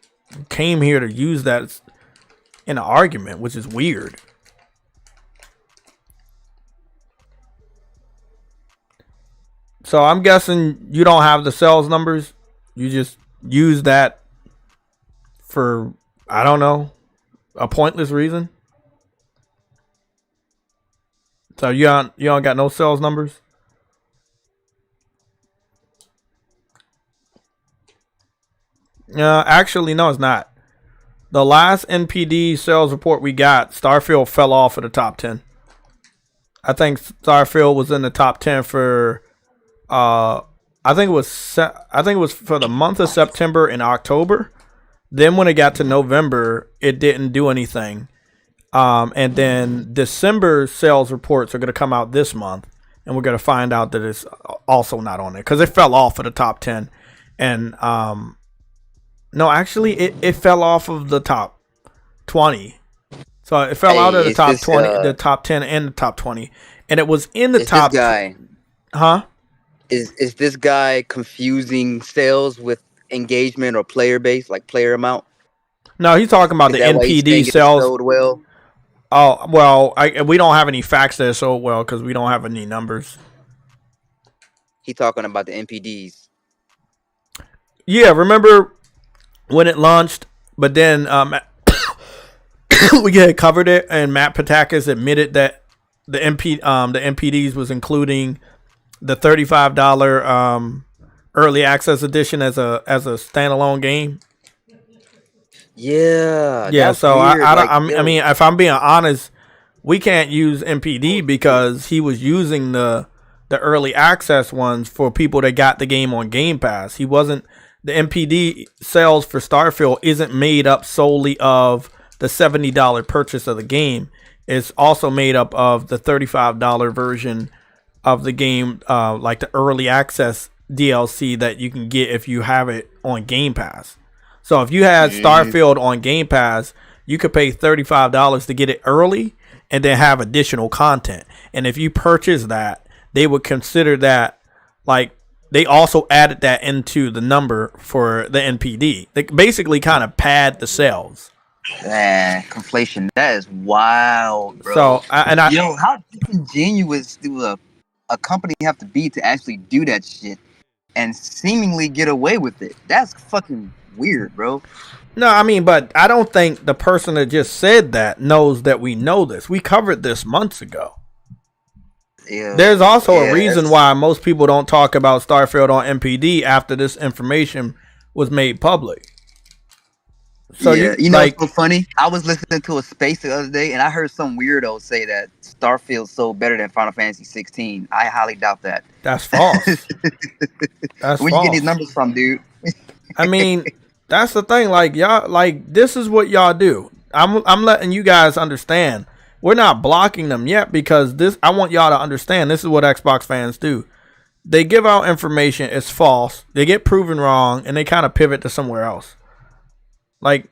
came here to use that in an argument, which is weird. So I'm guessing you don't have the sales numbers. You just use that for, I don't know, a pointless reason. So you don't got no sales numbers? Actually, no, it's not. The last NPD sales report we got, Starfield fell off of the top 10. I think Starfield was in the top 10 for I think it was for the month of September and October. Then when it got to November, it didn't do anything. And then December sales reports are going to come out this month, and we're going to find out that it's also not on there because it fell off of the top 10. And no, actually, it fell off of the top 20. So it fell out of the top 20, the top 10, and the top 20, and it was in the top. This guy, huh? Is this guy confusing sales with engagement or player base, like player amount? No, he's talking about the NPD sales. Well, oh well, we don't have any facts that sold well because we don't have any numbers. He's talking about the NPDs. Yeah, remember when it launched, but then we had covered it, and Matt Patakis admitted that the NPDs was including the $35 early access edition as a standalone game. Yeah. So I mean, if I'm being honest, we can't use NPD because he was using the early access ones for people that got the game on Game Pass. He wasn't. The NPD sales for Starfield isn't made up solely of the $70 purchase of the game. It's also made up of the $35 version of the game, like the early access DLC that you can get if you have it on Game Pass. So if you had Starfield on Game Pass, you could pay $35 to get it early and then have additional content. And if you purchase that, they would consider that like, they also added that into the number for the NPD. They basically kind of pad the sales. Conflation. That is wild, bro. So, how disingenuous do a company have to be to actually do that shit and seemingly get away with it? That's fucking weird, bro. No, I mean, but I don't think the person that just said that knows that we know this. We covered this months ago. Yeah. There's also a reason why most people don't talk about Starfield on NPD after this information was made public. So you know what's so funny? I was listening to a space the other day, and I heard some weirdo say that Starfield sold better than Final Fantasy 16. I highly doubt that. That's false. Where you get these numbers from, dude? I mean, that's the thing. Like y'all, like this is what y'all do. I'm letting you guys understand. We're not blocking them yet because I want y'all to understand this is what Xbox fans do. They give out information, it's false, they get proven wrong, and they kind of pivot to somewhere else. Like,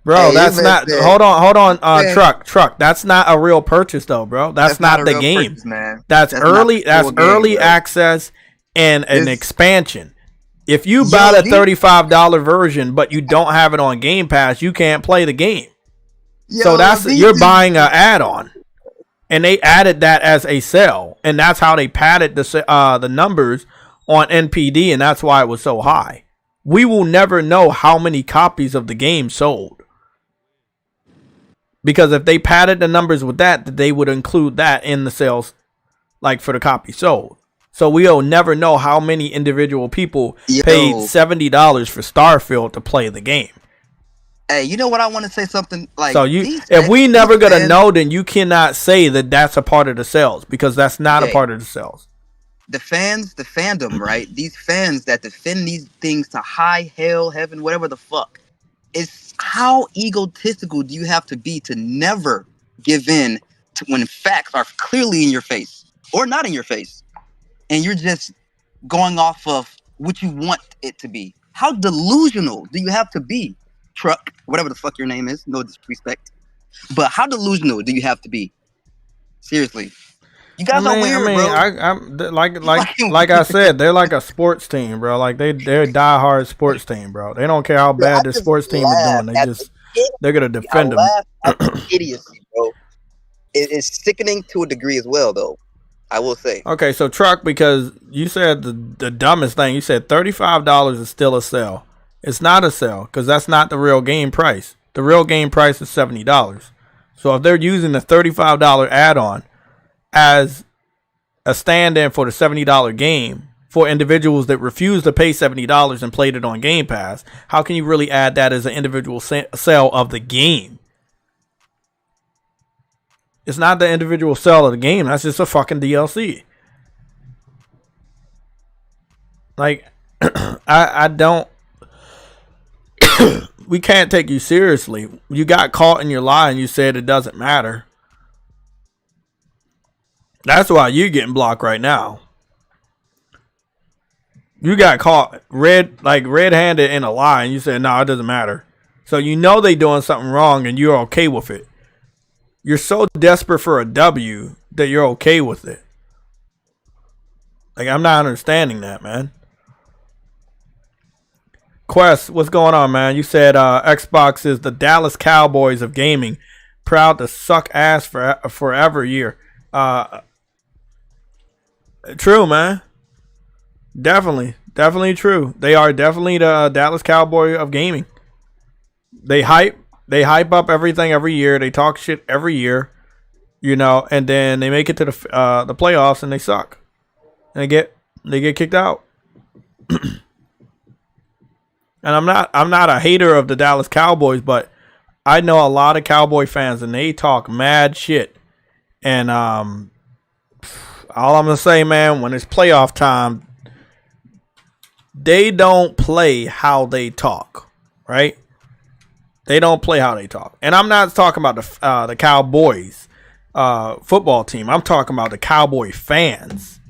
bro, hey, that's not. Hold on. Truck. That's not a real purchase, though, bro. That's not the game, purchase, man. That's early. That's early access and an expansion. If you buy the $35 version, but you don't have it on Game Pass, you can't play the game. So you're buying an add-on, and they added that as a sale, and that's how they padded the numbers on NPD, and that's why it was so high. We will never know how many copies of the game sold, because if they padded the numbers with that, they would include that in the sales, like for the copy sold. So we'll never know how many individual people paid $70 for Starfield to play the game. Hey, you know what? I want to say something like. So if we never gonna know, then you cannot say that that's a part of the sales, because that's not a part of the sales. The fandom, right? These fans that defend these things to high hell, heaven, whatever the fuck. Is how egotistical do you have to be to never give in to when facts are clearly in your face or not in your face, and you're just going off of what you want it to be? How delusional do you have to be, Truck? Whatever the fuck your name is, no disrespect, but how delusional do you have to be? Seriously. You guys are weird, bro. I'm like I said, they're like a sports team, bro. Like they're a diehard sports team, bro. They don't care how bad the sports team is doing. They're gonna defend them. Idiocy, bro. It's sickening to a degree as well, though. I will say. Okay, so Truck, because you said the dumbest thing. You said $35 is still a sale. It's not a sale, because that's not the real game price. The real game price is $70. So if they're using the $35 add-on as a stand-in for the $70 game for individuals that refuse to pay $70 and played it on Game Pass, how can you really add that as an individual sale of the game? It's not the individual sale of the game. That's just a fucking DLC. Like, I don't... We can't take you seriously. You got caught in your lie and you said it doesn't matter. That's why you're getting blocked right now. You got caught red-handed in a lie, and you said, no, it doesn't matter. So you know they doing something wrong, and you're okay with it. You're so desperate for a W that you're okay with it. Like, I'm not understanding that, man. Quest, what's going on, man? You said Xbox is the Dallas Cowboys of gaming. Proud to suck ass for forever year. True, man. Definitely true. They are definitely the Dallas Cowboy of gaming. They hype up everything every year. They talk shit every year, you know, and then they make it to the playoffs and they suck. And they get kicked out. And I'm not a hater of the Dallas Cowboys, but I know a lot of Cowboy fans and they talk mad shit. And all I'm gonna say, man, when it's playoff time, they don't play how they talk, right? They don't play how they talk. And I'm not talking about the Cowboys football team. I'm talking about the Cowboy fans.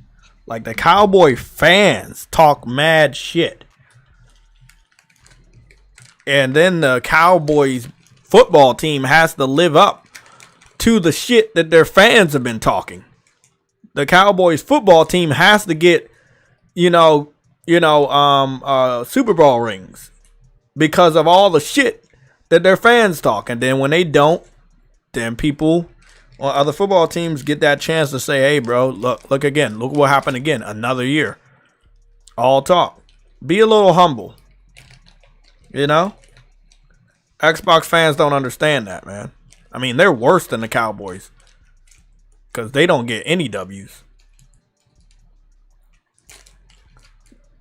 Like, the Cowboy fans talk mad shit. And then the Cowboys football team has to live up to the shit that their fans have been talking. The Cowboys football team has to get, Super Bowl rings because of all the shit that their fans talk. And then when they don't, then people on other football teams get that chance to say, hey, bro, look again. Look what happened again. Another year. All talk. Be a little humble. You know? Xbox fans don't understand that, man. I mean, they're worse than the Cowboys because they don't get any W's.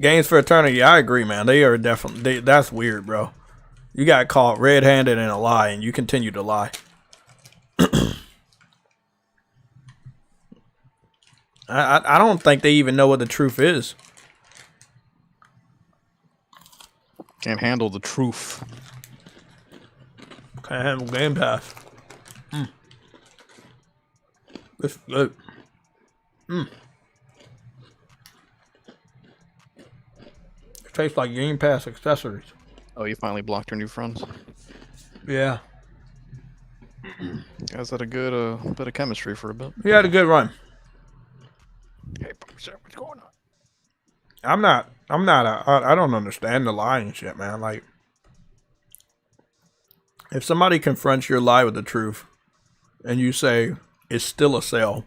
Games for Eternity, I agree, man. They are definitely... that's weird, bro. You got caught red-handed in a lie, and you continue to lie. I don't think they even know what the truth is. Can't handle the truth. Can't handle Game Pass. This good. tastes like Game Pass accessories. Oh, you finally blocked your new friends. Yeah. You guys had a good bit of chemistry for a bit. We had a good run. Hey, what's going on? I don't understand the lying shit, man. Like, if somebody confronts your lie with the truth and you say it's still a sale,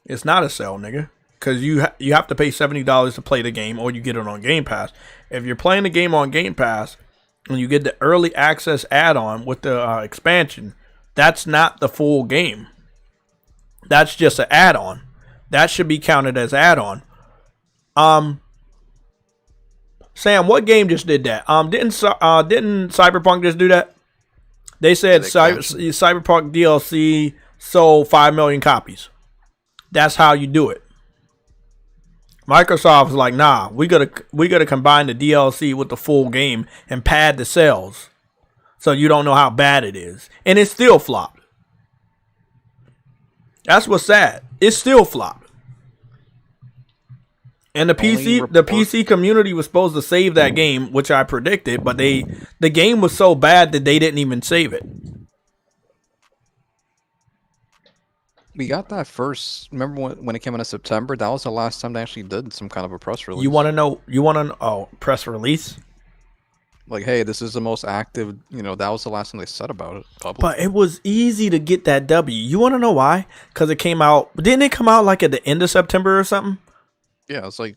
it's not a sale, nigga. Because you have to pay $70 to play the game, or you get it on Game Pass. If you're playing the game on Game Pass and you get the early access add-on with the expansion, that's not the full game. That's just an add-on. That should be counted as add-on. Sam, what game just did that? Didn't Cyberpunk just do that? They said Cyberpunk DLC sold 5 million copies. That's how you do it. Microsoft was like, nah, we gotta combine the DLC with the full game and pad the sales, so you don't know how bad it is, and it still flopped. That's what's sad. It still flopped. And the PC community was supposed to save that game, which I predicted, but the game was so bad that they didn't even save it. We got that first. Remember when it came out in September? That was the last time they actually did some kind of a press release. You want to know? Oh, press release? Like, hey, this is the most active. That was the last time they said about it publicly. But it was easy to get that W. You want to know why? Because it came out. Didn't it come out like at the end of September or something? Yeah, it's like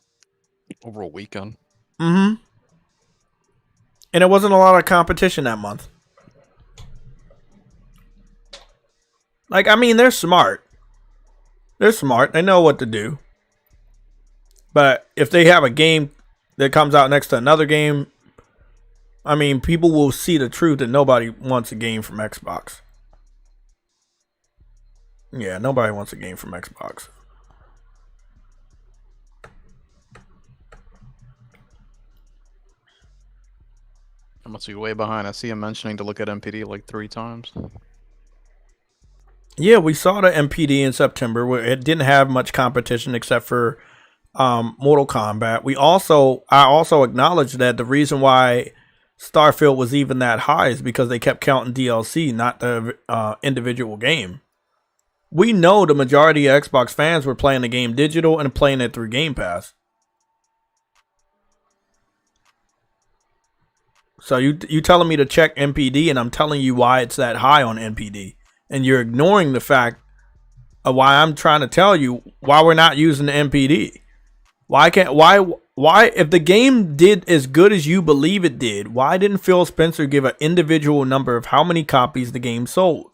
over a weekend. Mm-hmm. And there wasn't a lot of competition that month. Like, I mean, they're smart. They're smart. They know what to do. But if they have a game that comes out next to another game, I mean, people will see the truth that nobody wants a game from Xbox. Yeah, nobody wants a game from Xbox. I must be way behind. I see him mentioning to look at MPD like 3 times. Yeah, we saw the MPD in September where it didn't have much competition except for Mortal Kombat. I also acknowledged that the reason why Starfield was even that high is because they kept counting DLC, not the individual game. We know the majority of Xbox fans were playing the game digital and playing it through Game Pass. So you telling me to check MPD, and I'm telling you why it's that high on MPD. And you're ignoring the fact of why I'm trying to tell you why we're not using the MPD. Why if the game did as good as you believe it did, why didn't Phil Spencer give an individual number of how many copies the game sold?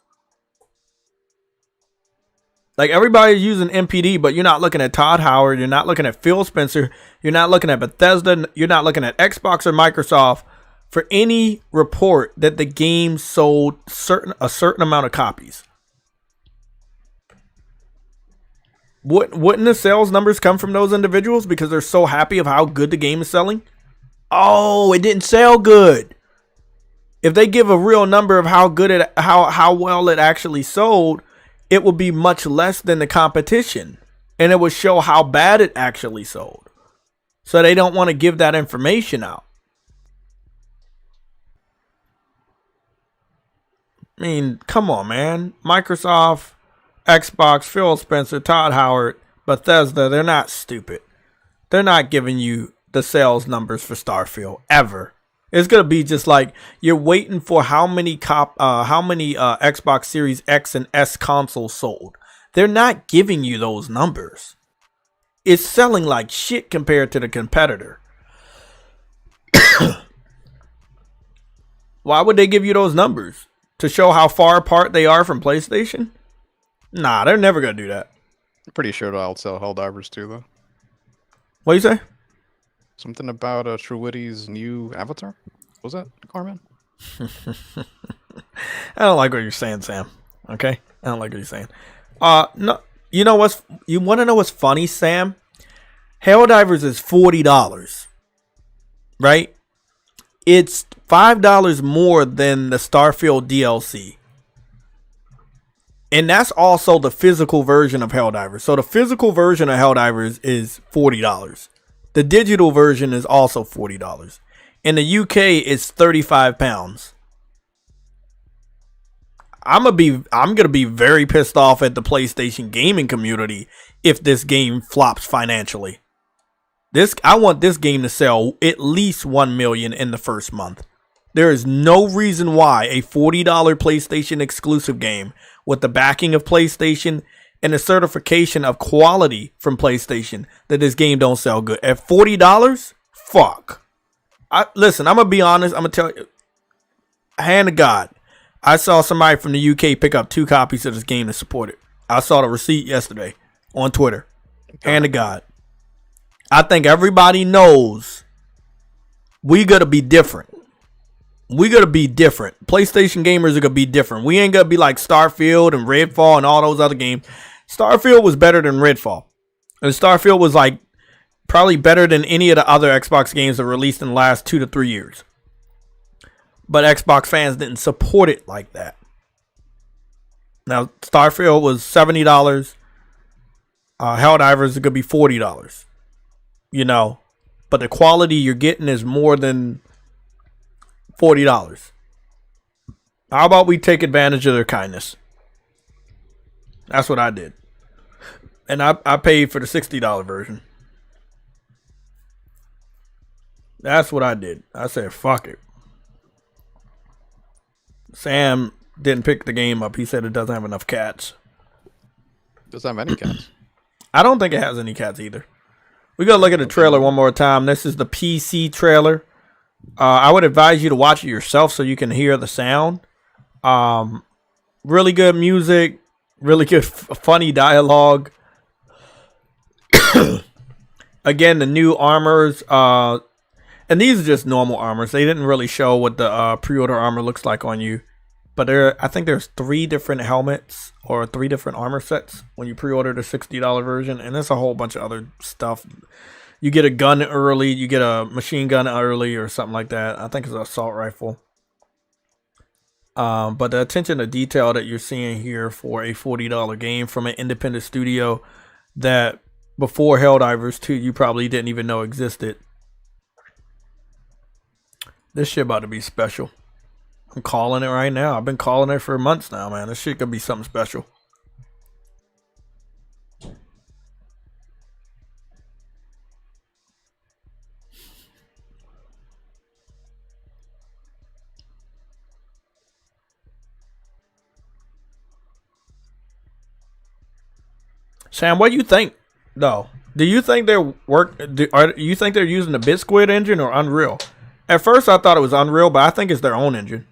Like, everybody's using MPD, but you're not looking at Todd Howard, you're not looking at Phil Spencer, you're not looking at Bethesda, you're not looking at Xbox or Microsoft for any report that the game sold a certain amount of copies. Wouldn't the sales numbers come from those individuals because they're so happy of how good the game is selling? Oh, it didn't sell good. If they give a real number of how good how well it actually sold, it would be much less than the competition, and it would show how bad it actually sold. So they don't want to give that information out. I mean, come on, man. Microsoft, Xbox, Phil Spencer, Todd Howard, Bethesda, they're not stupid. They're not giving you the sales numbers for Starfield ever. It's going to be just like you're waiting for how many Xbox Series X and S consoles sold. They're not giving you those numbers. It's selling like shit compared to the competitor. Why would they give you those numbers? To show how far apart they are from PlayStation? Nah, they're never going to do that. I'm pretty sure they'll sell Helldivers too, though. What do you say? Something about Truwitty's new avatar? What was that, Carmen? I don't like what you're saying, Sam. Okay? I don't like what you're saying. No, you want to know what's funny, Sam? Helldivers is $40. Right? It's $5 more than the Starfield DLC. And that's also the physical version of Helldivers. So the physical version of Helldivers is $40. The digital version is also $40. In the UK, it's £35. I'm gonna be very pissed off at the PlayStation gaming community if this game flops financially. I want this game to sell at least 1 million in the first month. There is no reason why a $40 PlayStation exclusive game with the backing of PlayStation and the certification of quality from PlayStation that this game don't sell good. At $40, fuck. Listen, I'm gonna be honest. I'm gonna tell you, hand to God, I saw somebody from the UK pick up 2 copies of this game to support it. I saw the receipt yesterday on Twitter. Hand to God. I think everybody knows we gotta be different. We gotta be different. PlayStation gamers are gonna be different. We ain't gonna be like Starfield and Redfall and all those other games. Starfield was better than Redfall. And Starfield was like probably better than any of the other Xbox games that were released in the last 2 to 3 years. But Xbox fans didn't support it like that. Now, Starfield was $70. Helldivers is going to be $40. You know, but the quality you're getting is more than $40. How about we take advantage of their kindness? That's what I did. And I paid for the $60 version. That's what I did. I said, fuck it. Sam didn't pick the game up. He said it doesn't have enough cats. Doesn't have any cats. I don't think it has any cats either. We gotta look at the trailer one more time. This is the PC trailer. I would advise you to watch it yourself so you can hear the sound. Really good music. Really good, funny dialogue. Again, the new armors. And these are just normal armors. They didn't really show what the pre-order armor looks like on you. But I think there's 3 different helmets or 3 different armor sets when you pre-order the $60 version. And there's a whole bunch of other stuff. You get a gun early. You get a machine gun early or something like that. I think it's an assault rifle. But the attention to detail that you're seeing here for a $40 game from an independent studio that before Helldivers 2 you probably didn't even know existed. This shit about to be special. I'm calling it right now. I've been calling it for months now, man. This shit could be something special. Sam, what do you think? No. Do you think you think they're using the BitSquid engine or Unreal? At first, I thought it was Unreal, but I think it's their own engine.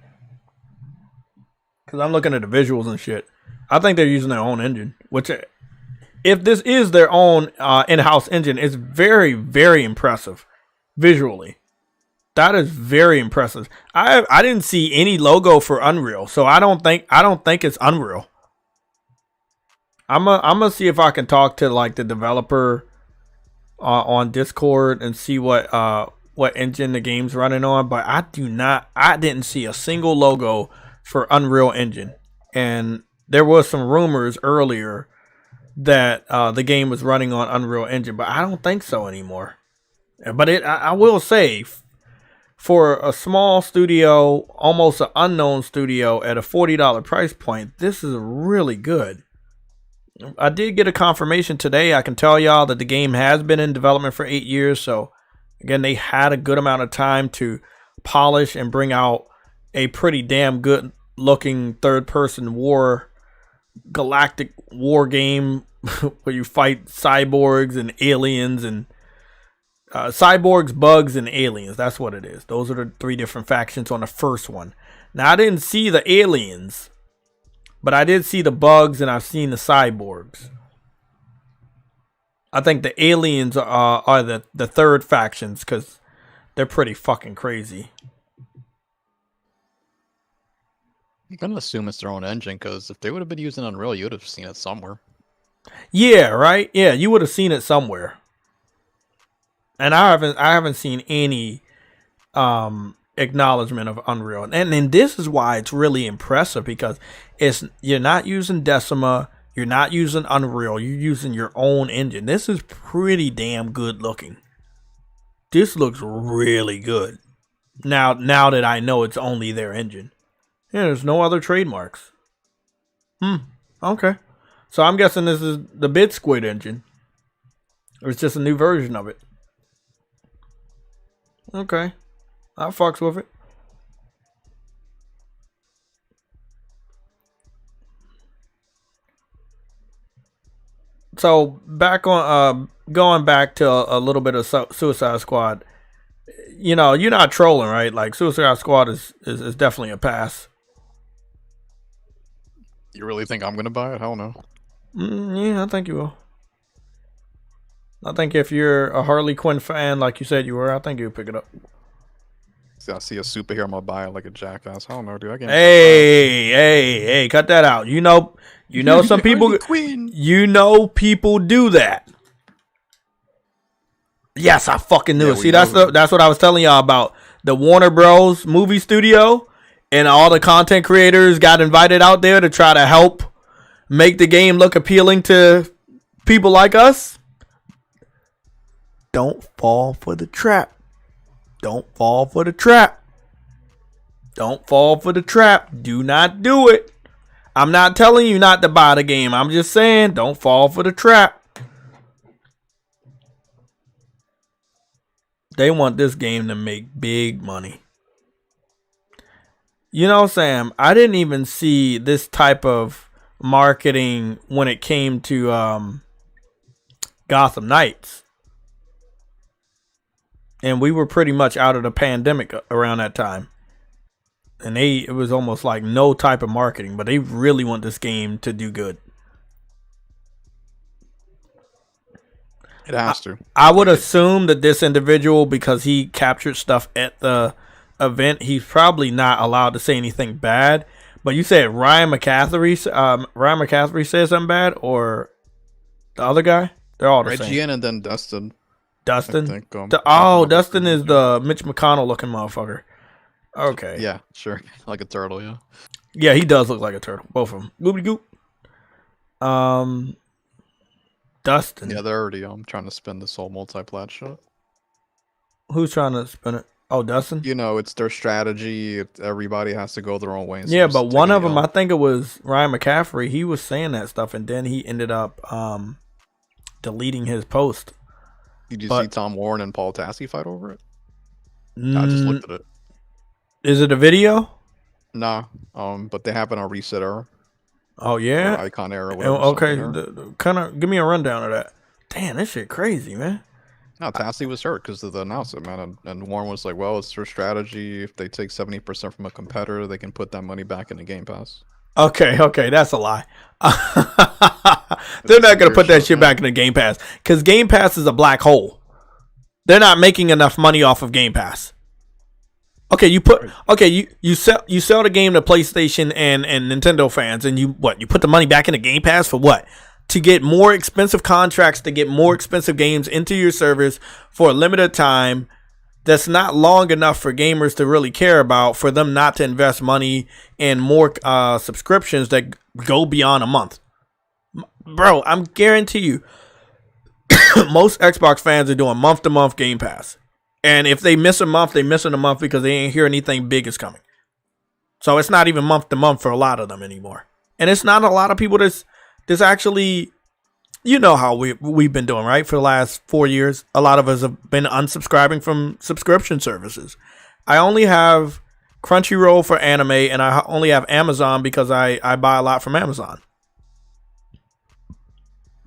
Because I'm looking at the visuals and shit. I think they're using their own engine. Which, if this is their own in-house engine, it's very, very impressive visually. That is very impressive. I didn't see any logo for Unreal, so I don't think it's Unreal. I'm gonna see if I can talk to like the developer on Discord and see what engine the game's running on, but I didn't see a single logo for Unreal Engine. And there was some rumors earlier that the game was running on Unreal Engine, but I don't think so anymore. But I will say, for a small studio, almost an unknown studio at a $40 price point, this is really good. I did get a confirmation today. I can tell y'all that the game has been in development for 8 years, so again, they had a good amount of time to polish and bring out a pretty damn good looking third-person galactic war game where you fight cyborgs and aliens and cyborgs, bugs, and aliens. That's what it is. Those are the 3 different factions on the first one. Now, I didn't see the aliens, but I did see the bugs and I've seen the cyborgs. I think the aliens are the third factions because they're pretty fucking crazy. I'm going to assume it's their own engine because if they would have been using Unreal, you would have seen it somewhere. Yeah, right? Yeah, you would have seen it somewhere. And I haven't seen any acknowledgement of Unreal. And this is why it's really impressive because you're not using Decima. You're not using Unreal. You're using your own engine. This is pretty damn good looking. This looks really good. Now that I know it's only their engine. Yeah, there's no other trademarks. Okay. So I'm guessing this is the Bit Squid engine. Or it's just a new version of it. Okay. I fucks with it. So back on going back to a little bit of Suicide Squad. You know, you're not trolling, right? Like Suicide Squad is definitely a pass. You really think I'm gonna buy it? Hell no. Yeah, I think you will. I think if you're a Harley Quinn fan, like you said you were, I think you'll pick it up. See, I see a superhero, I'm gonna buy it like a jackass. I don't know, dude. I can't. Hey, cut that out. You know, some people. You know, people do that. Yes, I fucking knew it. See, that's what I was telling y'all about. The Warner Bros. Movie studio and all the content creators got invited out there to try to help make the game look appealing to people like us. Don't fall for the trap. Don't fall for the trap. Don't fall for the trap. Do not do it. I'm not telling you not to buy the game. I'm just saying don't fall for the trap. They want this game to make big money. You know, Sam, I didn't even see this type of marketing when it came to Gotham Knights. And we were pretty much out of the pandemic around that time. And it was almost like no type of marketing, but they really want this game to do good. It has to. I would assume that this individual, because he captured stuff at the event, he's probably not allowed to say anything bad. But you said Ryan McCaffrey said something bad, or the other guy? They're all the same. Reggie and then Dustin. Dustin? I think, Dustin is the Mitch McConnell looking motherfucker. Okay. Yeah, sure. Like a turtle, yeah. Yeah, he does look like a turtle. Both of them. Goopy goop. Dustin. Yeah, they're already trying to spin this whole multi-plat shit. Who's trying to spin it? Oh, Dustin? You know, it's their strategy. Everybody has to go their own way. Yeah, but one of them, I think it was Ryan McCaffrey. He was saying that stuff, and then he ended up deleting his post. Did you see Tom Warren and Paul Tassi fight over it? I just looked at it. Is it a video? Nah, but they happen on Reset Era. Oh yeah, Icon Era. Okay, kind of give me a rundown of that. Damn, this shit crazy, man. No, Tassi was hurt because of the announcement, man, and Warren was like, "Well, it's their strategy. If they take 70% from a competitor, they can put that money back in the Game Pass." Okay, that's a lie. They're not gonna put that shit back in the Game Pass because Game Pass is a black hole. They're not making enough money off of Game Pass. Okay, you sell the game to PlayStation and Nintendo fans, and you put the money back in the Game Pass for what? To get more expensive contracts, to get more expensive games into your service for a limited time that's not long enough for gamers to really care about, for them not to invest money in more subscriptions that go beyond a month. Bro, I'm guarantee you most Xbox fans are doing month-to-month Game Pass. And if they miss a month, they miss a month because they ain't hear anything big is coming. So it's not even month to month for a lot of them anymore. And it's not a lot of people that's actually, you know how we've been doing, right? For the last 4 years, a lot of us have been unsubscribing from subscription services. I only have Crunchyroll for anime, and I only have Amazon because I buy a lot from Amazon.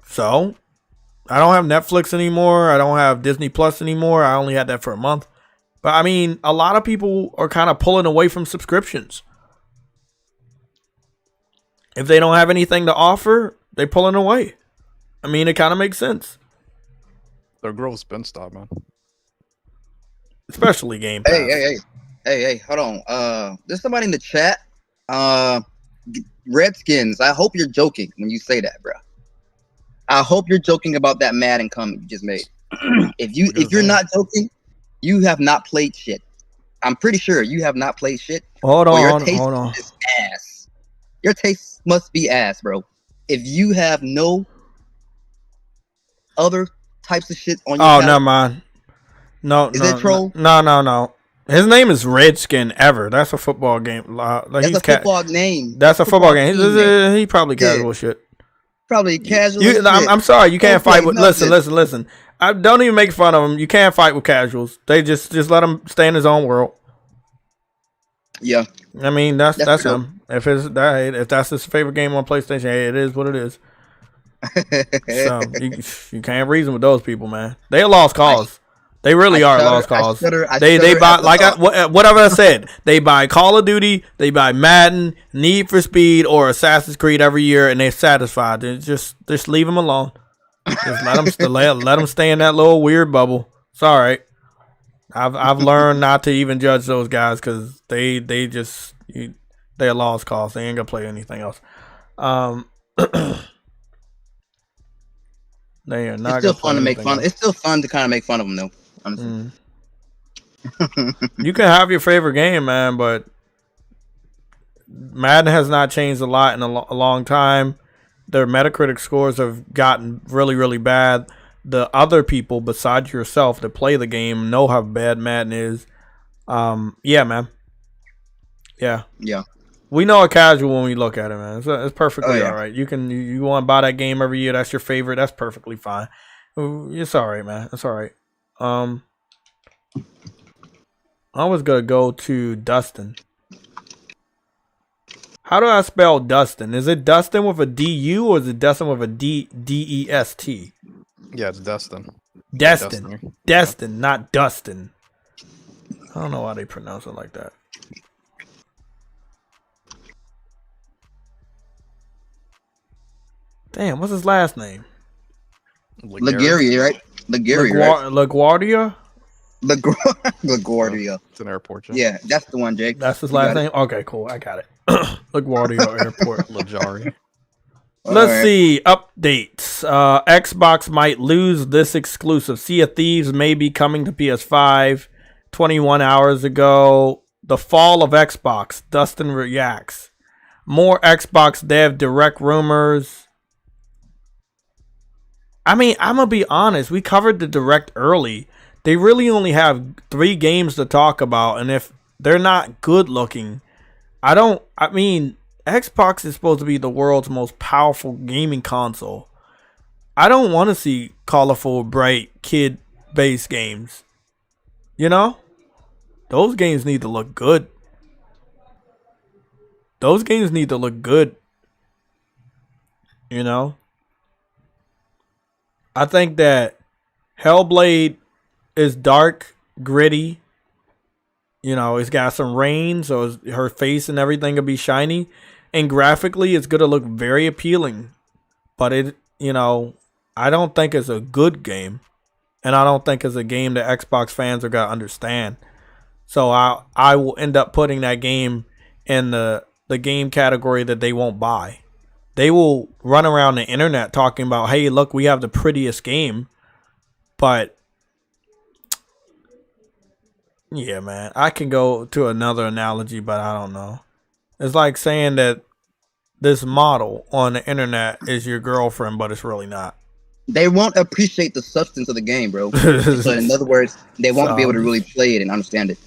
So I don't have Netflix anymore. I don't have Disney Plus anymore. I only had that for a month. But I mean, a lot of people are kind of pulling away from subscriptions. If they don't have anything to offer, they're pulling away. I mean, it kind of makes sense. Their growth's been stopped, man. Especially Game Pass. Hey, hold on. There's somebody in the chat. Redskins, I hope you're joking when you say that, bro. I hope you're joking about that Madden comment you just made. If you're not joking, you have not played shit. I'm pretty sure you have not played shit. Hold on. Is ass. Your taste must be ass, bro. If you have no other types of shit on your never mind. No, is it troll? No. His name is Redskin Ever. That's a football game. That's a football name. That's a football game. He probably casual shit. Probably casual. I'm sorry. You can't fight with. Listen. I don't even make fun of him. You can't fight with casuals. They just let him stay in his own world. Yeah. I mean that's him. If that's his favorite game on PlayStation, hey, it is what it is. So you can't reason with those people, man. They a lost cause. They really are lost cause. They buy whatever I said. They buy Call of Duty, they buy Madden, Need for Speed, or Assassin's Creed every year, and they're satisfied. They just leave them alone. Just let them stay in that little weird bubble. It's all right. I've learned not to even judge those guys because they're a lost cause. They ain't gonna play anything else. They are not. It's still fun to make fun. It's still fun to kind of make fun of them, though. You can have your favorite game, man, but Madden has not changed a lot in a long time. Their Metacritic scores have gotten really, really bad. The other people besides yourself that play the game know how bad Madden is. Yeah, man. Yeah. We know a casual when we look at it, man. It's perfectly all right. You want to buy that game every year. That's your favorite. That's perfectly fine. It's all right, man. It's all right. I was gonna go to Dustin. How do I spell Dustin? Is it Dustin with a D-U or is it Dustin with a D-E-S-T? Yeah, it's Dustin. Destin, not Dustin. I don't know why they pronounce it like that. Damn, what's his last name? LaGuardia, right? LaGuardia? LaGuardia. It's an airport. Yeah, that's the one, Jake. That's his last name? Okay, cool. I got it. LaGuardia Airport. LaJari. Let's see. Updates. Xbox might lose this exclusive. Sea of Thieves may be coming to PS5. 21 hours ago. The fall of Xbox. Dustin reacts. More Xbox dev direct rumors. I mean, I'm going to be honest. We covered the direct early. They really only have 3 games to talk about. And if they're not good looking, Xbox is supposed to be the world's most powerful gaming console. I don't want to see colorful, bright, kid-based games. You know? Those games need to look good. You know? I think that Hellblade is dark, gritty. You know, it's got some rain, so her face and everything will be shiny. And graphically, it's going to look very appealing. But I don't think it's a good game. And I don't think it's a game that Xbox fans are going to understand. So I will end up putting that game in the game category that they won't buy. They will run around the internet talking about, hey, look, we have the prettiest game. But, yeah, man, I can go to another analogy, but I don't know. It's like saying that this model on the internet is your girlfriend, but it's really not. They won't appreciate the substance of the game, bro. So in other words, they won't be able to really play it and understand it.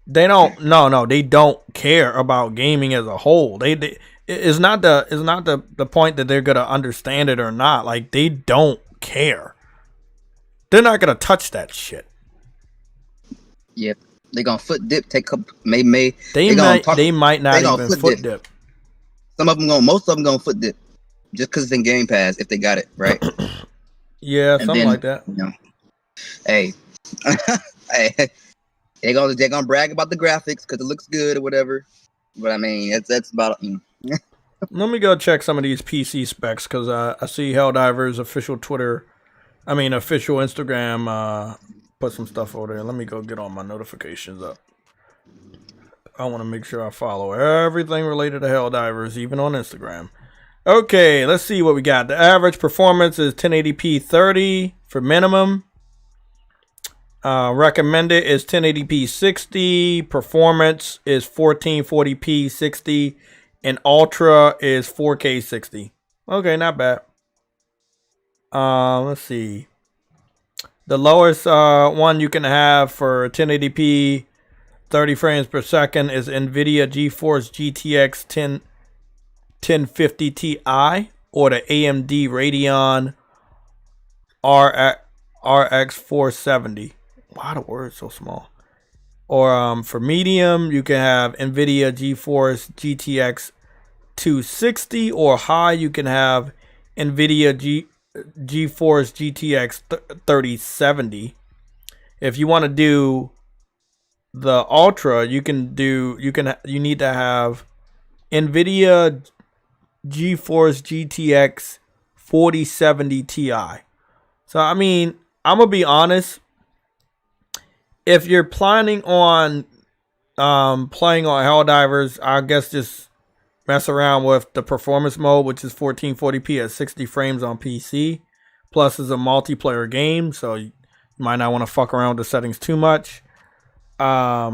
They don't. No. They don't care about gaming as a whole. It's not the point that they're gonna understand it or not. Like, they don't care. They're not gonna touch that shit. Yep. They're gonna foot dip. Take up. They might not even foot dip. Most of them gonna foot dip, just because it's in Game Pass if they got it right. Yeah, and something like that. Hey, hey. They're gonna brag about the graphics because it looks good or whatever. But I mean, that's about. Let me go check some of these PC specs because I see Helldivers official official Instagram put some stuff over there. Let me go get all my notifications up. I want to make sure I follow everything related to Helldivers, even on Instagram. Okay, let's see what we got. The average performance is 1080p 30 for minimum. Recommended is 1080p 60. Performance is 1440p 60. And Ultra is 4K 60. Okay, not bad. Let's see. The lowest one you can have for 1080p, 30 frames per second is NVIDIA GeForce GTX 1050 Ti or the AMD Radeon RX 470. Why the word so small? Or for medium, you can have NVIDIA GeForce GTX 260, or high, you can have NVIDIA GeForce GTX 3070. If you want to do the Ultra, you need to have NVIDIA GeForce GTX 4070 Ti. So I mean, I'm gonna be honest. If you're planning on playing on Helldivers, I guess just mess around with the performance mode, which is 1440p at 60 frames on PC. Plus, it's a multiplayer game, so you might not want to fuck around with the settings too much. I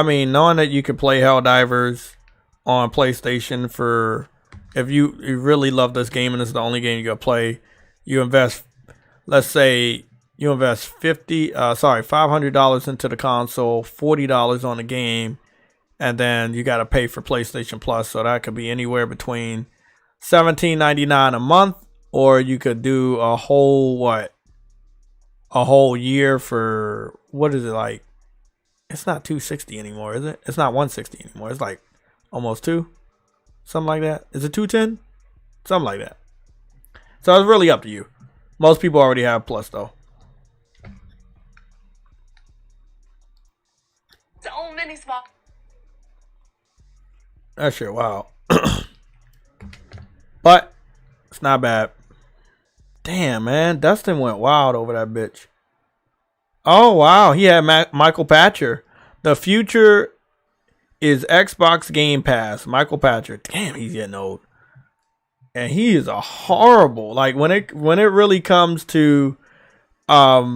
mean, knowing that you can play Helldivers on PlayStation for, if you really love this game and it's the only game you gotta play, you invest, let's say you invest $500 into the console, $40 on the game, and then you gotta pay for PlayStation Plus. So that could be anywhere between $17.99 a month, or you could do a whole year for, what is it, like, it's not $260 anymore, is it? It's not $160 anymore. It's like almost $2, something like that. Is it $210? Something like that. So it's really up to you. Most people already have Plus though. So many small. That shit, wow. But it's not bad. Damn, man, Dustin went wild over that bitch. Oh wow, he had Michael Patcher. The future is Xbox Game Pass. Michael Patcher. Damn, he's getting old. And he is a horrible, like when it really comes to like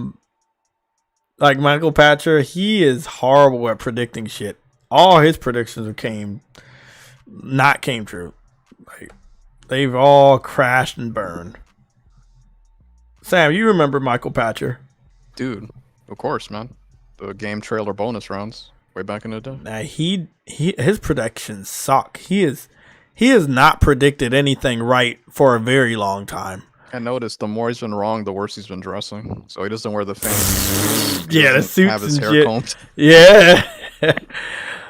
Michael Patcher, he is horrible at predicting shit. All his predictions came true. Like they've all crashed and burned. Sam, you remember Michael Patcher? Dude, of course, man. The game trailer bonus rounds way back in the day. Now his predictions suck. He has not predicted anything right for a very long time. I noticed the more he's been wrong, the worse he's been dressing. So he doesn't wear the fancy suit. Yeah, the suits have his and hair shit. combed. Yeah.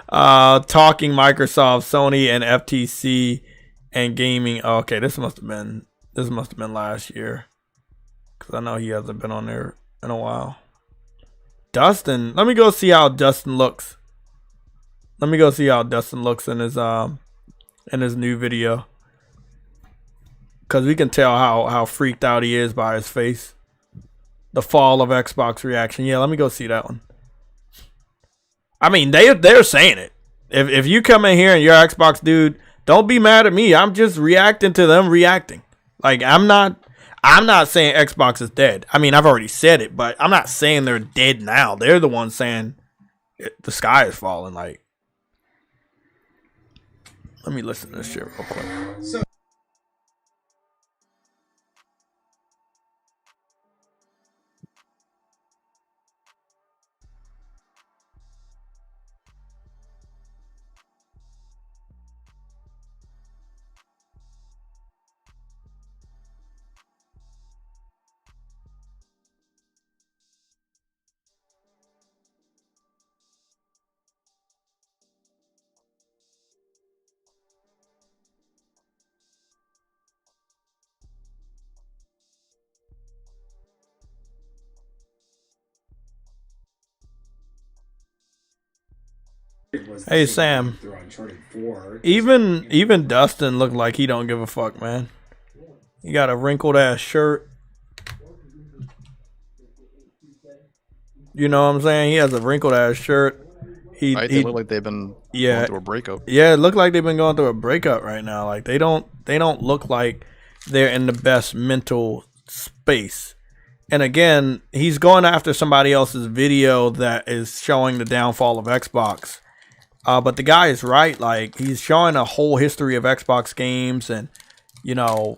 Talking Microsoft, Sony, and FTC and gaming. Oh, okay, this must have been last year, because I know he hasn't been on there in a while. Dustin, let me go see how Dustin looks. Let me go see how Dustin looks in his new video, because we can tell how freaked out he is by his face. The fall of Xbox reaction. Yeah, let me go see that one. I mean, they're saying it. If you come in here and you're an Xbox dude, don't be mad at me. I'm just reacting to them reacting. Like I'm not saying Xbox is dead. I mean, I've already said it, but I'm not saying they're dead now. They're the ones saying the sky is falling. Like, let me listen to this shit real quick. Hey Sam, even Dustin looked like he don't give a fuck, man. He got a wrinkled ass shirt. You know what I'm saying? He has a wrinkled ass shirt. They look like they've been going through a breakup. Yeah, it looked like they've been going through a breakup right now. Like they don't look like they're in the best mental space. And again, he's going after somebody else's video that is showing the downfall of Xbox. But the guy is right. Like, he's showing a whole history of Xbox games, and, you know,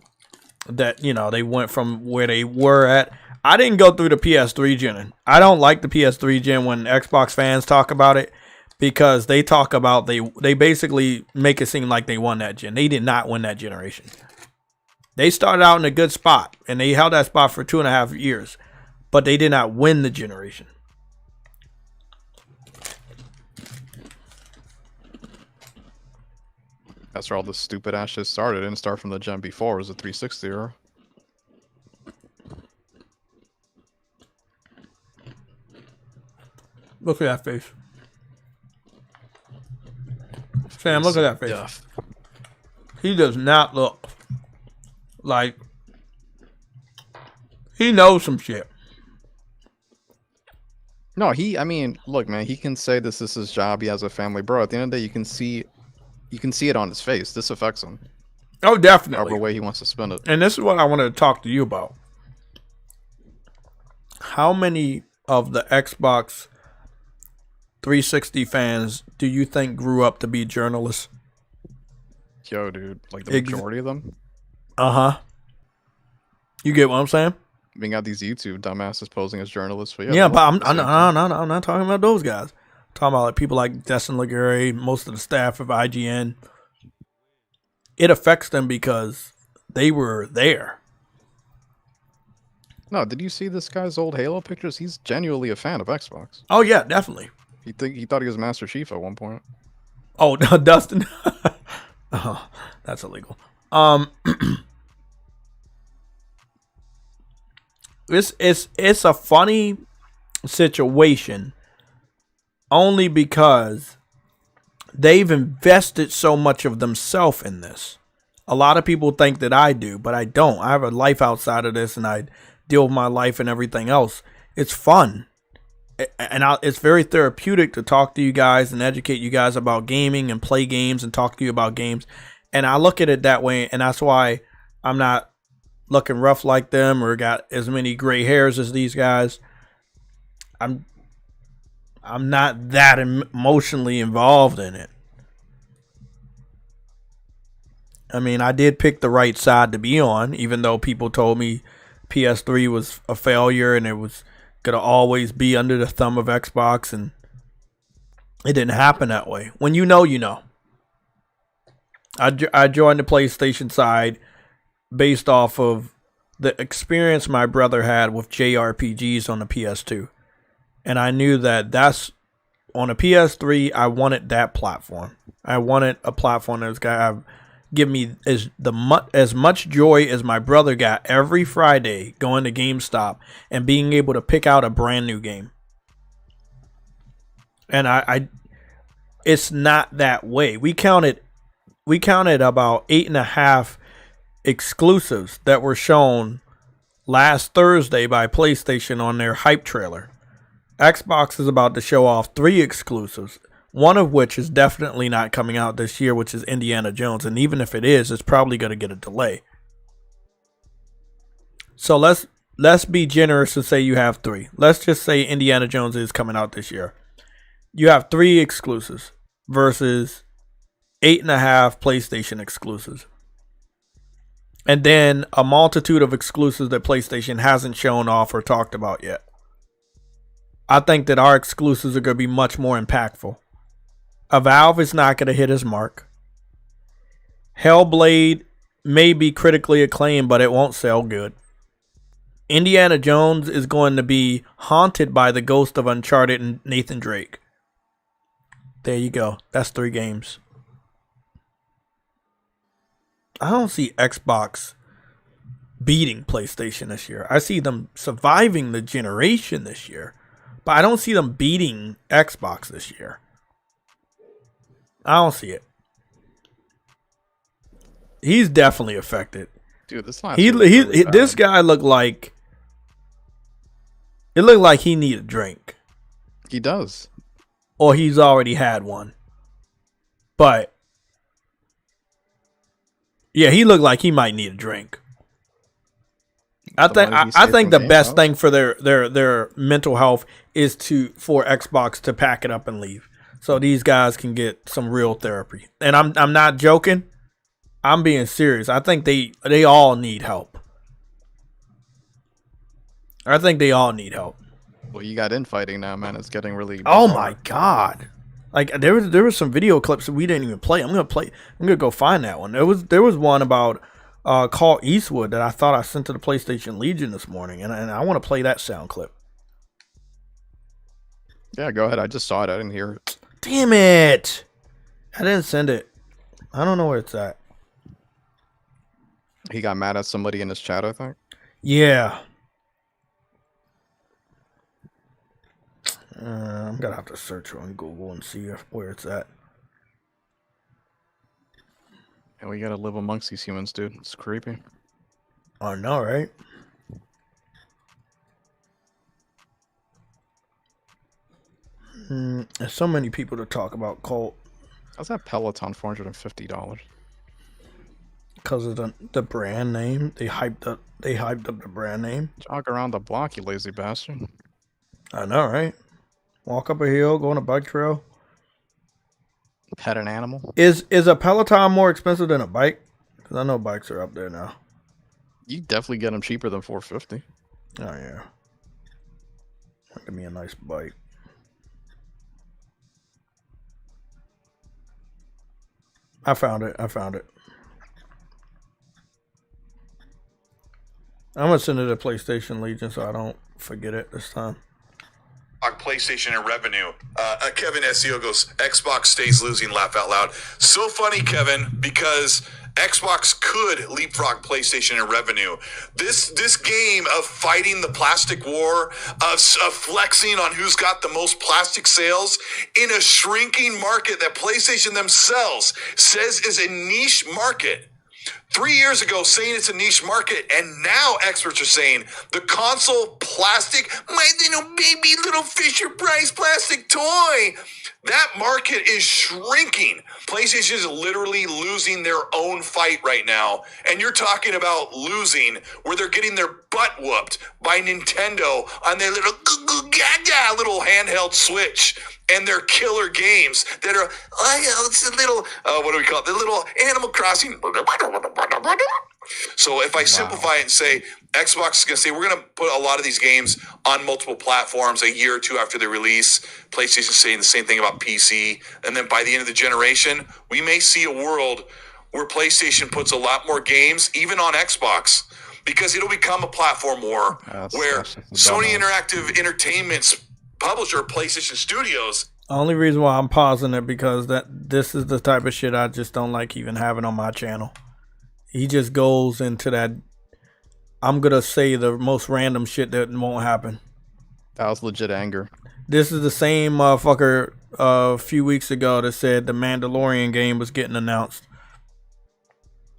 that, you know, they went from where they were at. I didn't go through the PS3 gen. I don't like the PS3 gen when Xbox fans talk about it, because they talk about they basically make it seem like they won that gen. They did not win that generation. They started out in a good spot, and they held that spot for 2.5 years, but they did not win the generation. That's where all this stupid ass shit started. It didn't start from the gen before. It was a 360 era. Look at that face. Sam, look at that face. Yeah. He does not look like he knows some shit. No, I mean, look, man, he can say this is his job. He has a family, bro. At the end of the day, you can see it on his face. This affects him. Oh, definitely. However way he wants to spend it. And this is what I wanted to talk to you about. How many of the Xbox 360 fans do you think grew up to be journalists? Yo, dude, like the majority of them. You get what I'm saying? We got these YouTube dumbasses posing as journalists. But yeah, but I'm not talking about those guys. I'm talking about like people like Destin Laguerre, most of the staff of IGN. It affects them because they were there. No, did you see this guy's old Halo pictures? He's genuinely a fan of Xbox. Oh yeah, definitely. He thought he was Master Chief at one point. Oh, Dustin. Oh, that's illegal. It's a funny situation only because they've invested so much of themselves in this. A lot of people think that I do, but I don't. I have a life outside of this, and I deal with my life and everything else. It's fun. And it's very therapeutic to talk to you guys and educate you guys about gaming and play games and talk to you about games. And I look at it that way, and that's why I'm not looking rough like them or got as many gray hairs as these guys. I'm not that emotionally involved in it. I mean, I did pick the right side to be on, even though people told me PS3 was a failure and it was going to always be under the thumb of Xbox, and it didn't happen that way. When you know, you know. I joined the PlayStation side based off of the experience my brother had with JRPGs on the PS2. And I knew that's on a PS3, I wanted that platform. I wanted a platform that was going to give me as much joy as my brother got every Friday going to GameStop and being able to pick out a brand new game. And it's not that way. We counted about 8.5 exclusives that were shown last Thursday by PlayStation on their hype trailer. Xbox is about to show off 3 exclusives, one of which is definitely not coming out this year, which is Indiana Jones. And even if it is, it's probably going to get a delay. So let's be generous and say you have 3. Let's just say Indiana Jones is coming out this year. You have 3 exclusives versus 8.5 PlayStation exclusives. And then a multitude of exclusives that PlayStation hasn't shown off or talked about yet. I think that our exclusives are going to be much more impactful. Valve is not going to hit his mark. Hellblade may be critically acclaimed, but it won't sell good. Indiana Jones is going to be haunted by the ghost of Uncharted and Nathan Drake. There you go. That's 3 games. I don't see Xbox beating PlayStation this year. I see them surviving the generation this year, but I don't see them beating Xbox this year. I don't see it. He's definitely affected. Dude, this last this guy looked like it looked like he needed a drink. He does. Or he's already had one. But yeah, he looked like he might need a drink. I think the best thing for their mental health is for Xbox to pack it up and leave, so these guys can get some real therapy. And I'm not joking. I'm being serious. I think they all need help. I think they all need help. Well, you got infighting now, man. It's getting really. Oh my god! Like there was some video clips that we didn't even play. I'm gonna go find that one. There was one about Call Eastwood that I thought I sent to the PlayStation Legion this morning, and I want to play that sound clip. Yeah, go ahead. I just saw it. I didn't hear it. Damn it! I didn't send it. I don't know where it's at. He got mad at somebody in his chat, I think. Yeah. I'm gonna have to search on Google and see where it's at. And we gotta live amongst these humans, dude. It's creepy. I know, right? There's so many people to talk about Colt. How's that Peloton $450? Because of the brand name. They hyped up the brand name. Jog around the block, you lazy bastard. I know, right? Walk up a hill, go on a bike trail. Pet an animal. Is a Peloton more expensive than a bike? Because I know bikes are up there now. You definitely get them cheaper than $450. Oh yeah. Give me a nice bike. I found it. I'm gonna send it to PlayStation Legion so I don't forget it this time. PlayStation and revenue. Kevin SEO goes, Xbox stays losing, laugh out loud. So funny, Kevin, because Xbox could leapfrog PlayStation in revenue. This game of fighting the plastic war, of flexing on who's got the most plastic sales in a shrinking market that PlayStation themselves says is a niche market. 3 years ago saying it's a niche market, and now experts are saying the console plastic, my little baby little Fisher Price plastic toy, that market is shrinking. PlayStation is literally losing their own fight right now, and you're talking about losing where they're getting their butt whooped by Nintendo on their little handheld Switch and their killer games that are, it's a little, what do we call it? The little Animal Crossing. So if I simplify it and say, Xbox is going to say, we're going to put a lot of these games on multiple platforms a year or two after they release. PlayStation saying the same thing about PC. And then by the end of the generation, we may see a world where PlayStation puts a lot more games, even on Xbox, because it'll become a platform war where Sony Interactive Entertainment's publisher, PlayStation Studios. Only reason why I'm pausing it because this is the type of shit I just don't like even having on my channel. He just goes into that, I'm gonna say the most random shit that won't happen. That was legit anger. This is the same motherfucker a few weeks ago that said the Mandalorian game was getting announced.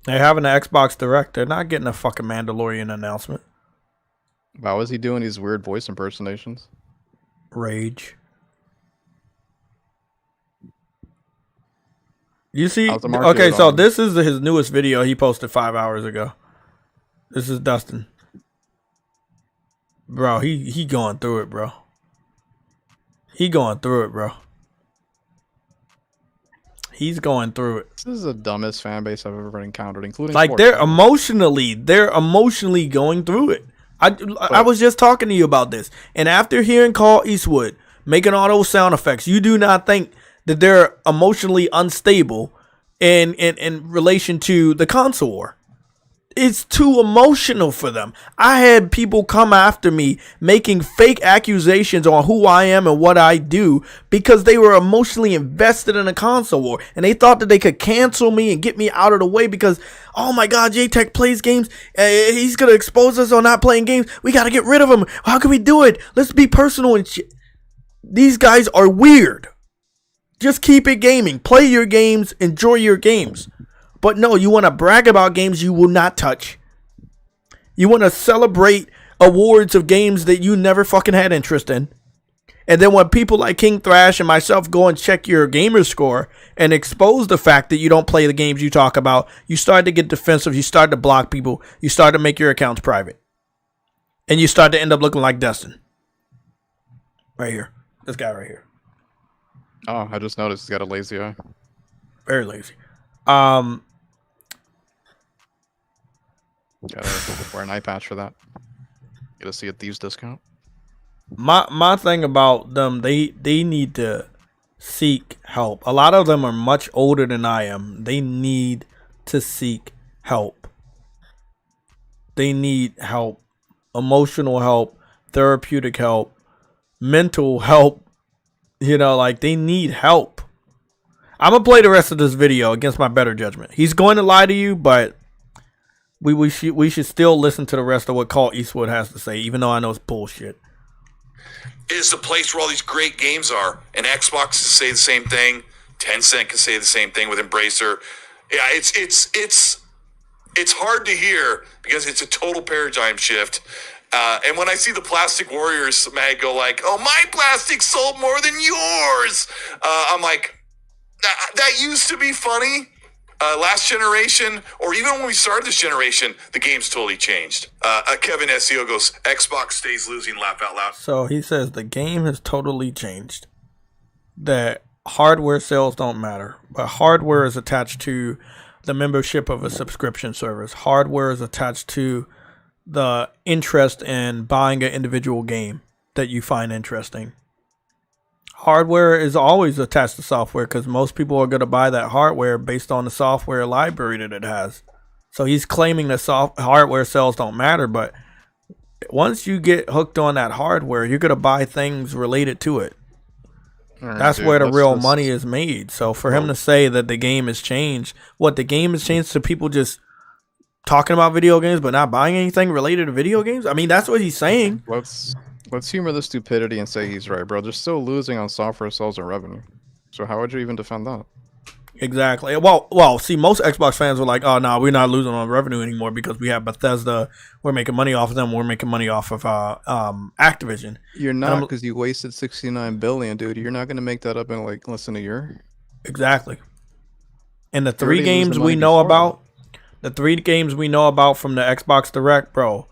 They're having an Xbox Direct. They're not getting a fucking Mandalorian announcement. Why was he doing these weird voice impersonations? Rage. You see? Okay, so this is his newest video he posted 5 hours ago. This is Dustin. Bro, he going through it, bro. He going through it, bro. He's going through it. This is the dumbest fan base I've ever encountered, including like they're emotionally going through it. I was just talking to you about this, and after hearing Call Eastwood making all those sound effects, you do not think that they're emotionally unstable in relation to the console war. It's too emotional for them. I had people come after me making fake accusations on who I am and what I do because they were emotionally invested in a console war, and they thought that they could cancel me and get me out of the way because, oh my God, JayTech plays games. He's gonna expose us on not playing games. We gotta get rid of him. How can we do it? Let's be personal and shit. These guys are weird. Just keep it gaming. Play your games. Enjoy your games. But no, you want to brag about games you will not touch. You want to celebrate awards of games that you never fucking had interest in. And then when people like King Thrash and myself go and check your gamer score and expose the fact that you don't play the games you talk about, you start to get defensive. You start to block people. You start to make your accounts private. And you start to end up looking like Dustin. Right here. This guy right here. Oh, I just noticed he's got a lazy eye. Very lazy. Gotta wear an eye patch for that. Get to see a thieves discount. My thing about them, they need to seek help. A lot of them are much older than I am. They need to seek help. They need help, emotional help, therapeutic help, mental help. You know, like they need help. I'm gonna play the rest of this video against my better judgment. He's going to lie to you, but we should still listen to the rest of what Carl Eastwood has to say, even though I know it's bullshit. Is the place where all these great games are, and Xbox can say the same thing. Tencent can say the same thing with Embracer. Yeah, it's hard to hear because it's a total paradigm shift. And when I see the Plastic Warriors mag go like, "Oh, my plastic sold more than yours," I'm like, that used to be funny. Last generation, or even when we started this generation, the game's totally changed. Kevin SEO goes, Xbox stays losing, laugh out loud. So he says the game has totally changed. That hardware sales don't matter, but hardware is attached to the membership of a subscription service. Hardware is attached to the interest in buying an individual game that you find interesting. Hardware is always attached to software because most people are going to buy that hardware based on the software library that it has. So he's claiming that hardware sales don't matter, but once you get hooked on that hardware, you're going to buy things related to it. Right, that's where the real money is made. So for him to say that the game has changed, the game has changed to people just talking about video games but not buying anything related to video games? I mean, that's what he's saying. Let's humor the stupidity and say he's right, bro. They're still losing on software sales and revenue. So how would you even defend that? Exactly. Well, see, most Xbox fans were like, "Oh no, we're not losing on revenue anymore because we have Bethesda. We're making money off of them. We're making money off of Activision." You're not, because you wasted $69 billion, dude. You're not going to make that up in like less than a year. Exactly. And the three games we know about, from the Xbox Direct, bro.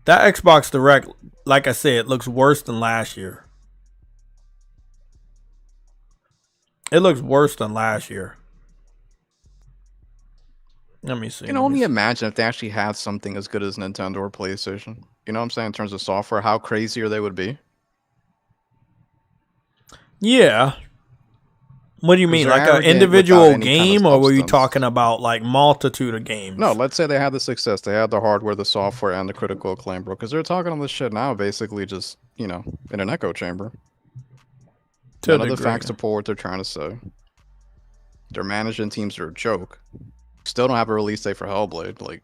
That Xbox Direct, like I said, looks worse than last year. It looks worse than last year. Let me see. I can only imagine if they actually had something as good as Nintendo or PlayStation. You know what I'm saying? In terms of software, how crazier they would be. Yeah. What do you mean? Like an individual game, or were you talking about like multitude of games? No, let's say they had the success. They had the hardware, the software, and the critical acclaim, bro. Because they're talking on this shit now, basically just, in an echo chamber. None of the facts support what they're trying to say. Their management teams are a joke. Still don't have a release date for Hellblade.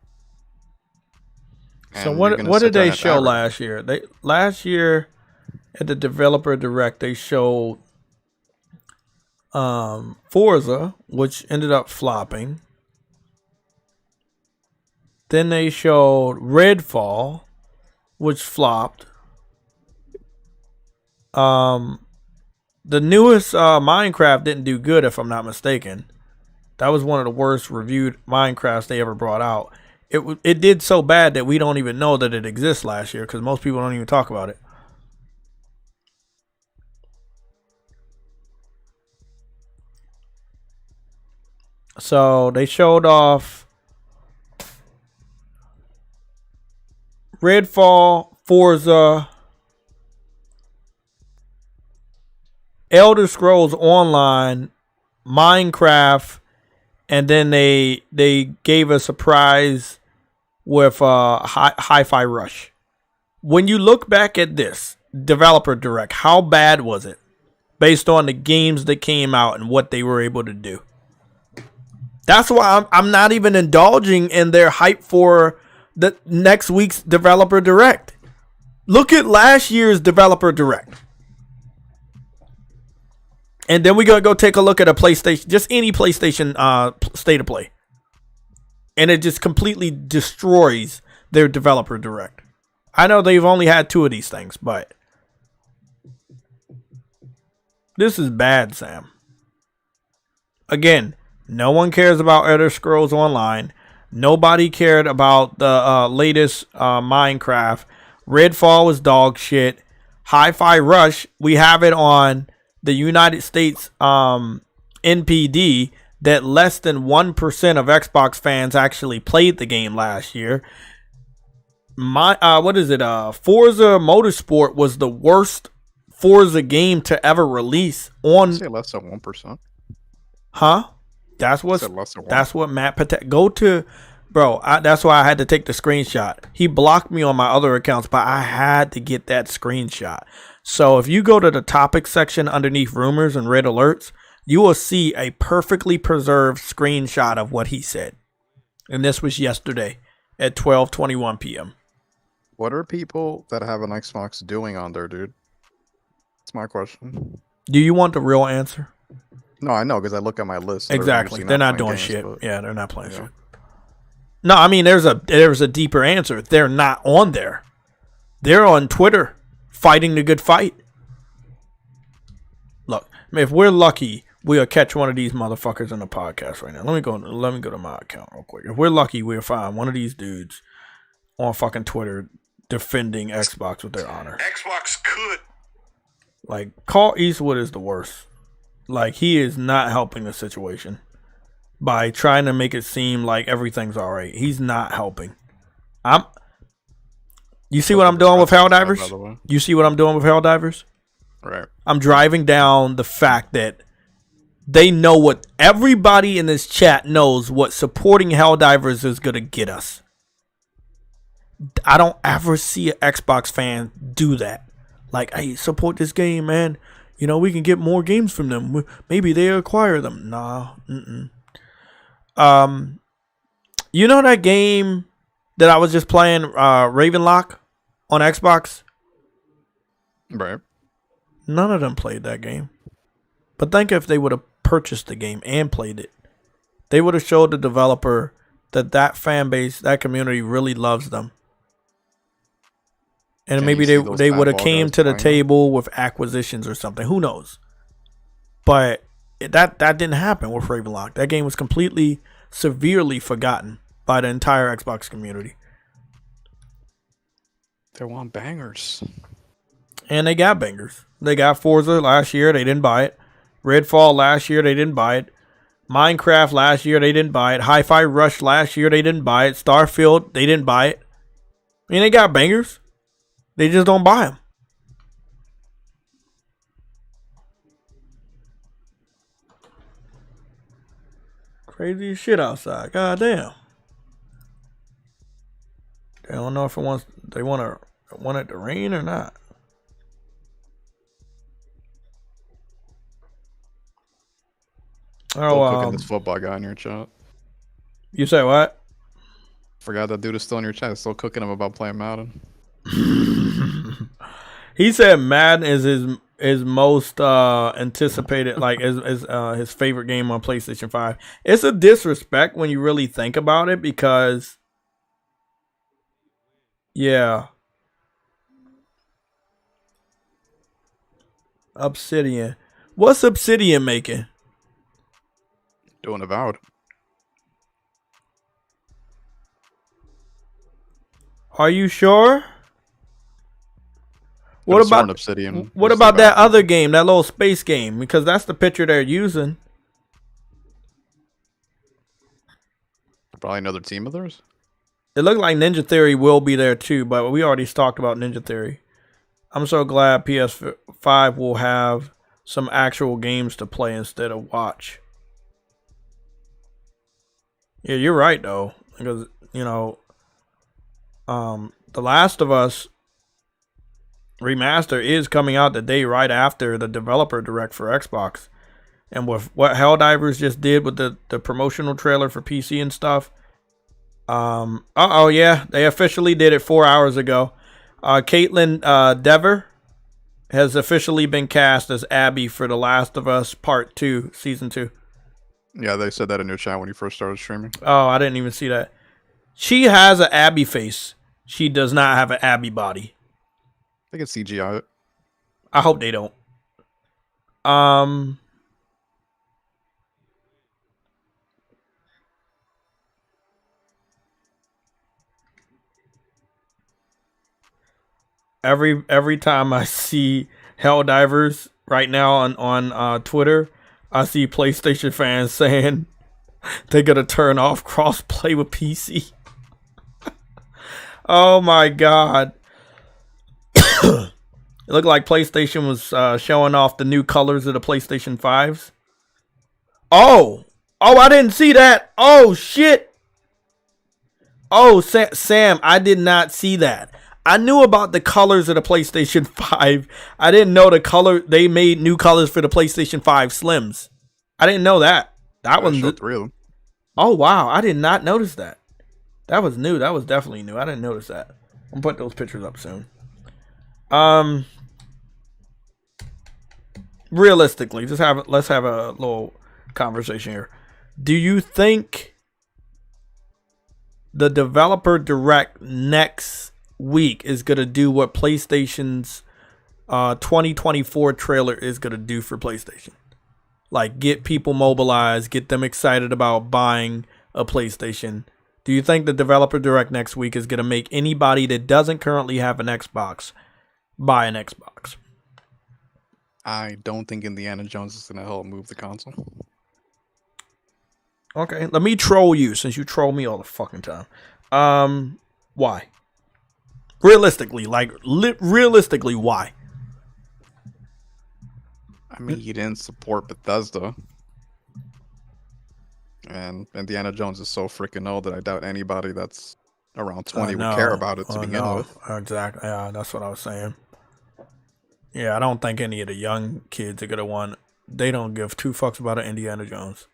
So what did they show last year? Last year at the Developer Direct, they showed Forza, which ended up flopping. Then they showed Redfall, which flopped. The newest Minecraft didn't do good, if I'm not mistaken. That was one of the worst reviewed Minecrafts they ever brought out. It did so bad that we don't even know that it exists last year because most people don't even talk about it. So they showed off Redfall, Forza, Elder Scrolls Online, Minecraft, and then they gave a surprise with Hi-Fi Rush. When you look back at this Developer Direct, how bad was it based on the games that came out and what they were able to do? That's why I'm not even indulging in their hype for the next week's Developer Direct. Look at last year's Developer Direct. And then we're going to go take a look at a PlayStation, just any PlayStation State of Play. And it just completely destroys their Developer Direct. I know they've only had 2 of these things, but this is bad, Sam. Again, no one cares about Elder Scrolls Online. Nobody cared about the latest Minecraft. Redfall was dog shit. Hi-Fi Rush, we have it on the United States NPD that less than 1% of Xbox fans actually played the game last year. what is it? Forza Motorsport was the worst Forza game to ever release on. Say less than 1%. Huh? That's what Matt Patel. Go to, bro. That's why I had to take the screenshot. He blocked me on my other accounts, but I had to get that screenshot. So if you go to the topic section underneath rumors and red alerts, you will see a perfectly preserved screenshot of what he said. And this was yesterday at 12:21 p.m. What are people that have an Xbox doing on there, dude? That's my question. Do you want the real answer? No, I know, because I look at my list. Exactly. They're not doing shit. Yeah, they're not playing shit. No, I mean, there's a deeper answer. They're not on there. They're on Twitter fighting the good fight. Look, if we're lucky, we'll catch one of these motherfuckers in the podcast right now. Let me go to my account real quick. If we're lucky, we'll find one of these dudes on fucking Twitter defending Xbox with their honor. Xbox could. Like, Carl Eastwood is the worst. Like, he is not helping the situation by trying to make it seem like everything's all right. He's not helping. You see what I'm doing with Helldivers? You see what I'm doing with Helldivers? Right. I'm driving down the fact that they know what everybody in this chat knows what supporting Helldivers is going to get us. I don't ever see an Xbox fan do that. Like, hey, support this game, man. You know, we can get more games from them. Maybe they acquire them. Nah. You know that game that I was just playing, Ravenlock, on Xbox? Right. None of them played that game. But think if they would have purchased the game and played it. They would have showed the developer that fan base, that community really loves them. And maybe they would have came to the table with acquisitions or something. Who knows? But that didn't happen with Ravenlock. That game was completely, severely forgotten by the entire Xbox community. They want bangers. And they got bangers. They got Forza last year. They didn't buy it. Redfall last year. They didn't buy it. Minecraft last year. They didn't buy it. Hi-Fi Rush last year. They didn't buy it. Starfield. They didn't buy it. I mean, they got bangers. They just don't buy them. Crazy as shit outside. God damn. I don't know if they want it to rain or not. Cooking this football guy in your chat. You say what? Forgot that dude is still in your chat. Still cooking him about playing Madden. He said Madden is his most anticipated, like is his favorite game on PlayStation 5. It's a disrespect when you really think about it, because yeah. Obsidian. What's Obsidian making? Doing Avowed. Are you sure? What about Obsidian? What about that other game, that little space game? Because that's the picture they're using. Probably another team of theirs. It looked like Ninja Theory will be there too, but we already talked about Ninja Theory. I'm so glad PS5 will have some actual games to play instead of watch. Yeah, you're right though, because you know, The Last of Us Remaster is coming out the day right after the developer direct for Xbox. And with what Helldivers just did with the promotional trailer for PC and stuff. Yeah, they officially did it 4 hours ago. Caitlin Dever has officially been cast as Abby for The Last of Us Part 2, Season 2. Yeah, they said that in your chat when you first started streaming. Oh, I didn't even see that. She has an Abby face. She does not have an Abby body. I think it's CGI. I hope they don't. Every time I see Helldivers right now on Twitter, I see PlayStation fans saying they're gonna turn off crossplay with PC. Oh my god. It looked like PlayStation was showing off the new colors of the PlayStation 5s. Oh, I didn't see that. Oh shit. Oh, Sam, I did not see that. I knew about the colors of the PlayStation 5. I didn't know the color. They made new colors for the PlayStation 5 Slims. I didn't know that. That was real. Oh wow, I did not notice that. That was new. That was definitely new. I didn't notice that. I'm putting those pictures up soon. Realistically, let's have a little conversation here. Do you think the developer direct next week is gonna do what PlayStation's 2024 trailer is gonna do for PlayStation? Like, get people mobilized, get them excited about buying a PlayStation. Do you think the developer direct next week is gonna make anybody that doesn't currently have an Xbox buy an Xbox? I don't think Indiana Jones is gonna help move the console. Okay, let me troll you since you troll me all the fucking time. Why? Realistically, realistically, why? I mean, he didn't support Bethesda. And Indiana Jones is so freaking old that I doubt anybody that's around 20 would care about it to begin with. Exactly. Yeah, that's what I was saying. Yeah, I don't think any of the young kids are going to want... They don't give two fucks about an Indiana Jones.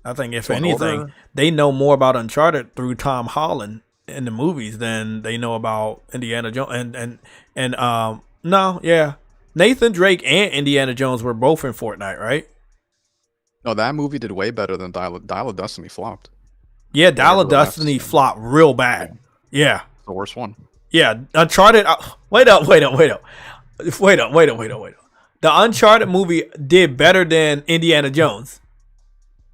I think, if anything, they know more about Uncharted through Tom Holland in the movies than they know about Indiana Jones. Nathan Drake and Indiana Jones were both in Fortnite, right? No, that movie did way better than Dial of Destiny flopped. Yeah, Dial of Destiny flopped real bad. Yeah. The worst one. Yeah, Uncharted... Wait up. The Uncharted movie did better than Indiana Jones.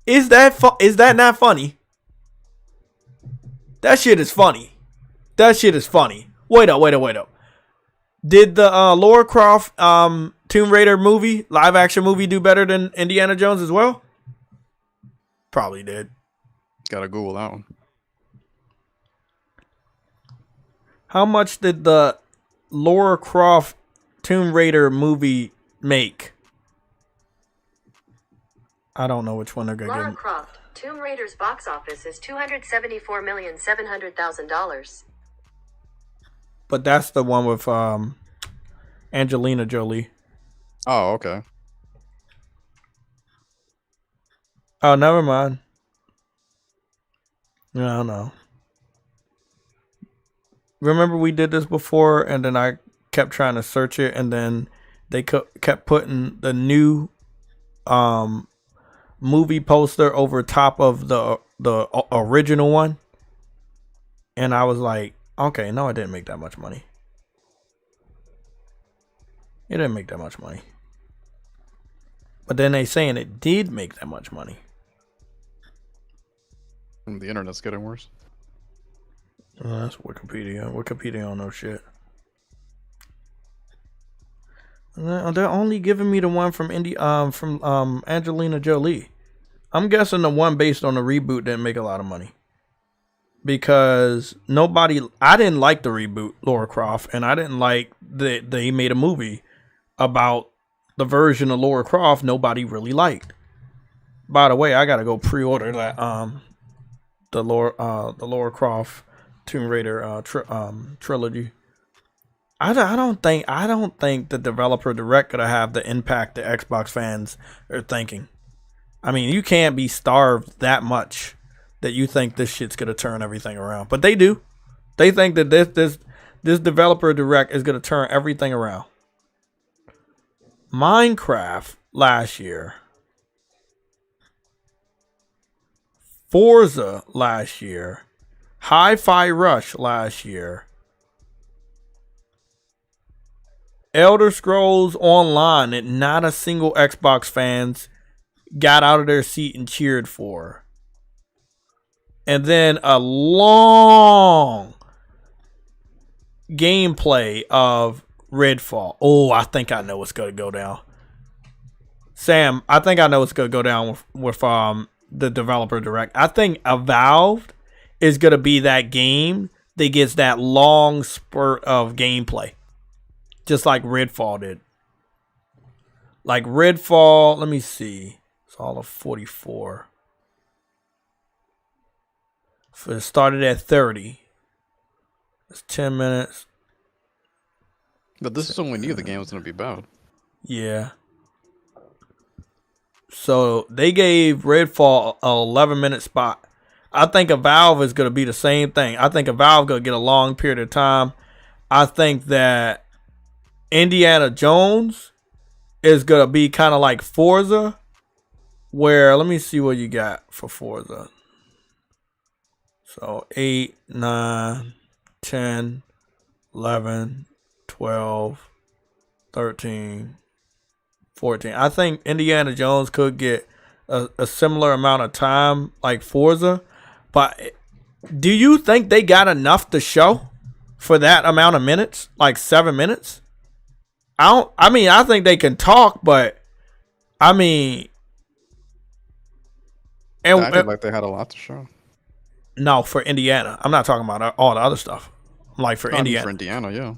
Is that not funny? That shit is funny. Wait up. Did the Lara Croft Tomb Raider movie, live action movie, do better than Indiana Jones as well? Probably did. Gotta Google that one. How much did the Lara Croft Tomb Raider movie make? I don't know which one they're gonna Lara get. Croft Tomb Raider's box office is $274,700,000. But that's the one with Angelina Jolie. Oh, okay. Oh, never mind. No. Remember we did this before, and then I kept trying to search it, and then they kept putting the new movie poster over top of the original one, and I was like, okay, no, it didn't make that much money. It didn't make that much money. But then they saying it did make that much money. The internet's getting worse. Oh, that's Wikipedia. Wikipedia don't know shit. They're only giving me the one from Angelina Jolie. I'm guessing the one based on the reboot didn't make a lot of money. Because I didn't like the reboot, Lara Croft, and I didn't like that they made a movie about the version of Lara Croft nobody really liked. By the way, I gotta go pre-order that the Lara Croft Tomb Raider trilogy. I don't think the developer direct gonna have the impact that Xbox fans are thinking. I mean, you can't be starved that much that you think this shit's gonna turn everything around. But they do. They think that this developer direct is gonna turn everything around. Minecraft last year, Forza last year, Hi-Fi Rush last year, Elder Scrolls Online that not a single Xbox fans got out of their seat and cheered for. And then a long gameplay of Redfall. Oh, I think I know what's going to go down. Sam, I think I know what's going to go down with the developer direct. I think Avowed is going to be that game they gets that long spurt of gameplay, just like Redfall did. Like Redfall, let me see. It's all of 44. So it started at 30. It's 10 minutes. But this is when we knew the game was going to be bad. Yeah. So they gave Redfall a 11-minute spot. I think a Valve is going to be the same thing. I think a Valve going to get a long period of time. I think that Indiana Jones is going to be kind of like Forza, where, let me see what you got for Forza. So 8, 9, 10, 11, 12, 13, 14. I think Indiana Jones could get a similar amount of time like Forza. But do you think they got enough to show for that amount of minutes? Like 7 minutes? I think they can talk, but I mean, and I feel like they had a lot to show. No, for Indiana. I'm not talking about all the other stuff. Like for Indiana. For Indiana, yeah.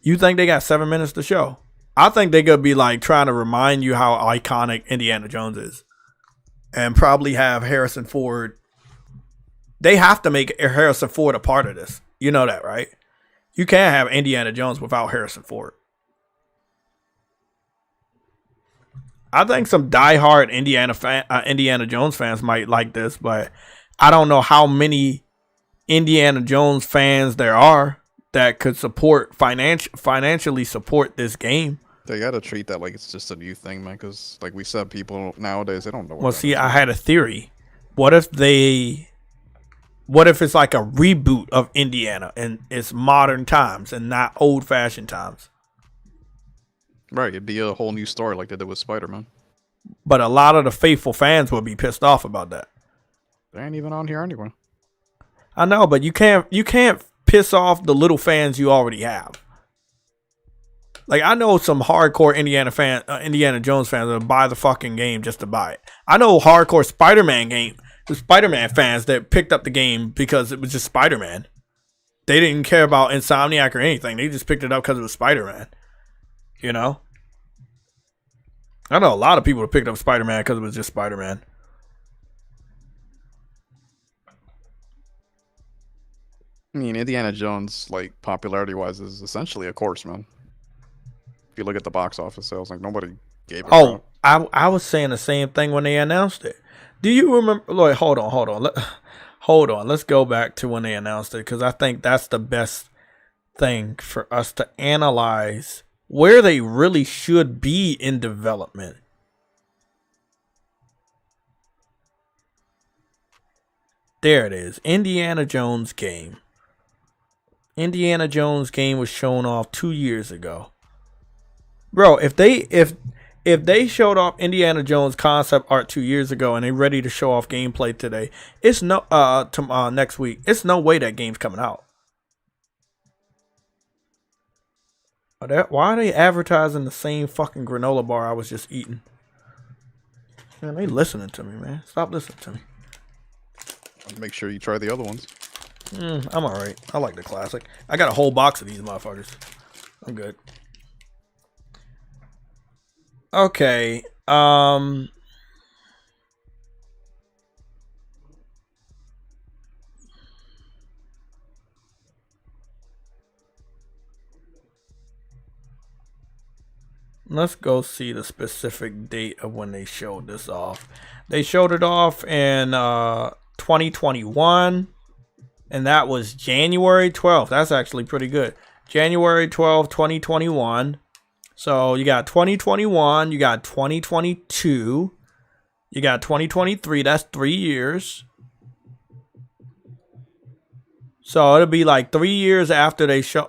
You think they got 7 minutes to show? I think they could be like trying to remind you how iconic Indiana Jones is. And probably have Harrison Ford. They have to make Harrison Ford a part of this. You know that, right? You can't have Indiana Jones without Harrison Ford. I think some diehard Indiana Jones fans might like this, but I don't know how many Indiana Jones fans there are that could support financially support this game. They gotta treat that like it's just a new thing, man. Because like we said, people nowadays they don't know. Well, see, I had a theory. What if it's like a reboot of Indiana and it's modern times and not old fashioned times? Right, it'd be a whole new story like they did with Spider-Man. But a lot of the faithful fans will be pissed off about that. They ain't even on here anyway. I know, but you can't piss off the little fans you already have. Like, I know some hardcore Indiana Jones fans that buy the fucking game just to buy it. I know hardcore Spider-Man fans that picked up the game because it was just Spider-Man. They didn't care about Insomniac or anything. They just picked it up because it was Spider-Man. You know? I know a lot of people that picked up Spider-Man because it was just Spider-Man. I mean, Indiana Jones, like, popularity-wise, is essentially a corpse, man. If you look at the box office sales, like, nobody gave it a I was saying the same thing when they announced it. Do you remember? Like, hold on. Let's go back to when they announced it, because I think that's the best thing for us to analyze where they really should be in development. There it is. Indiana Jones game. Indiana Jones game was shown off 2 years ago. Bro, if they showed off Indiana Jones concept art 2 years ago and they're ready to show off gameplay today, it's next week. It's no way that game's coming out. Why are they advertising the same fucking granola bar I was just eating? Man, they listening to me, man. Stop listening to me. Make sure you try the other ones. I'm alright. I like the classic. I got a whole box of these motherfuckers. I'm good. Okay. Let's go see the specific date of when they showed this off. They showed it off in 2021, and that was January 12th. That's actually pretty good. January 12th, 2021. So you got 2021, you got 2022, you got 2023. That's 3 years. So it'll be like 3 years after they show.